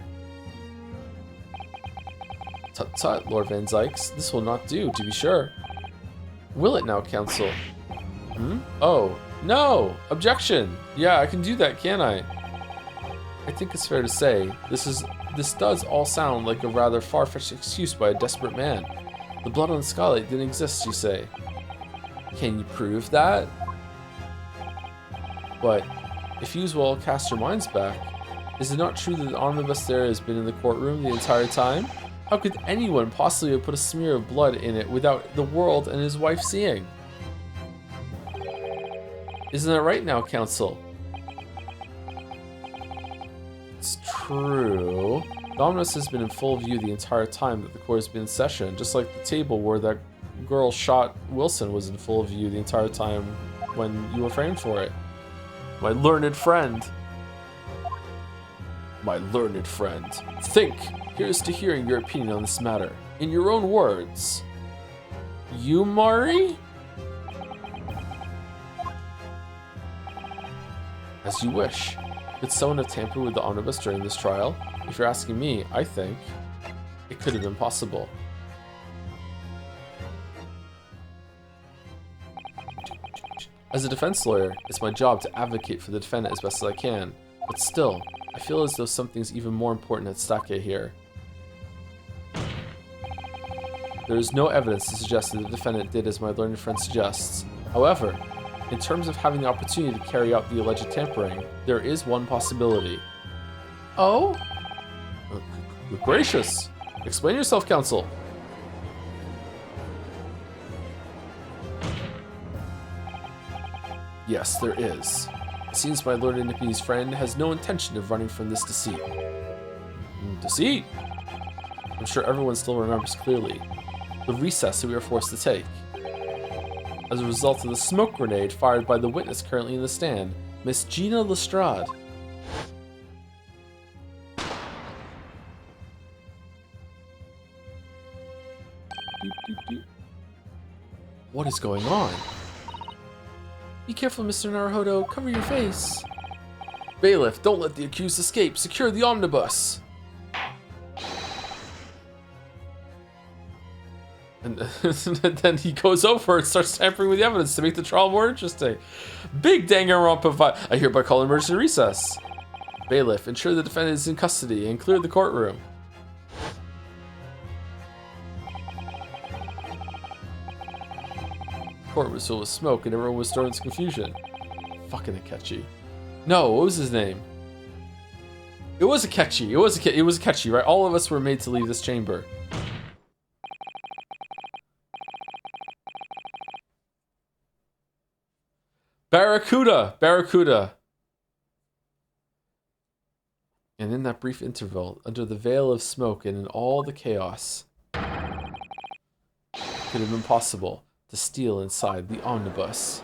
Tut-tut, Lord Van Zykes. This will not do, to be sure. Will it now, counsel? Oh, no! Objection! Yeah, I can do that, can't I? I think it's fair to say, this does all sound like a rather far-fetched excuse by a desperate man. The blood on the skylight didn't exist, you say. Can you prove that? But, if you as well cast your minds back, is it not true that the omnibus there has been in the courtroom the entire time? How could anyone possibly have put a smear of blood in it without the world and his wife seeing? Isn't that right now, counsel? It's true. The omnibus has been in full view the entire time that the court has been in session, just like the table where that girl shot Wilson was in full view the entire time when you were framed for it. My learned friend. My learned friend. Think! Here's to hearing your opinion on this matter. In your own words. You, Mari? As you wish. Could someone have tampered with the omnibus during this trial? If you're asking me, I think it could have been possible. As a defense lawyer, it's my job to advocate for the defendant as best as I can. But still, I feel as though something's even more important at stake here. There is no evidence to suggest that the defendant did as my learned friend suggests. However, in terms of having the opportunity to carry out the alleged tampering, there is one possibility. Oh? Good gracious. Explain yourself, counsel. Yes, there is. It seems my Lord Inipi's friend has no intention of running from this deceit. Deceit? I'm sure everyone still remembers clearly. The recess that we were forced to take. As a result of the smoke grenade fired by the witness currently in the stand, Miss Gina Lestrade. What is going on? Be careful, Mr. Naruhodo. Cover your face. Bailiff, don't let the accused escape. Secure the omnibus. And then he goes over and starts tampering with the evidence to make the trial more interesting. Big Danganronpa. I hereby call emergency recess. Bailiff, ensure the defendant is in custody and clear the courtroom. The court was filled with smoke and everyone was thrown into confusion. Fucking Akechi. No, what was his name? It was Akechi. It was Akechi, right? All of us were made to leave this chamber. Barracuda. And in that brief interval, under the veil of smoke and in all the chaos, it could have been possible to steal inside the omnibus.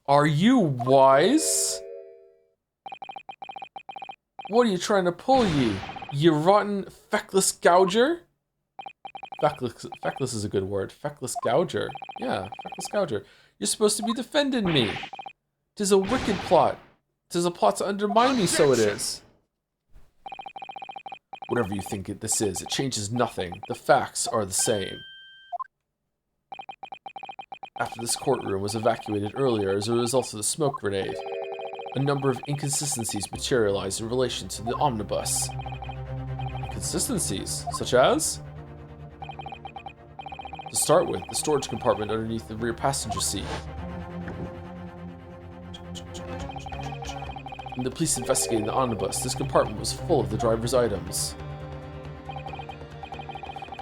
Are you wise? What are you trying to pull, you rotten feckless gouger? Feckless is a good word. Feckless gouger. Yeah, feckless gouger. You're supposed to be defending me. 'Tis a wicked plot. 'Tis a plot to undermine me, so it is. Whatever you think this is, it changes nothing. The facts are the same. After this courtroom was evacuated earlier as a result of the smoke grenade, a number of inconsistencies materialized in relation to the omnibus. Inconsistencies? Such as? To start with, the storage compartment underneath the rear passenger seat. When the police investigated the omnibus, this compartment was full of the driver's items.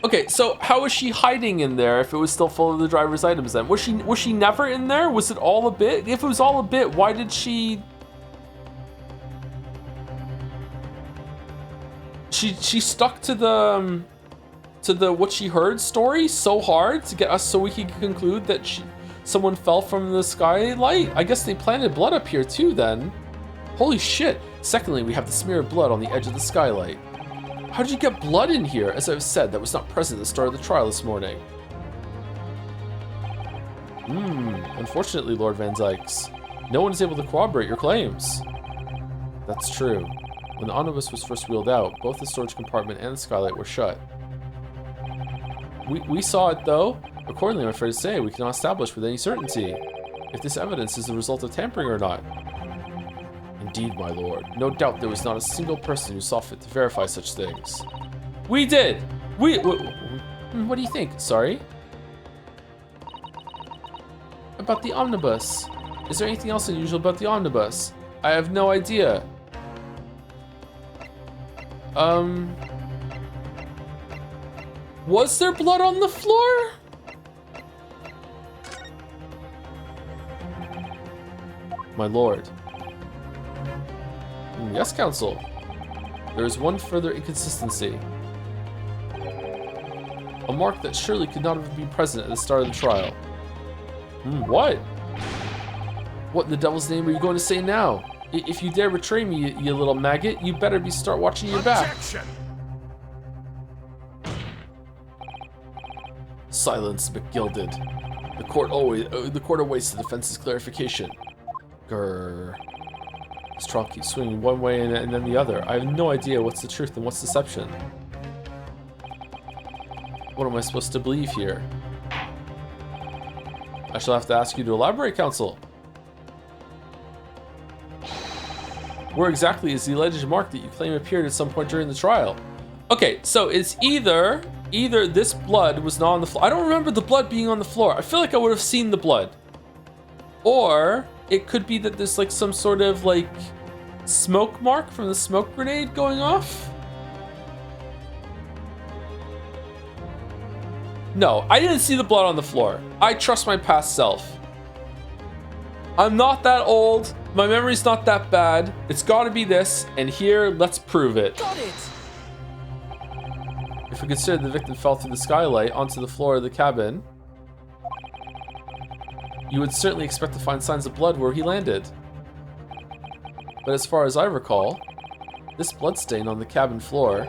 Okay, so how is she hiding in there if it was still full of the driver's items then? Was she never in there? Was it all a bit? If it was all a bit, why did she stuck to the what she heard story so hard to get us so we could conclude that someone fell from the skylight? I guess they planted blood up here too then. Holy shit. Secondly, we have the smear of blood on the edge of the skylight. How did you get blood in here? As I've said, that was not present at the start of the trial this morning. Unfortunately, Lord Van Zykes, no one is able to corroborate your claims. That's true. When the omnibus was first wheeled out, both the storage compartment and the skylight were shut. We saw it though. Accordingly, I'm afraid to say, we cannot establish with any certainty if this evidence is the result of tampering or not. Indeed, my lord. No doubt there was not a single person who saw fit to verify such things. We did! What do you think? Sorry? About the omnibus. Is there anything else unusual about the omnibus? I have no idea. Was there blood on the floor? My lord. Yes, counsel. There is one further inconsistency. A mark that surely could not have been present at the start of the trial. What? What in the devil's name are you going to say now? If you dare betray me, you little maggot, you better start watching your back. Objection! Silence, McGilded. The court awaits the defense's clarification. Grrr. This trial keeps swinging one way and then the other. I have no idea what's the truth and what's deception. What am I supposed to believe here? I shall have to ask you to elaborate, counsel. Where exactly is the alleged mark that you claim appeared at some point during the trial? Okay, so it's either this blood was not on the floor. I don't remember the blood being on the floor. I feel like I would have seen the blood. Or it could be that there's like some sort of like smoke mark from the smoke grenade going off. No, I didn't see the blood on the floor. I trust my past self. I'm not that old. My memory's not that bad. It's gotta be this, and here, let's prove it. Got it! If we consider the victim fell through the skylight onto the floor of the cabin, you would certainly expect to find signs of blood where he landed. But as far as I recall, this bloodstain on the cabin floor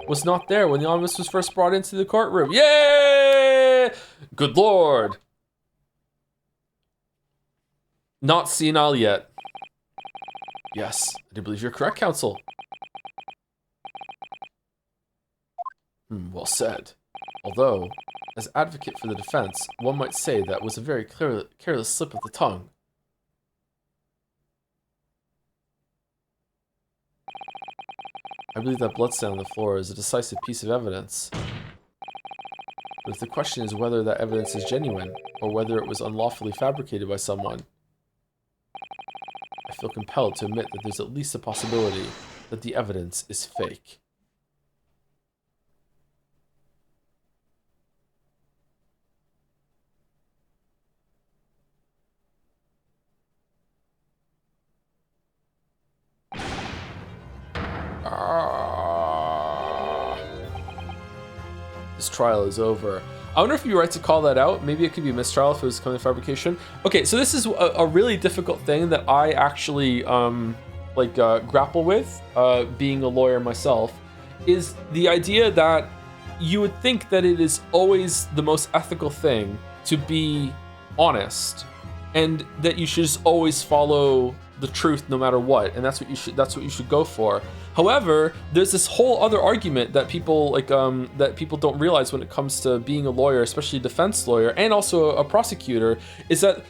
was not there when the omnibus was first brought into the courtroom. Yay! Good lord. Not senile yet. Yes, I do believe you're correct, counsel. Well said. Although, as advocate for the defense, one might say that was a very careless slip of the tongue. I believe that bloodstain on the floor is a decisive piece of evidence. But if the question is whether that evidence is genuine, or whether it was unlawfully fabricated by someone, I feel compelled to admit that there's at least a possibility that the evidence is fake. This trial is over. I wonder if you're right to call that out. Maybe it could be a mistrial if it was coming fabrication. Okay, so this is a really difficult thing that I actually grapple with, being a lawyer myself, is the idea that you would think that it is always the most ethical thing to be honest, and that you should just always follow the truth no matter what, and that's what you should go for. However, there's this whole other argument that people that people don't realize when it comes to being a lawyer, especially a defense lawyer and also a prosecutor, is that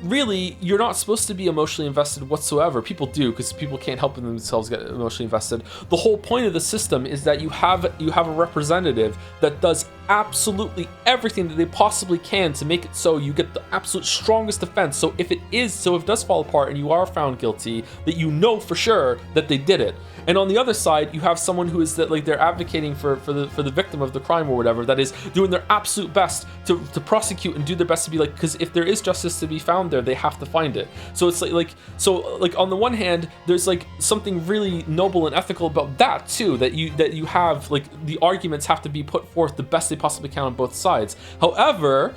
really, you're not supposed to be emotionally invested whatsoever. People do, because people can't help themselves get emotionally invested. The whole point of the system is that you have a representative that does absolutely everything that they possibly can to make it so you get the absolute strongest defense. So if it does fall apart and you are found guilty, that you know for sure that they did it. And on the other side, you have someone who is that they're advocating for the victim of the crime or whatever, that is doing their absolute best to prosecute and do their best to be because if there is justice to be found there, they have to find it. So it's like on the one hand, there's something really noble and ethical about that too, that you have the arguments have to be put forth the best they possibly can on both sides. However,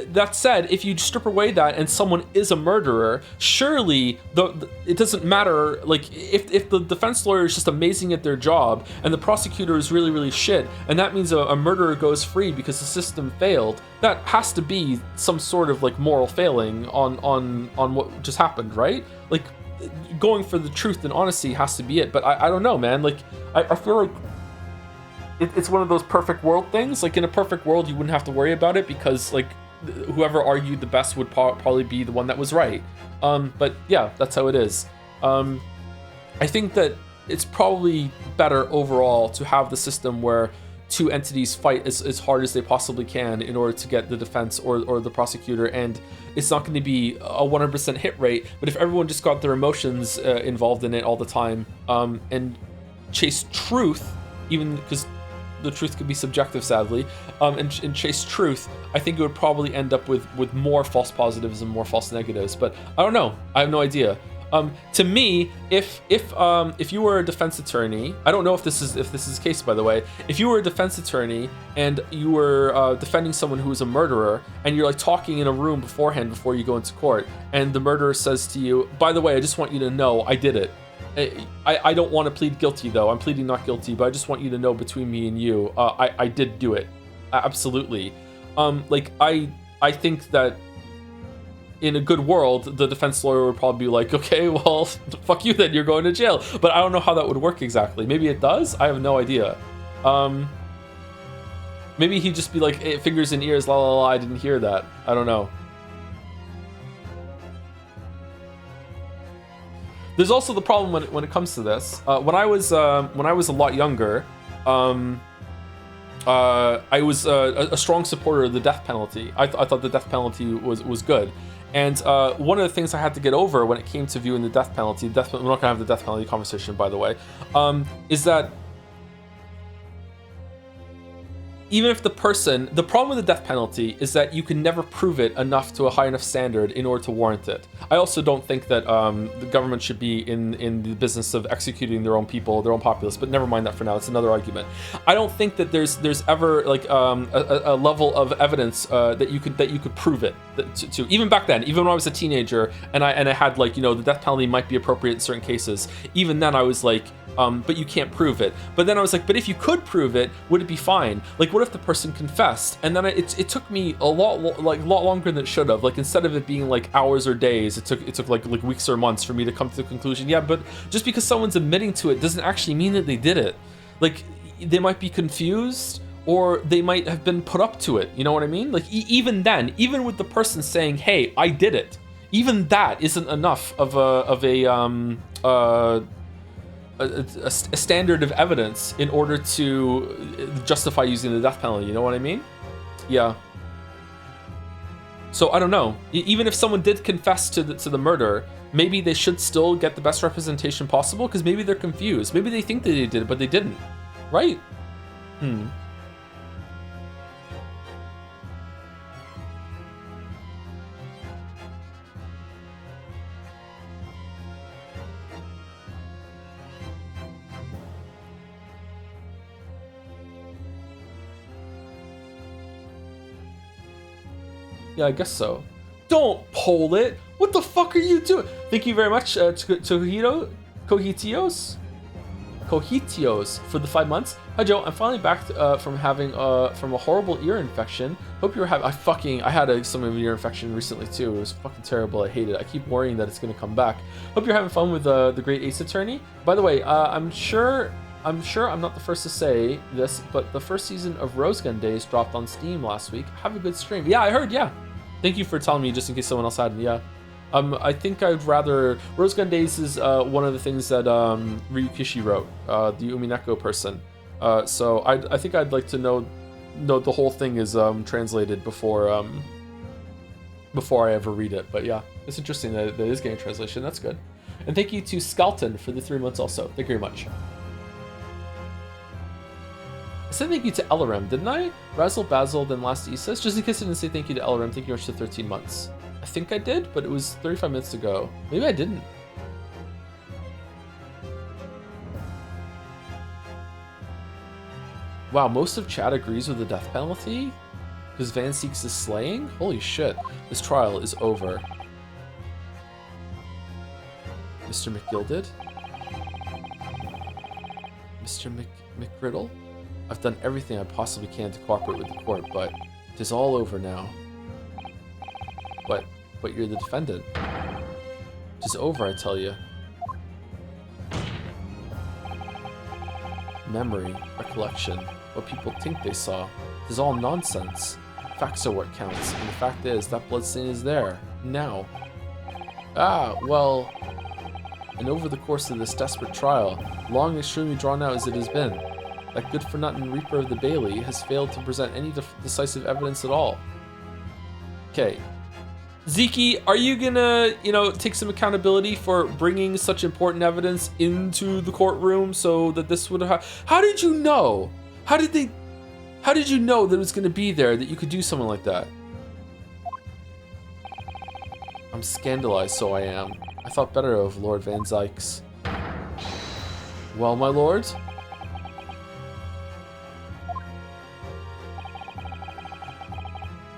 that said, if you strip away that and someone is a murderer, surely it doesn't matter. If the defense lawyer is just amazing at their job and the prosecutor is really, really shit, and that means a murderer goes free because the system failed, that has to be some sort of moral failing on what just happened, right? Going for the truth and honesty has to be it. But I don't know, man. I feel like it's one of those perfect world things. In a perfect world, you wouldn't have to worry about it because whoever argued the best would probably be the one that was right. But yeah, that's how it is. I think that it's probably better overall to have the system where two entities fight as hard as they possibly can in order to get the defense or the prosecutor, and it's not going to be a 100% hit rate, but if everyone just got their emotions involved in it all the time, and chase truth, even because the truth could be subjective, sadly, and chase truth, I think it would probably end up with more false positives and more false negatives, but I don't know. I have no idea. To me, if you were a defense attorney, I don't know if this is the case, by the way. If you were a defense attorney and you were defending someone who was a murderer, and you're talking in a room beforehand before you go into court, and the murderer says to you, "By the way, I just want you to know I did it. I don't want to plead guilty though. I'm pleading not guilty, but I just want you to know between me and you, I did do it. Absolutely." Like, I think that in a good world, the defense lawyer would probably be like, okay, well, fuck you then, you're going to jail. But I don't know how that would work exactly. Maybe it does? I have no idea. Maybe he'd just be like, hey, fingers in ears, la la la, I didn't hear that. I don't know. There's also the problem when it comes to this. When I was a lot younger, I was a strong supporter of the death penalty. I thought the death penalty was good. And one of the things I had to get over when it came to viewing the death penalty, we're not gonna have the death penalty conversation, by the way, is that even if the problem with the death penalty is that you can never prove it enough to a high enough standard in order to warrant it. I also don't think that the government should be in the business of executing their own people, their own populace, but never mind that for now, it's another argument. I don't think that there's ever like a level of evidence that you could prove it to. Even back then, even when I was a teenager and I had like, you know, the death penalty might be appropriate in certain cases, even then I was like, but you can't prove it. But then I was like, but if you could prove it, would it be fine? Like, what if the person confessed? And then it took me a lot longer than it should have. Like, instead of it being like hours or days, it took like weeks or months for me to come to the conclusion. Yeah, but just because someone's admitting to it doesn't actually mean that they did it. Like, they might be confused, or they might have been put up to it. You know what I mean? Like, even then, even with the person saying, "Hey, I did it," even that isn't enough of a standard of evidence in order to justify using the death penalty. You know what I mean? Yeah. So I don't know. Even if someone did confess to the murder, maybe they should still get the best representation possible, because maybe they're confused. Maybe they think that they did it, but they didn't. Right? Yeah, I guess so. Don't poll it. What the fuck are you doing? Thank you very much, Cogitios for the 5 months. Hi Joe, I'm finally back from having from a horrible ear infection. Hope you're having. I had some of an ear infection recently too. It was fucking terrible. I hate it. I keep worrying that it's gonna come back. Hope you're having fun with the Great Ace Attorney. By the way, I'm sure I'm not the first to say this, but the first season of Rose Gun Days dropped on Steam last week. Have a good stream. Yeah, I heard. Yeah. Thank you for telling me, just in case someone else hadn't. Yeah. I think I'd rather... Rose Gun Days is one of the things that Ryukishi wrote, the Umineko person. So I think I'd like to know the whole thing is translated before I ever read it. But yeah, it's interesting that it is getting translation. That's good. And thank you to Skelton for the 3 months also. Thank you very much. I said thank you to Elorem, didn't I? Razzle Basil, then last Isis. Just in case I didn't say thank you to Elorem, thank you very much to 13 months. I think I did, but it was 35 minutes ago. Maybe I didn't. Wow, most of chat agrees with the death penalty? Because Van Seeks is slaying? Holy shit. This trial is over. Mr. McGilded? Mr. McGriddle? I've done everything I possibly can to cooperate with the court, but it is all over now. But you're the defendant. It is over, I tell you. Memory, recollection, what people think they saw. It is all nonsense. Facts are what counts, and the fact is that bloodstain is there, now. Ah, well... And over the course of this desperate trial, long and extremely drawn out as it has been, that good-for-nothing Reaper of the Bailey has failed to present any decisive evidence at all. Okay. Zeke, are you gonna, take some accountability for bringing such important evidence into the courtroom so that this would have... How did you know? How did you know that it was gonna be there, that you could do something like that? I'm scandalized, so I am. I thought better of Lord Van Zykes. Well, my lord?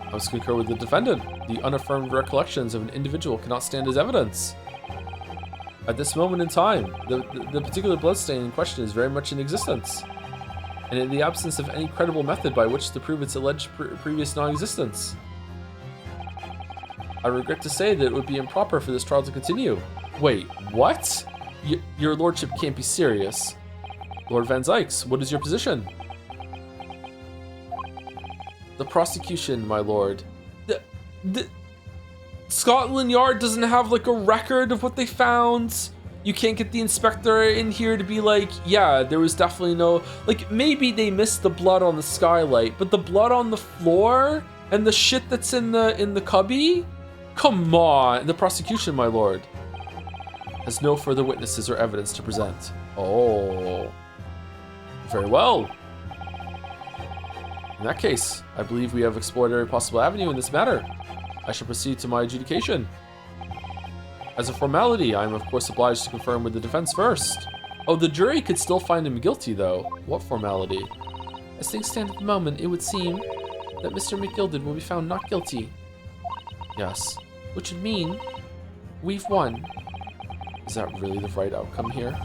I must concur with the defendant. The unaffirmed recollections of an individual cannot stand as evidence. At this moment in time, the particular bloodstain in question is very much in existence. and in the absence of any credible method by which to prove its alleged previous non-existence. I regret to say that it would be improper for this trial to continue. Wait, what? Your lordship can't be serious. Lord Van Zykes, what is your position? The prosecution, my lord. The Scotland Yard doesn't have like a record of what they found. You can't get the inspector in here to be like, yeah, there was definitely no, like maybe they missed the blood on the skylight, but the blood on the floor and the shit that's in the cubby? Come on. The prosecution, my lord, has no further witnesses or evidence to present. Oh. Very well. In that case, I believe we have explored every possible avenue in this matter. I shall proceed to my adjudication. As a formality, I am of course obliged to confirm with the defense first. Oh, the jury could still find him guilty though. What formality? As things stand at the moment, it would seem that Mr. McGilded will be found not guilty. Yes, which would mean we've won. Is that really the right outcome here?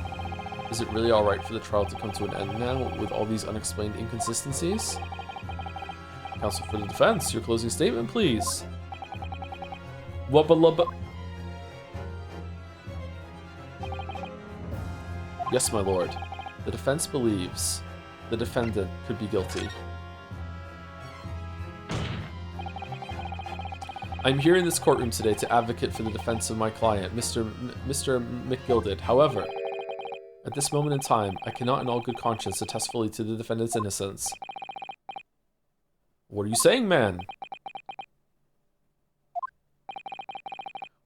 Is it really alright for the trial to come to an end now with all these unexplained inconsistencies? Counsel for the defense, your closing statement, please. Wubba lubba. Yes, my lord. The defense believes the defendant could be guilty. I'm here in this courtroom today to advocate for the defense of my client, Mr. McGilded. However, at this moment in time, I cannot in all good conscience attest fully to the defendant's innocence. What are you saying, man?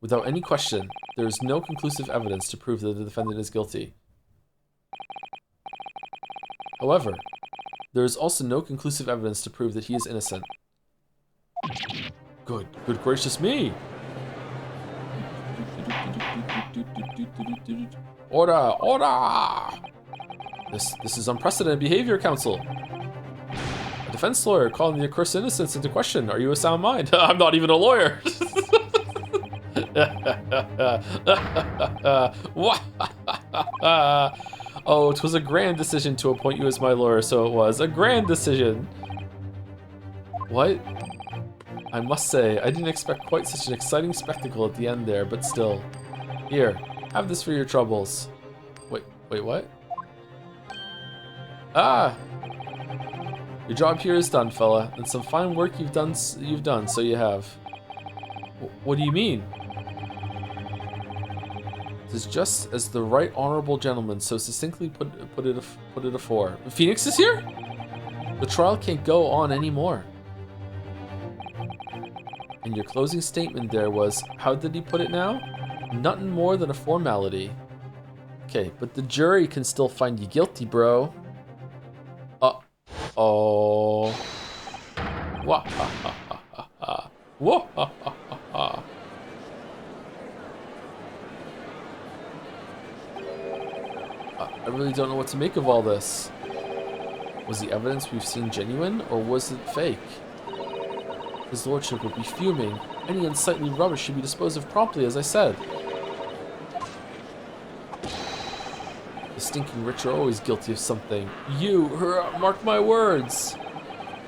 Without any question, there is no conclusive evidence to prove that the defendant is guilty. However, there is also no conclusive evidence to prove that he is innocent. Good gracious me! Order! This is unprecedented behavior, counsel. A defense lawyer calling the accursed innocence into question. Are you a sound mind? I'm not even a lawyer. Oh, 'twas a grand decision to appoint you as my lawyer, so it was. A grand decision. What? I must say, I didn't expect quite such an exciting spectacle at the end there, but still. Here, have this for your troubles. Wait, what? Ah! Your job here is done, fella, and some fine work you've done, so you have. What do you mean? It is just as the right honorable gentleman so succinctly put it afore. Phoenix is here? The trial can't go on anymore. And your closing statement there was, how did he put it now? Nothing more than a formality. Okay, but the jury can still find you guilty, bro. Oh. Wah ha ha ha ha ha. Wah ha ha ha ha. I really don't know what to make of all this. Was the evidence we've seen genuine, or was it fake? His lordship would be fuming. Any unsightly rubbish should be disposed of promptly, as I said. The stinking rich are always guilty of something. Mark my words.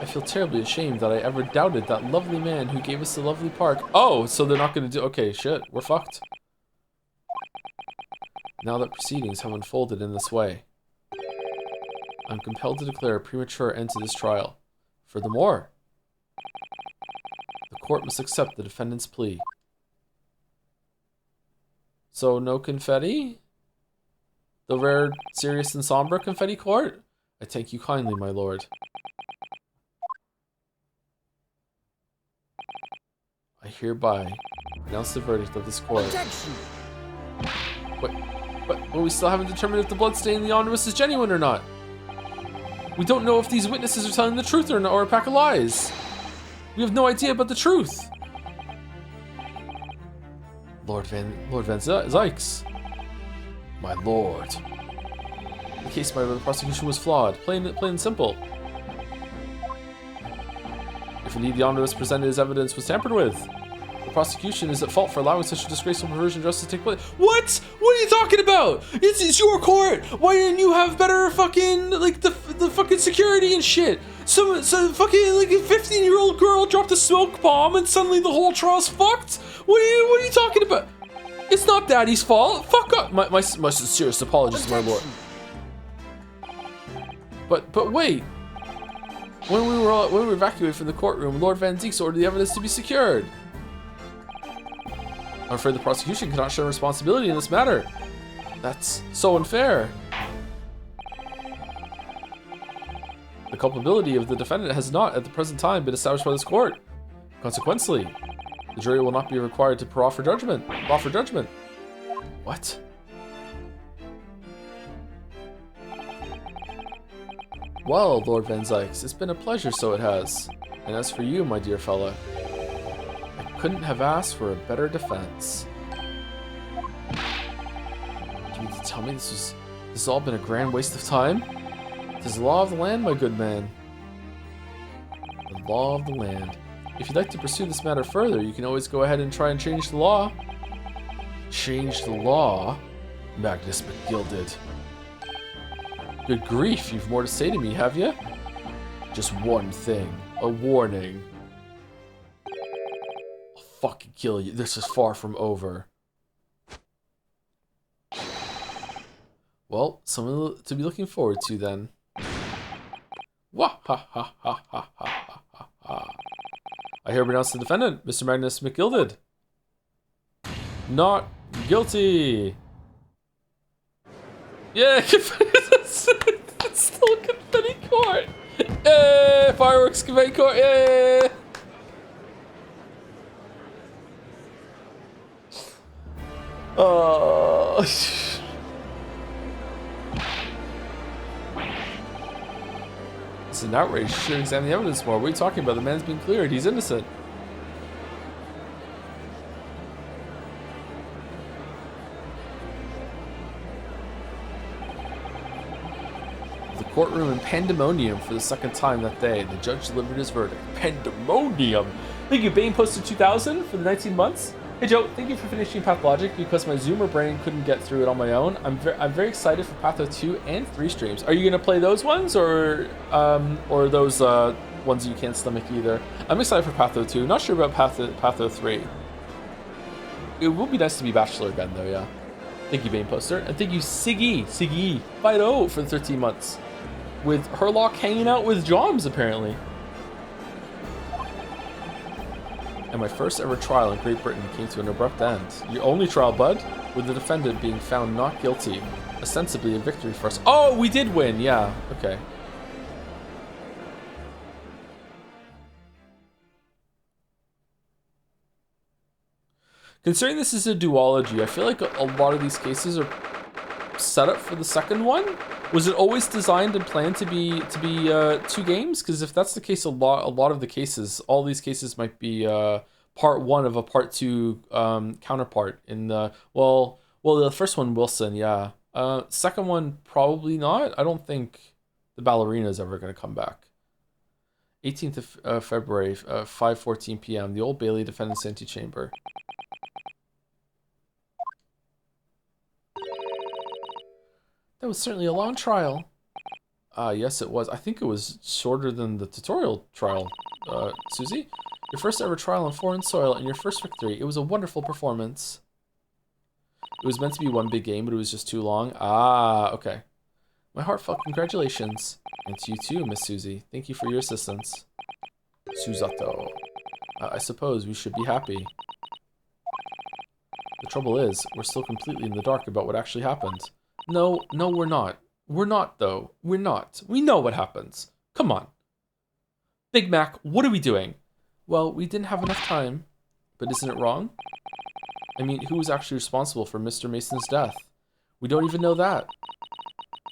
I feel terribly ashamed that I ever doubted that lovely man who gave us the lovely park. Oh, so they're not going to do... Okay, shit, we're fucked. Now that proceedings have unfolded in this way, I'm compelled to declare a premature end to this trial. Furthermore, the court must accept the defendant's plea. So, no confetti? The rare, serious, and somber confetti court? I thank you kindly, my lord. I hereby pronounce the verdict of this court. Objection! But we still haven't determined if the bloodstain in the omnibus is genuine or not. We don't know if these witnesses are telling the truth or not, or a pack of lies. We have no idea about the truth. Lord Van Zykes. My lord. The case by the prosecution was flawed, plain and simple. If indeed the omnibus presented as evidence was tampered with, the prosecution is at fault for allowing such a disgraceful perversion of justice to take place. What? What are you talking about? It's your court. Why didn't you have better fucking, like, the fucking security and shit. So fucking like a 15-year-old girl dropped a smoke bomb and suddenly the whole trial's fucked. What are you talking about? It's not Daddy's fault. Fuck up. My sincerest apologies, my lord. But wait. When we were evacuated from the courtroom, Lord Van Zieks ordered the evidence to be secured. I'm afraid the prosecution cannot show responsibility in this matter. That's so unfair. The culpability of the defendant has not, at the present time, been established by this court. Consequently, the jury will not be required to proffer judgment. What? Well, Lord Van Zieks, it's been a pleasure, so it has. And as for you, my dear fella, I couldn't have asked for a better defense. Do you mean to tell me this has all been a grand waste of time? It is the law of the land, my good man. The law of the land. If you'd like to pursue this matter further, you can always go ahead and try and change the law. Change the law? Magnus McGilded. Good grief, you've more to say to me, have you? Just one thing. A warning. I'll fucking kill you. This is far from over. Well, something to be looking forward to then. Wah ha ha ha ha ha ha ha. I hereby pronounce the defendant, Mr. Magnus McGilded, not guilty. Yeah, it's still confetti court. Yay, fireworks confetti court. Yay. Oh. It's an outrage. You should examine the evidence more. What are you talking about? The man's been cleared. He's innocent. The courtroom in pandemonium for the second time that day. The judge delivered his verdict. Pandemonium. Thank you, Bane posted 2,000 for the 19 months. Hey Joe, thank you for finishing Pathologic because my Zoomer brain couldn't get through it on my own. I'm very excited for Patho 2 and 3 streams. Are you gonna play those ones or those ones you can't stomach either? I'm excited for Patho 2. Not sure about Patho 3. It will be nice to be Bachelor again though, yeah. Thank you, Bane Poster, and thank you, Siggy Fido for the 13 months, with Herlock hanging out with Joms apparently. And my first ever trial in Great Britain came to an abrupt end. Your only trial, bud, with the defendant being found not guilty. Ostensibly a victory for us. Oh, we did win, yeah, okay. Considering this is a duology, I feel like a lot of these cases are set up for the second one. Was it always designed and planned to be 2 games? Because if that's the case, a lot of the cases, all these cases might be part 1 of a part 2 counterpart. In the well, the first one, Wilson, yeah. Second one, probably not. I don't think the ballerina is ever going to come back. 18th of February, 5:14 p.m. The Old Bailey Defendant's Antechamber. That was certainly a long trial. Yes, it was. I think it was shorter than the tutorial trial, Susie. Your first ever trial on foreign soil and your first victory. It was a wonderful performance. It was meant to be one big game, but it was just too long. Ah, okay. My heartfelt congratulations. And to you too, Miss Susie. Thank you for your assistance. Susato. I suppose we should be happy. The trouble is, we're still completely in the dark about what actually happened. No, we're not. We're not, though. We're not. We know what happens. Come on. Big Mac, what are we doing? Well, we didn't have enough time. But isn't it wrong? I mean, who was actually responsible for Mr. Mason's death? We don't even know that.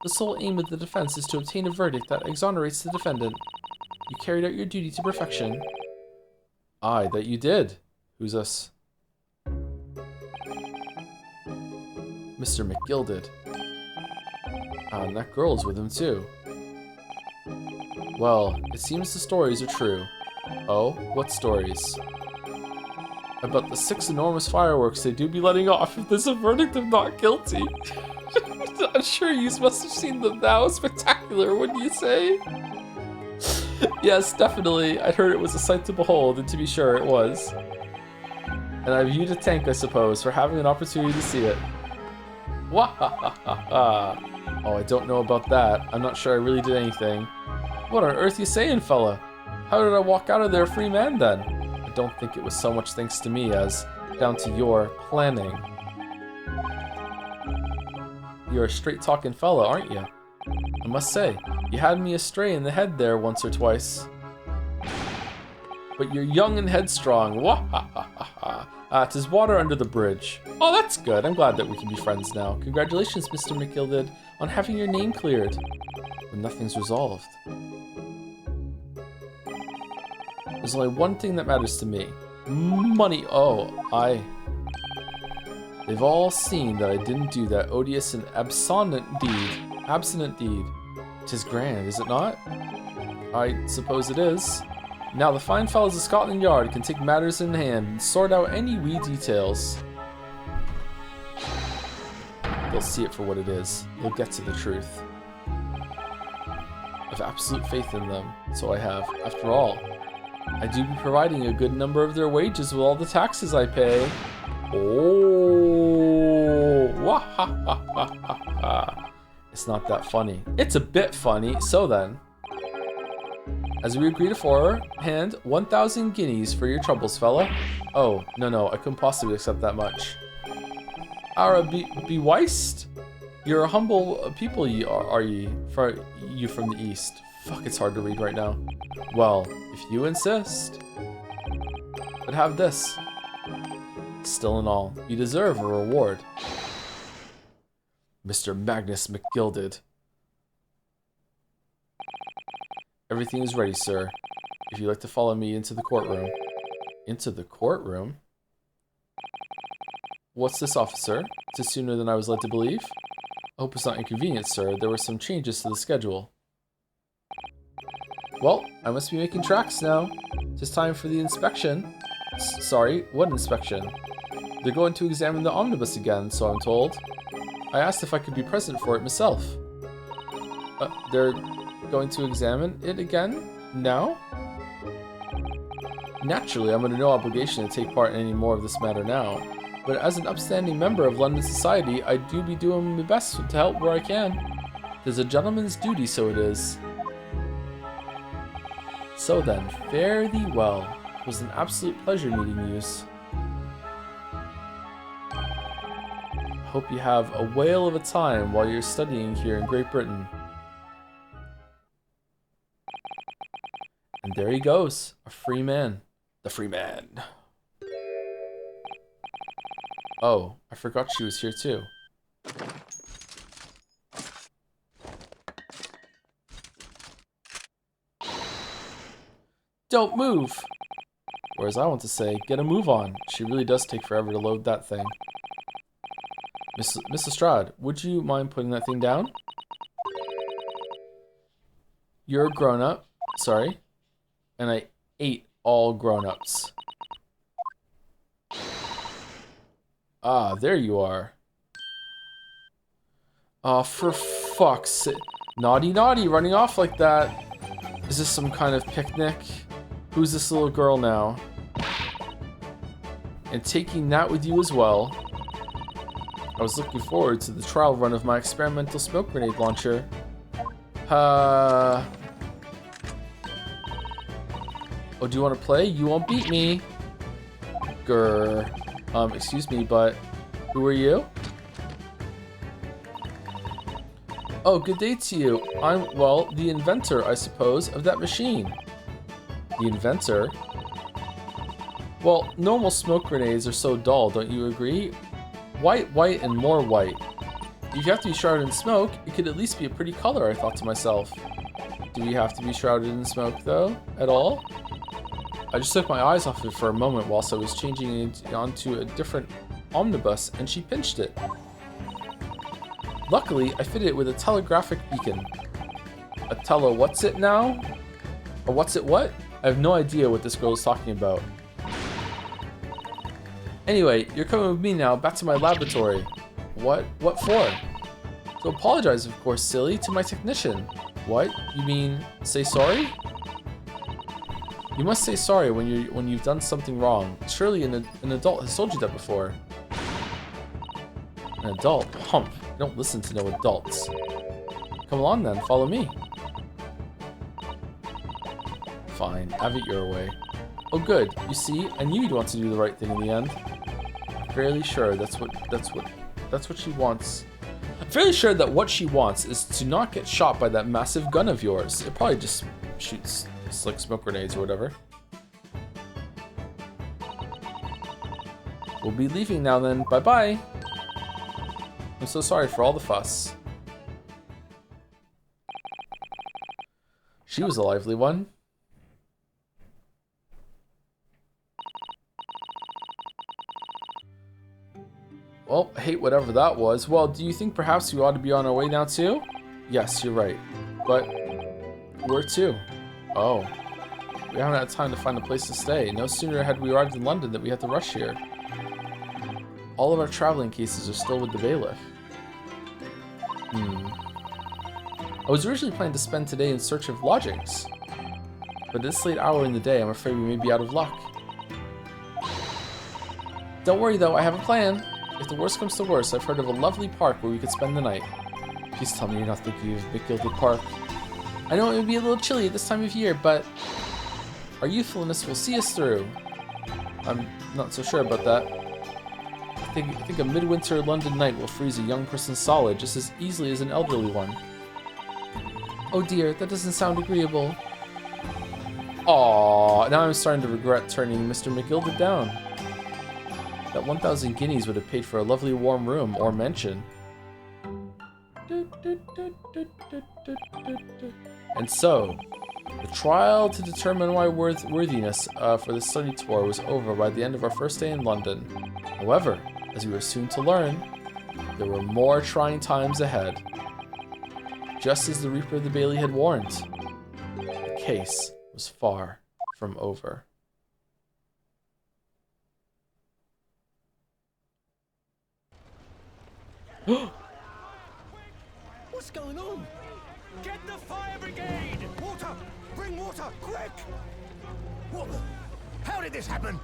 The sole aim of the defense is to obtain a verdict that exonerates the defendant. You carried out your duty to perfection. Aye, that you did. Who's us? Mr. McGilded. And that girl is with him too. Well, it seems the stories are true. Oh, what stories? About the 6 enormous fireworks they do be letting off if there's a verdict of not guilty. I'm sure you must have seen them now. Spectacular, wouldn't you say? Yes, definitely. I heard it was a sight to behold, and to be sure, it was. And I viewed a tank, I suppose, for having an opportunity to see it. Wahahaha. Oh, I don't know about that. I'm not sure I really did anything. What on earth you saying, fella? How did I walk out of there a free man, then? I don't think it was so much thanks to me as down to your planning. You're a straight-talking fella, aren't you? I must say, you had me astray in the head there once or twice. But you're young and headstrong. Wahahaha. 'Tis water under the bridge. Oh, that's good. I'm glad that we can be friends now. Congratulations, Mr. McGilded, on having your name cleared. But nothing's resolved. There's only one thing that matters to me. Money. Oh, They've all seen that I didn't do that odious and abstinent deed. 'Tis grand, is it not? I suppose it is. Now the fine fellows of Scotland Yard can take matters in hand and sort out any wee details. They'll see it for what it is. They'll get to the truth. I've absolute faith in them, so I have. After all, I do be providing a good number of their wages with all the taxes I pay. Oh, wahahaha. It's not that funny. It's a bit funny, so then. As we agreed beforehand, 1,000 guineas for your troubles, fella. Oh, no, I couldn't possibly accept that much. Ara be weist? You're a humble people, are ye? You from the east. Fuck, it's hard to read right now. Well, if you insist. But have this. Still in all, you deserve a reward. Mr. Magnus McGilded. Everything is ready, sir. If you'd like to follow me into the courtroom. Into the courtroom? What's this, officer? 'Tis sooner than I was led to believe. I hope it's not inconvenient, sir. There were some changes to the schedule. Well, I must be making tracks now. 'Tis time for the inspection. Sorry, what inspection? They're going to examine the omnibus again, so I'm told. I asked if I could be present for it myself. They're going to examine it again? Now? Naturally, I'm under no obligation to take part in any more of this matter now, but as an upstanding member of London society, I do be doing my best to help where I can. 'Tis a gentleman's duty, so it is. So then, fare thee well. It was an absolute pleasure meeting yous. Hope you have a whale of a time while you're studying here in Great Britain. And there he goes, a free man. The free man. Oh, I forgot she was here too. Don't move! Or as I want to say, get a move on. She really does take forever to load that thing. Miss Lestrade, would you mind putting that thing down? You're a grown-up. Sorry. And I ate all grown-ups. Ah, there you are. Oh, for fuck's sake. Naughty, running off like that. Is this some kind of picnic? Who's this little girl now? And taking that with you as well. I was looking forward to the trial run of my experimental smoke grenade launcher. Oh, do you want to play? You won't beat me. Grr. Excuse me, but who are you? Oh, good day to you. I'm, well, the inventor, I suppose, of that machine. The inventor? Well, normal smoke grenades are so dull, don't you agree? White, and more white. If you have to be shrouded in smoke, it could at least be a pretty color, I thought to myself. Do we have to be shrouded in smoke, though, at all? I just took my eyes off it for a moment whilst I was changing it onto a different omnibus, and she pinched it. Luckily, I fitted it with a telegraphic beacon. A what's it now? A what's it what? I have no idea what this girl is talking about. Anyway, you're coming with me now, back to my laboratory. What for? To apologize, of course, silly, to my technician. What? You mean say sorry? You must say sorry when you've done something wrong. Surely an adult has told you that before. An adult? Hump. I don't listen to no adults. Come along then, follow me. Fine, have it your way. Oh good, you see, I knew you'd want to do the right thing in the end. I'm fairly sure that's what she wants. I'm fairly sure that what she wants is to not get shot by that massive gun of yours. It probably just shoots like smoke grenades or whatever. We'll be leaving now then, bye-bye. I'm so sorry for all the fuss. She was a lively one. Well, I hate whatever that was. Well, do you think perhaps we ought to be on our way now too? Yes, you're right. But where to? Oh. We haven't had time to find a place to stay. No sooner had we arrived in London than we had to rush here. All of our traveling cases are still with the bailiff. I was originally planning to spend today in search of lodgings. But at this late hour in the day, I'm afraid we may be out of luck. Don't worry though, I have a plan. If the worst comes to worst, I've heard of a lovely park where we could spend the night. Please tell me you're not thinking of McGilded Park. I know it would be a little chilly at this time of year, but our youthfulness will see us through. I'm not so sure about that. I think a midwinter London night will freeze a young person solid just as easily as an elderly one. Oh dear, that doesn't sound agreeable. Aww, now I'm starting to regret turning Mr. McGilded down. That 1,000 guineas would have paid for a lovely warm room or mansion. And so, the trial to determine my worthiness for the study tour was over by the end of our first day in London. However, as we were soon to learn, there were more trying times ahead. Just as the Reaper of the Bailey had warned, the case was far from over. What's going on? Get the fire brigade! Water! Bring water, quick! What the? How did this happen?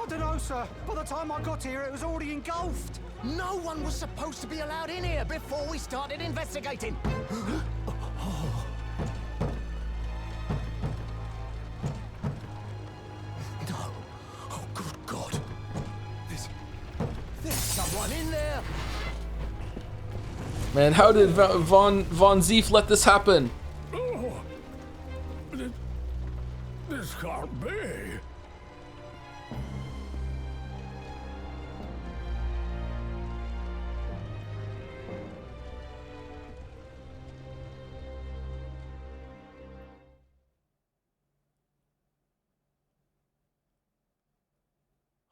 I don't know, sir. By the time I got here, it was already engulfed. No one was supposed to be allowed in here before we started investigating. No. Oh, good God. There's someone in there. Man, how did Von Zief let this happen? Oh, this can't be.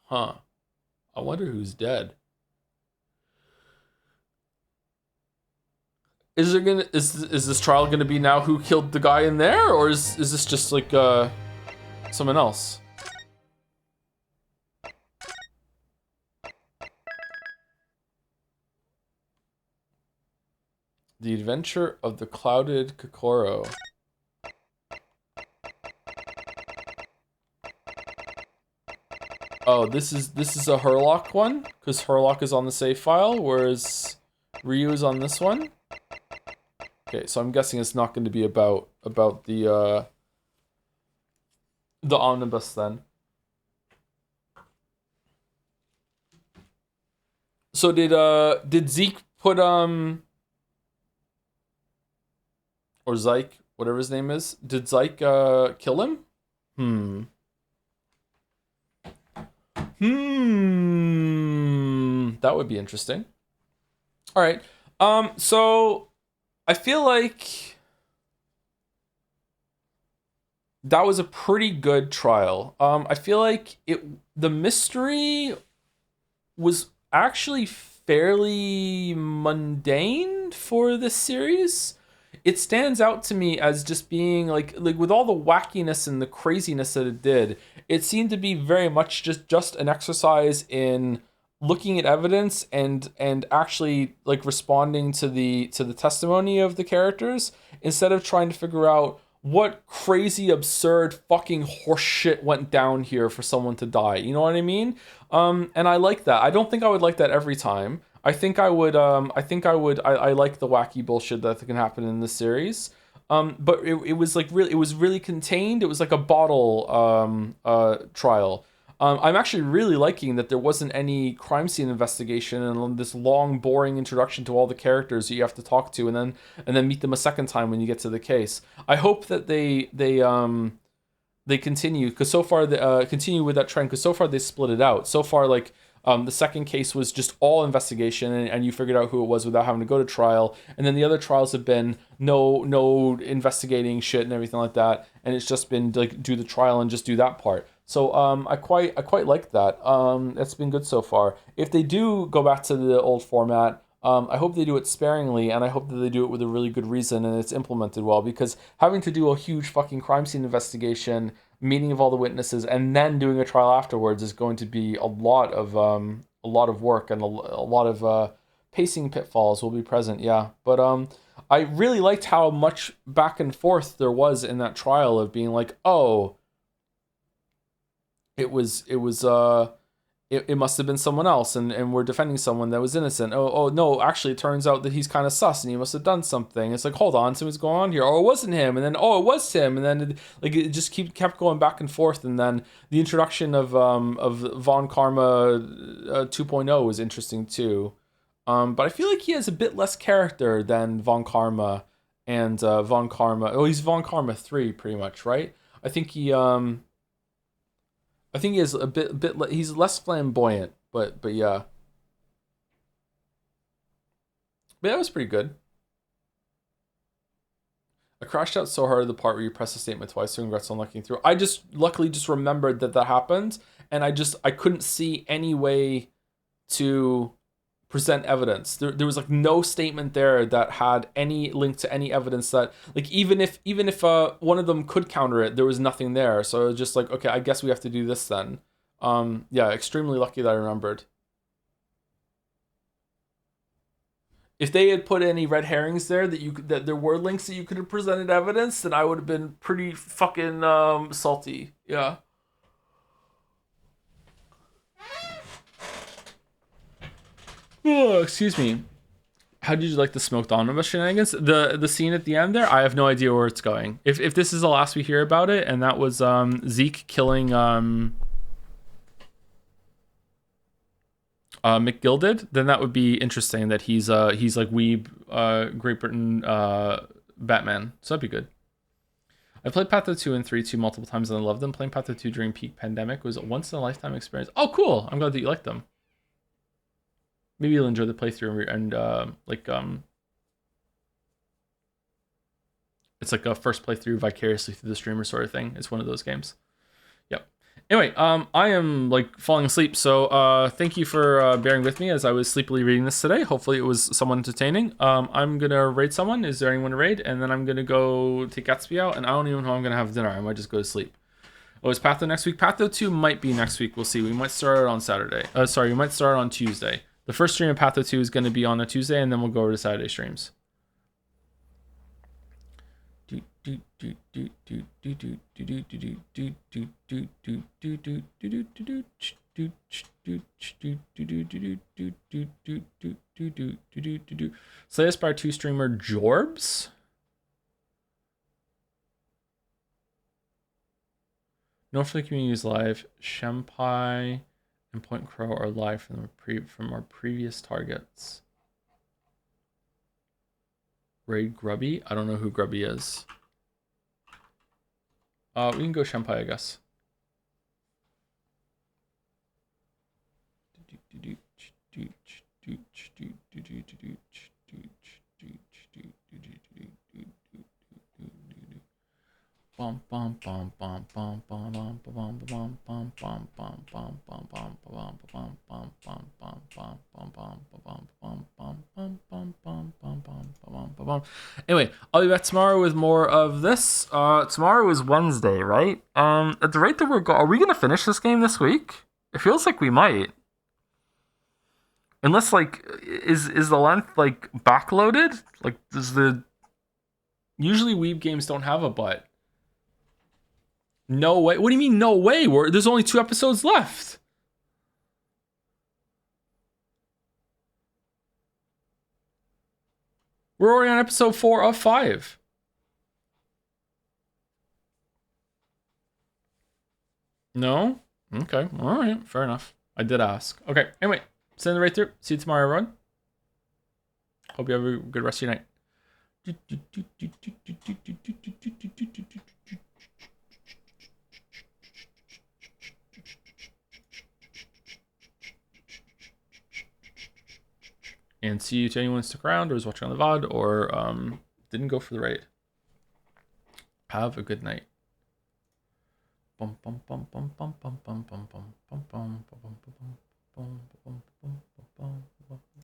Huh. I wonder who's dead. Is this trial gonna be now who killed the guy in there, or is this just like someone else? The Adventure of the Clouded Kokoro. Oh, this is a Herlock one, because Herlock is on the save file, whereas Ryu is on this one. Okay, so I'm guessing it's not going to be about the omnibus then. So did Zeke put or Zyke, whatever his name is, did Zyke kill him? That would be interesting. All right. So I feel like that was a pretty good trial. I feel like the mystery was actually fairly mundane for this series. It stands out to me as just being like with all the wackiness and the craziness that it did, it seemed to be very much just an exercise in looking at evidence and actually like responding to the testimony of the characters instead of trying to figure out what crazy absurd fucking horseshit went down here for someone to die. You know what I mean? And I like that. I don't think I would like that every time. I think I would I like the wacky bullshit that can happen in this series. But it was like really, it was really contained. It was like a bottle trial. I'm actually really liking that there wasn't any crime scene investigation and this long, boring introduction to all the characters that you have to talk to, and then meet them a second time when you get to the case. I hope that they continue, because so far continue with that trend, because so far they split it out. So far, like the second case was just all investigation, and you figured out who it was without having to go to trial. And then the other trials have been no investigating shit and everything like that, and it's just been like do the trial and just do that part. So I quite like that. It's been good so far. If they do go back to the old format, I hope they do it sparingly, and I hope that they do it with a really good reason and it's implemented well, because having to do a huge fucking crime scene investigation, meeting of all the witnesses, and then doing a trial afterwards is going to be a lot of work, and a lot of pacing pitfalls will be present. Yeah, but I really liked how much back and forth there was in that trial of being like, oh, it must have been someone else, and we're defending someone that was innocent. Oh no, actually it turns out that he's kind of sus and he must have done something. It's like, hold on, something's going on here. Oh, it wasn't him, and then oh, it was him, and then it just kept going back and forth. And then the introduction of Von Karma 2.0 was interesting too. But I feel like he has a bit less character than Von Karma and Von Karma. Oh, he's Von Karma 3 pretty much, right? I think he is a bit he's less flamboyant, but yeah. But that was pretty good. I crashed out so hard at the part where you press the statement twice, so congrats on looking through. I just luckily just remembered that happened, and I couldn't see any way to present evidence. There was like no statement there that had any link to any evidence that, like, even if one of them could counter it, there was nothing there. So it was just like, okay, I guess we have to do this then. Yeah, extremely lucky that I remembered. If they had put any red herrings there that there were links that you could have presented evidence, then I would have been pretty fucking salty. Yeah. Oh, excuse me. How did you like the smoked omnibus shenanigans? The scene at the end there, I have no idea where it's going. If this is the last we hear about it, and that was Zeke killing McGilded, then that would be interesting. That he's like weeb Great Britain Batman. So that'd be good. I played Path of 2 and 3 multiple times, and I loved them. Playing Path of 2 during peak pandemic was a once in a lifetime experience. Oh, cool! I'm glad that you liked them. Maybe you'll enjoy the playthrough and it's like a first playthrough vicariously through the streamer sort of thing. It's one of those games. Yep. Anyway, I am like falling asleep, so thank you for bearing with me as I was sleepily reading this today. Hopefully it was somewhat entertaining. I'm gonna raid someone. Is there anyone to raid? And then I'm gonna go take Gatsby out, and I don't even know how I'm gonna have dinner. I might just go to sleep. Oh, is Patho next week? Patho 2 might be next week. We'll see. We might start it on Saturday. We might start on Tuesday. The first stream of Patho 2 is going to be on a Tuesday, and then we'll go over to Saturday streams. Slay Aspire 2 streamer Jorbs? No for the community is live. Shempai and Point Crow are live from our previous targets. Raid Grubby? I don't know who Grubby is. We can go Shempai, I guess. Anyway, I'll be back tomorrow with more of this. Tomorrow is Wednesday, right? At the rate that we're going, are we gonna finish this game this week? It feels like we might. Unless like is the length like backloaded? Like does the usually Weeb games don't have a butt. No way. What do you mean no way? There's only 2 episodes left. We're already on episode 4 of 5. No? Okay. All right. Fair enough. I did ask. Okay. Anyway, send it right through. See you tomorrow, everyone. Hope you have a good rest of your night. And see you to anyone who stuck around or is watching on the VOD or didn't go for the raid. Have a good night. Bum bum bum bum bum bum bum bum bum bum bum bum bum bum bum bum bum bum bum.